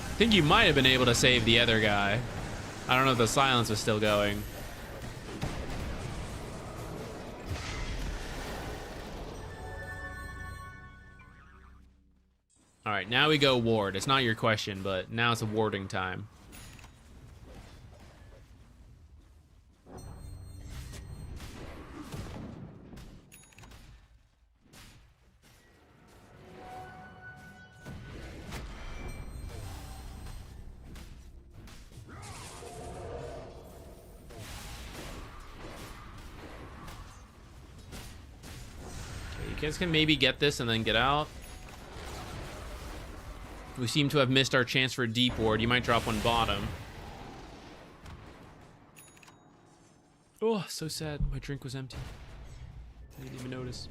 Speaker 1: I think you might have been able to save the other guy. I don't know if the silence was still going. All right, now we go ward. It's not your question, but now it's a warding time. Okay, you guys can maybe get this and then get out. We seem to have missed our chance for a deep ward. You might drop one bottom. Oh, so sad. My drink was empty. I didn't even notice.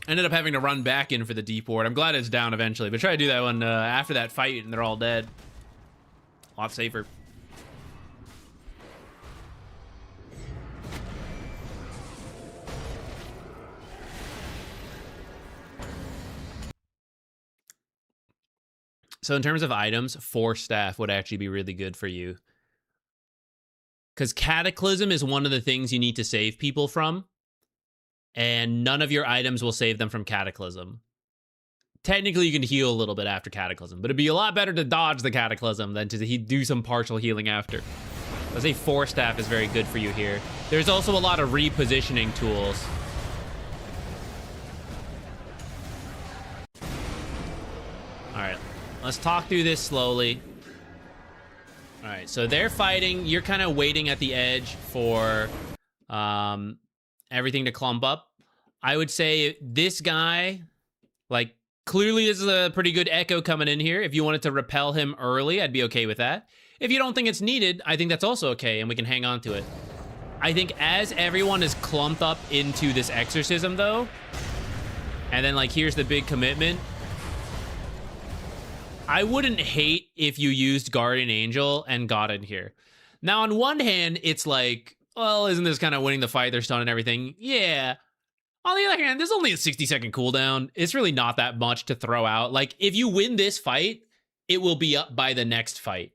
Speaker 1: Ended up having to run back in for the deep ward. I'm glad it's down eventually, but try to do that one after that fight and they're all dead. A lot safer. So in terms of items, 4 staff would actually be really good for you. Because Cataclysm is one of the things you need to save people from. And none of your items will save them from Cataclysm. Technically, you can heal a little bit after Cataclysm. But it'd be a lot better to dodge the Cataclysm than to do some partial healing after. I'd say 4 staff is very good for you here. There's also a lot of repositioning tools. Alright. Let's talk through this slowly. All right, so they're fighting. You're kind of waiting at the edge for everything to clump up. I would say this guy, like, clearly this is a pretty good echo coming in here. If you wanted to repel him early, I'd be okay with that. If you don't think it's needed, I think that's also okay, and we can hang on to it. I think as everyone is clumped up into this exorcism, though, and then, like, here's the big commitment, I wouldn't hate if you used Guardian Angel and got in here. Now, on one hand, it's like, well, isn't this kind of winning the fight? They're stunned and everything. Yeah. On the other hand, there's only a 60-second cooldown. It's really not that much to throw out. Like, if you win this fight, it will be up by the next fight.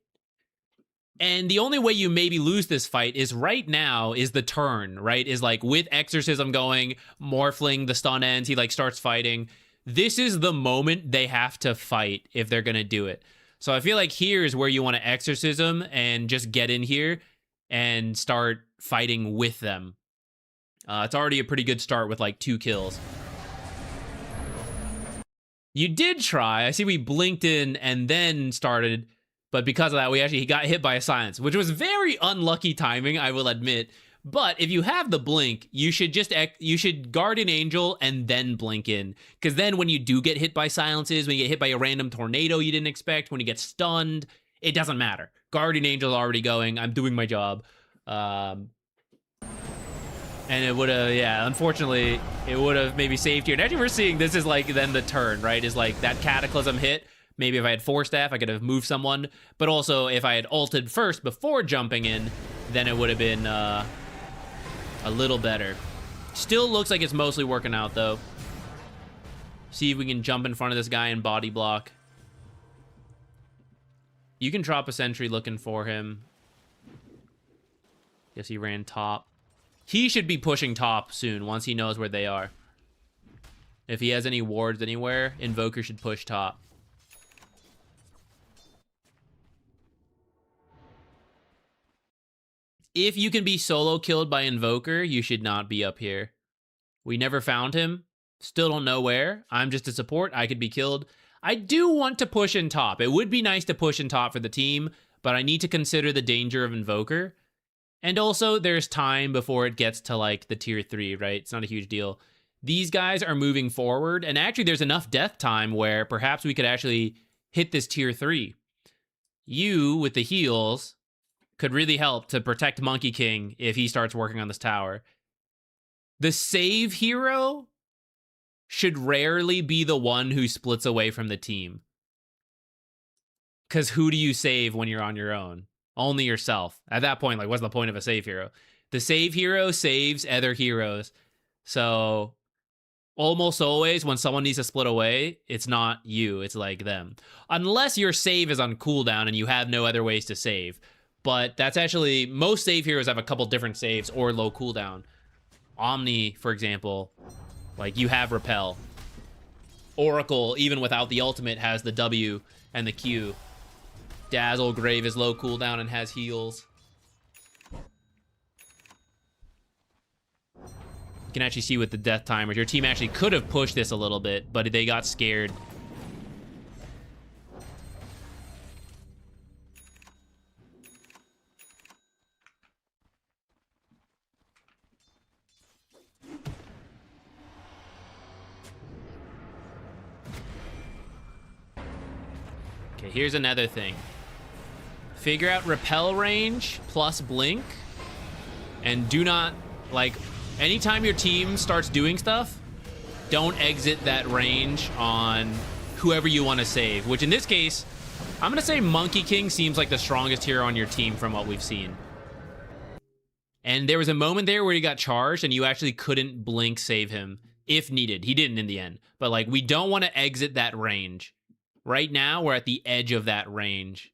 Speaker 1: And the only way you maybe lose this fight is right now is the turn, right? Is like with Exorcism going, Morphling, the stun ends, he like starts fighting. This is the moment they have to fight if they're going to do it. So I feel like here is where you want to Exorcism and just get in here and start fighting with them. It's already a pretty good start with like 2 kills. You did try. I see we blinked in and then started, But because of that, he got hit by a silence, which was very unlucky timing, I will admit. But if you have the blink, you should Guardian Angel and then blink in. Because then when you do get hit by silences, when you get hit by a random tornado you didn't expect, when you get stunned, it doesn't matter. Guardian Angel's already going. I'm doing my job. And it would have, yeah, unfortunately, it would have maybe saved you. And actually, we're seeing this is like then the turn, right? Is like that Cataclysm hit. Maybe if I had Force Staff, I could have moved someone. But also, if I had ulted first before jumping in, then it would have been a little better. Still looks like it's mostly working out, though. See if we can jump in front of this guy and body block. You can drop a sentry looking for him. Guess he ran top. He should be pushing top soon once he knows where they are. If he has any wards anywhere, Invoker should push top. If you can be solo killed by Invoker, you should not be up here. We never found him. Still don't know where. I'm just a support. I could be killed. I do want to push in top. It would be nice to push in top for the team, but I need to consider the danger of Invoker. And also, there's time before it gets to, like, the tier 3, right? It's not a huge deal. These guys are moving forward, and actually there's enough death time where perhaps we could actually hit this tier 3. You, with the heals, could really help to protect Monkey King if he starts working on this tower. The save hero should rarely be the one who splits away from the team. Because who do you save when you're on your own? Only yourself. At that point, like, what's the point of a save hero? The save hero saves other heroes. So almost always when someone needs to split away, it's not you, it's like them. Unless your save is on cooldown and you have no other ways to save. But that's actually, most save heroes have a couple different saves or low cooldown. Omni, for example, like, you have Repel. Oracle, even without the ultimate, has the W and the Q. Dazzle Grave is low cooldown and has heals. You can actually see with the death timers, your team actually could have pushed this a little bit, but they got scared. Okay, here's another thing. Figure out repel range plus blink, and do not, like, anytime your team starts doing stuff, don't exit that range on whoever you want to save, which in this case, I'm going to say Monkey King seems like the strongest hero on your team from what we've seen. And there was a moment there where he got charged and you actually couldn't blink save him if needed. He didn't in the end, but, like, we don't want to exit that range. Right now, we're at the edge of that range.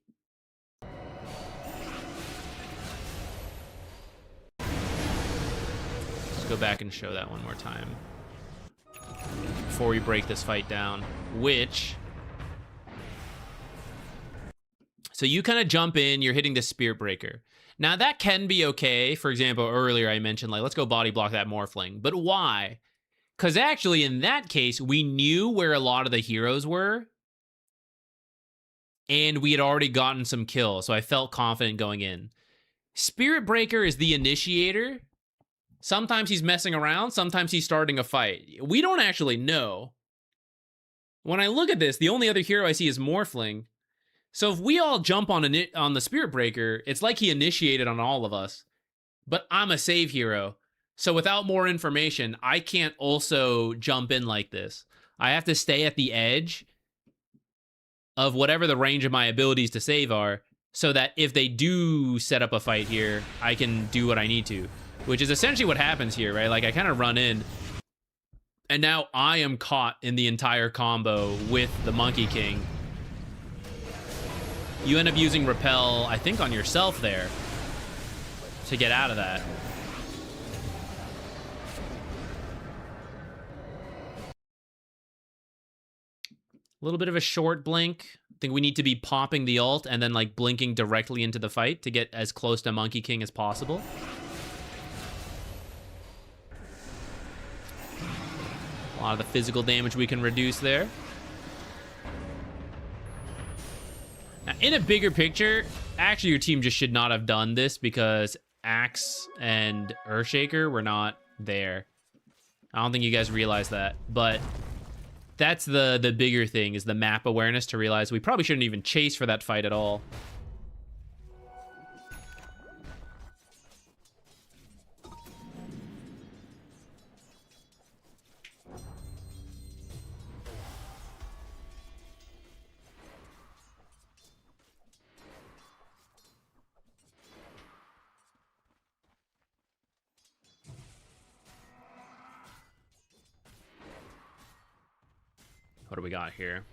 Speaker 1: Let's go back and show that one more time before we break this fight down, which... So you kind of jump in, you're hitting the Spirit Breaker. Now, that can be okay. For example, earlier I mentioned, like, let's go body block that Morphling. But why? Because actually, in that case, we knew where a lot of the heroes were, and we had already gotten some kills, so I felt confident going in. Spirit Breaker is the initiator. Sometimes he's messing around, sometimes he's starting a fight. We don't actually know. When I look at this, the only other hero I see is Morphling. So if we all jump on the Spirit Breaker, it's like he initiated on all of us. But I'm a save hero. So without more information, I can't also jump in like this. I have to stay at the edge of whatever the range of my abilities to save are, so that if they do set up a fight here, I can do what I need to. Which is essentially what happens here, right? Like, I kind of run in, and now I am caught in the entire combo with the Monkey King. You end up using Repel, I think, on yourself there to get out of that. A little bit of a short blink. I think we need to be popping the ult and then, like, blinking directly into the fight to get as close to Monkey King as possible. A lot of the physical damage we can reduce there. Now, in a bigger picture, actually your team just should not have done this because Axe and Earthshaker were not there. I don't think you guys realize that, but that's the bigger thing, is the map awareness to realize we probably shouldn't even chase for that fight at all. What do we got here?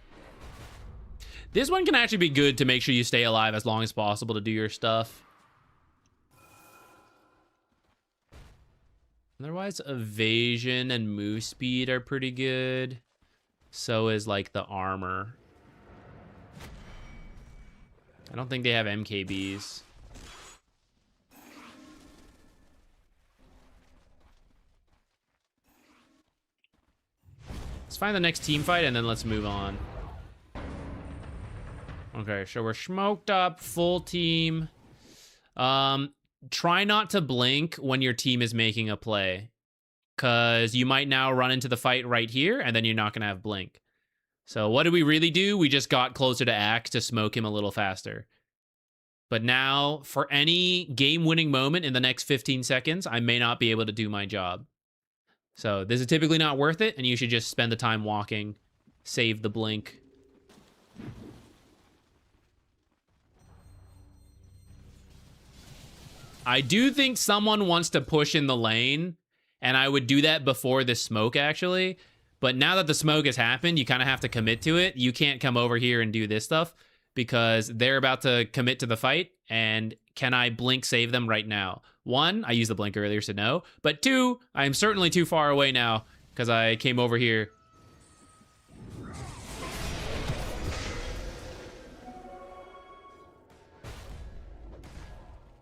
Speaker 1: This one can actually be good to make sure you stay alive as long as possible to do your stuff. Otherwise, evasion and move speed are pretty good. So is like the armor. I don't think they have MKBs. Let's find the next team fight and then let's move on. Okay, so we're smoked up, full team. Try not to blink when your team is making a play, because you might now run into the fight right here and then you're not going to have blink. So what did we really do? We just got closer to Axe to smoke him a little faster. But now, for any game-winning moment in the next 15 seconds, I may not be able to do my job. So this is typically not worth it, and you should just spend the time walking, save the blink. I do think someone wants to push in the lane, and I would do that before the smoke, actually. But now that the smoke has happened, you kind of have to commit to it. You can't come over here and do this stuff, because they're about to commit to the fight, and can I blink save them right now? One, I used the blink earlier, so no. But two, I'm certainly too far away now, because I came over here.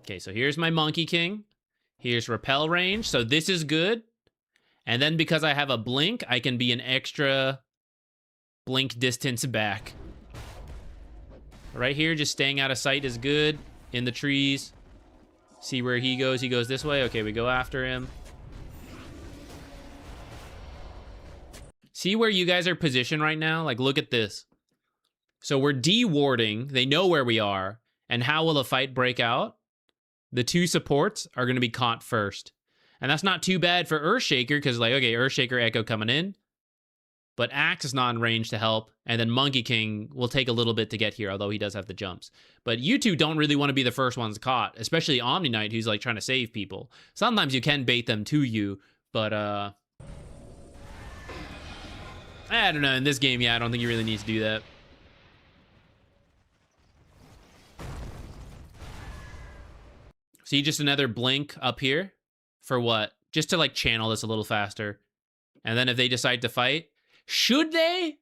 Speaker 1: Okay, so here's my Monkey King. Here's repel range, so this is good. And then because I have a blink, I can be an extra blink distance back. Right here, just staying out of sight is good. In the trees. See where he goes. He goes this way. Okay, we go after him. See where you guys are positioned right now? Like, look at this. So we're de-warding. They know where we are. And how will a fight break out? The two supports are going to be caught first. And that's not too bad for Earthshaker, because, like, okay, Earthshaker Echo coming in. But Axe is not in range to help. And then Monkey King will take a little bit to get here, although he does have the jumps. But you two don't really want to be the first ones caught, especially Omniknight, who's, like, trying to save people. Sometimes you can bait them to you, but, I don't know. In this game, yeah, I don't think you really need to do that. See, just another blink up here. For what? Just to, like, channel this a little faster. And then if they decide to fight, should they?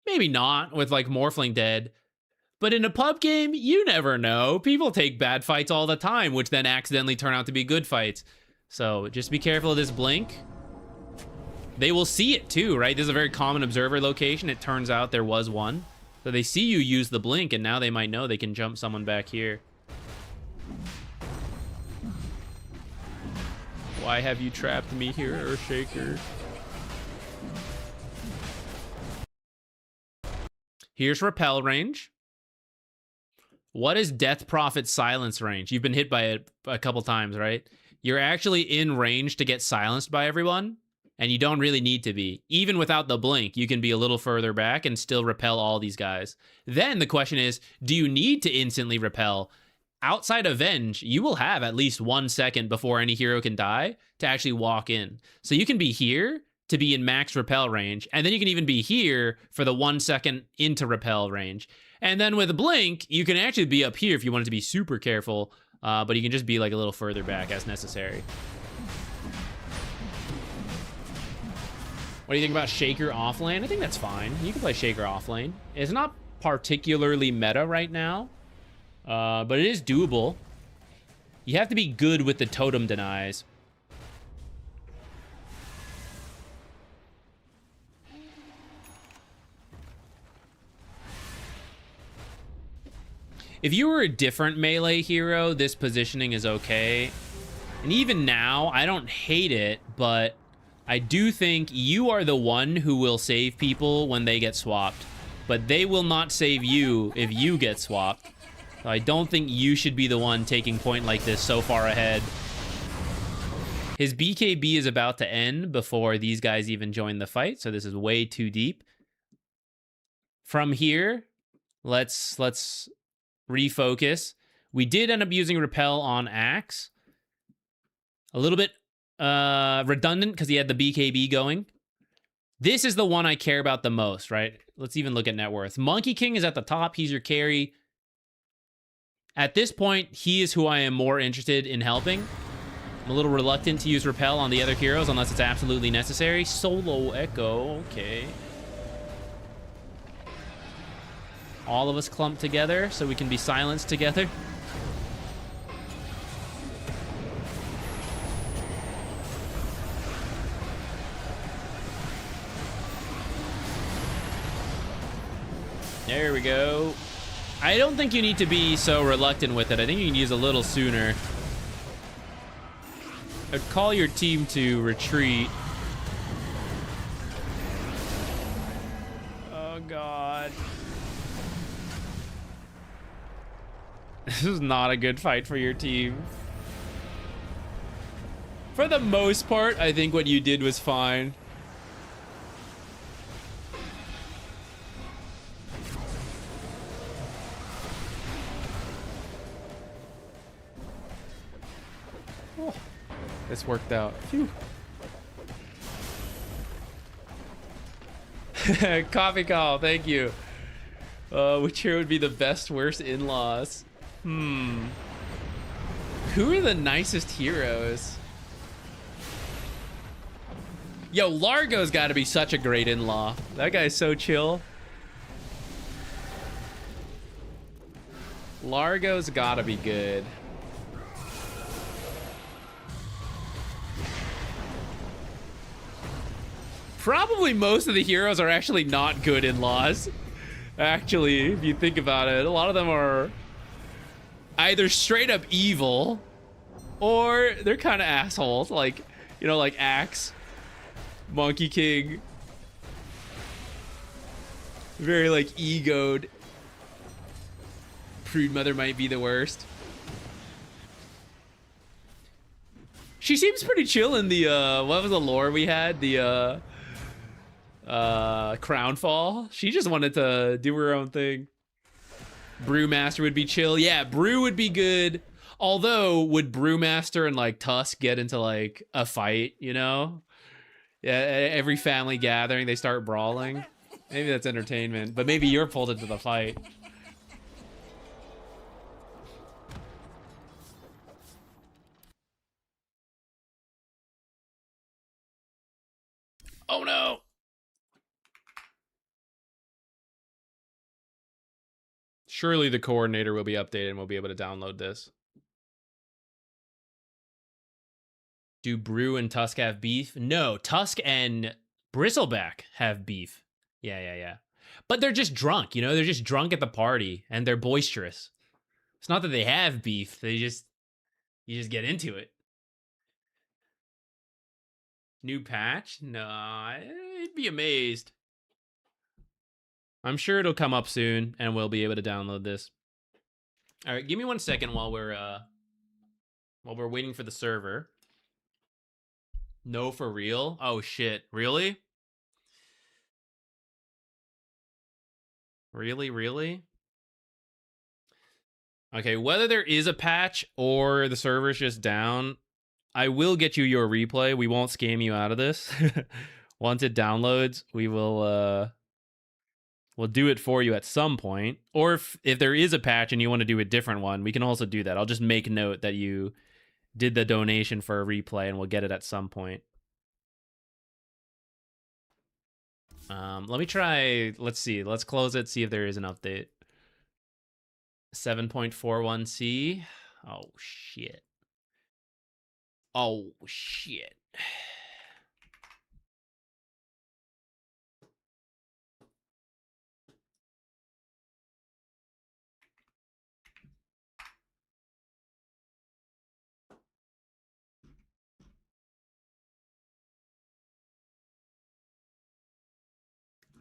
Speaker 1: Maybe not, with, like, Morphling dead. But in a pub game, you never know. People take bad fights all the time, which then accidentally turn out to be good fights. So just be careful of this blink. They will see it too, right? This is a very common observer location. It turns out there was one. So they see you use the blink, and now they might know they can jump someone back here. Why have you trapped me here, Earthshaker? Here's repel range. What is Death Prophet's silence range? You've been hit by it a couple times, right? You're actually in range to get silenced by everyone, and you don't really need to be. Even without the blink, you can be a little further back and still repel all these guys. Then the question is, do you need to instantly repel? Outside of Venge, you will have at least 1 second before any hero can die to actually walk in. So you can be here to be in max repel range, and then you can even be here for the 1 second into repel range. And then with a blink, you can actually be up here if you wanted to be super careful, but you can just be like a little further back as necessary. What do you think about Shaker offlane? I think that's fine. You can play Shaker offlane. It's not particularly meta right now, but it is doable. You have to be good with the totem denies. If you were a different melee hero, this positioning is okay. And even now, I don't hate it, but I do think you are the one who will save people when they get swapped. But they will not save you if you get swapped. So I don't think you should be the one taking point like this so far ahead. His BKB is about to end before these guys even join the fight, so this is way too deep. From here, let's refocus. We did end up using Repel on Axe. A little bit redundant because he had the BKB going. This is the one I care about the most, right? Let's even look at net worth. Monkey King is at the top. He's your carry. At this point, he is who I am more interested in helping. I'm a little reluctant to use Repel on the other heroes unless it's absolutely necessary. Solo Echo, okay. All of us clump together so we can be silenced together. There we go. I don't think you need to be so reluctant with it. I think you can use a little sooner. I'd call your team to retreat. Oh, God. This is not a good fight for your team. For the most part, I think what you did was fine. This worked out. Phew. Coffee call, thank you. Which here would be the best, worst in-laws? Who are the nicest heroes? Yo, Largo's got to be such a great in-law. That guy's so chill. Largo's got to be good. Probably most of the heroes are actually not good in-laws. Actually, if you think about it, a lot of them are either straight up evil or they're kind of assholes. Like, you know, like Axe, Monkey King. Very like egoed. Prude Mother might be the worst. She seems pretty chill in the what was the lore we had? The Crownfall. She just wanted to do her own thing. Brewmaster would be chill. Yeah, Brew would be good. Although, would Brewmaster and like Tusk get into like a fight, you know? Yeah, every family gathering they start brawling. Maybe that's entertainment, but maybe you're pulled into the fight. Oh no. Surely the coordinator will be updated and we'll be able to download this. Do Brew and Tusk have beef? No, Tusk and Bristleback have beef. Yeah. But they're just drunk, you know? They're just drunk at the party and they're boisterous. It's not that they have beef. You just get into it. New patch? No, I'd be amazed. I'm sure it'll come up soon and we'll be able to download this. All right, give me 1 second while we're waiting for the server. No, for real? Oh shit, really? Really? Okay, whether there is a patch or the server's just down, I will get you your replay. We won't scam you out of this. Once it downloads, we'll do it for you at some point. Or if there is a patch and you want to do a different one, we can also do that. I'll just make note that you did the donation for a replay and we'll get it at some point. Let me try, let's see. Let's close it, see if there is an update. 7.41c. Oh, shit. Oh, shit.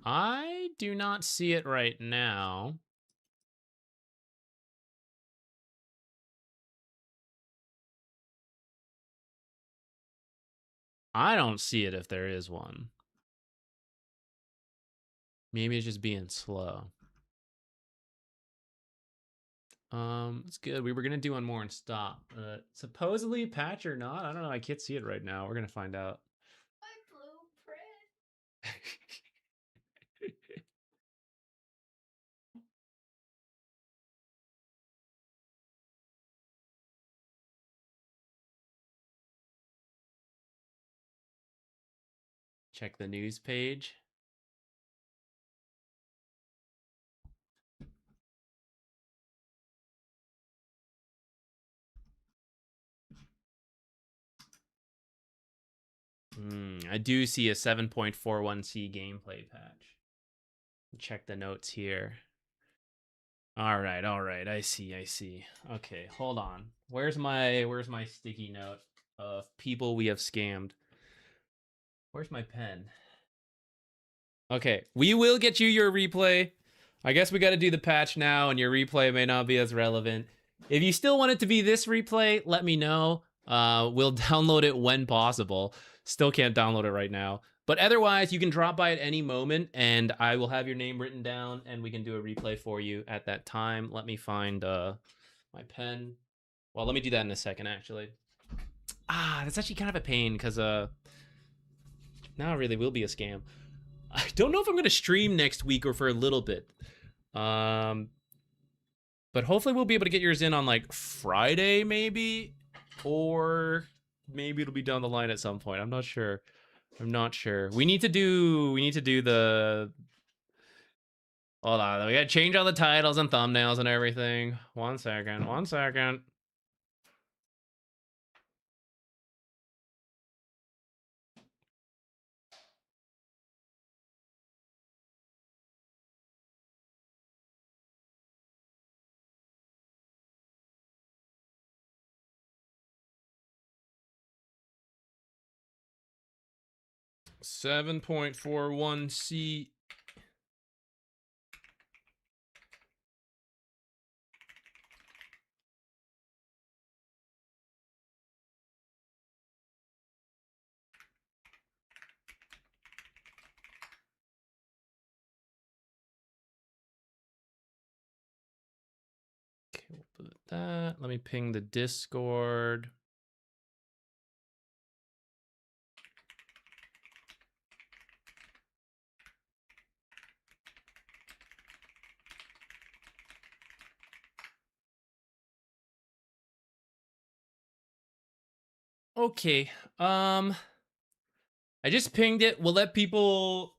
Speaker 1: I do not see it right now. I don't see it if there is one. Maybe it's just being slow. It's good. We were gonna do one more and stop. Supposedly patch or not, I don't know. I can't see it right now. We're gonna find out.
Speaker 2: My blueprint.
Speaker 1: Check the news page. I do see a 7.41c gameplay patch. Check the notes here. All right. I see. Okay, hold on. Where's my sticky note of people we have scammed? Where's my pen? Okay, we will get you your replay. I guess we got to do the patch now, and your replay may not be as relevant. If you still want it to be this replay, let me know. We'll download it when possible. Still can't download it right now. But otherwise, you can drop by at any moment, and I will have your name written down, and we can do a replay for you at that time. Let me find my pen. Well, let me do that in a second, actually. That's actually kind of a pain, because now it really will be a scam. I don't know if I'm going to stream next week or for a little bit. But hopefully we'll be able to get yours in on like Friday maybe, or maybe it'll be down the line at some point. I'm not sure. We need to do the hold on. We got to change all the titles and thumbnails and everything. One second. 7.41c. Okay, we'll put that. Let me ping the Discord. Okay. I just pinged it. We'll let people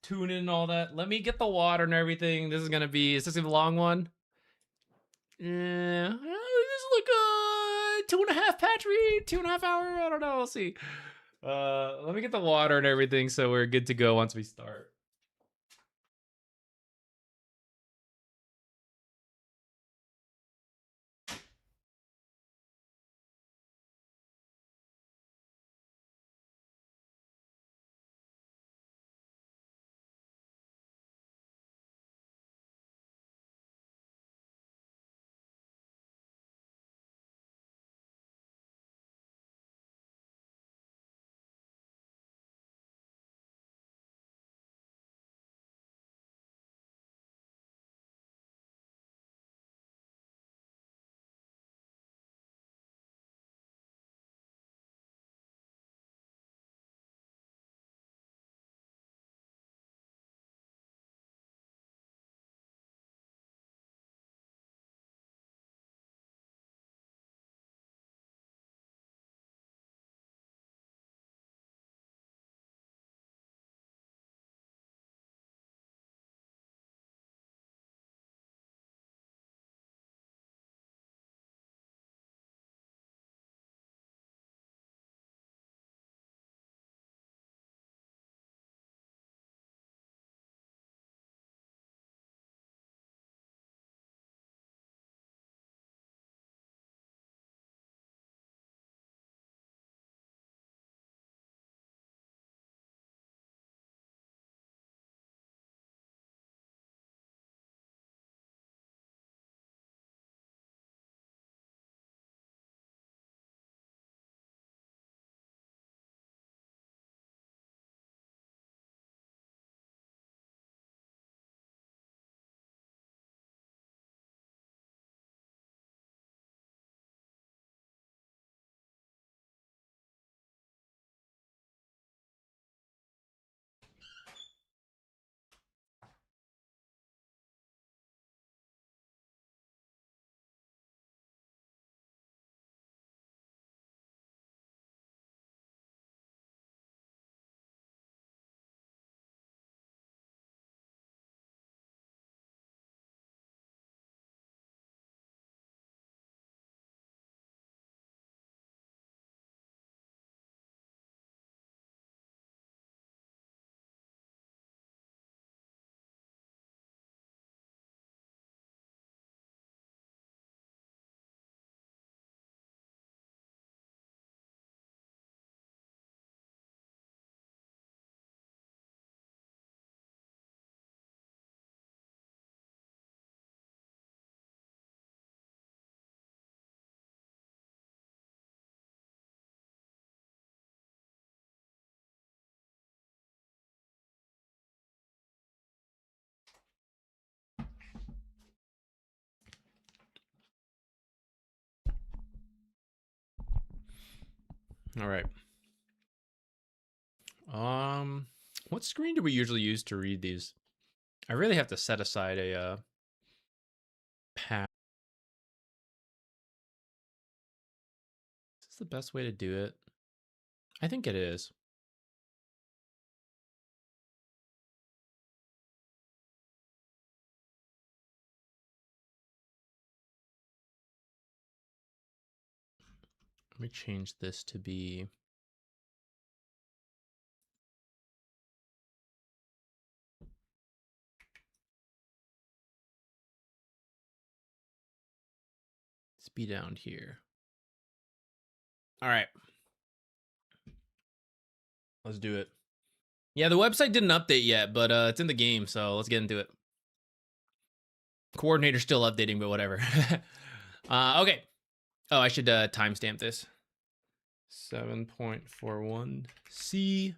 Speaker 1: tune in and all that. Let me get the water and everything. Is this gonna be a long one? Yeah. This is like a 2.5 patch read, 2.5 hour. I don't know. We'll see. Let me get the water and everything so we're good to go once we start. All right. What screen do we usually use to read these? I really have to set aside a path. Is this the best way to do it? I think it is. Let me change this to be down here. All right. Let's do it. Yeah, the website didn't update yet, but it's in the game, so let's get into it. Coordinator's still updating, but whatever. Okay. Oh, I should timestamp this. 7.41C.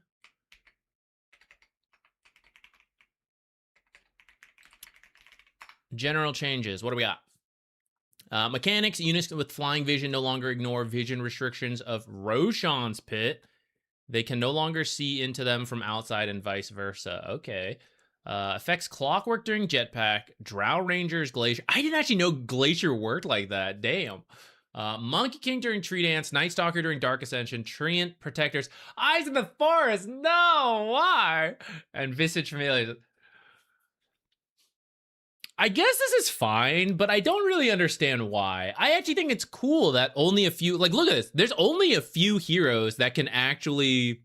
Speaker 1: General changes. What do we got? Mechanics, units with flying vision no longer ignore vision restrictions of Roshan's pit. They can no longer see into them from outside and vice versa. Okay. Affects clockwork during jetpack. Drow Rangers, Glacier. I didn't actually know Glacier worked like that. Damn. Monkey King during Tree Dance. Night Stalker during Dark Ascension. Treant Protectors. Eyes in the Forest. No, why? And Visage Familiars. I guess this is fine, but I don't really understand why. I actually think it's cool that only a few, like, look at this. There's only a few heroes that can actually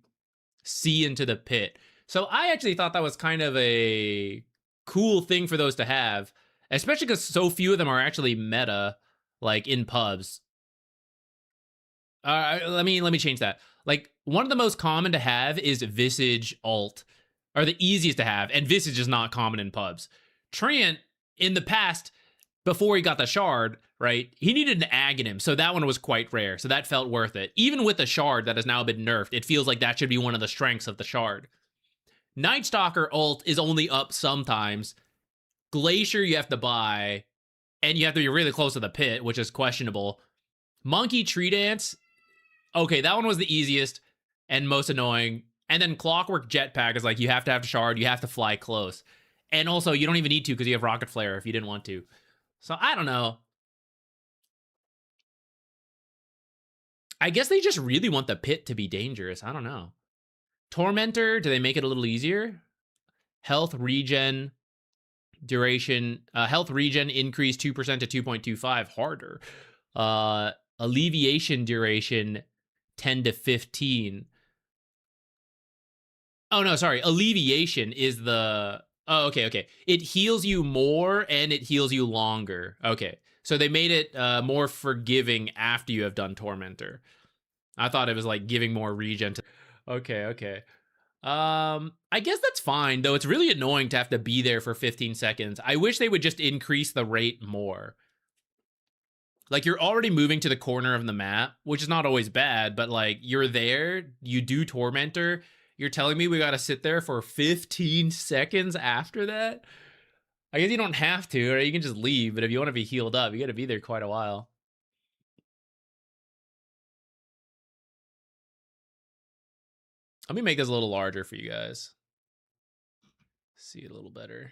Speaker 1: see into the pit. So I actually thought that was kind of a cool thing for those to have, especially because so few of them are actually meta, like in pubs. Let me change that. Like, one of the most common to have is Visage Alt, or the easiest to have, and Visage is not common in pubs. Treant, in the past, before he got the shard, right, he needed an ag in him, so that one was quite rare, so that felt worth it. Even with the shard that has now been nerfed, it feels like that should be one of the strengths of the shard. Night Stalker ult is only up sometimes. Glacier you have to buy, and you have to be really close to the pit, which is questionable. Monkey Tree Dance, okay, that one was the easiest and most annoying. And then Clockwork Jetpack is like, you have to have a shard, you have to fly close. And also, you don't even need to because you have Rocket Flare if you didn't want to. So, I don't know. I guess they just really want the pit to be dangerous. I don't know. Tormentor, do they make it a little easier? Health regen duration. Health regen increase 2% to 2.25. Harder. Alleviation duration 10 to 15. Oh, no, sorry. Alleviation is the... Oh, okay. It heals you more and it heals you longer. Okay. So they made it more forgiving after you have done Tormentor. I thought it was like giving more regen to... Okay. I guess that's fine, though it's really annoying to have to be there for 15 seconds. I wish they would just increase the rate more. Like, you're already moving to the corner of the map, which is not always bad, but like, you're there, you do Tormentor... You're telling me we gotta sit there for 15 seconds after that? I guess you don't have to, or you can just leave, but if you want to be healed up, you gotta be there quite a while. Let me make this a little larger for you guys. See it a little better.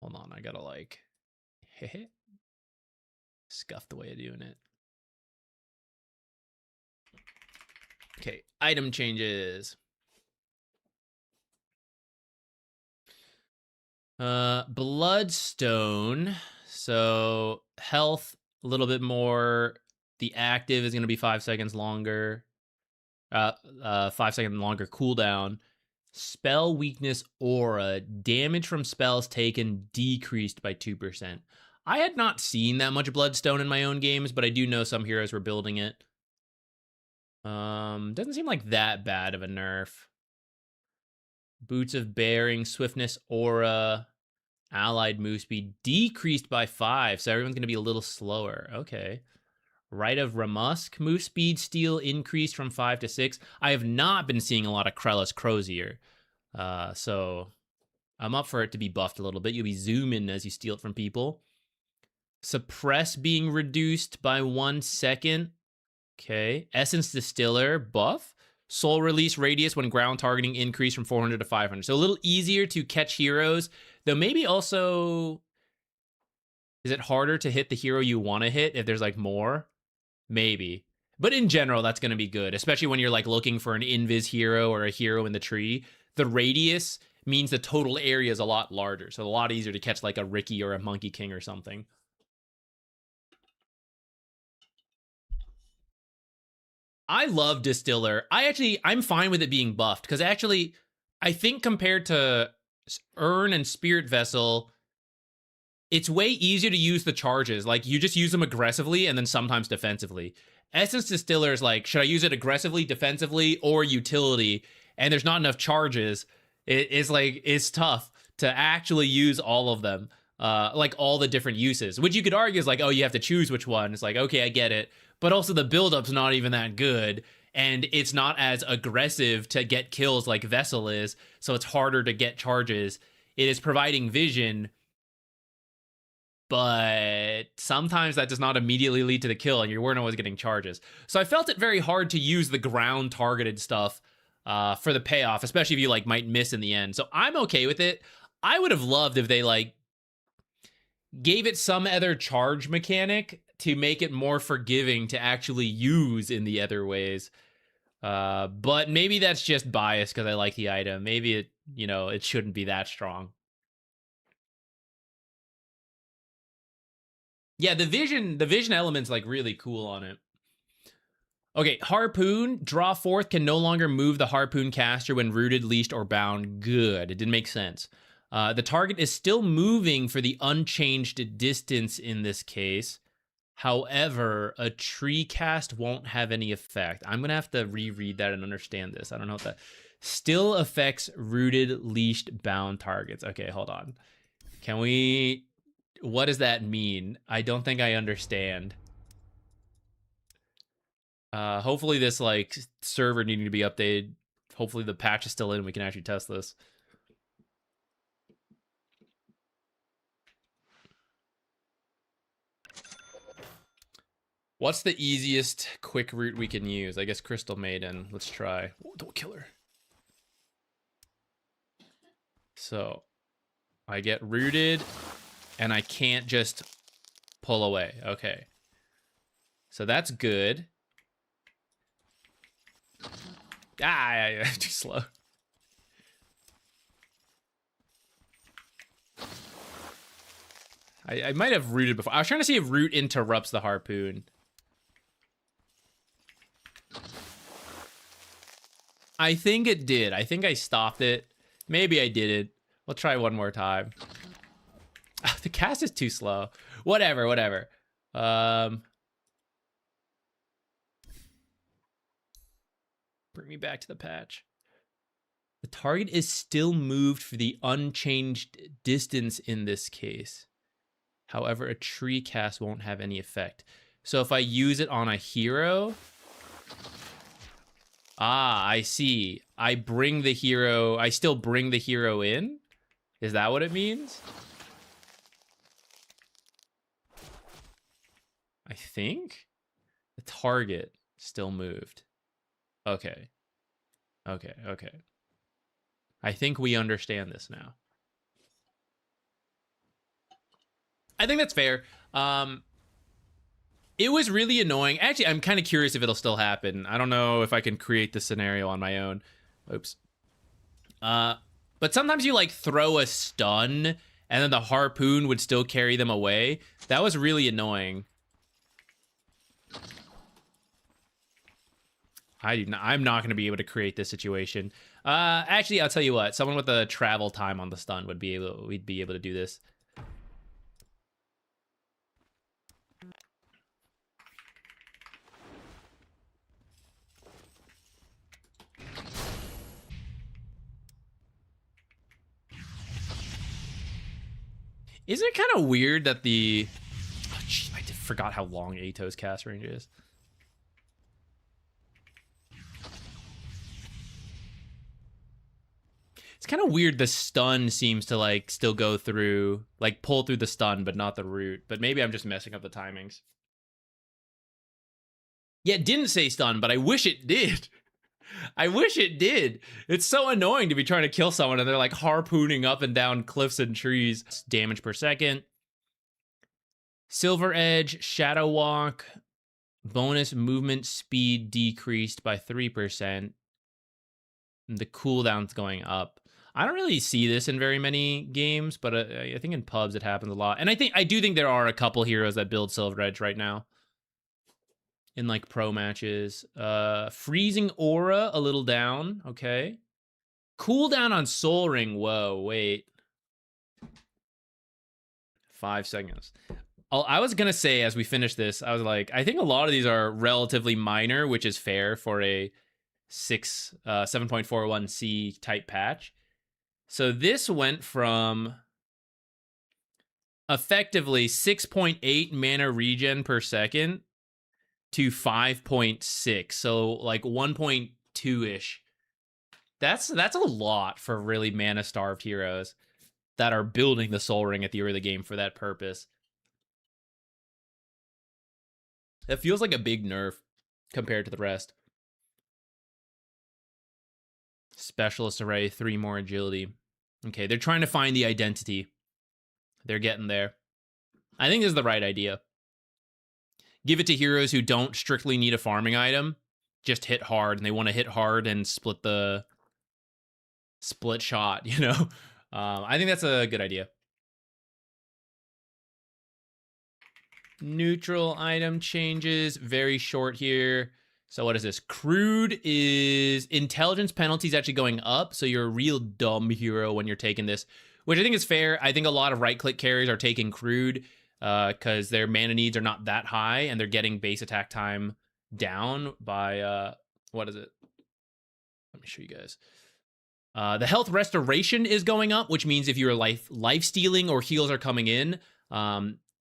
Speaker 1: Hold on, I gotta like... scuff the way of doing it. Okay, item changes. Bloodstone. So health a little bit more. The active is going to be 5 seconds longer. 5 second longer cooldown. Spell weakness aura. Damage from spells taken decreased by 2%. I had not seen that much Bloodstone in my own games, but I do know some heroes were building it. Doesn't seem like that bad of a nerf. Boots of Bearing, Swiftness, Aura, Allied Move Speed decreased by 5, so everyone's going to be a little slower. Okay. Rite of Ramusk, Move Speed Steal increased from 5 to 6. I have not been seeing a lot of Krellis Crozier, so I'm up for it to be buffed a little bit. You'll be zooming as you steal it from people. Suppress being reduced by 1 second. Okay. Essence Distiller buff. Soul release radius when ground targeting increased from 400 to 500. So a little easier to catch heroes. Though maybe also... Is it harder to hit the hero you want to hit if there's like more? Maybe. But in general, that's going to be good. Especially when you're like looking for an invis hero or a hero in the tree. The radius means the total area is a lot larger. So a lot easier to catch like a Ricky or a Monkey King or something. I love Distiller. I'm fine with it being buffed. Because actually, I think compared to Urn and Spirit Vessel, it's way easier to use the charges. Like, you just use them aggressively and then sometimes defensively. Essence Distiller is like, should I use it aggressively, defensively, or utility? And there's not enough charges. It's tough to actually use all of them. Like, all the different uses. Which you could argue is like, oh, you have to choose which one. It's like, okay, I get it. But also the build-up's not even that good. And it's not as aggressive to get kills like Vessel is. So it's harder to get charges. It is providing vision, but sometimes that does not immediately lead to the kill, and you weren't always getting charges. So I felt it very hard to use the ground targeted stuff for the payoff, especially if you like might miss in the end. So I'm okay with it. I would have loved if they like gave it some other charge mechanic to make it more forgiving to actually use in the other ways. But maybe that's just bias because I like the item. Maybe it, it shouldn't be that strong. Yeah, the vision element's like really cool on it. Okay, Harpoon, draw forth, can no longer move the Harpoon caster when rooted, leashed, or bound. Good, it didn't make sense. The target is still moving for the unchanged distance in this case. However, a tree cast won't have any effect. I'm gonna have to reread that and understand this. I don't know what that... Still affects rooted, leashed, bound targets. Okay, hold on. Can we... What does that mean? I don't think I understand. Hopefully this like server needing to be updated. Hopefully the patch is still in. We can actually test this. What's the easiest quick route we can use? I guess Crystal Maiden. Let's try. Oh, don't kill her. So I get rooted. And I can't just pull away. Okay. So that's good. I'm too slow. I might have rooted before. I was trying to see if root interrupts the Harpoon. I think it did. I think I stopped it. Maybe I didn't. We'll try one more time. The cast is too slow. Whatever. Bring me back to the patch. The target is still moved for the unchanged distance in this case. However, a tree cast won't have any effect. So if I use it on a hero... Ah, I see. I still bring the hero in? Is that what it means? I think the target still moved. Okay. I think we understand this now. I think that's fair. It was really annoying. Actually, I'm kind of curious if it'll still happen. I don't know if I can create the scenario on my own. Oops. But sometimes you like throw a stun and then the Harpoon would still carry them away. That was really annoying. I'm not going to be able to create this situation. Actually, I'll tell you what. Someone with a travel time on the stun we'd be able to do this. Isn't it kind of weird that the... Oh, geez, I forgot how long Ato's cast range is. It's kind of weird the stun seems to like still go through, like pull through the stun, but not the root. But maybe I'm just messing up the timings. Yeah, it didn't say stun, but I wish it did. I wish it did. It's so annoying to be trying to kill someone and they're like harpooning up and down cliffs and trees. Damage per second. Silver Edge, Shadow Walk, bonus movement speed decreased by 3%. The cooldown's going up. I don't really see this in very many games, but I think in pubs it happens a lot. And I do think there are a couple heroes that build Silver Edge right now. In like pro matches. Freezing Aura, a little down. Okay. Cooldown on Soul Ring. Whoa, wait. 5 seconds. I was going to say as we finish this, I was like, I think a lot of these are relatively minor, which is fair for a 7.41c type patch. So this went from effectively 6.8 mana regen per second to 5.6, so like 1.2-ish. That's a lot for really mana-starved heroes that are building the Soul Ring at the early game for that purpose. That feels like a big nerf compared to the rest. Specialist Array, 3 more agility. Okay, they're trying to find the identity. They're getting there. I think this is the right idea. Give it to heroes who don't strictly need a farming item. Just hit hard, and they want to hit hard and split shot, you know? I think that's a good idea. Neutral item changes, very short here. So what is this? Crude is intelligence penalties actually going up, so you're a real dumb hero when you're taking this, which I think is fair. I think a lot of right-click carries are taking Crude, because their mana needs are not that high and they're getting base attack time down by what is it? Let me show you guys. The health restoration is going up, which means if you're life stealing or heals are coming in,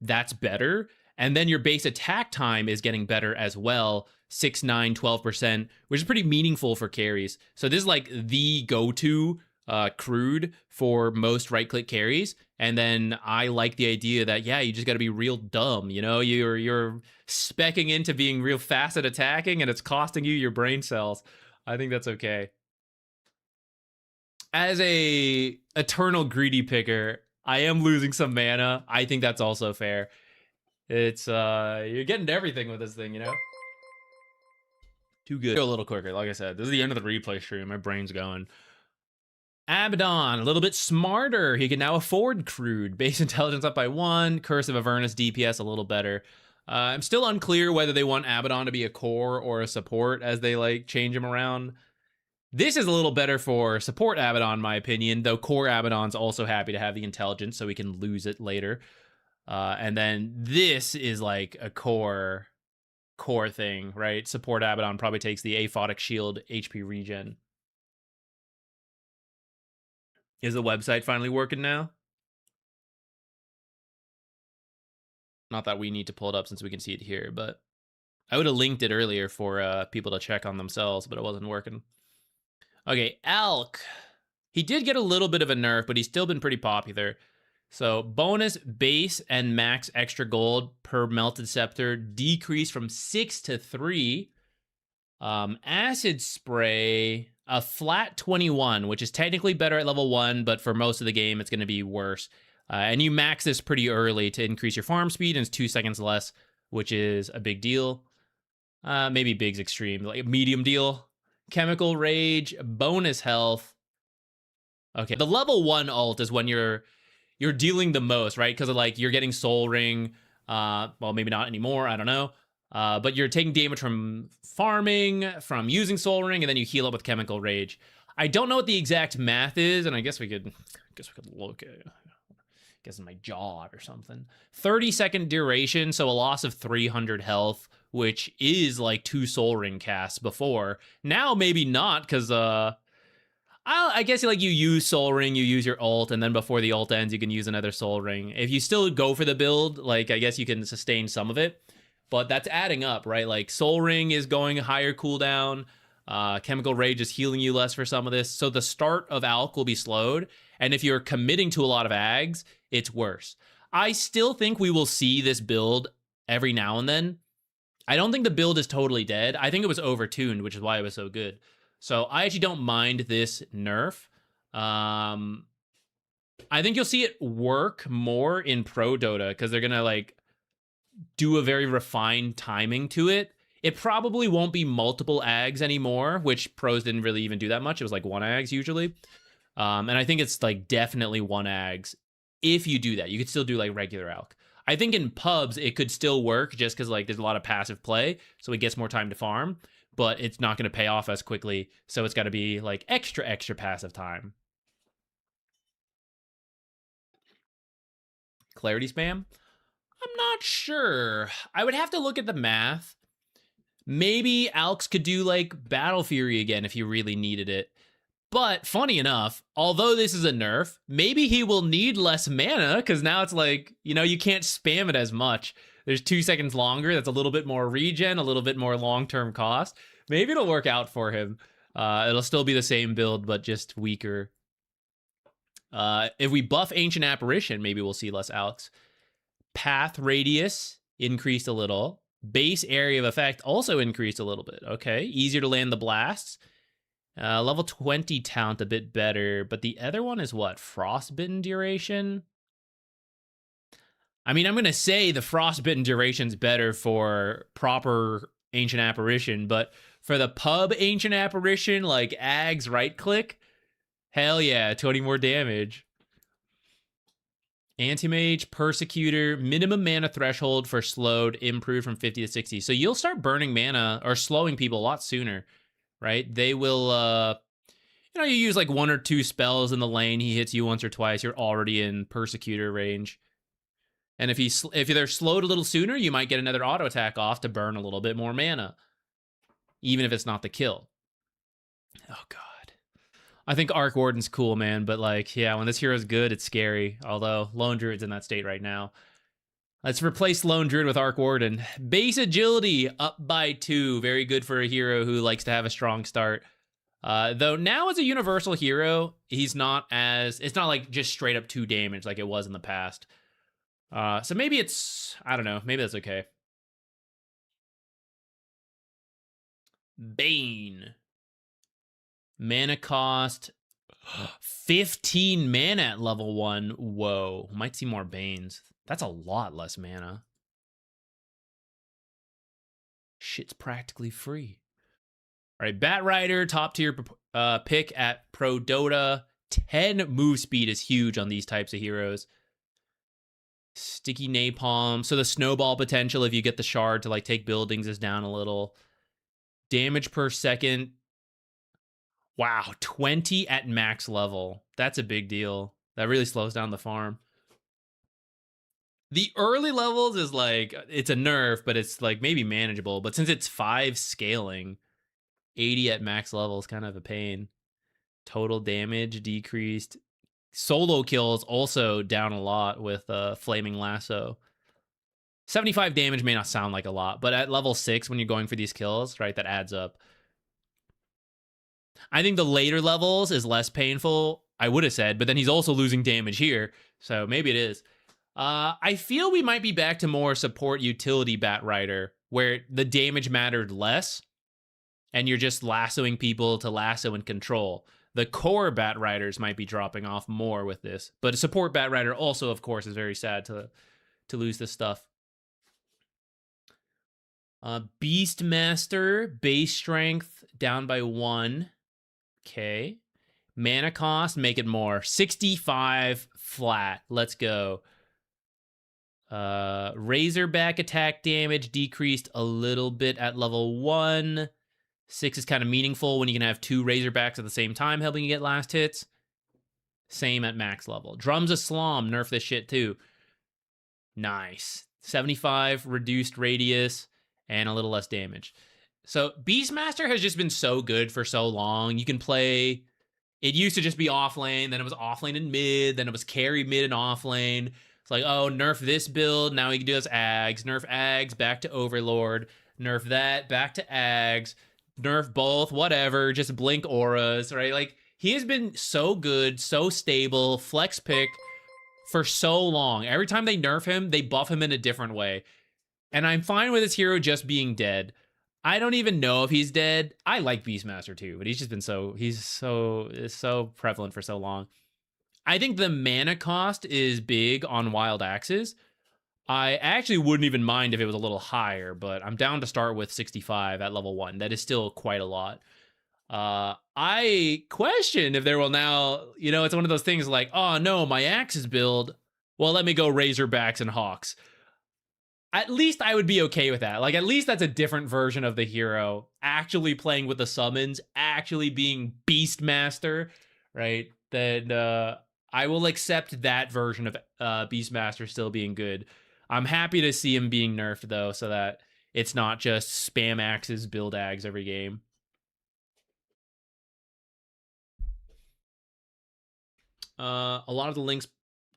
Speaker 1: that's better. And then your base attack time is getting better as well, 6, 9, 12%, which is pretty meaningful for carries. So this is like the go-to Crude for most right-click carries. And then I like the idea that, yeah, you just got to be real dumb. You know, you're speccing into being real fast at attacking and it's costing you your brain cells. I think that's okay. As a eternal greedy picker, I am losing some mana. I think that's also fair. It's, you're getting to everything with this thing, you know? Too good. Go a little quicker. Like I said, this is the end of the replay stream. My brain's going. Abaddon, a little bit smarter. He can now afford Crude. Base intelligence up by 1. Curse of Avernus DPS a little better. I'm still unclear whether they want Abaddon to be a core or a support as they like change him around. This is a little better for support Abaddon, in my opinion, though core Abaddon's also happy to have the intelligence so we can lose it later. And then this is like a core thing, right? Support Abaddon probably takes the Aphotic Shield HP regen. Is the website finally working now? Not that we need to pull it up since we can see it here, but I would have linked it earlier for people to check on themselves, but it wasn't working. Okay, Elk. He did get a little bit of a nerf, but he's still been pretty popular. So bonus base and max extra gold per melted scepter decreased from 6 to 3. Acid spray, a flat 21, which is technically better at level 1, but for most of the game, it's going to be worse. And you max this pretty early to increase your farm speed, and it's 2 seconds less, which is a big deal. Maybe big's extreme, like medium deal. Chemical Rage, bonus health. Okay, the level 1 ult is when you're dealing the most, right? Because like you're getting Soul Ring. Well, maybe not anymore. I don't know. But you're taking damage from farming, from using Soul Ring, and then you heal up with Chemical Rage. I don't know what the exact math is, and I guess we could look at it. I guess in my jaw or something. 30-second duration, so a loss of 300 health, which is like 2 Soul Ring casts before. Now maybe not, because I guess like you use Soul Ring, you use your ult, and then before the ult ends, you can use another Soul Ring. If you still go for the build, like I guess you can sustain some of it, but that's adding up, right? Like Soul Ring is going higher cooldown. Chemical Rage is healing you less for some of this. So the start of Alk will be slowed. And if you're committing to a lot of Ags, it's worse. I still think we will see this build every now and then. I don't think the build is totally dead. I think it was overtuned, which is why it was so good. So I actually don't mind this nerf. I think you'll see it work more in Pro Dota because they're going to like do a very refined timing to it. It probably won't be multiple Ags anymore, which pros didn't really even do that much. It was like one Ags usually. And I think it's like definitely one Ags. If you do that, you could still do like regular Alk. I think in pubs, it could still work just because like there's a lot of passive play. So it gets more time to farm, but it's not going to pay off as quickly. So it's got to be like extra passive time. Clarity spam? I'm not sure. I would have to look at the math. Maybe Alks could do like Battle Fury again if you really needed it. But funny enough, although this is a nerf, maybe he will need less mana because now it's like, you know, you can't spam it as much. There's 2 seconds longer. That's a little bit more regen, a little bit more long-term cost. Maybe it'll work out for him. It'll still be the same build, but just weaker. If we buff Ancient Apparition, maybe we'll see less Alks. Path radius increased a little. Base area of effect also increased a little bit. Okay, easier to land the blasts. Level 20 talent a bit better, but the other one is what? Frostbitten duration? I mean, I'm going to say the Frostbitten duration's better for proper Ancient Apparition, but for the pub Ancient Apparition, like Ags right-click, hell yeah, 20 more damage. Anti-Mage, Persecutor, minimum mana threshold for slowed, improved from 50 to 60. So you'll start burning mana or slowing people a lot sooner. Right? They will, you know, you use like 1 or 2 spells in the lane. He hits you once or twice. You're already in Persecutor range. And if they're slowed a little sooner, you might get another auto attack off to burn a little bit more mana. Even if it's not the kill. Oh, God. I think Arc Warden's cool, man. But like, yeah, when this hero's good, it's scary. Although Lone Druid's in that state right now. Let's replace Lone Druid with Arc Warden. Base agility up by 2. Very good for a hero who likes to have a strong start. Though now as a universal hero, it's not like just straight up 2 damage like it was in the past. So maybe I don't know. Maybe that's okay. Bane. Mana cost 15 mana at level 1. Whoa. Might see more Banes. That's a lot less mana. Shit's practically free. All right, Bat Rider, top tier pick at Pro Dota. 10 move speed is huge on these types of heroes. Sticky Napalm. So the snowball potential, if you get the shard to like take buildings, is down a little. Damage per second. Wow, 20 at max level. That's a big deal. That really slows down the farm. The early levels is like, it's a nerf, but it's like maybe manageable. But since it's 5 scaling, 80 at max level is kind of a pain. Total damage decreased. Solo kills also down a lot with Flaming Lasso. 75 damage may not sound like a lot, but at level 6, when you're going for these kills, right, that adds up. I think the later levels is less painful, I would have said, but then he's also losing damage here, so maybe it is. I feel we might be back to more support utility Bat Rider, where the damage mattered less, and you're just lassoing people to lasso and control. The core Bat Riders might be dropping off more with this, but a support Bat Rider also, of course, is very sad to lose this stuff. Beastmaster, base strength down by 1. Okay. Mana cost, make it more. 65 flat. Let's go. Razorback attack damage decreased a little bit at level 1. 6 is kind of meaningful when you can have 2 Razorbacks at the same time helping you get last hits. Same at max level. Drums of Slom, nerf this shit too. Nice. 75 reduced radius and a little less damage. So Beastmaster has just been so good for so long. You can play... It used to just be off lane, then it was off lane and mid, then it was carry mid and off lane. It's like, oh, nerf this build, now we can do this Ags. Nerf Ags, back to Overlord. Nerf that, back to Ags. nerf both, whatever, just blink auras, right? Like, he has been so good, so stable, flex pick for so long. Every time they nerf him, they buff him in a different way. And I'm fine with his hero just being dead. I don't even know if he's dead. I like Beastmaster too, but he's just been so prevalent for so long. I think the mana cost is big on Wild Axes. I actually wouldn't even mind if it was a little higher, but I'm down to start with 65 at level 1. That is still quite a lot. I question if there will now, it's one of those things like, oh no, my Axes build. Well, let me go Razorbacks and Hawks. At least I would be okay with that. Like, at least that's a different version of the hero. Actually playing with the summons, actually being Beastmaster, right? Then I will accept that version of Beastmaster still being good. I'm happy to see him being nerfed, though, so that it's not just spam axes, build ags every game. A lot of the links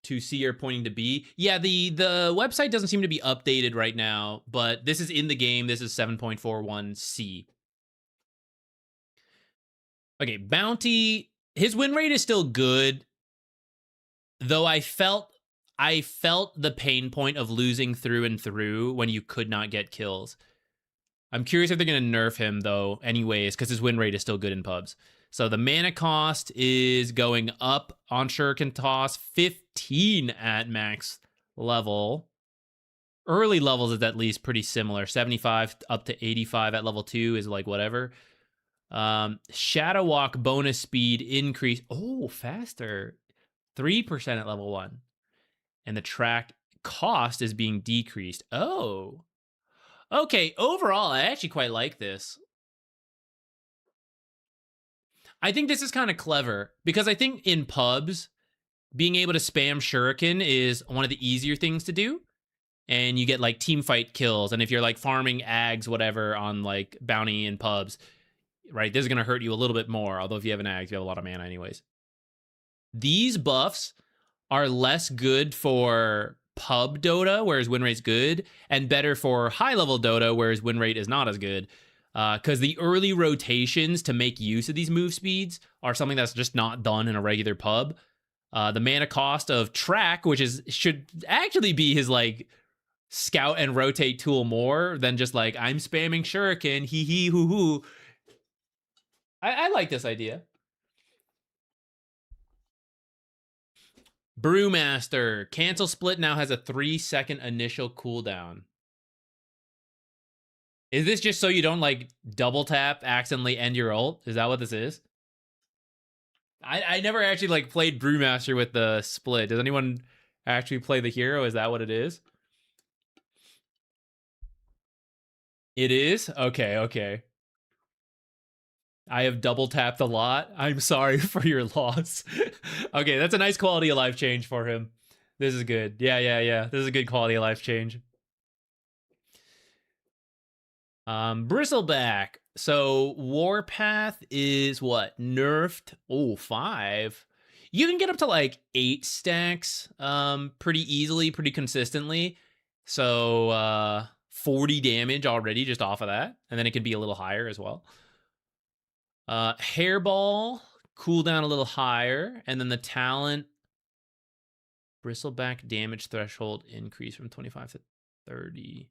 Speaker 1: to C are pointing to B. Yeah, the website doesn't seem to be updated right now, but this is in the game. This is 7.41C. Okay, Bounty. His win rate is still good, though I felt the pain point of losing through and through when you could not get kills. I'm curious if they're going to nerf him, though, anyways, because his win rate is still good in pubs. So the mana cost is going up on Shuriken Toss, 15 at max level. Early levels is at least pretty similar. 75 up to 85 at level 2 is like whatever. Shadow Walk bonus speed increase. Oh, faster. 3% at level 1. And the track cost is being decreased. Oh. Okay, overall, I actually quite like this. I think this is kind of clever, because I think in pubs, being able to spam Shuriken is one of the easier things to do. And you get, like, team fight kills. And if you're, like, farming ags, whatever, on, like, bounty in pubs, right, this is going to hurt you a little bit more. Although if you have an ags, you have a lot of mana anyways. These buffs are less good for pub Dota, whereas win rate's good, and better for high-level Dota, whereas win rate is not as good. Because the early rotations to make use of these move speeds are something that's just not done in a regular pub. The mana cost of track, which should actually be his, like, scout and rotate tool more than just, like, I'm spamming Shuriken, hee hee hoo hoo. I like this idea. Brewmaster. Cancel split now has a 3-second initial cooldown. Is this just so you don't, like, double tap, accidentally end your ult? Is that what this is? I never actually, like, played Brewmaster with the split. Does anyone actually play the hero? Is that what it is? It is? Okay. I have double tapped a lot. I'm sorry for your loss. Okay, that's a nice quality of life change for him. This is good. Yeah. This is a good quality of life change. Bristleback. So Warpath is what? Nerfed? Oh, 5. You can get up to like 8 stacks pretty easily, pretty consistently. So 40 damage already just off of that. And then it could be a little higher as well. Hairball, cooldown a little higher. And then the talent, Bristleback damage threshold increase from 25 to 30.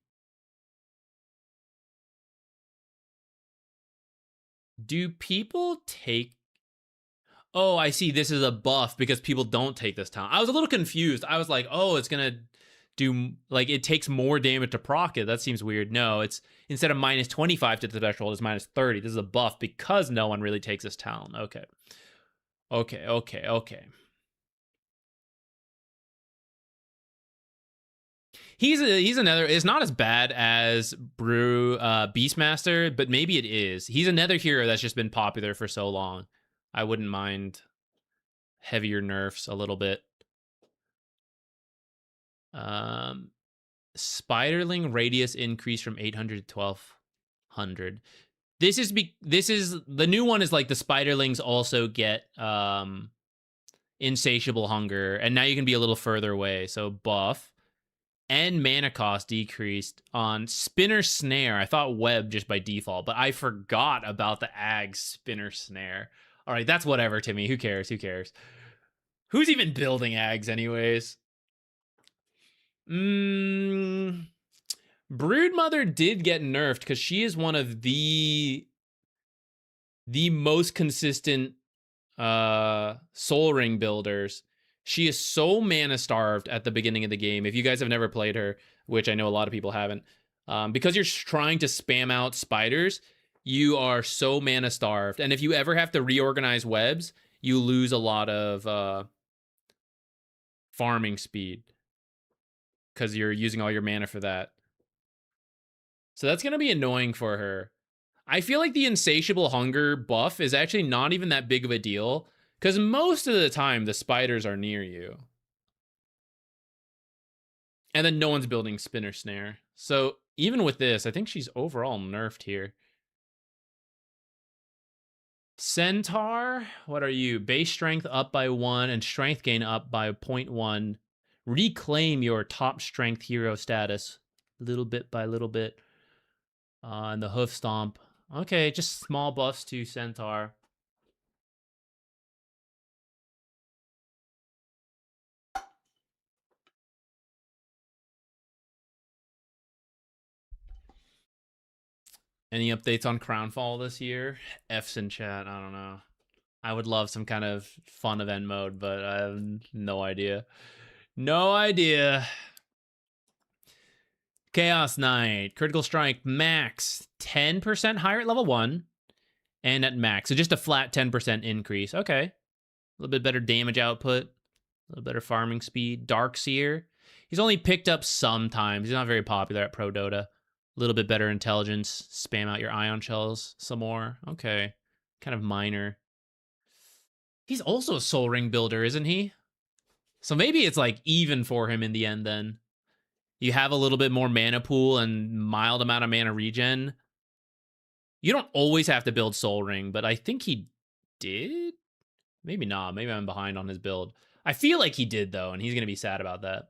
Speaker 1: Do people take... Oh, I see. This is a buff because people don't take this talent. I was a little confused. I was like, oh, it's going to do... Like, it takes more damage to proc it. That seems weird. No, it's... Instead of minus 25 to the threshold, it's minus 30. This is a buff because no one really takes this talent. Okay. He's another... It's not as bad as Beastmaster, but maybe it is. He's another hero that's just been popular for so long. I wouldn't mind heavier nerfs a little bit. Spiderling radius increase from 800 to 1200. This is the new one is like the Spiderlings also get insatiable hunger, and now you can be a little further away. So buff. and mana cost decreased on Spinner Snare. I thought web just by default, but I forgot about the Ag Spinner Snare. All right, that's whatever to me. Who cares? Who cares? Who's even building Ags anyways? Broodmother did get nerfed because she is one of the most consistent Soul Ring builders. She is so mana starved at the beginning of the game. If you guys have never played her, which I know a lot of people haven't, because you're trying to spam out spiders, you are so mana starved. And if you ever have to reorganize webs, you lose a lot of farming speed because you're using all your mana for that. So that's going to be annoying for her. I feel like the insatiable hunger buff is actually not even that big of a deal because most of the time the spiders are near you. And then no one's building Spinner Snare. So even with this, I think she's overall nerfed here. Centaur, what are you? Base strength up by 1 and strength gain up by 0.1. Reclaim your top strength hero status little bit by little bit. And the hoof stomp. Okay, just small buffs to Centaur. Any updates on Crownfall this year? F's in chat, I don't know. I would love some kind of fun event mode, but I have no idea. No idea. Chaos Knight, critical strike, max 10% higher at level 1 and at max. So just a flat 10% increase. Okay. A little bit better damage output, a little better farming speed. Darkseer, he's only picked up sometimes. He's not very popular at Pro Dota. A little bit better intelligence. Spam out your ion shells some more. Okay. Kind of minor. He's also a Soul Ring builder, isn't he? So maybe it's like even for him in the end then. You have a little bit more mana pool and mild amount of mana regen. You don't always have to build Soul Ring, but I think he did? Maybe not. Maybe I'm behind on his build. I feel like he did, though, and he's going to be sad about that.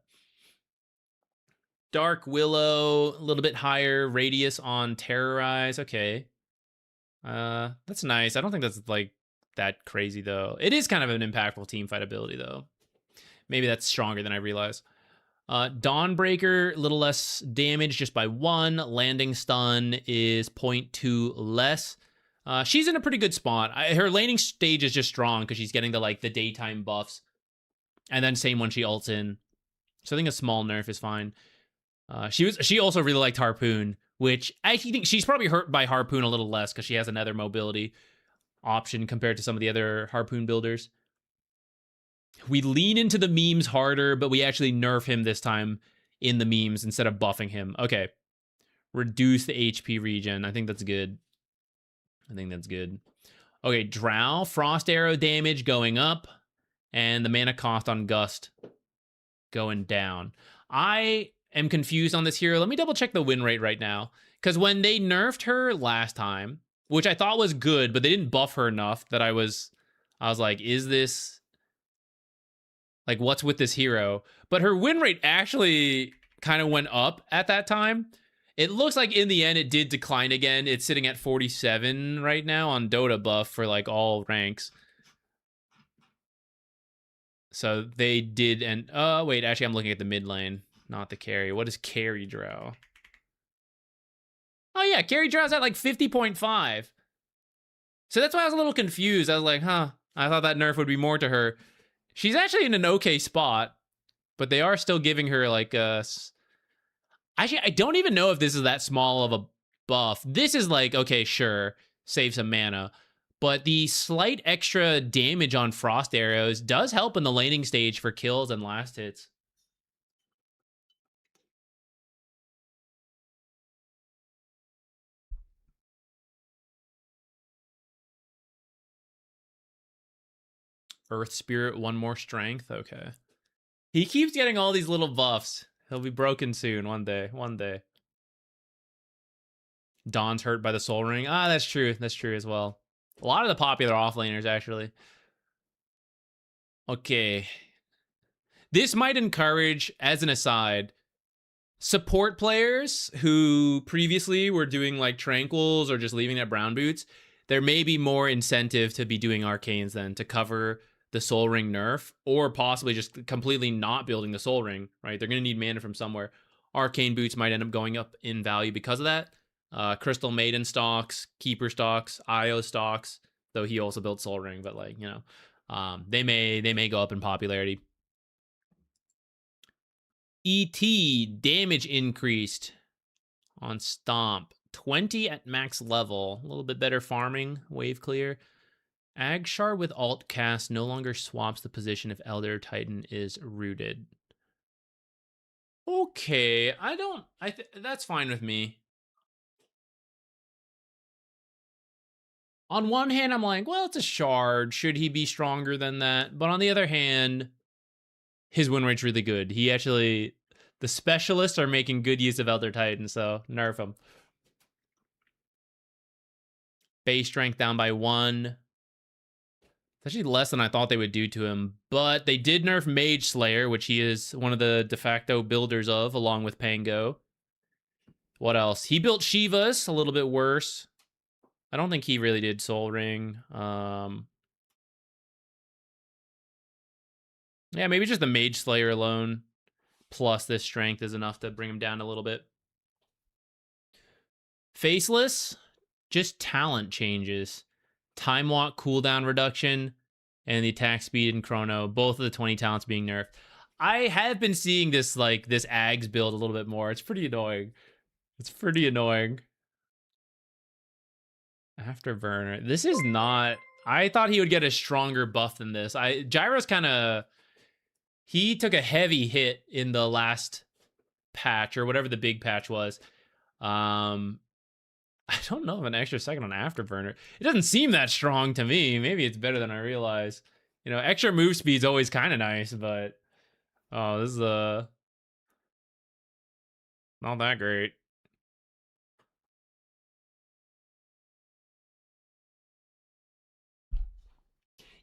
Speaker 1: Dark Willow, a little bit higher radius on Terrorize. Okay. That's nice. I don't think that's, like, that crazy, though. It is kind of an impactful teamfight ability, though. Maybe that's stronger than I realize. Dawnbreaker, a little less damage just by 1. Landing stun is 0.2 less. She's in a pretty good spot. Her laning stage is just strong because she's getting the daytime buffs. And then same when she ults in. So I think a small nerf is fine. She also really liked Harpoon, which I actually think she's probably hurt by Harpoon a little less because she has another mobility option compared to some of the other Harpoon builders. We lean into the memes harder, but we actually nerf him this time in the memes instead of buffing him. Okay. Reduce the HP regen. I think that's good. Okay, Drow. Frost arrow damage going up. And the mana cost on Gust going down. I am confused on this hero. Let me double check the win rate right now. Because when they nerfed her last time, which I thought was good, but they didn't buff her enough that I was like, is this... like, what's with this hero? But her win rate actually kind of went up at that time. It looks like in the end it did decline again. It's sitting at 47 right now on Dota buff for like all ranks. So they did, and wait, actually I'm looking at the mid lane, not the carry. What is carry Drow? Oh yeah, carry Drow's at like 50.5. So that's why I was a little confused. I was like, huh, I thought that nerf would be more to her. She's actually in an okay spot, but they are still giving her like a... Actually, I don't even know if this is that small of a buff. This is like, okay, sure, save some mana. But the slight extra damage on Frost Arrows does help in the laning stage for kills and last hits. Earth Spirit, 1 more strength. Okay. He keeps getting all these little buffs. He'll be broken soon, one day. Dawn's hurt by the Soul Ring. Ah, that's true. That's true as well. A lot of the popular offlaners, actually. Okay. This might encourage, as an aside, support players who previously were doing like tranquils or just leaving at brown boots, there may be more incentive to be doing arcanes then to cover the soul ring nerf, or possibly just completely not building the soul ring, right? They're going to need mana from somewhere. Arcane boots might end up going up in value because of that. Crystal Maiden stocks, Keeper stocks, Io stocks, though he also built soul ring, but like, you know, they may go up in popularity. ET damage increased on Stomp. 20 at max level. A little bit better farming. Wave clear. Agshar with alt cast no longer swaps the position if Elder Titan is rooted. Okay, that's fine with me. On one hand, I'm like, well, it's a shard. Should he be stronger than that? But on the other hand, his win rate's really good. The specialists are making good use of Elder Titan, so nerf him. Base strength down by 1. It's actually less than I thought they would do to him, but they did nerf Mage Slayer, which he is one of the de facto builders of, along with Pango. What else? He built Shivas, a little bit worse. I don't think he really did Soul Ring. Yeah, maybe just the Mage Slayer alone, plus this strength is enough to bring him down a little bit. Faceless, just talent changes. Time Walk cooldown reduction, and the attack speed and chrono, both of the 20 talents being nerfed. I have been seeing this, like, this Ags build a little bit more. It's pretty annoying. It's pretty annoying. Afterburner. This is not... I thought he would get a stronger buff than this. Gyro's kind of... He took a heavy hit in the last patch, or whatever the big patch was. I don't know if an extra second on Afterburner. It doesn't seem that strong to me. Maybe it's better than I realize. You know, extra move speed's always kind of nice, but... Oh, this is not that great.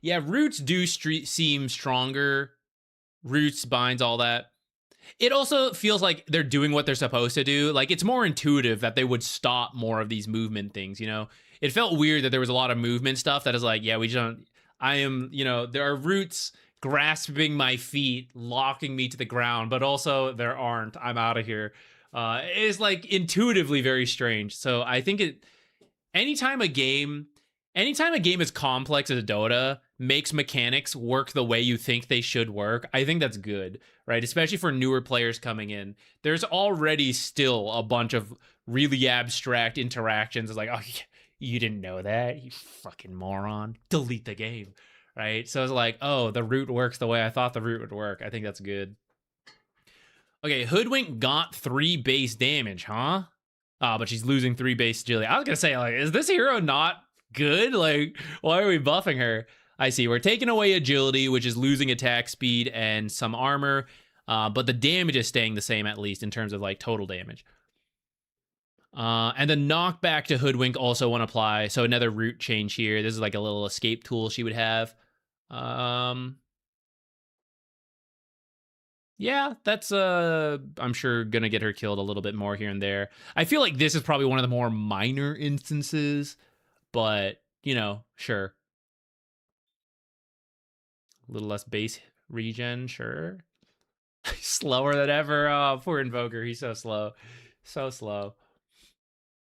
Speaker 1: Yeah, roots do seem stronger. Roots, binds, all that. It also feels like they're doing what they're supposed to do. Like, it's more intuitive that they would stop more of these movement things, you know? It felt weird that there was a lot of movement stuff that is like, yeah, we don't... I am, you know, there are roots grasping my feet, locking me to the ground, but also there aren't. I'm out of here. It's, like, intuitively very strange. So I think anytime a game is complex as Dota, makes mechanics work the way you think they should work, I think that's good, right? Especially for newer players coming in. There's already still a bunch of really abstract interactions. It's like, oh, you didn't know that? You fucking moron. Delete the game, right? So it's like, oh, the root works the way I thought the root would work. I think that's good. Okay, Hoodwink got 3 base damage, huh? But she's losing 3 base agility. I was gonna say, like, is this hero not good? Like, why are we buffing her? I see. We're taking away agility, which is losing attack speed and some armor, but the damage is staying the same, at least in terms of like total damage. And the knockback to Hoodwink also won't apply, so another root change here. This is like a little escape tool she would have. Yeah, that's I'm sure gonna get her killed a little bit more here and there. I feel like this is probably one of the more minor instances, but you know, sure. A little less base regen, sure. Slower than ever. Oh, poor Invoker. He's so slow. So slow.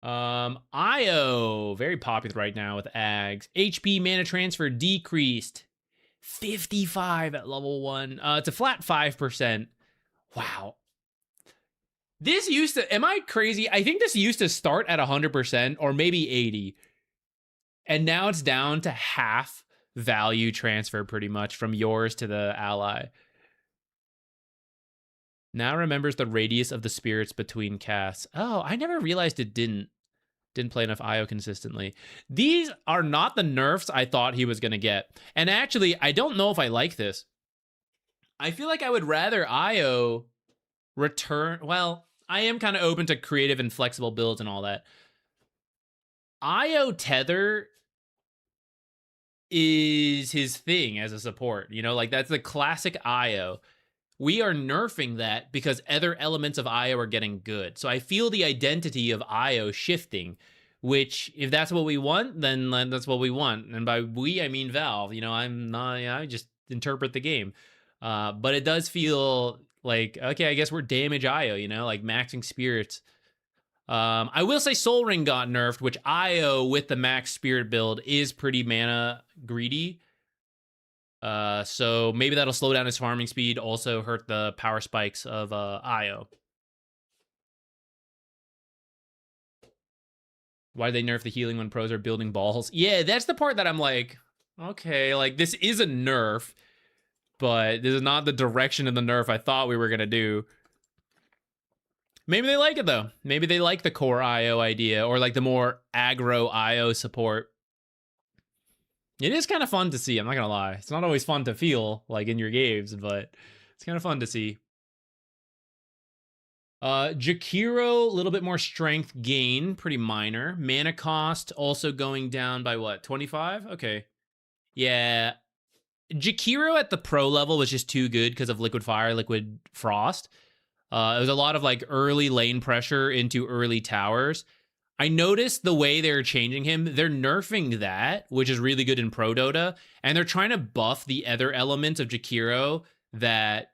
Speaker 1: Io. Very popular right now with Ags. HP mana transfer decreased. 55 at level 1. It's a flat 5%. Wow. This used to... Am I crazy? I think this used to start at 100% or maybe 80. And now it's down to half value transfer pretty much from yours to the ally. Now remembers the radius of the spirits between casts. Oh, I never realized it didn't play enough Io consistently. These are not the nerfs I thought he was going to get. And actually, I don't know if I like this. I feel like I would rather Io return... Well, I am kind of open to creative and flexible builds and all that. Io Tether is his thing as a support, you know, like that's the classic Io. we are nerfing that because other elements of IO are getting good. So I feel the identity of IO shifting, which if that's what we want, then that's what we want. And by we, I mean Valve. You know, I'm not, I just interpret the game. But it does feel like, okay, I guess we're damage IO, you know, like maxing spirits. I will say Soul Ring got nerfed, which IO with the max spirit build is pretty mana greedy. So maybe that'll slow down his farming speed, also hurt the power spikes of IO. Why do they nerf the healing when pros are building balls? Yeah, that's the part that I'm like, okay, like this is a nerf, but this is not the direction of the nerf I thought we were gonna do. Maybe they like it though. Maybe they like the core IO idea or like the more aggro IO support. It is kind of fun to see, I'm not gonna lie. It's not always fun to feel like in your games, but it's kind of fun to see. Jakiro, a little bit more strength gain, pretty minor. Mana cost also going down by what, 25? Okay. Yeah. Jakiro at the pro level was just too good because of Liquid Fire, Liquid Frost. It was a lot of like early lane pressure into early towers. I noticed the way they're changing him, they're nerfing that, which is really good in Pro Dota, and they're trying to buff the other elements of Jakiro that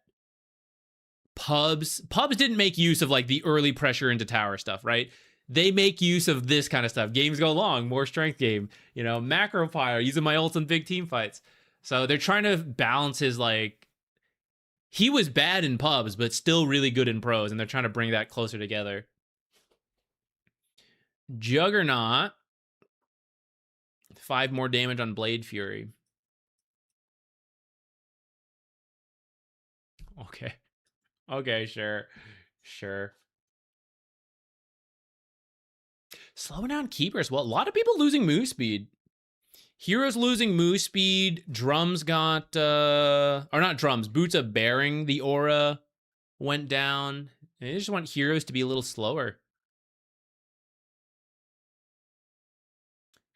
Speaker 1: pubs didn't make use of, like the early pressure into tower stuff, right? They make use of this kind of stuff. Games go long, more strength game, you know, macro fire, using my ults in big team fights. So they're trying to balance his, like, he was bad in pubs, but still really good in pros, and they're trying to bring that closer together. Juggernaut, 5 more damage on Blade Fury. Okay. Okay, sure. Sure. Slowing down keepers. Well, a lot of people losing move speed. Heroes losing move speed. Drums got, or not drums, Boots of Bearing, the aura went down. They just want heroes to be a little slower.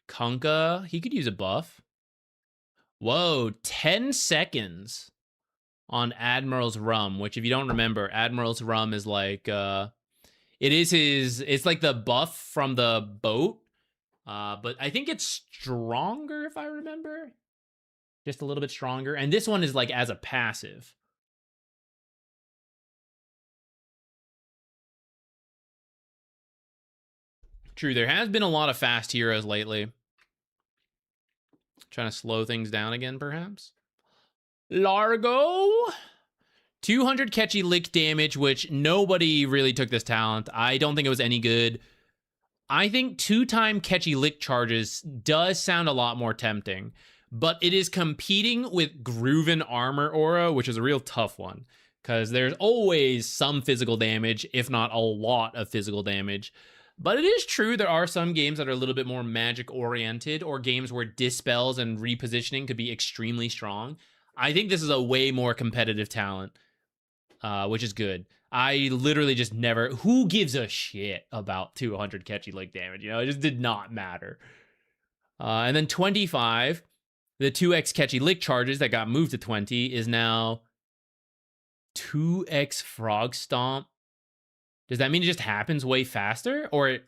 Speaker 1: Kunkka, he could use a buff. Whoa, 10 seconds on Admiral's Rum, which if you don't remember, Admiral's Rum is like, it's like the buff from the boat. But I think it's stronger if I remember. Just a little bit stronger. And this one is like as a passive. True, there has been a lot of fast heroes lately. Trying to slow things down again, perhaps. Largo. 200 catchy lick damage, which nobody really took this talent. I don't think it was any good. I think 2-time catchy lick charges does sound a lot more tempting, but it is competing with Grooven Armor Aura, which is a real tough one, because there's always some physical damage, if not a lot of physical damage. But it is true there are some games that are a little bit more magic-oriented, or games where dispels and repositioning could be extremely strong. I think this is a way more competitive talent, which is good. I literally just never... Who gives a shit about 200 catchy lick damage? You know, it just did not matter. And then 25, the 2x catchy lick charges that got moved to 20 is now 2x frog stomp. Does that mean it just happens way faster? Or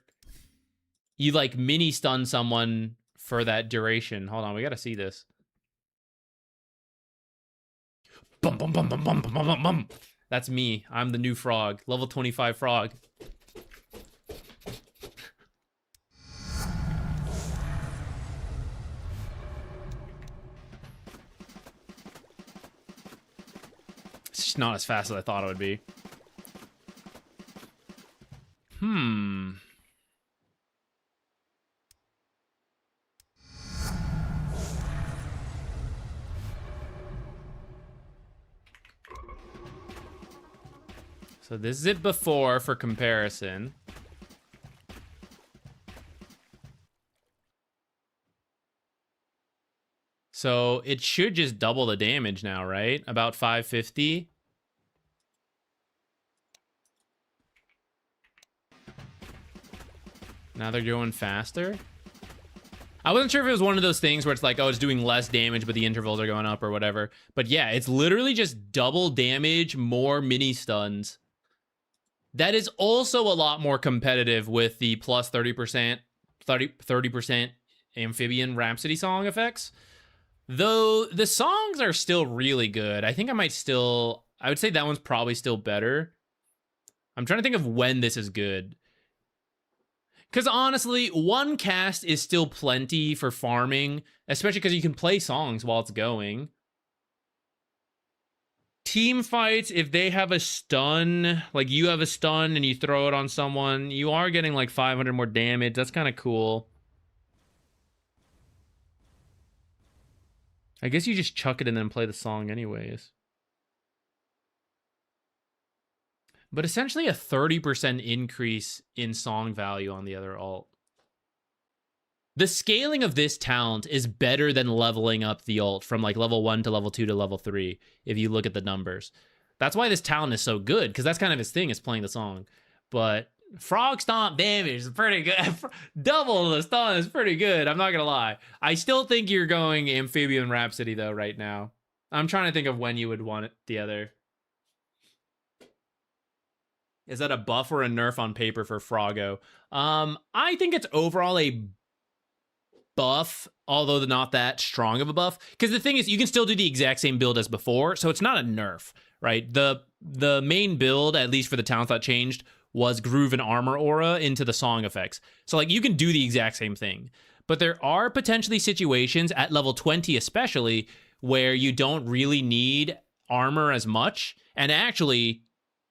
Speaker 1: you like mini stun someone for that duration? Hold on, we gotta see this. Bum, bum, bum, bum, bum, bum, bum, bum. That's me. I'm the new frog. Level 25 frog. It's just not as fast as I thought it would be. So this is it before for comparison. So it should just double the damage now, right? About 550. Now they're going faster. I wasn't sure if it was one of those things where it's like, oh, it's doing less damage, but the intervals are going up or whatever. But yeah, it's literally just double damage, more mini stuns. That is also a lot more competitive with the plus 30%, 30% amphibian Rhapsody song effects. Though the songs are still really good. I think I would say that one's probably still better. I'm trying to think of when this is good. Because honestly, one cast is still plenty for farming, especially because you can play songs while it's going. Team fights, if they have a stun, like you have a stun and you throw it on someone, you are getting like 500 more damage. That's kind of cool. I guess you just chuck it and then play the song anyways. But essentially a 30% increase in song value on the other alt. The scaling of this talent is better than leveling up the ult from like level 1 to level 2 to level 3, if you look at the numbers. That's why this talent is so good, because that's kind of his thing, is playing the song. But Frog Stomp damage is pretty good. Double the stun is pretty good, I'm not gonna lie. I still think you're going Amphibian Rhapsody though right now. I'm trying to think of when you would want it the other. Is that a buff or a nerf on paper for Froggo? I think it's overall a buff, although not that strong of a buff. Because the thing is, you can still do the exact same build as before, so it's not a nerf, right? The main build, at least for the talents that changed, was Groove and Armor Aura into the song effects. So like you can do the exact same thing. But there are potentially situations, at level 20 especially, where you don't really need armor as much, and actually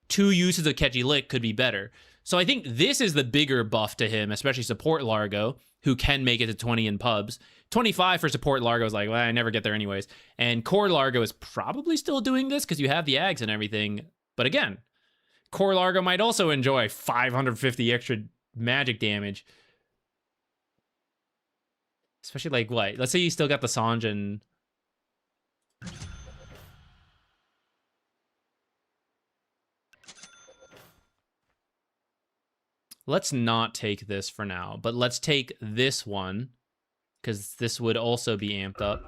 Speaker 1: 2 uses of Catchy Lick could be better. So I think this is the bigger buff to him, especially support Largo, who can make it to 20 in pubs. 25 for support Largo is like, well, I never get there anyways. And core Largo is probably still doing this because you have the Ags and everything. But again, core Largo might also enjoy 550 extra magic damage. Especially like what? Let's say you still got the Sanj and... Let's not take this for now, but let's take this one, because this would also be amped up.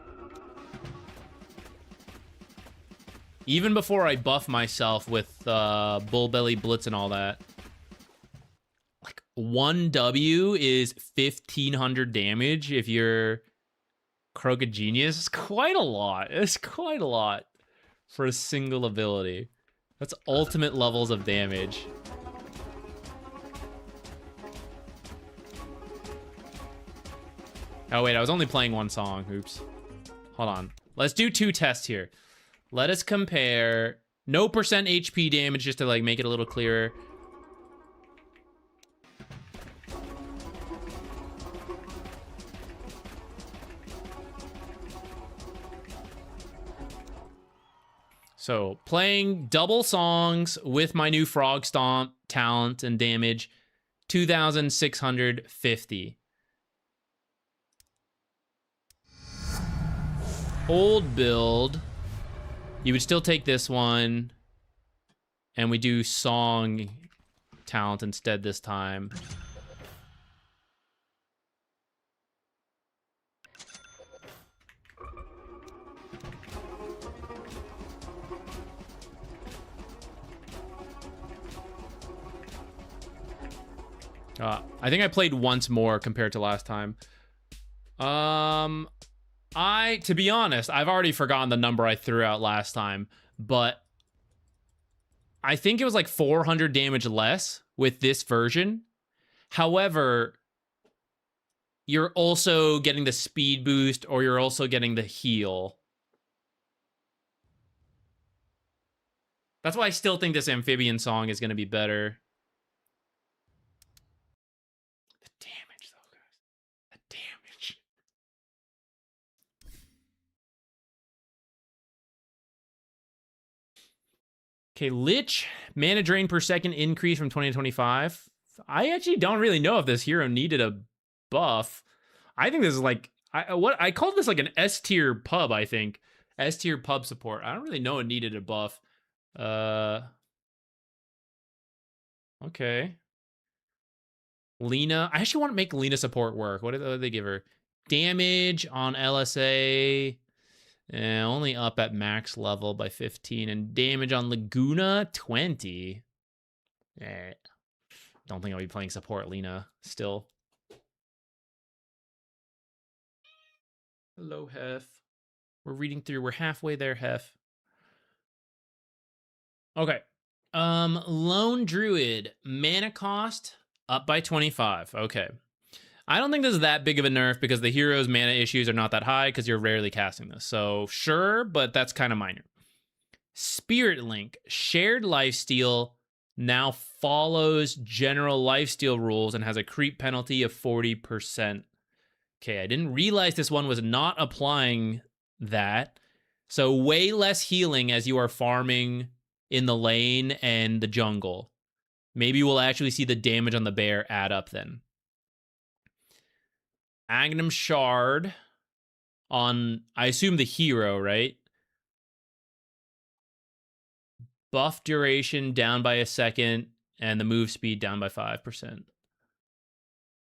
Speaker 1: Even before I buff myself with Bullbelly Blitz and all that. Like, 1W is 1,500 damage if you're Crooked Genius. It's quite a lot. It's quite a lot for a single ability. That's ultimate levels of damage. Oh, wait, I was only playing one song. Oops. Hold on. Let's do 2 tests here. Let us compare no percent HP damage just to, like, make it a little clearer. So, playing double songs with my new Frog Stomp talent and damage, 2,650. Old build, you would still take this one, and we do song talent instead this time. I think I played once more compared to last time. To be honest, I've already forgotten the number I threw out last time, but I think it was like 400 damage less with this version. However, you're also getting the speed boost, or you're also getting the heal. That's why I still think this amphibian song is going to be better. The damage, though, guys. The damage. Okay, Lich, mana drain per second increase from 20 to 25. I actually don't really know if this hero needed a buff. I think this is like, I called this like an S tier pub, I think. S tier pub support. I don't really know it needed a buff. Okay. Lena. I actually want to make Lena support work. What did they give her? damage on LSA, only up at max level by 15, and damage on Laguna 20. Don't think I'll be playing support Lena still. Hello, Hef. We're reading through. We're halfway there, Hef. Okay. Lone Druid. Mana cost up by 25. Okay. I don't think this is that big of a nerf because the hero's mana issues are not that high because you're rarely casting this. So sure, but that's kind of minor. Spirit Link. Shared lifesteal now follows general lifesteal rules and has a creep penalty of 40%. Okay, I didn't realize this one was not applying that. So way less healing as you are farming in the lane and the jungle. Maybe we'll actually see the damage on the bear add up then. Agnum Shard on, I assume, the hero, right? Buff duration down by a second, and the move speed down by 5%.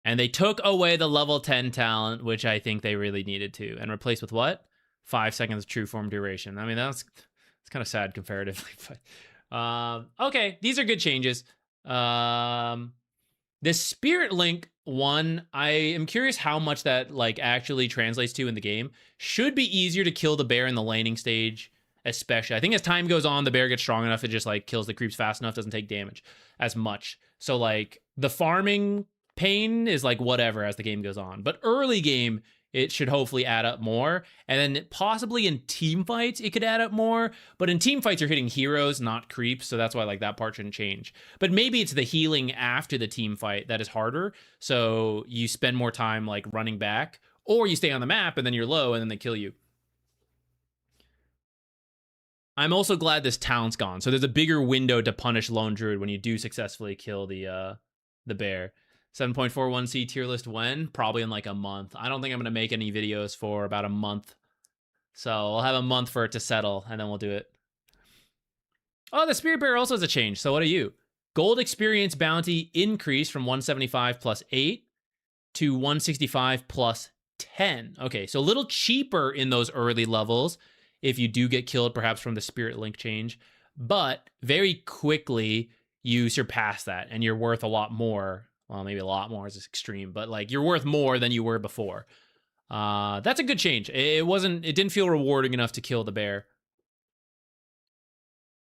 Speaker 1: And they took away the level 10 talent, which I think they really needed to, and replaced with what? 5 seconds of true form duration. I mean, it's kind of sad comparatively, but okay, these are good changes. This Spirit Link one, I am curious how much that like actually translates to in the game. Should be easier to kill the bear in the laning stage, especially. I think as time goes on, the bear gets strong enough, it just like kills the creeps fast enough, doesn't take damage as much. So like the farming pain is like whatever as the game goes on, but early game it should hopefully add up more, and then possibly in team fights it could add up more, but in team fights you're hitting heroes, not creeps, so that's why like that part shouldn't change. But maybe it's the healing after the team fight that is harder, so you spend more time like running back, or you stay on the map and then you're low and then they kill you. I'm also glad this town's gone, so there's a bigger window to punish Lone Druid when you do successfully kill the bear. 7.41C tier list when? Probably in like a month. I don't think I'm going to make any videos for about a month. So I'll have a month for it to settle, and then we'll do it. Oh, the Spirit Bear also has a change. So what are you? Gold experience bounty increase from 175 plus 8 to 165 plus 10. Okay, so a little cheaper in those early levels if you do get killed, perhaps from the Spirit Link change. But very quickly, you surpass that, and you're worth a lot more. Well, maybe a lot more is extreme, but like you're worth more than you were before. That's a good change. It didn't feel rewarding enough to kill the bear.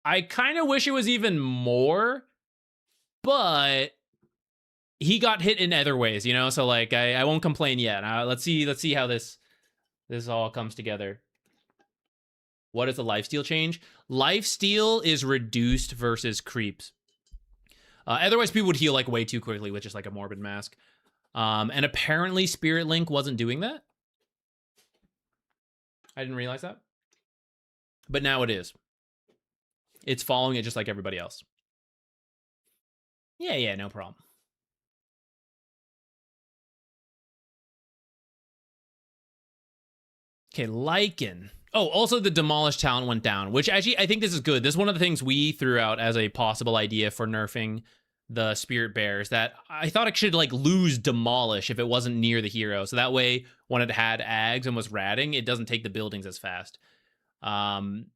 Speaker 1: I kind of wish it was even more, but he got hit in other ways, you know? So like, I won't complain yet. Let's see how this all comes together. What is the lifesteal change? Lifesteal is reduced versus creeps. Otherwise, people would heal like way too quickly with just like a Morbid Mask. And apparently Spirit Link wasn't doing that. I didn't realize that. But now it is. It's following it just like everybody else. Yeah, no problem. Okay, Lycan. Oh, also the Demolish talent went down, which actually I think this is good. This is one of the things we threw out as a possible idea for nerfing the Spirit Bears, that I thought it should like lose Demolish if it wasn't near the hero. So that way, when it had Ags and was ratting, it doesn't take the buildings as fast.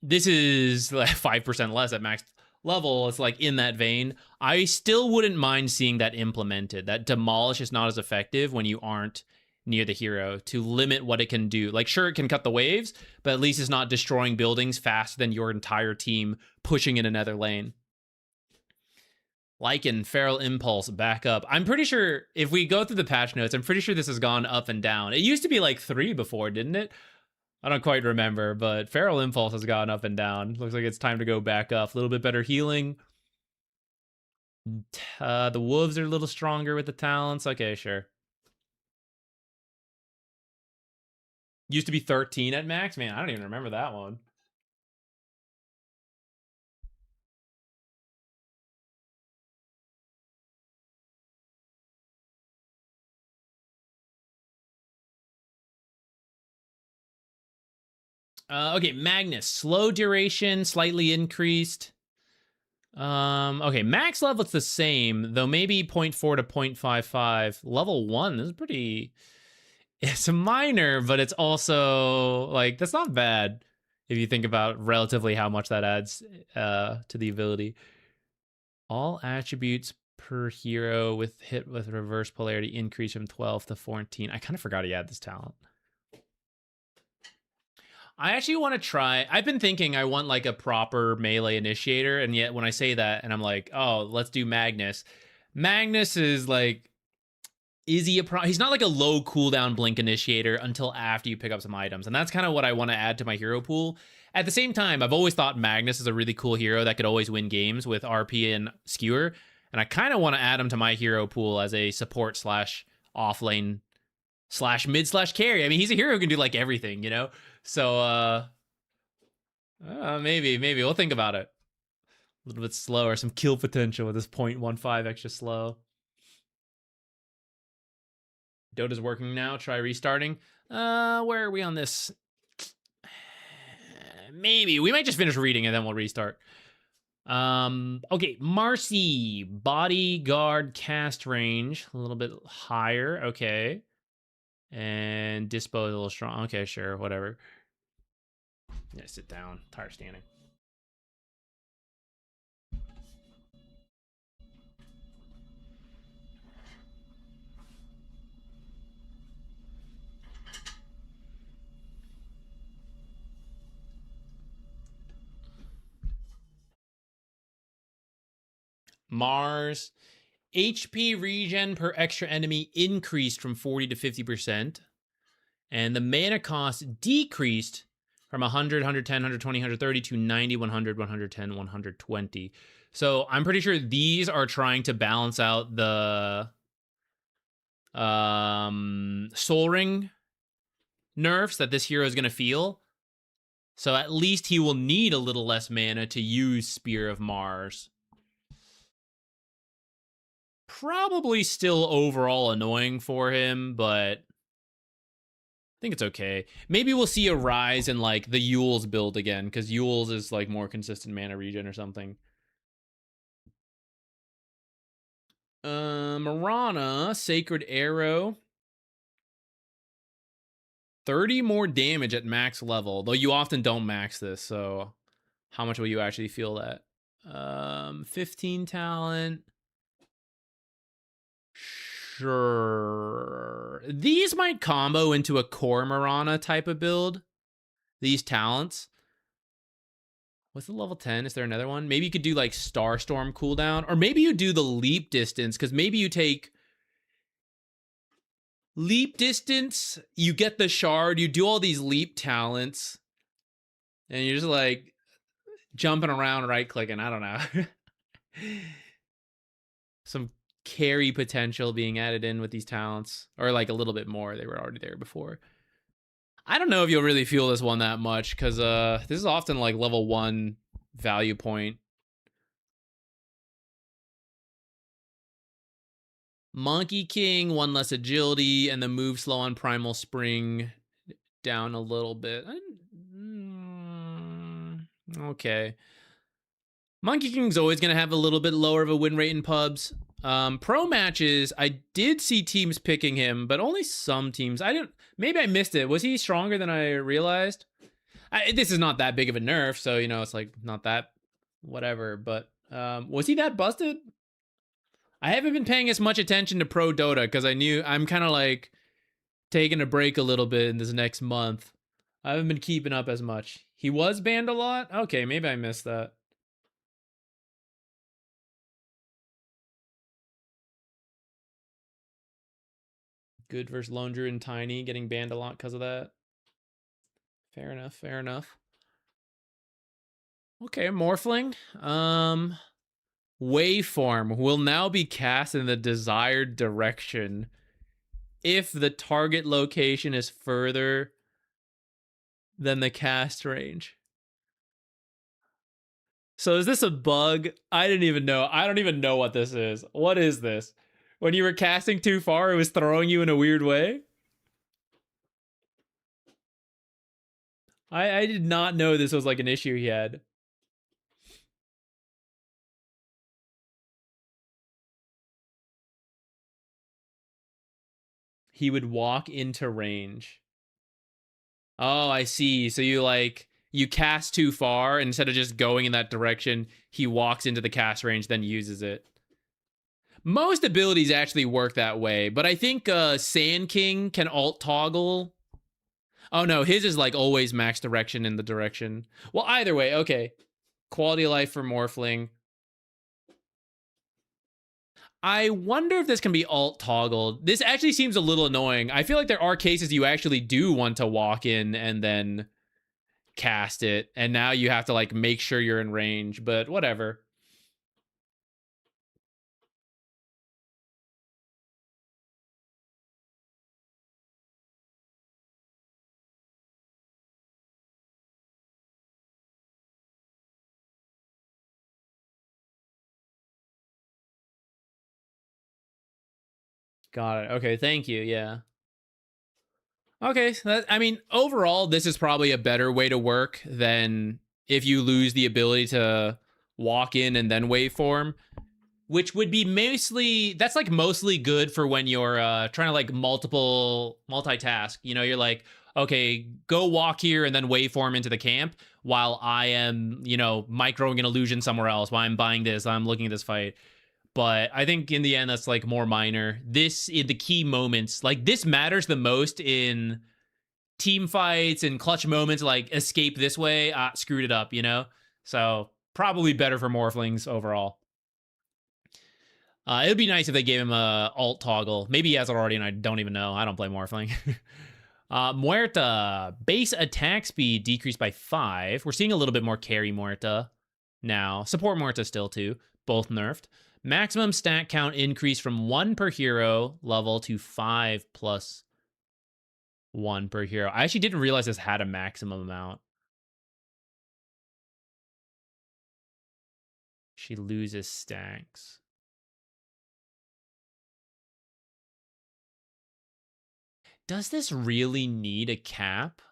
Speaker 1: This is like 5% less at max level. It's like in that vein. I still wouldn't mind seeing that implemented, that Demolish is not as effective when you aren't near the hero, to limit what it can do. Like, sure, it can cut the waves, but at least it's not destroying buildings faster than your entire team pushing in another lane. Lycan, Feral Impulse, back up. I'm pretty sure if we go through the patch notes, I'm pretty sure this has gone up and down. It used to be like 3 before, didn't it? I don't quite remember, but Feral Impulse has gone up and down. Looks like it's time to go back up. A little bit better healing. The wolves are a little stronger with the talents. Okay, sure. Used to be 13 at max? Man, I don't even remember that one. Okay, Magnus. Slow duration, slightly increased. Okay, max level it's the same, though maybe 0.4 to 0.55. Level 1, this is pretty it's minor, but it's also like that's not bad if you think about relatively how much that adds to the ability. All attributes per hero with hit with reverse polarity increase from 12 to 14. I kind of forgot he had this talent. I actually want to try. I've been thinking I want like a proper melee initiator, and yet when I say that and I'm like, oh, let's do Magnus. Magnus is like, is he a he's not like a low cooldown blink initiator until after you pick up some items. And that's kind of what I want to add to my hero pool. At the same time, I've always thought Magnus is a really cool hero that could always win games with RP and skewer. And I kind of want to add him to my hero pool as a support slash offlane slash mid slash carry. I mean, he's a hero who can do like everything, you know? So maybe we'll think about it. A little bit slower, some kill potential with this 0.15 extra slow. Dota's working now. Try restarting. Where are we on this? Maybe we might just finish reading and then we'll restart. Okay, Marcy, bodyguard cast range a little bit higher. Okay, and dispo is a little strong. Okay, sure, whatever. Yeah, sit down. Tired standing. Mars, HP regen per extra enemy increased from 40 to 50%. And the mana cost decreased from 100, 110, 120, 130 to 90, 100, 110, 120. So I'm pretty sure these are trying to balance out the Soul Ring nerfs that this hero is going to feel. So at least he will need a little less mana to use Spear of Mars. Probably still overall annoying for him, but I think it's okay. Maybe we'll see a rise in like the Yule's build again, because Yule's is like more consistent mana regen or something. Marana, Sacred Arrow. 30 more damage at max level, though you often don't max this, so how much will you actually feel that? 15 talent. Sure. These might combo into a core Marana type of build. These talents. What's the level 10? Is there another one? Maybe you could do like Starstorm cooldown. Or maybe you do the leap distance, because maybe you take leap distance, you get the shard, you do all these leap talents, and you're just like jumping around, right clicking. I don't know. Some carry potential being added in with these talents, or like a little bit more. They were already there before. I don't know if you'll really feel this one that much, because this is often like level 1 value point. Monkey King, 1 less agility, and the move slow on Primal Spring down a little bit. Okay. Monkey King's always going to have a little bit lower of a win rate in pubs. Pro matches, I did see teams picking him, but only some teams. Maybe I missed it. Was he stronger than I realized? This is not that big of a nerf, so, you know, it's like not that whatever, but was he that busted? I haven't been paying as much attention to Pro Dota because I'm kind of like taking a break a little bit in this next month. I haven't been keeping up as much. He was banned a lot? Okay, maybe I missed that. Good versus Lone Druid and Tiny getting banned a lot because of that. Fair enough, fair enough. Okay, Morphling. Waveform will now be cast in the desired direction if the target location is further than the cast range. So is this a bug? I didn't even know. I don't even know what this is. What is this? When you were casting too far, it was throwing you in a weird way? I did not know this was like an issue he had. he would walk into range. Oh, I see. So you cast too far, and instead of just going in that direction, he walks into the cast range, then uses it. Most abilities actually work that way, but I think Sand King can alt toggle. Oh no, his is like always max direction in the direction. Well, either way, okay. Quality of life for Morphling. I wonder if this can be alt toggled. This actually seems a little annoying. I feel like there are cases you actually do want to walk in and then cast it, and now you have to like make sure you're in range, but whatever. Got it. Okay, thank you. Yeah. Okay, so that, I mean, overall, this is probably a better way to work than if you lose the ability to walk in and then waveform, which would be mostly, that's like mostly good for when you're trying to like multitask. You know, you're like, okay, go walk here and then waveform into the camp while I am, you know, microing an illusion somewhere else, while I'm buying this, I'm looking at this fight. But I think in the end, that's like more minor. This, in the key moments, like this matters the most in team fights and clutch moments, like escape this way, screwed it up, you know? So probably better for Morphlings overall. It would be nice if they gave him a alt toggle. Maybe he has it already and I don't even know. I don't play Morphling. Muerta, base attack speed decreased by 5. We're seeing a little bit more carry Muerta now. Support Muerta still too, both nerfed. Maximum stat count increase from 1 per hero level to 5 plus 1 per hero. I actually didn't realize this had a maximum amount. She loses stacks. Does this really need a cap?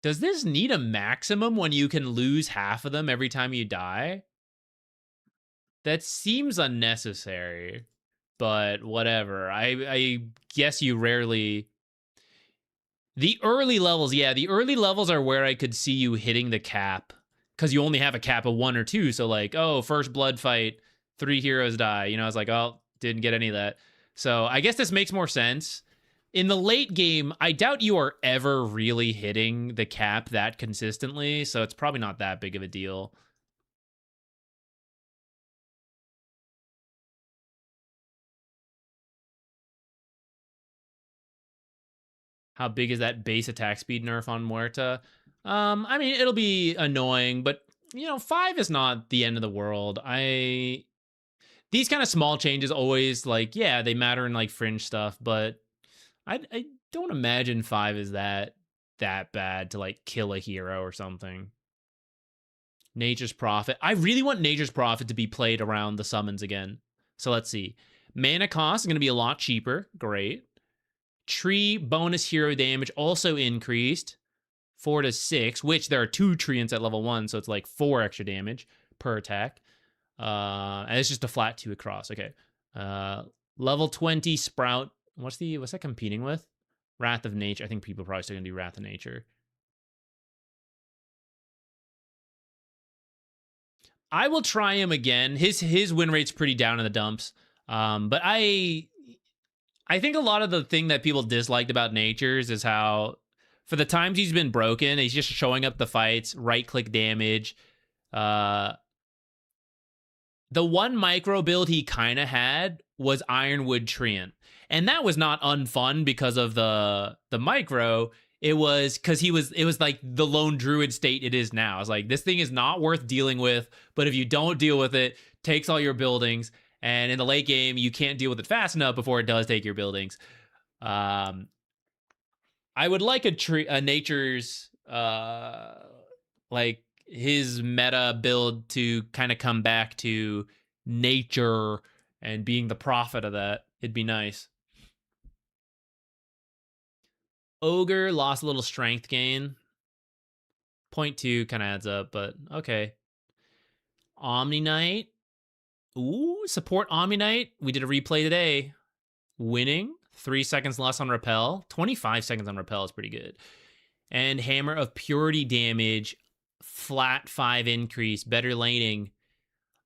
Speaker 1: Does this need a maximum when you can lose half of them every time you die? That seems unnecessary, but whatever. I guess you rarely... The early levels, yeah, the early levels are where I could see you hitting the cap, because you only have a cap of 1 or 2, so like, oh, first blood fight, 3 heroes die. You know, I was like, oh, didn't get any of that. So I guess this makes more sense. In the late game, I doubt you are ever really hitting the cap that consistently, so it's probably not that big of a deal. How big is that base attack speed nerf on Muerta? I mean, it'll be annoying, but, you know, 5 is not the end of the world. These kind of small changes always, like, yeah, they matter in, like, fringe stuff, but I don't imagine 5 is that bad to like kill a hero or something. Nature's Prophet. I really want Nature's Prophet to be played around the summons again. So let's see. Mana cost is going to be a lot cheaper. Great. Tree bonus hero damage also increased 4 to 6, which there are 2 treants at level 1, so it's like 4 extra damage per attack. And it's just a flat 2 across. Okay. Level 20 Sprout. What's that competing with? Wrath of Nature. I think people are probably still gonna do Wrath of Nature. I will try him again. His win rate's pretty down in the dumps. But I think a lot of the thing that people disliked about Nature's is how, for the times he's been broken, he's just showing up the fights, right-click damage. The one micro build he kind of had was Ironwood Treant. And that was not unfun because of the micro. It was because it was like the lone druid state it is now. It's like, this thing is not worth dealing with, but if you don't deal with it, takes all your buildings. And in the late game, you can't deal with it fast enough before it does take your buildings. I would like a Nature's, like his meta build to kind of come back to nature and being the prophet of that. It'd be nice. Ogre lost a little strength gain. 0.2 kind of adds up, but okay. Omniknight. Ooh, support Omniknight. We did a replay today. Winning. 3 seconds less on repel. 25 seconds on repel is pretty good. And Hammer of Purity damage. Flat 5 increase. Better laning.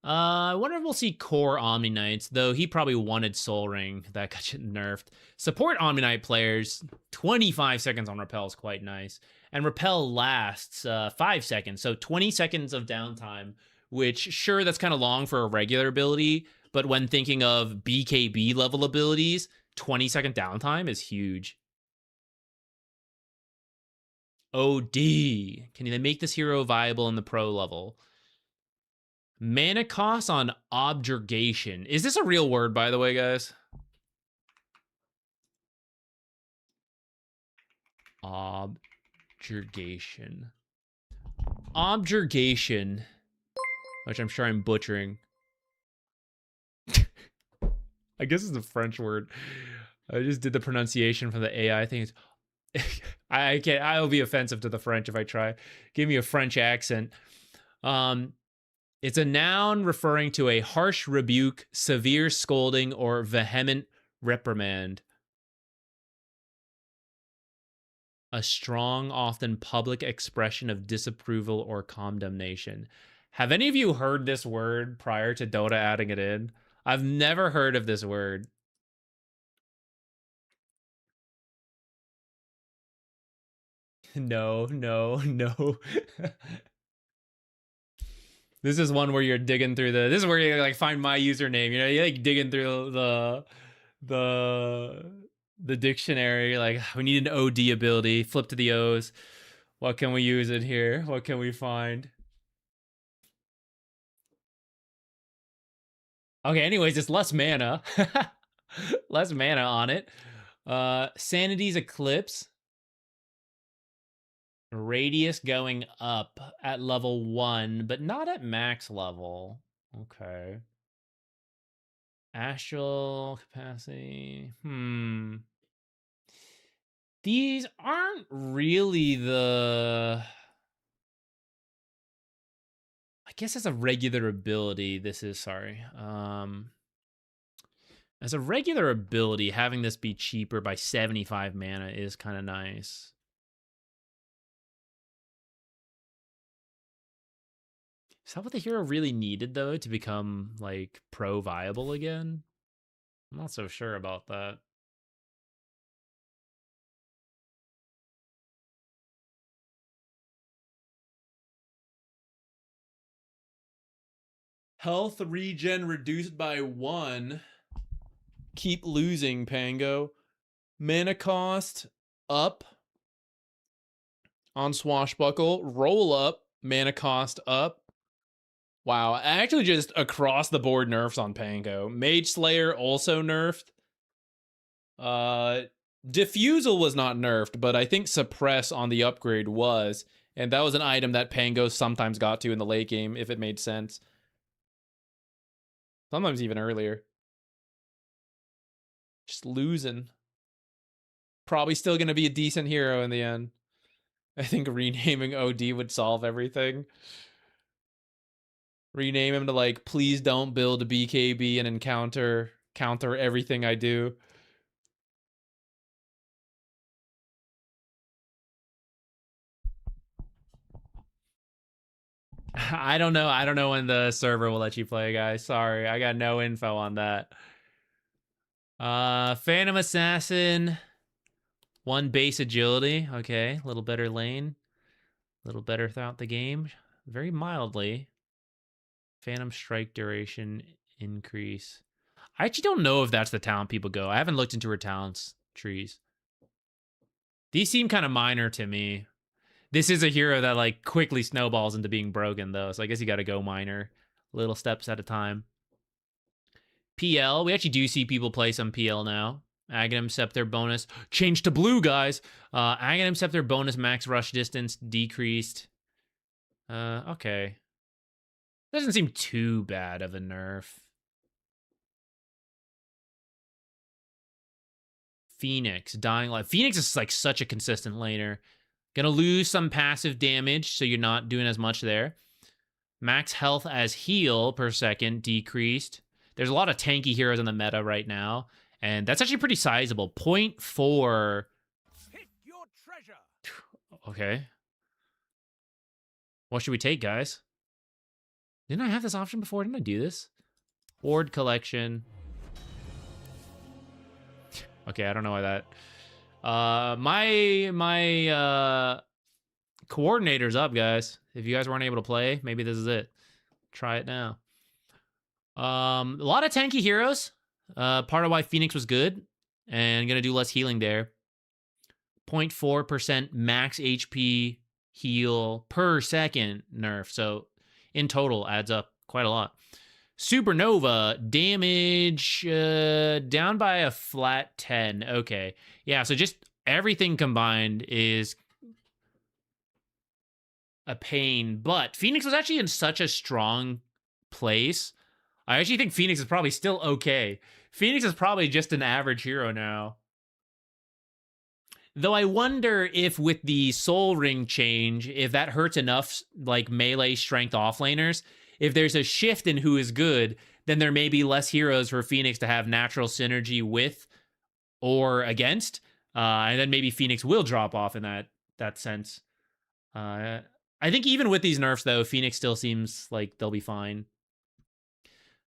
Speaker 1: I wonder if we'll see core Omniknights, though he probably wanted Soul Ring. That got nerfed. Support Omniknight players. 25 seconds on repel is quite nice. And repel lasts 5 seconds. So 20 seconds of downtime, which, sure, that's kind of long for a regular ability. But when thinking of BKB level abilities, 20-second downtime is huge. OD. Can they make this hero viable in the pro level? Mana cost on Objurgation. Is this a real word, by the way, guys? Objurgation. Objurgation. Which I'm sure I'm butchering. I guess it's a French word. I just did the pronunciation from the AI thing. I can't. I'll be offensive to the French if I try. Give me a French accent. It's a noun referring to a harsh rebuke, severe scolding, or vehement reprimand. A strong, often public expression of disapproval or condemnation. Have any of you heard this word prior to Dota adding it in? I've never heard of this word. No. This is one where you're digging through this is where you like find my username, you know, you're like digging through the dictionary, like we need an OD ability, flip to the O's. What can we use it here? What can we find? Okay, anyways, it's less mana. Less mana on it. Sanity's Eclipse. Radius going up at level 1, but not at max level. Okay. Astral capacity. These aren't really the... I guess as a regular ability, this is, sorry. As a regular ability, having this be cheaper by 75 mana is kind of nice. Is that what the hero really needed, though, to become, like, pro-viable again? I'm not so sure about that. Health regen reduced by 1. Keep losing, Pango. Mana cost up on Swashbuckle. Roll up. Mana cost up. Wow, actually just across the board nerfs on Pango. Mage Slayer also nerfed. Diffusal was not nerfed, but I think Suppress on the upgrade was. And that was an item that Pango sometimes got to in the late game, if it made sense. Sometimes even earlier. Just losing. Probably still going to be a decent hero in the end. I think renaming OD would solve everything. Rename him to, like, please don't build a BKB and counter everything I do. I don't know. I don't know when the server will let you play, guys. Sorry, I got no info on that. Phantom Assassin. 1 base agility. Okay, a little better lane. A little better throughout the game. Very mildly. Phantom strike duration increase. I actually don't know if that's the talent people go. I haven't looked into her talents trees. These seem kind of minor to me. This is a hero that like quickly snowballs into being broken though, so I guess you got to go minor, little steps at a time. PL, we actually do see people play some PL now. Aghanim Scepter bonus changed to blue, guys. Aghanim Scepter bonus max rush distance decreased. Okay. Doesn't seem too bad of a nerf. Phoenix, Dying Light. Phoenix is like such a consistent laner. Gonna lose some passive damage, so you're not doing as much there. Max health as heal per second decreased. There's a lot of tanky heroes in the meta right now, and that's actually pretty sizable. 0.4.
Speaker 4: Pick your treasure.
Speaker 1: Okay. What should we take, guys? Didn't I have this option before? Didn't I do this? Ward collection. Okay, I don't know why that. My coordinator's up, guys. If you guys weren't able to play, maybe this is it. Try it now. A lot of tanky heroes. Part of why Phoenix was good, and gonna do less healing there. 0.4% max HP heal per second nerf. So in total adds up quite a lot. Supernova damage down by a flat 10. Okay. Yeah, so just everything combined is a pain. But Phoenix was actually in such a strong place. I actually think Phoenix is probably still okay. Phoenix is probably just an average hero now. Though I wonder if with the Soul Ring change, if that hurts enough like melee strength offlaners, if there's a shift in who is good, then there may be less heroes for Phoenix to have natural synergy with or against. And then maybe Phoenix will drop off in that sense. I think even with these nerfs, though, Phoenix still seems like they'll be fine.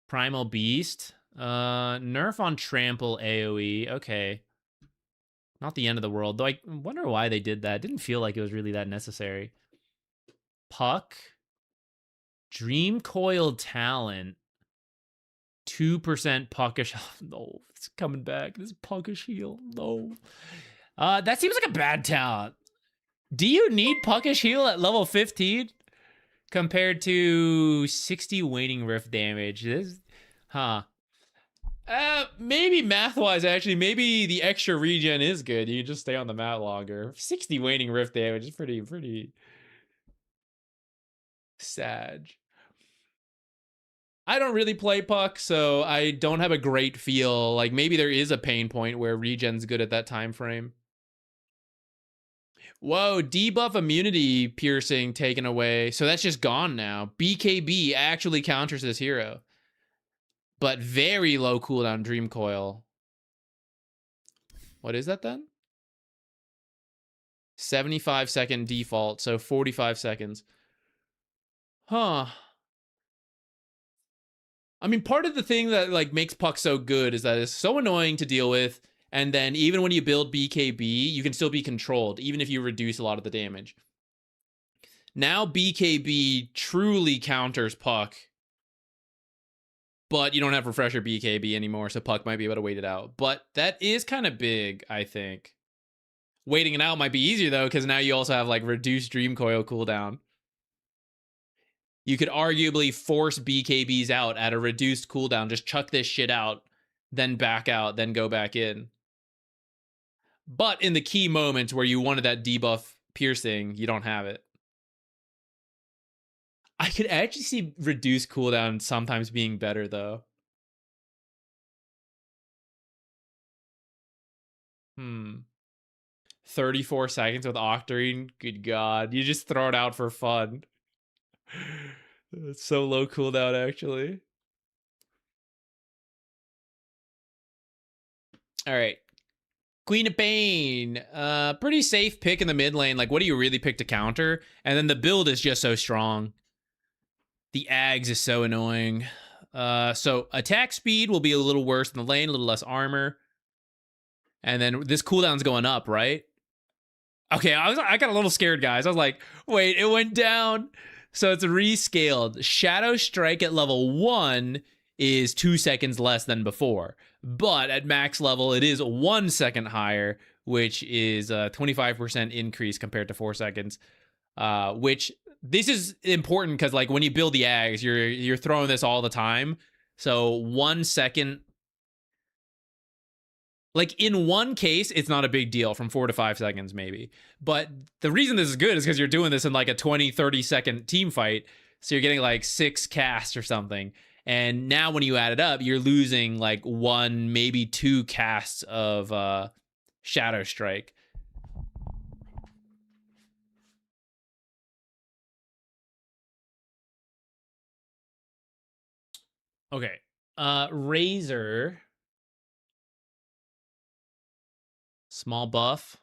Speaker 1: Primal Beast. Nerf on Trample AoE. Okay. Not the end of the world, though I wonder why they did that. It didn't feel like it was really that necessary. Puck. Dream Coil Talent. 2% puckish. No, it's coming back. This puckish heal. No. That seems like a bad talent. Do you need puckish heal at level 15? Compared to 60 waning rift damage. Maybe math-wise, actually, maybe the extra regen is good. You can just stay on the mat longer. 60 waning rift damage is pretty sad. I don't really play Puck, so I don't have a great feel. Like, maybe there is a pain point where regen's good at that time frame. Whoa, debuff immunity piercing taken away. So that's just gone now. BKB actually counters this hero. But very low cooldown Dream Coil. What is that then? 75-second default, so 45 seconds. Huh. I mean, part of the thing that like makes Puck so good is that it's so annoying to deal with, and then even when you build BKB, you can still be controlled, even if you reduce a lot of the damage. Now BKB truly counters Puck, but you don't have Refresher BKB anymore, so Puck might be able to wait it out. But that is kind of big, I think. Waiting it out might be easier, though, because now you also have, like, reduced Dream Coil cooldown. You could arguably force BKBs out at a reduced cooldown. Just chuck this shit out, then back out, then go back in. But in the key moments where you wanted that debuff piercing, you don't have it. I could actually see reduced cooldown sometimes being better, though. 34 seconds with Octarine? Good God. You just throw it out for fun. It's so low cooldown, actually. All right. Queen of Pain. Pretty safe pick in the mid lane. Like, what do you really pick to counter? And then the build is just so strong. The Ags is so annoying. So attack speed will be a little worse in the lane, a little less armor. And then this cooldown's going up, right? Okay, I got a little scared, guys. I was like, wait, it went down. So it's rescaled. Shadow Strike at level 1 is 2 seconds less than before. But at max level, it is 1 second higher, which is a 25% increase compared to 4 seconds. Which, this is important because, like, when you build the Ags, you're throwing this all the time. So 1 second... Like, in one case, it's not a big deal from 4 to 5 seconds, maybe. But the reason this is good is because you're doing this in, like, a 20, 30-second team fight. So you're getting, like, 6 casts or something. And now when you add it up, you're losing, like, 1, maybe 2 casts of Shadow Strike. Okay. Razor. Small buff.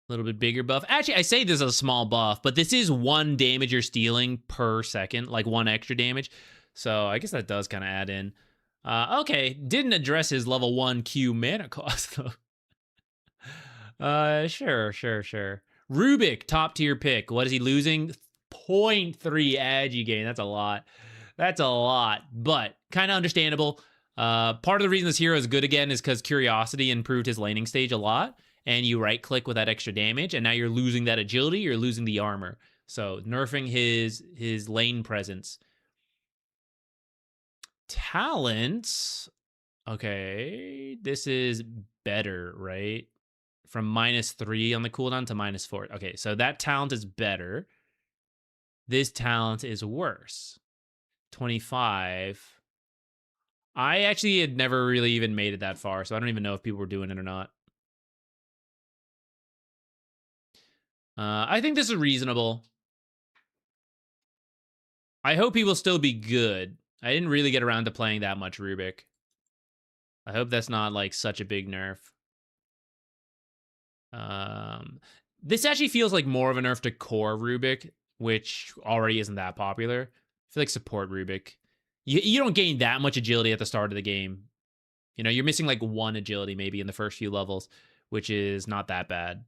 Speaker 1: A little bit bigger buff. Actually, I say this is a small buff, but this is 1 damage you're stealing per second, like 1 extra damage. So I guess that does kind of add in. Okay, didn't address his level 1 Q mana cost, though. Sure. Rubik, top tier pick. What is he losing? 0.3 agi gain. That's a lot. But kind of understandable. Part of the reason this hero is good again is because Curiosity improved his laning stage a lot. And you right click with that extra damage, and now you're losing that agility, you're losing the armor. So nerfing his lane presence. Talents. Okay, this is better, right? From -3 on the cooldown to -4. Okay, so that talent is better. This talent is worse. 25. I actually had never really even made it that far, so I don't even know if people were doing it or not. I think this is reasonable. I hope he will still be good. I didn't really get around to playing that much Rubik. I hope that's not like such a big nerf. This actually feels like more of a nerf to core Rubik, which already isn't that popular. I feel like support Rubik. You don't gain that much agility at the start of the game. You know, you're missing like 1 agility maybe in the first few levels, which is not that bad.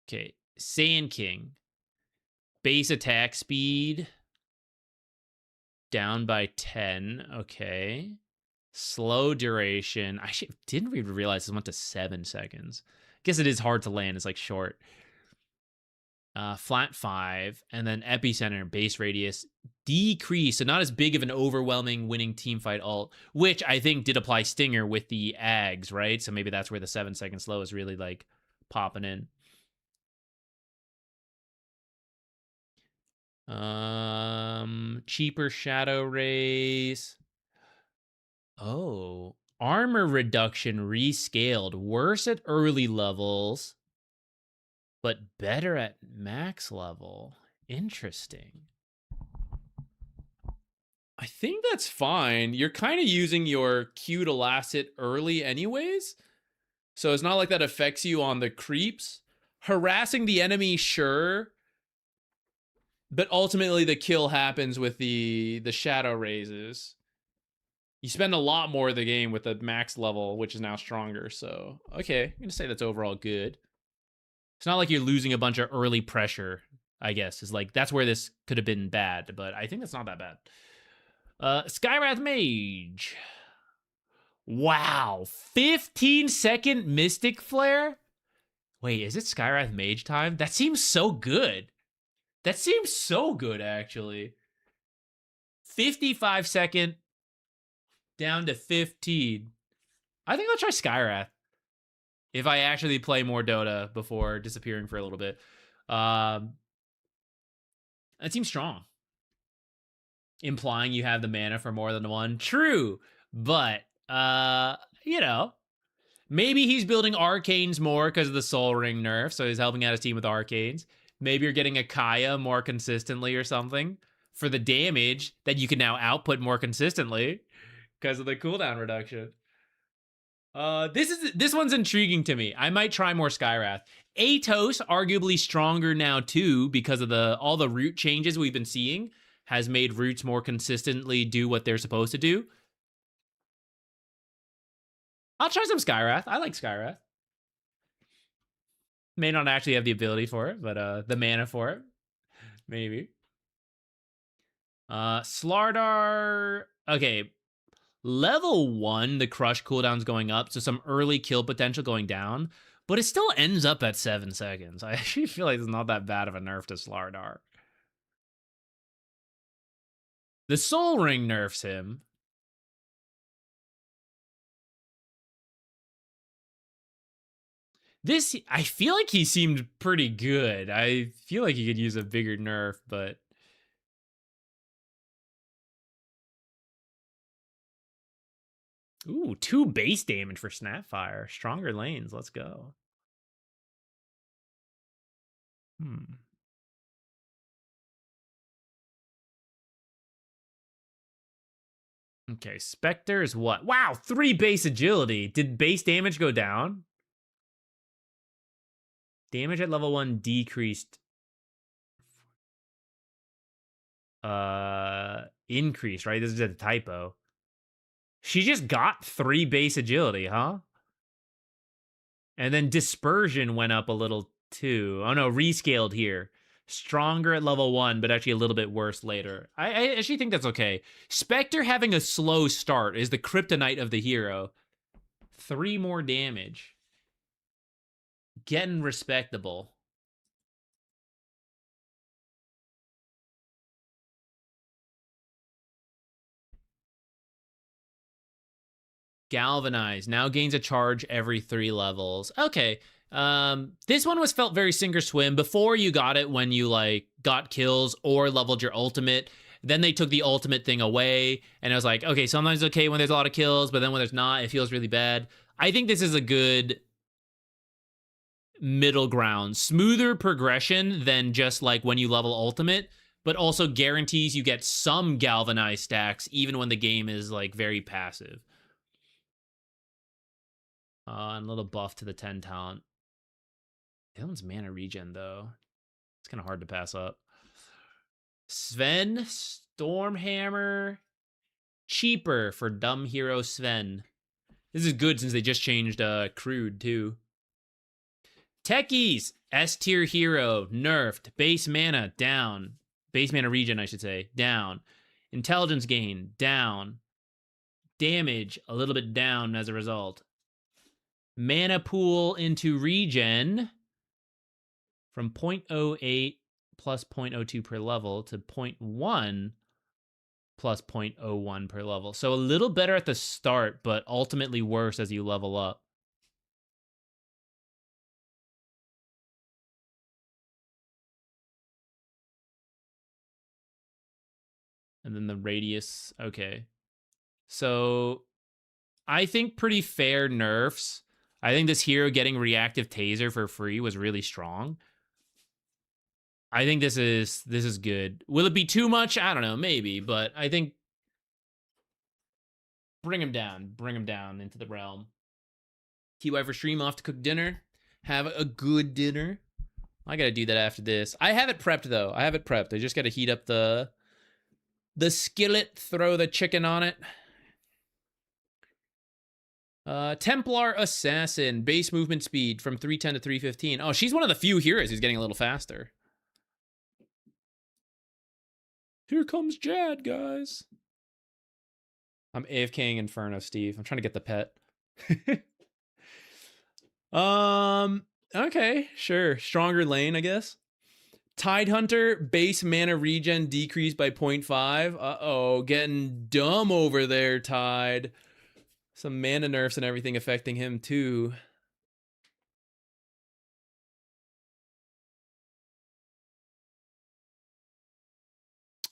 Speaker 1: Okay, Sand King. Base attack speed down by 10. Okay. Slow duration. I didn't even realize this went to 7 seconds. I guess it is hard to land. It's like short. Flat 5. And then epicenter, base radius, decrease. So not as big of an overwhelming winning teamfight ult, which I think did apply Stinger with the Ags, right? So maybe that's where the 7-second slow is really like popping in. Cheaper Shadow Rays. Oh, armor reduction rescaled. Worse at early levels, but better at max level. Interesting. I think that's fine. You're kind of using your Q to last it early anyways. So it's not like that affects you on the creeps. Harassing the enemy, sure. But ultimately the kill happens with the shadow raises. You spend a lot more of the game with the max level, which is now stronger. So, okay, I'm going to say that's overall good. It's not like you're losing a bunch of early pressure, I guess. It's like, that's where this could have been bad, but I think that's not that bad. Skywrath Mage. Wow, 15-second Mystic Flare? Wait, is it Skywrath Mage time? That seems so good. That seems so good, actually. 55-second down to 15. I think I'll try Skywrath if I actually play more Dota before disappearing for a little bit. That seems strong. Implying you have the mana for more than one. True, but, you know, maybe he's building Arcanes more because of the Soul Ring nerf, so he's helping out his team with Arcanes. Maybe you're getting a Kaya more consistently or something for the damage that you can now output more consistently because of the cooldown reduction. This one's intriguing to me. I might try more Skywrath. Atos, arguably stronger now too because of all the root changes we've been seeing, has made roots more consistently do what they're supposed to do. I'll try some Skywrath. I like Skywrath. May not actually have the ability for it, but the mana for it. Maybe. Slardar. Okay. Level 1, the crush cooldown's going up, so some early kill potential going down, but it still ends up at 7 seconds. I actually feel like it's not that bad of a nerf to Slardar. The Soul Ring nerfs him. This, I feel like he seemed pretty good. I feel like he could use a bigger nerf, but... Ooh, 2 base damage for Snapfire. Stronger lanes, let's go. Okay, Spectre is what? Wow, 3 base agility. Did base damage go down? Damage at level 1 decreased. Increased, right? This is a typo. She just got 3 base agility, huh? And then dispersion went up a little too. Oh no, rescaled here. Stronger at level 1, but actually a little bit worse later. I actually think that's okay. Spectre having a slow start is the kryptonite of the hero. 3 more damage. Getting respectable. Galvanize now gains a charge every 3 levels. Okay. This one was felt very sink or swim. Before you got it when you like got kills or leveled your ultimate. Then they took the ultimate thing away, and I was like, okay, sometimes it's okay when there's a lot of kills, but then when there's not, it feels really bad. I think this is a good middle ground. Smoother progression than just like when you level ultimate, but also guarantees you get some galvanized stacks even when the game is like very passive. And a little buff to the 10 talent. Dylan's mana regen, though. It's kind of hard to pass up. Sven, Stormhammer. Cheaper for dumb hero Sven. This is good since they just changed Crude, too. Techies. S-tier hero. Nerfed. Base mana, down. Base mana regen, I should say. Down. Intelligence gain, down. Damage, a little bit down as a result. Mana pool into regen from 0.08 plus 0.02 per level to 0.1 plus 0.01 per level. So a little better at the start, but ultimately worse as you level up. And then the radius, okay. So I think pretty fair nerfs. I think this hero getting reactive taser for free was really strong. I think this is good. Will it be too much? I don't know, maybe, but I think bring him down into the realm. TY for stream, off to cook dinner. Have a good dinner. I gotta do that after this. I have it prepped though. I just gotta heat up the skillet, throw the chicken on it. Templar Assassin, base movement speed from 310 to 315. Oh, she's one of the few heroes who's getting a little faster. Here comes Jad, guys. I'm AFKing Inferno, Steve. I'm trying to get the pet. Okay, sure. Stronger lane, I guess. Tidehunter, base mana regen decreased by 0.5. Uh-oh, getting dumb over there, Tide. Some mana nerfs and everything affecting him, too.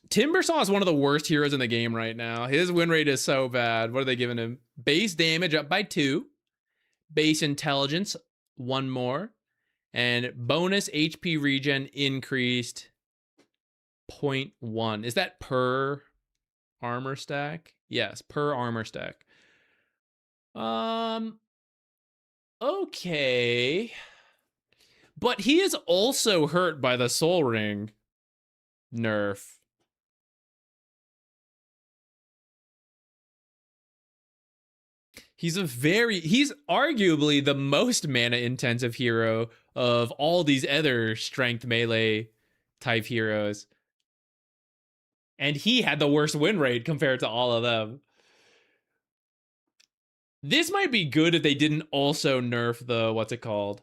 Speaker 1: Timbersaw is one of the worst heroes in the game right now. His win rate is so bad. What are they giving him? Base damage up by 2. Base intelligence, 1 more. And bonus HP regen increased 0.1. Is that per armor stack? Yes, per armor stack. Okay. But he is also hurt by the Soul Ring nerf. He's arguably the most mana intensive hero of all these other strength melee type heroes. And he had the worst win rate compared to all of them. This might be good if they didn't also nerf the, what's it called?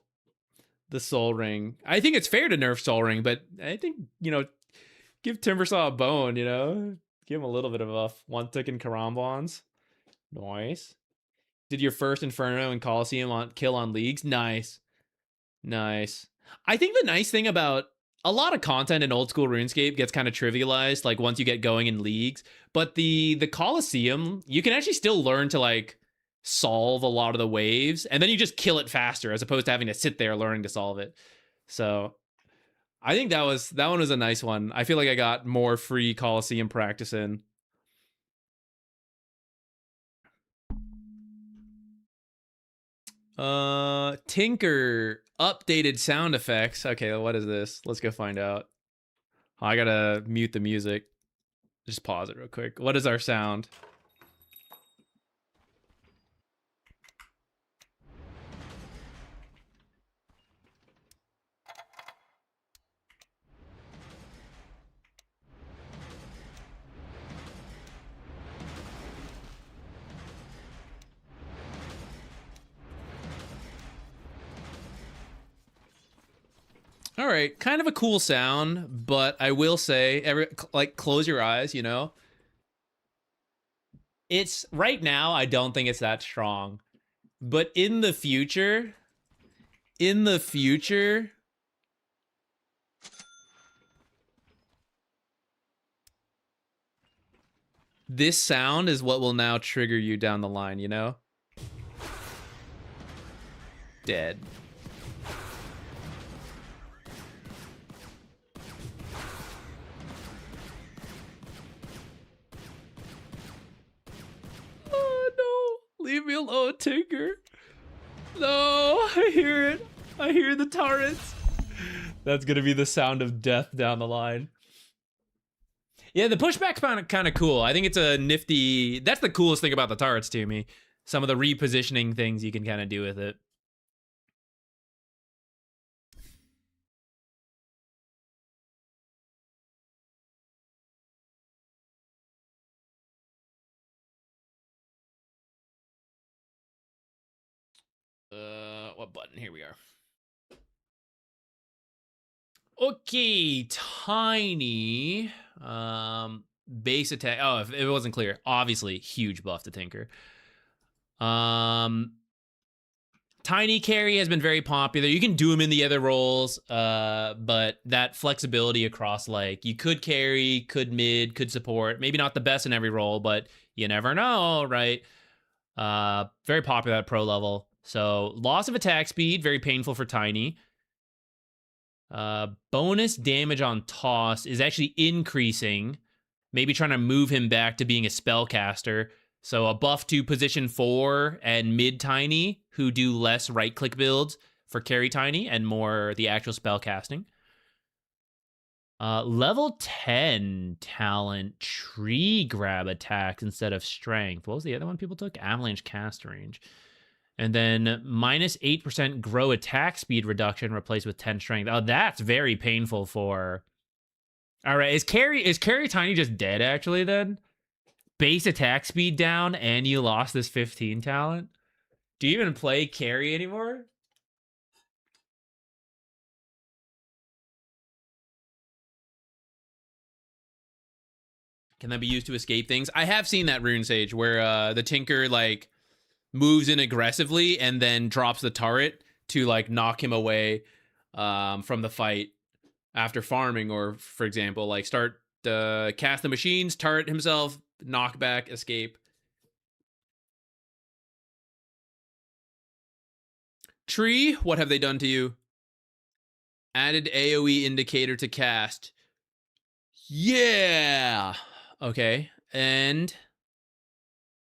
Speaker 1: The Soul Ring. I think it's fair to nerf Soul Ring, but I think, give Timbersaw a bone, Give him a little bit of a one-tick in Karambons. Nice. Did your first Inferno and Coliseum kill on leagues? Nice. Nice. I think the nice thing about a lot of content in old school RuneScape gets kind of trivialized, like once you get going in leagues. But the Coliseum, you can actually still learn to like solve a lot of the waves, and then you just kill it faster as opposed to having to sit there learning to solve it. So I think that one was a nice one. I feel like I got more free Coliseum practice in. Tinker updated sound effects. Okay, what is this? Let's go find out. Oh, I gotta mute the music. Just pause it real quick. What is our sound? All right, kind of a cool sound, but I will say, like, close your eyes, you know? It's, right now, I don't think it's that strong. But in the future, this sound is what will now trigger you down the line, you know? Dead. Oh no, leave me alone, Tinker. No, I hear it. I hear the turrets. That's gonna be the sound of death down the line. Yeah, the pushback's kind of cool. I think it's a nifty... That's the coolest thing about the turrets to me. Some of the repositioning things you can kind of do with it. What button? Here we are. Okay, Tiny. Base attack. Oh, if it wasn't clear, obviously huge buff to Tinker. Tiny carry has been very popular. You can do him in the other roles, but that flexibility across, like, you could carry, could mid, could support. Maybe not the best in every role, but you never know, right? Very popular at pro level. So loss of attack speed, very painful for Tiny. Bonus damage on toss is actually increasing. Maybe trying to move him back to being a spellcaster. So a buff to position 4 and mid Tiny, who do less right-click builds for carry Tiny and more the actual spell casting. Level 10 talent, tree grab attacks instead of strength. What was the other one people took? Avalanche cast range. And then minus 8% grow attack speed reduction replaced with 10 strength. Oh, that's very painful for... All right, is carry Tiny just dead, actually, then? Base attack speed down, and you lost this 15 talent? Do you even play carry anymore? Can that be used to escape things? I have seen that Rune Sage where the Tinker, like, moves in aggressively and then drops the turret to, like, knock him away from the fight after farming, or, for example, like, start cast the machines, turret himself, knockback, escape. Tree, what have they done to you? Added AoE indicator to cast. Yeah! Okay, and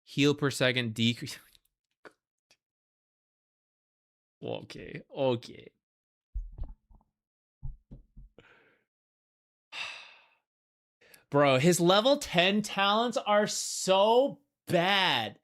Speaker 1: heal per second decrease. Okay. Bro, his level 10 talents are so bad.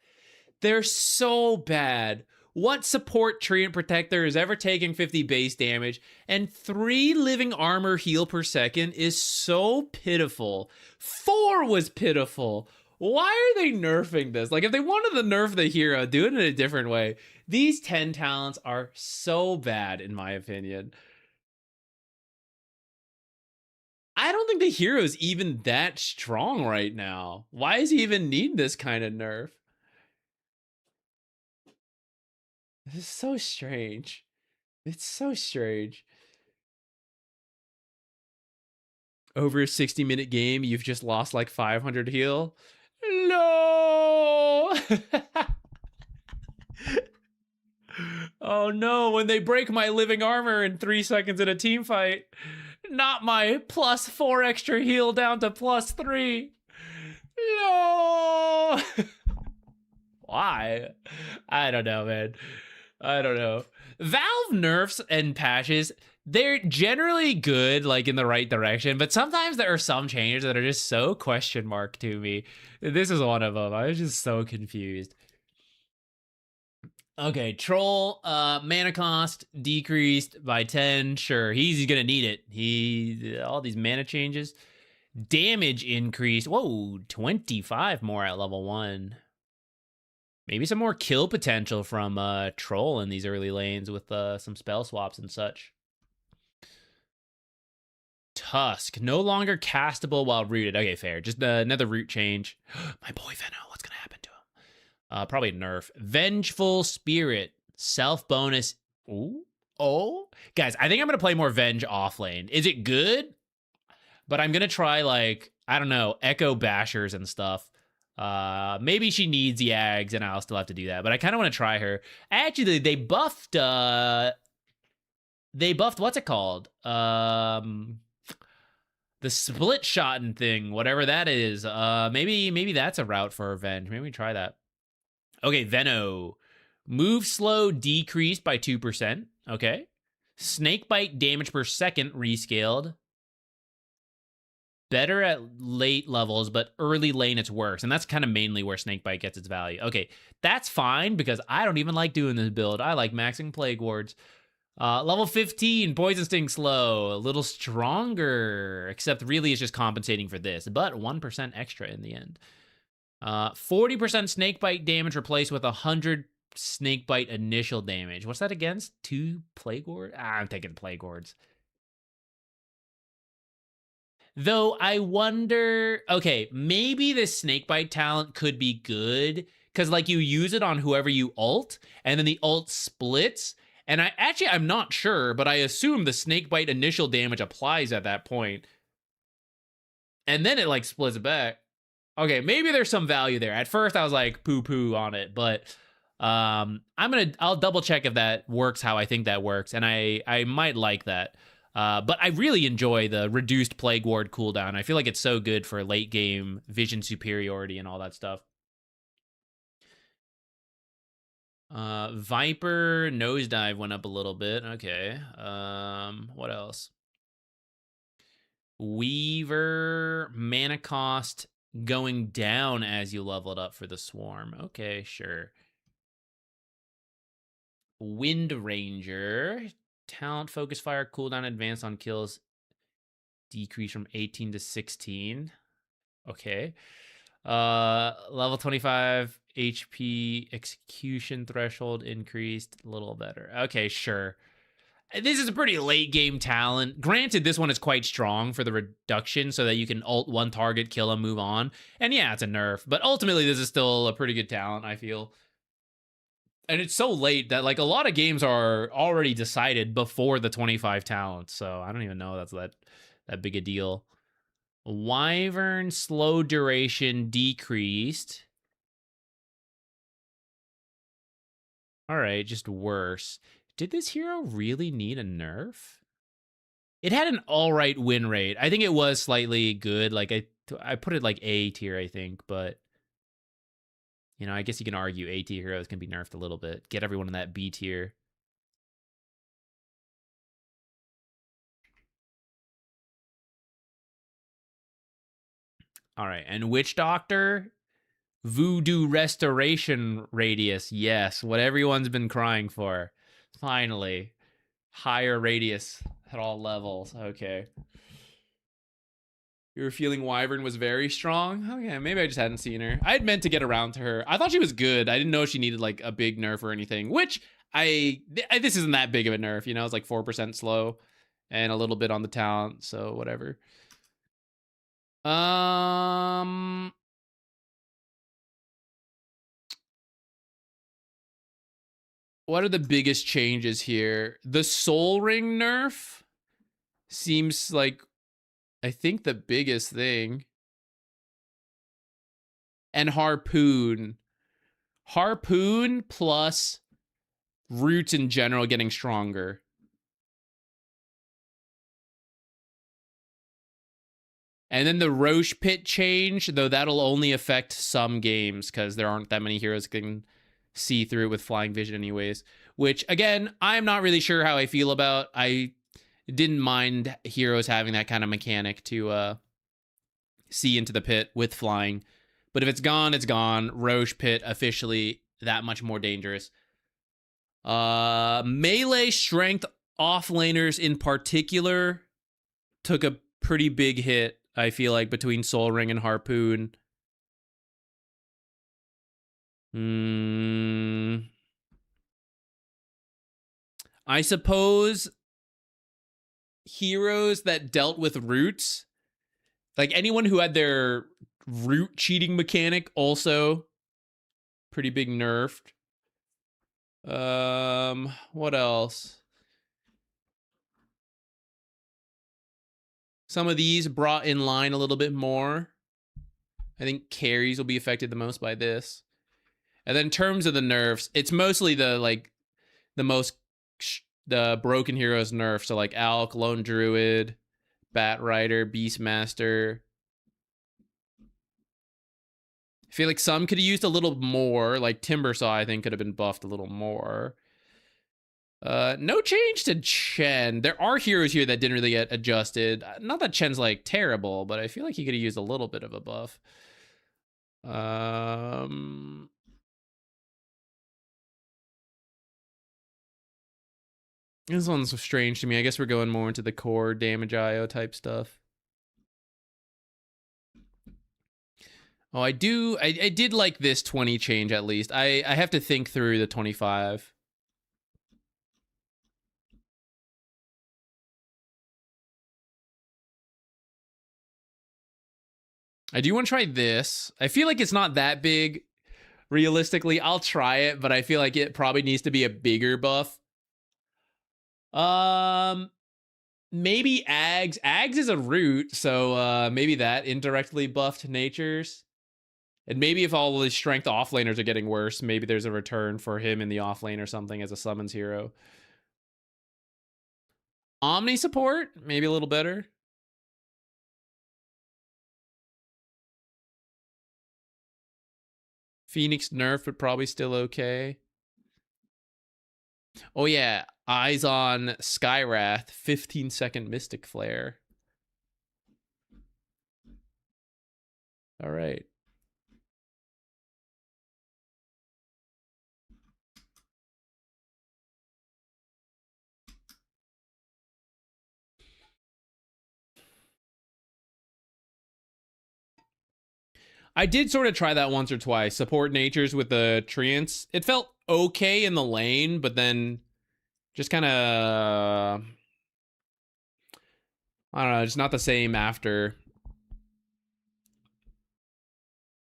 Speaker 1: They're so bad. What support Treant Protector is ever taking 50 base damage and 3 living armor heal per second is so pitiful. 4 was pitiful. Why are they nerfing this? Like, if they wanted to nerf the hero, do it in a different way. These 10 talents are so bad, in my opinion. I don't think the hero is even that strong right now. Why does he even need this kind of nerf? This is so strange. It's so strange. Over a 60-minute game, you've just lost like 500 heal. No! Oh no, when they break my living armor in 3 seconds in a team fight. Not my plus 4 extra heal down to plus 3. No! Why? I don't know, man. I don't know. Valve nerfs and patches, they're generally good, like in the right direction, but sometimes there are some changes that are just so question mark to me. This is one of them. I was just so confused. Okay, Troll, mana cost decreased by 10. Sure, he's gonna need it. All these mana changes. Damage increased. Whoa, 25 more at level 1. Maybe some more kill potential from Troll in these early lanes with some spell swaps and such. Tusk, no longer castable while rooted. Okay, fair. Just another root change. My boy Venno, what's gonna happen to him? Probably a nerf. Vengeful Spirit, self bonus. Ooh, oh, guys, I think I'm gonna play more Venge off lane. Is it good? But I'm gonna try like, I don't know, Echo Bashers and stuff. Maybe she needs Yags and I'll still have to do that, but I kind of want to try her. Actually, they buffed what's it called? The split shot and thing, whatever that is. Maybe that's a route for revenge. Maybe we try that. Okay, Venno. Move slow decreased by 2%. Okay. Snakebite damage per second rescaled. Better at late levels, but early lane it's worse. And that's kind of mainly where Snakebite gets its value. Okay, that's fine because I don't even like doing this build. I like maxing Plague Wards. Level 15, Poison Sting slow. A little stronger, except really it's just compensating for this. But 1% extra in the end. 40% Snakebite damage replaced with 100 Snakebite initial damage. What's that against? 2 Plague Wards? I'm taking Plague Wards. Though I wonder, okay, maybe this Snakebite talent could be good because like you use it on whoever you ult and then the ult splits. And I'm not sure, but I assume the Snakebite initial damage applies at that point. And then it like splits back. Okay, maybe there's some value there. At first I was like poo-poo on it, but I'll double check if that works how I think that works. And I might like that. But I really enjoy the reduced Plague Ward cooldown. I feel like it's so good for late game vision superiority and all that stuff. Viper nosedive went up a little bit. Okay. What else? Weaver mana cost going down as you leveled up for the swarm. Okay, sure. Wind Ranger. Talent, focus fire, cooldown, advance on kills decrease from 18 to 16. Okay. Level 25 HP execution threshold increased a little better. Okay, sure. This is a pretty late game talent. Granted, this one is quite strong for the reduction so that you can ult one target, kill him, move on. And yeah, it's a nerf, but ultimately this is still a pretty good talent, I feel. And it's so late that like a lot of games are already decided before the 25 talents. So I don't even know that's that big a deal. Wyvern slow duration decreased. All right, just worse. Did this hero really need a nerf? It had an all right win rate. I think it was slightly good. Like I put it like A tier, I think, but you know, I guess you can argue A tier heroes can be nerfed a little bit. Get everyone in that B tier. All right, and Witch Doctor, Voodoo Restoration Radius. Yes, what everyone's been crying for. Finally, higher radius at all levels. Okay. You were feeling Wyvern was very strong? Okay, maybe I just hadn't seen her. I had meant to get around to her. I thought she was good. I didn't know she needed like a big nerf or anything, which this isn't that big of a nerf, you know? It's like 4% slow and a little bit on the talent, so whatever. What are the biggest changes here? The Soul Ring nerf seems like, I think, the biggest thing. And Harpoon. Harpoon plus Roots in general getting stronger. And then the Roche Pit change, though that'll only affect some games because there aren't that many heroes that can see through it with flying vision anyways. which again, I'm not really sure how I feel about. I didn't mind heroes having that kind of mechanic to see into the pit with flying. But if it's gone, it's gone. Roche pit officially that much more dangerous. Melee strength offlaners in particular took a pretty big hit, I feel like, between Soul Ring and Harpoon. I suppose heroes that dealt with roots, like anyone who had their root cheating mechanic, also pretty big nerfed. What else? Some of these brought in line a little bit more. I think carries will be affected the most by this. And then in terms of the nerfs, it's mostly the broken heroes nerf. So like Alk, Lone Druid, Bat Rider, Beastmaster. I feel like some could have used a little more. Like Timbersaw, I think, could have been buffed a little more. No change to Chen. There are heroes here that didn't really get adjusted. Not that Chen's like terrible, but I feel like he could have used a little bit of a buff. This one's strange to me. I guess we're going more into the core damage IO type stuff. Oh, I did like this 20 change at least. I have to think through the 25. I do want to try this. I feel like it's not that big. Realistically, I'll try it, but I feel like it probably needs to be a bigger buff. Maybe Ags. Ags is a root, so maybe that indirectly buffed natures. And maybe if all of the strength offlaners are getting worse, maybe there's a return for him in the offlane or something as a summons hero. Omni support, maybe a little better. Phoenix nerf, but probably still okay. Oh yeah, eyes on Skywrath, 15-second Mystic Flare. All right. I did sort of try that once or twice. Support natures with the treants. It felt okay in the lane, but then just kind of, I don't know, it's not the same after.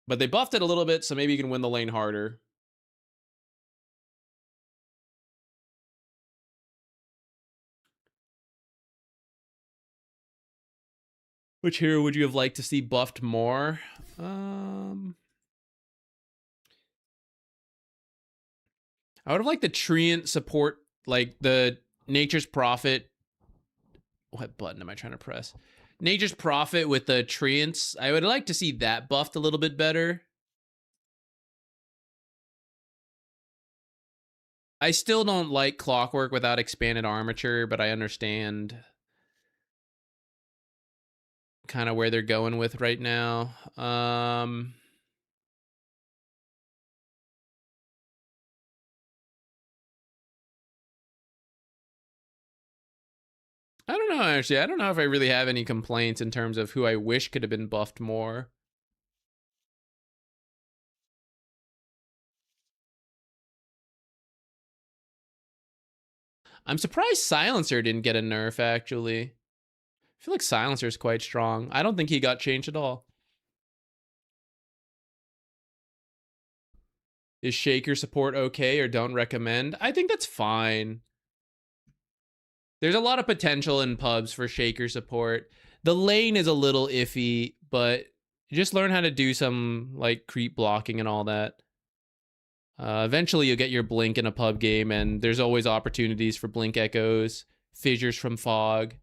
Speaker 1: But they buffed it a little bit, so maybe you can win the lane harder. Which hero would you have liked to see buffed more? I would have liked the treant support, like the Nature's Prophet. What button am I trying to press? Nature's Prophet with the treants. I would like to see that buffed a little bit better. I still don't like Clockwork without expanded armature, but I understand kind of where they're going with right now. I don't know, actually. I don't know if I really have any complaints in terms of who I wish could have been buffed more. I'm surprised Silencer didn't get a nerf, actually. I feel like Silencer's quite strong. I don't think he got changed at all. Is Shaker support okay or don't recommend? I think that's fine. There's a lot of potential in pubs for Shaker support. The lane is a little iffy, but just learn how to do some like creep blocking and all that. Eventually you'll get your blink in a pub game, and there's always opportunities for blink echoes, fissures from fog.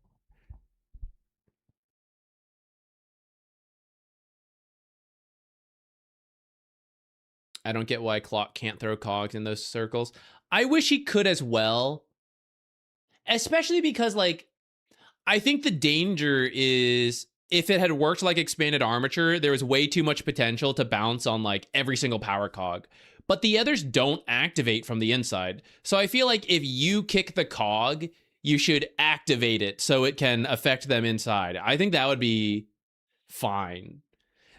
Speaker 1: I don't get why Clock can't throw cogs in those circles. I wish he could as well. Especially because, like, I think the danger is if it had worked like expanded armature, there was way too much potential to bounce on like every single power cog. But the others don't activate from the inside. So I feel like if you kick the cog, you should activate it so it can affect them inside. I think that would be fine.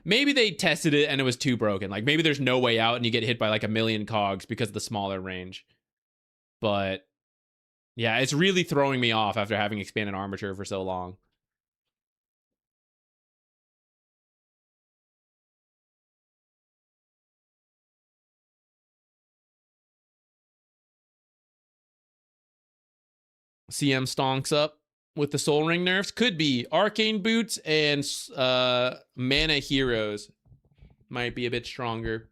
Speaker 1: Maybe they tested it and it was too broken. Like maybe there's no way out and you get hit by like a million cogs because of the smaller range. But yeah, it's really throwing me off after having expanded armature for so long. CM stonks up with the Soul Ring nerfs. Could be. Arcane Boots and Mana Heroes might be a bit stronger.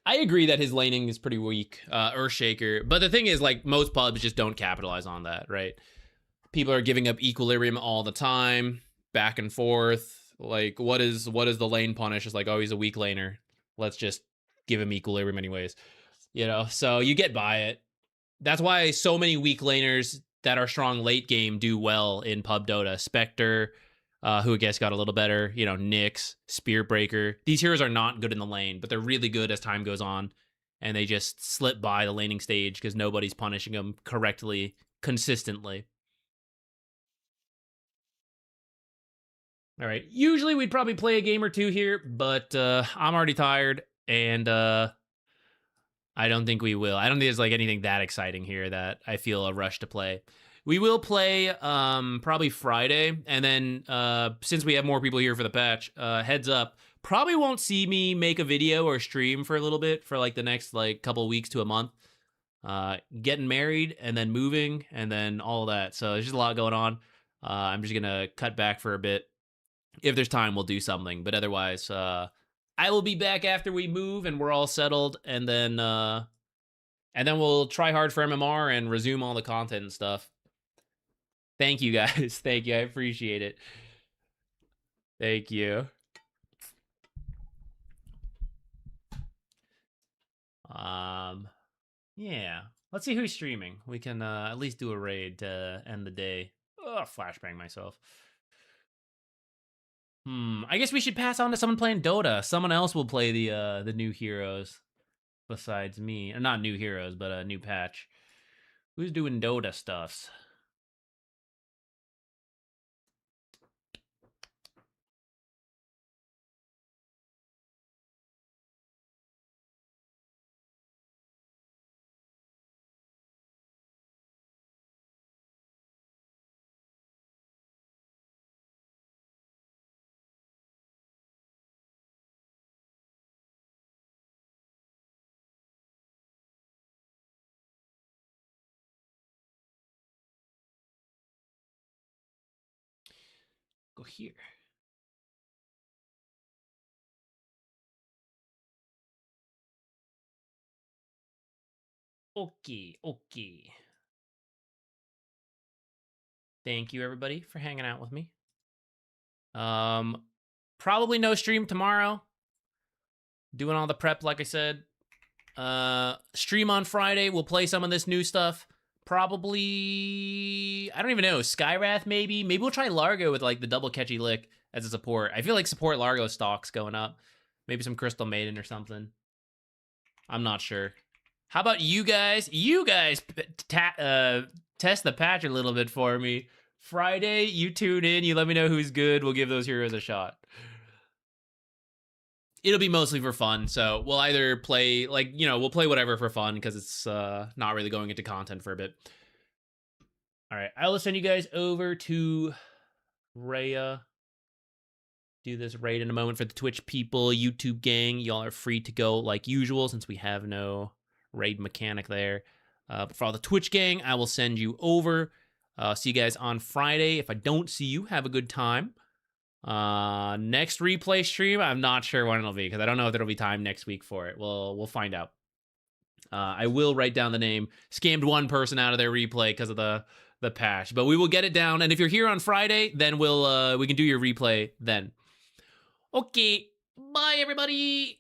Speaker 1: I agree that his laning is pretty weak, Earthshaker. But the thing is, like, most pubs just don't capitalize on that, right? People are giving up Equilibrium all the time, back and forth. Like, what is the lane punish? It's like, oh, he's a weak laner. Let's just give him Equilibrium anyways. You know, so you get by it. That's why so many weak laners that are strong late game do well in pub Dota. Spectre, who I guess got a little better. You know, Nyx, Spearbreaker. These heroes are not good in the lane, but they're really good as time goes on. And they just slip by the laning stage because nobody's punishing them correctly, consistently. All right. Usually we'd probably play a game or two here, but I'm already tired, and I don't think we will. I don't think there's like anything that exciting here that I feel a rush to play. We will play probably Friday, and then since we have more people here for the patch, heads up, probably won't see me make a video or stream for a little bit for like the next like couple weeks to a month. Getting married and then moving and then all that. So there's just a lot going on. I'm just gonna cut back for a bit. If there's time, we'll do something, but otherwise, I will be back after we move and we're all settled, and then we'll try hard for MMR and resume all the content and stuff. Thank you guys. Thank you. I appreciate it. Thank you. Yeah. Let's see who's streaming. We can at least do a raid to end the day. Oh, flashbang myself. I guess we should pass on to someone playing Dota. Someone else will play the new heroes besides me. Or not new heroes, but a new patch. Who's doing Dota stuffs? Go here. Okay. Thank you everybody for hanging out with me. Probably no stream tomorrow. Doing all the prep like I said. Stream on Friday. We'll play some of this new stuff. Probably, I don't even know, Skywrath maybe? Maybe we'll try Largo with like the double catchy lick as a support. I feel like support Largo stocks going up. Maybe some Crystal Maiden or something. I'm not sure. How about you guys? You guys test the patch a little bit for me. Friday, you tune in, you let me know who's good. We'll give those heroes a shot. It'll be mostly for fun, so we'll either play, like, you know, we'll play whatever for fun, because it's not really going into content for a bit. Alright, I will send you guys over to Rhea. Do this raid in a moment for the Twitch people, YouTube gang. Y'all are free to go like usual, since we have no raid mechanic there. But for all the Twitch gang, I will send you over. See you guys on Friday. If I don't see you, have a good time. Next replay stream, I'm not sure when it'll be, because I don't know if there'll be time next week for it. We'll find out. I will write down the name. Scammed one person out of their replay because of the patch, but we will get it down. And if you're here on Friday, then we can do your replay then. Okay, bye everybody.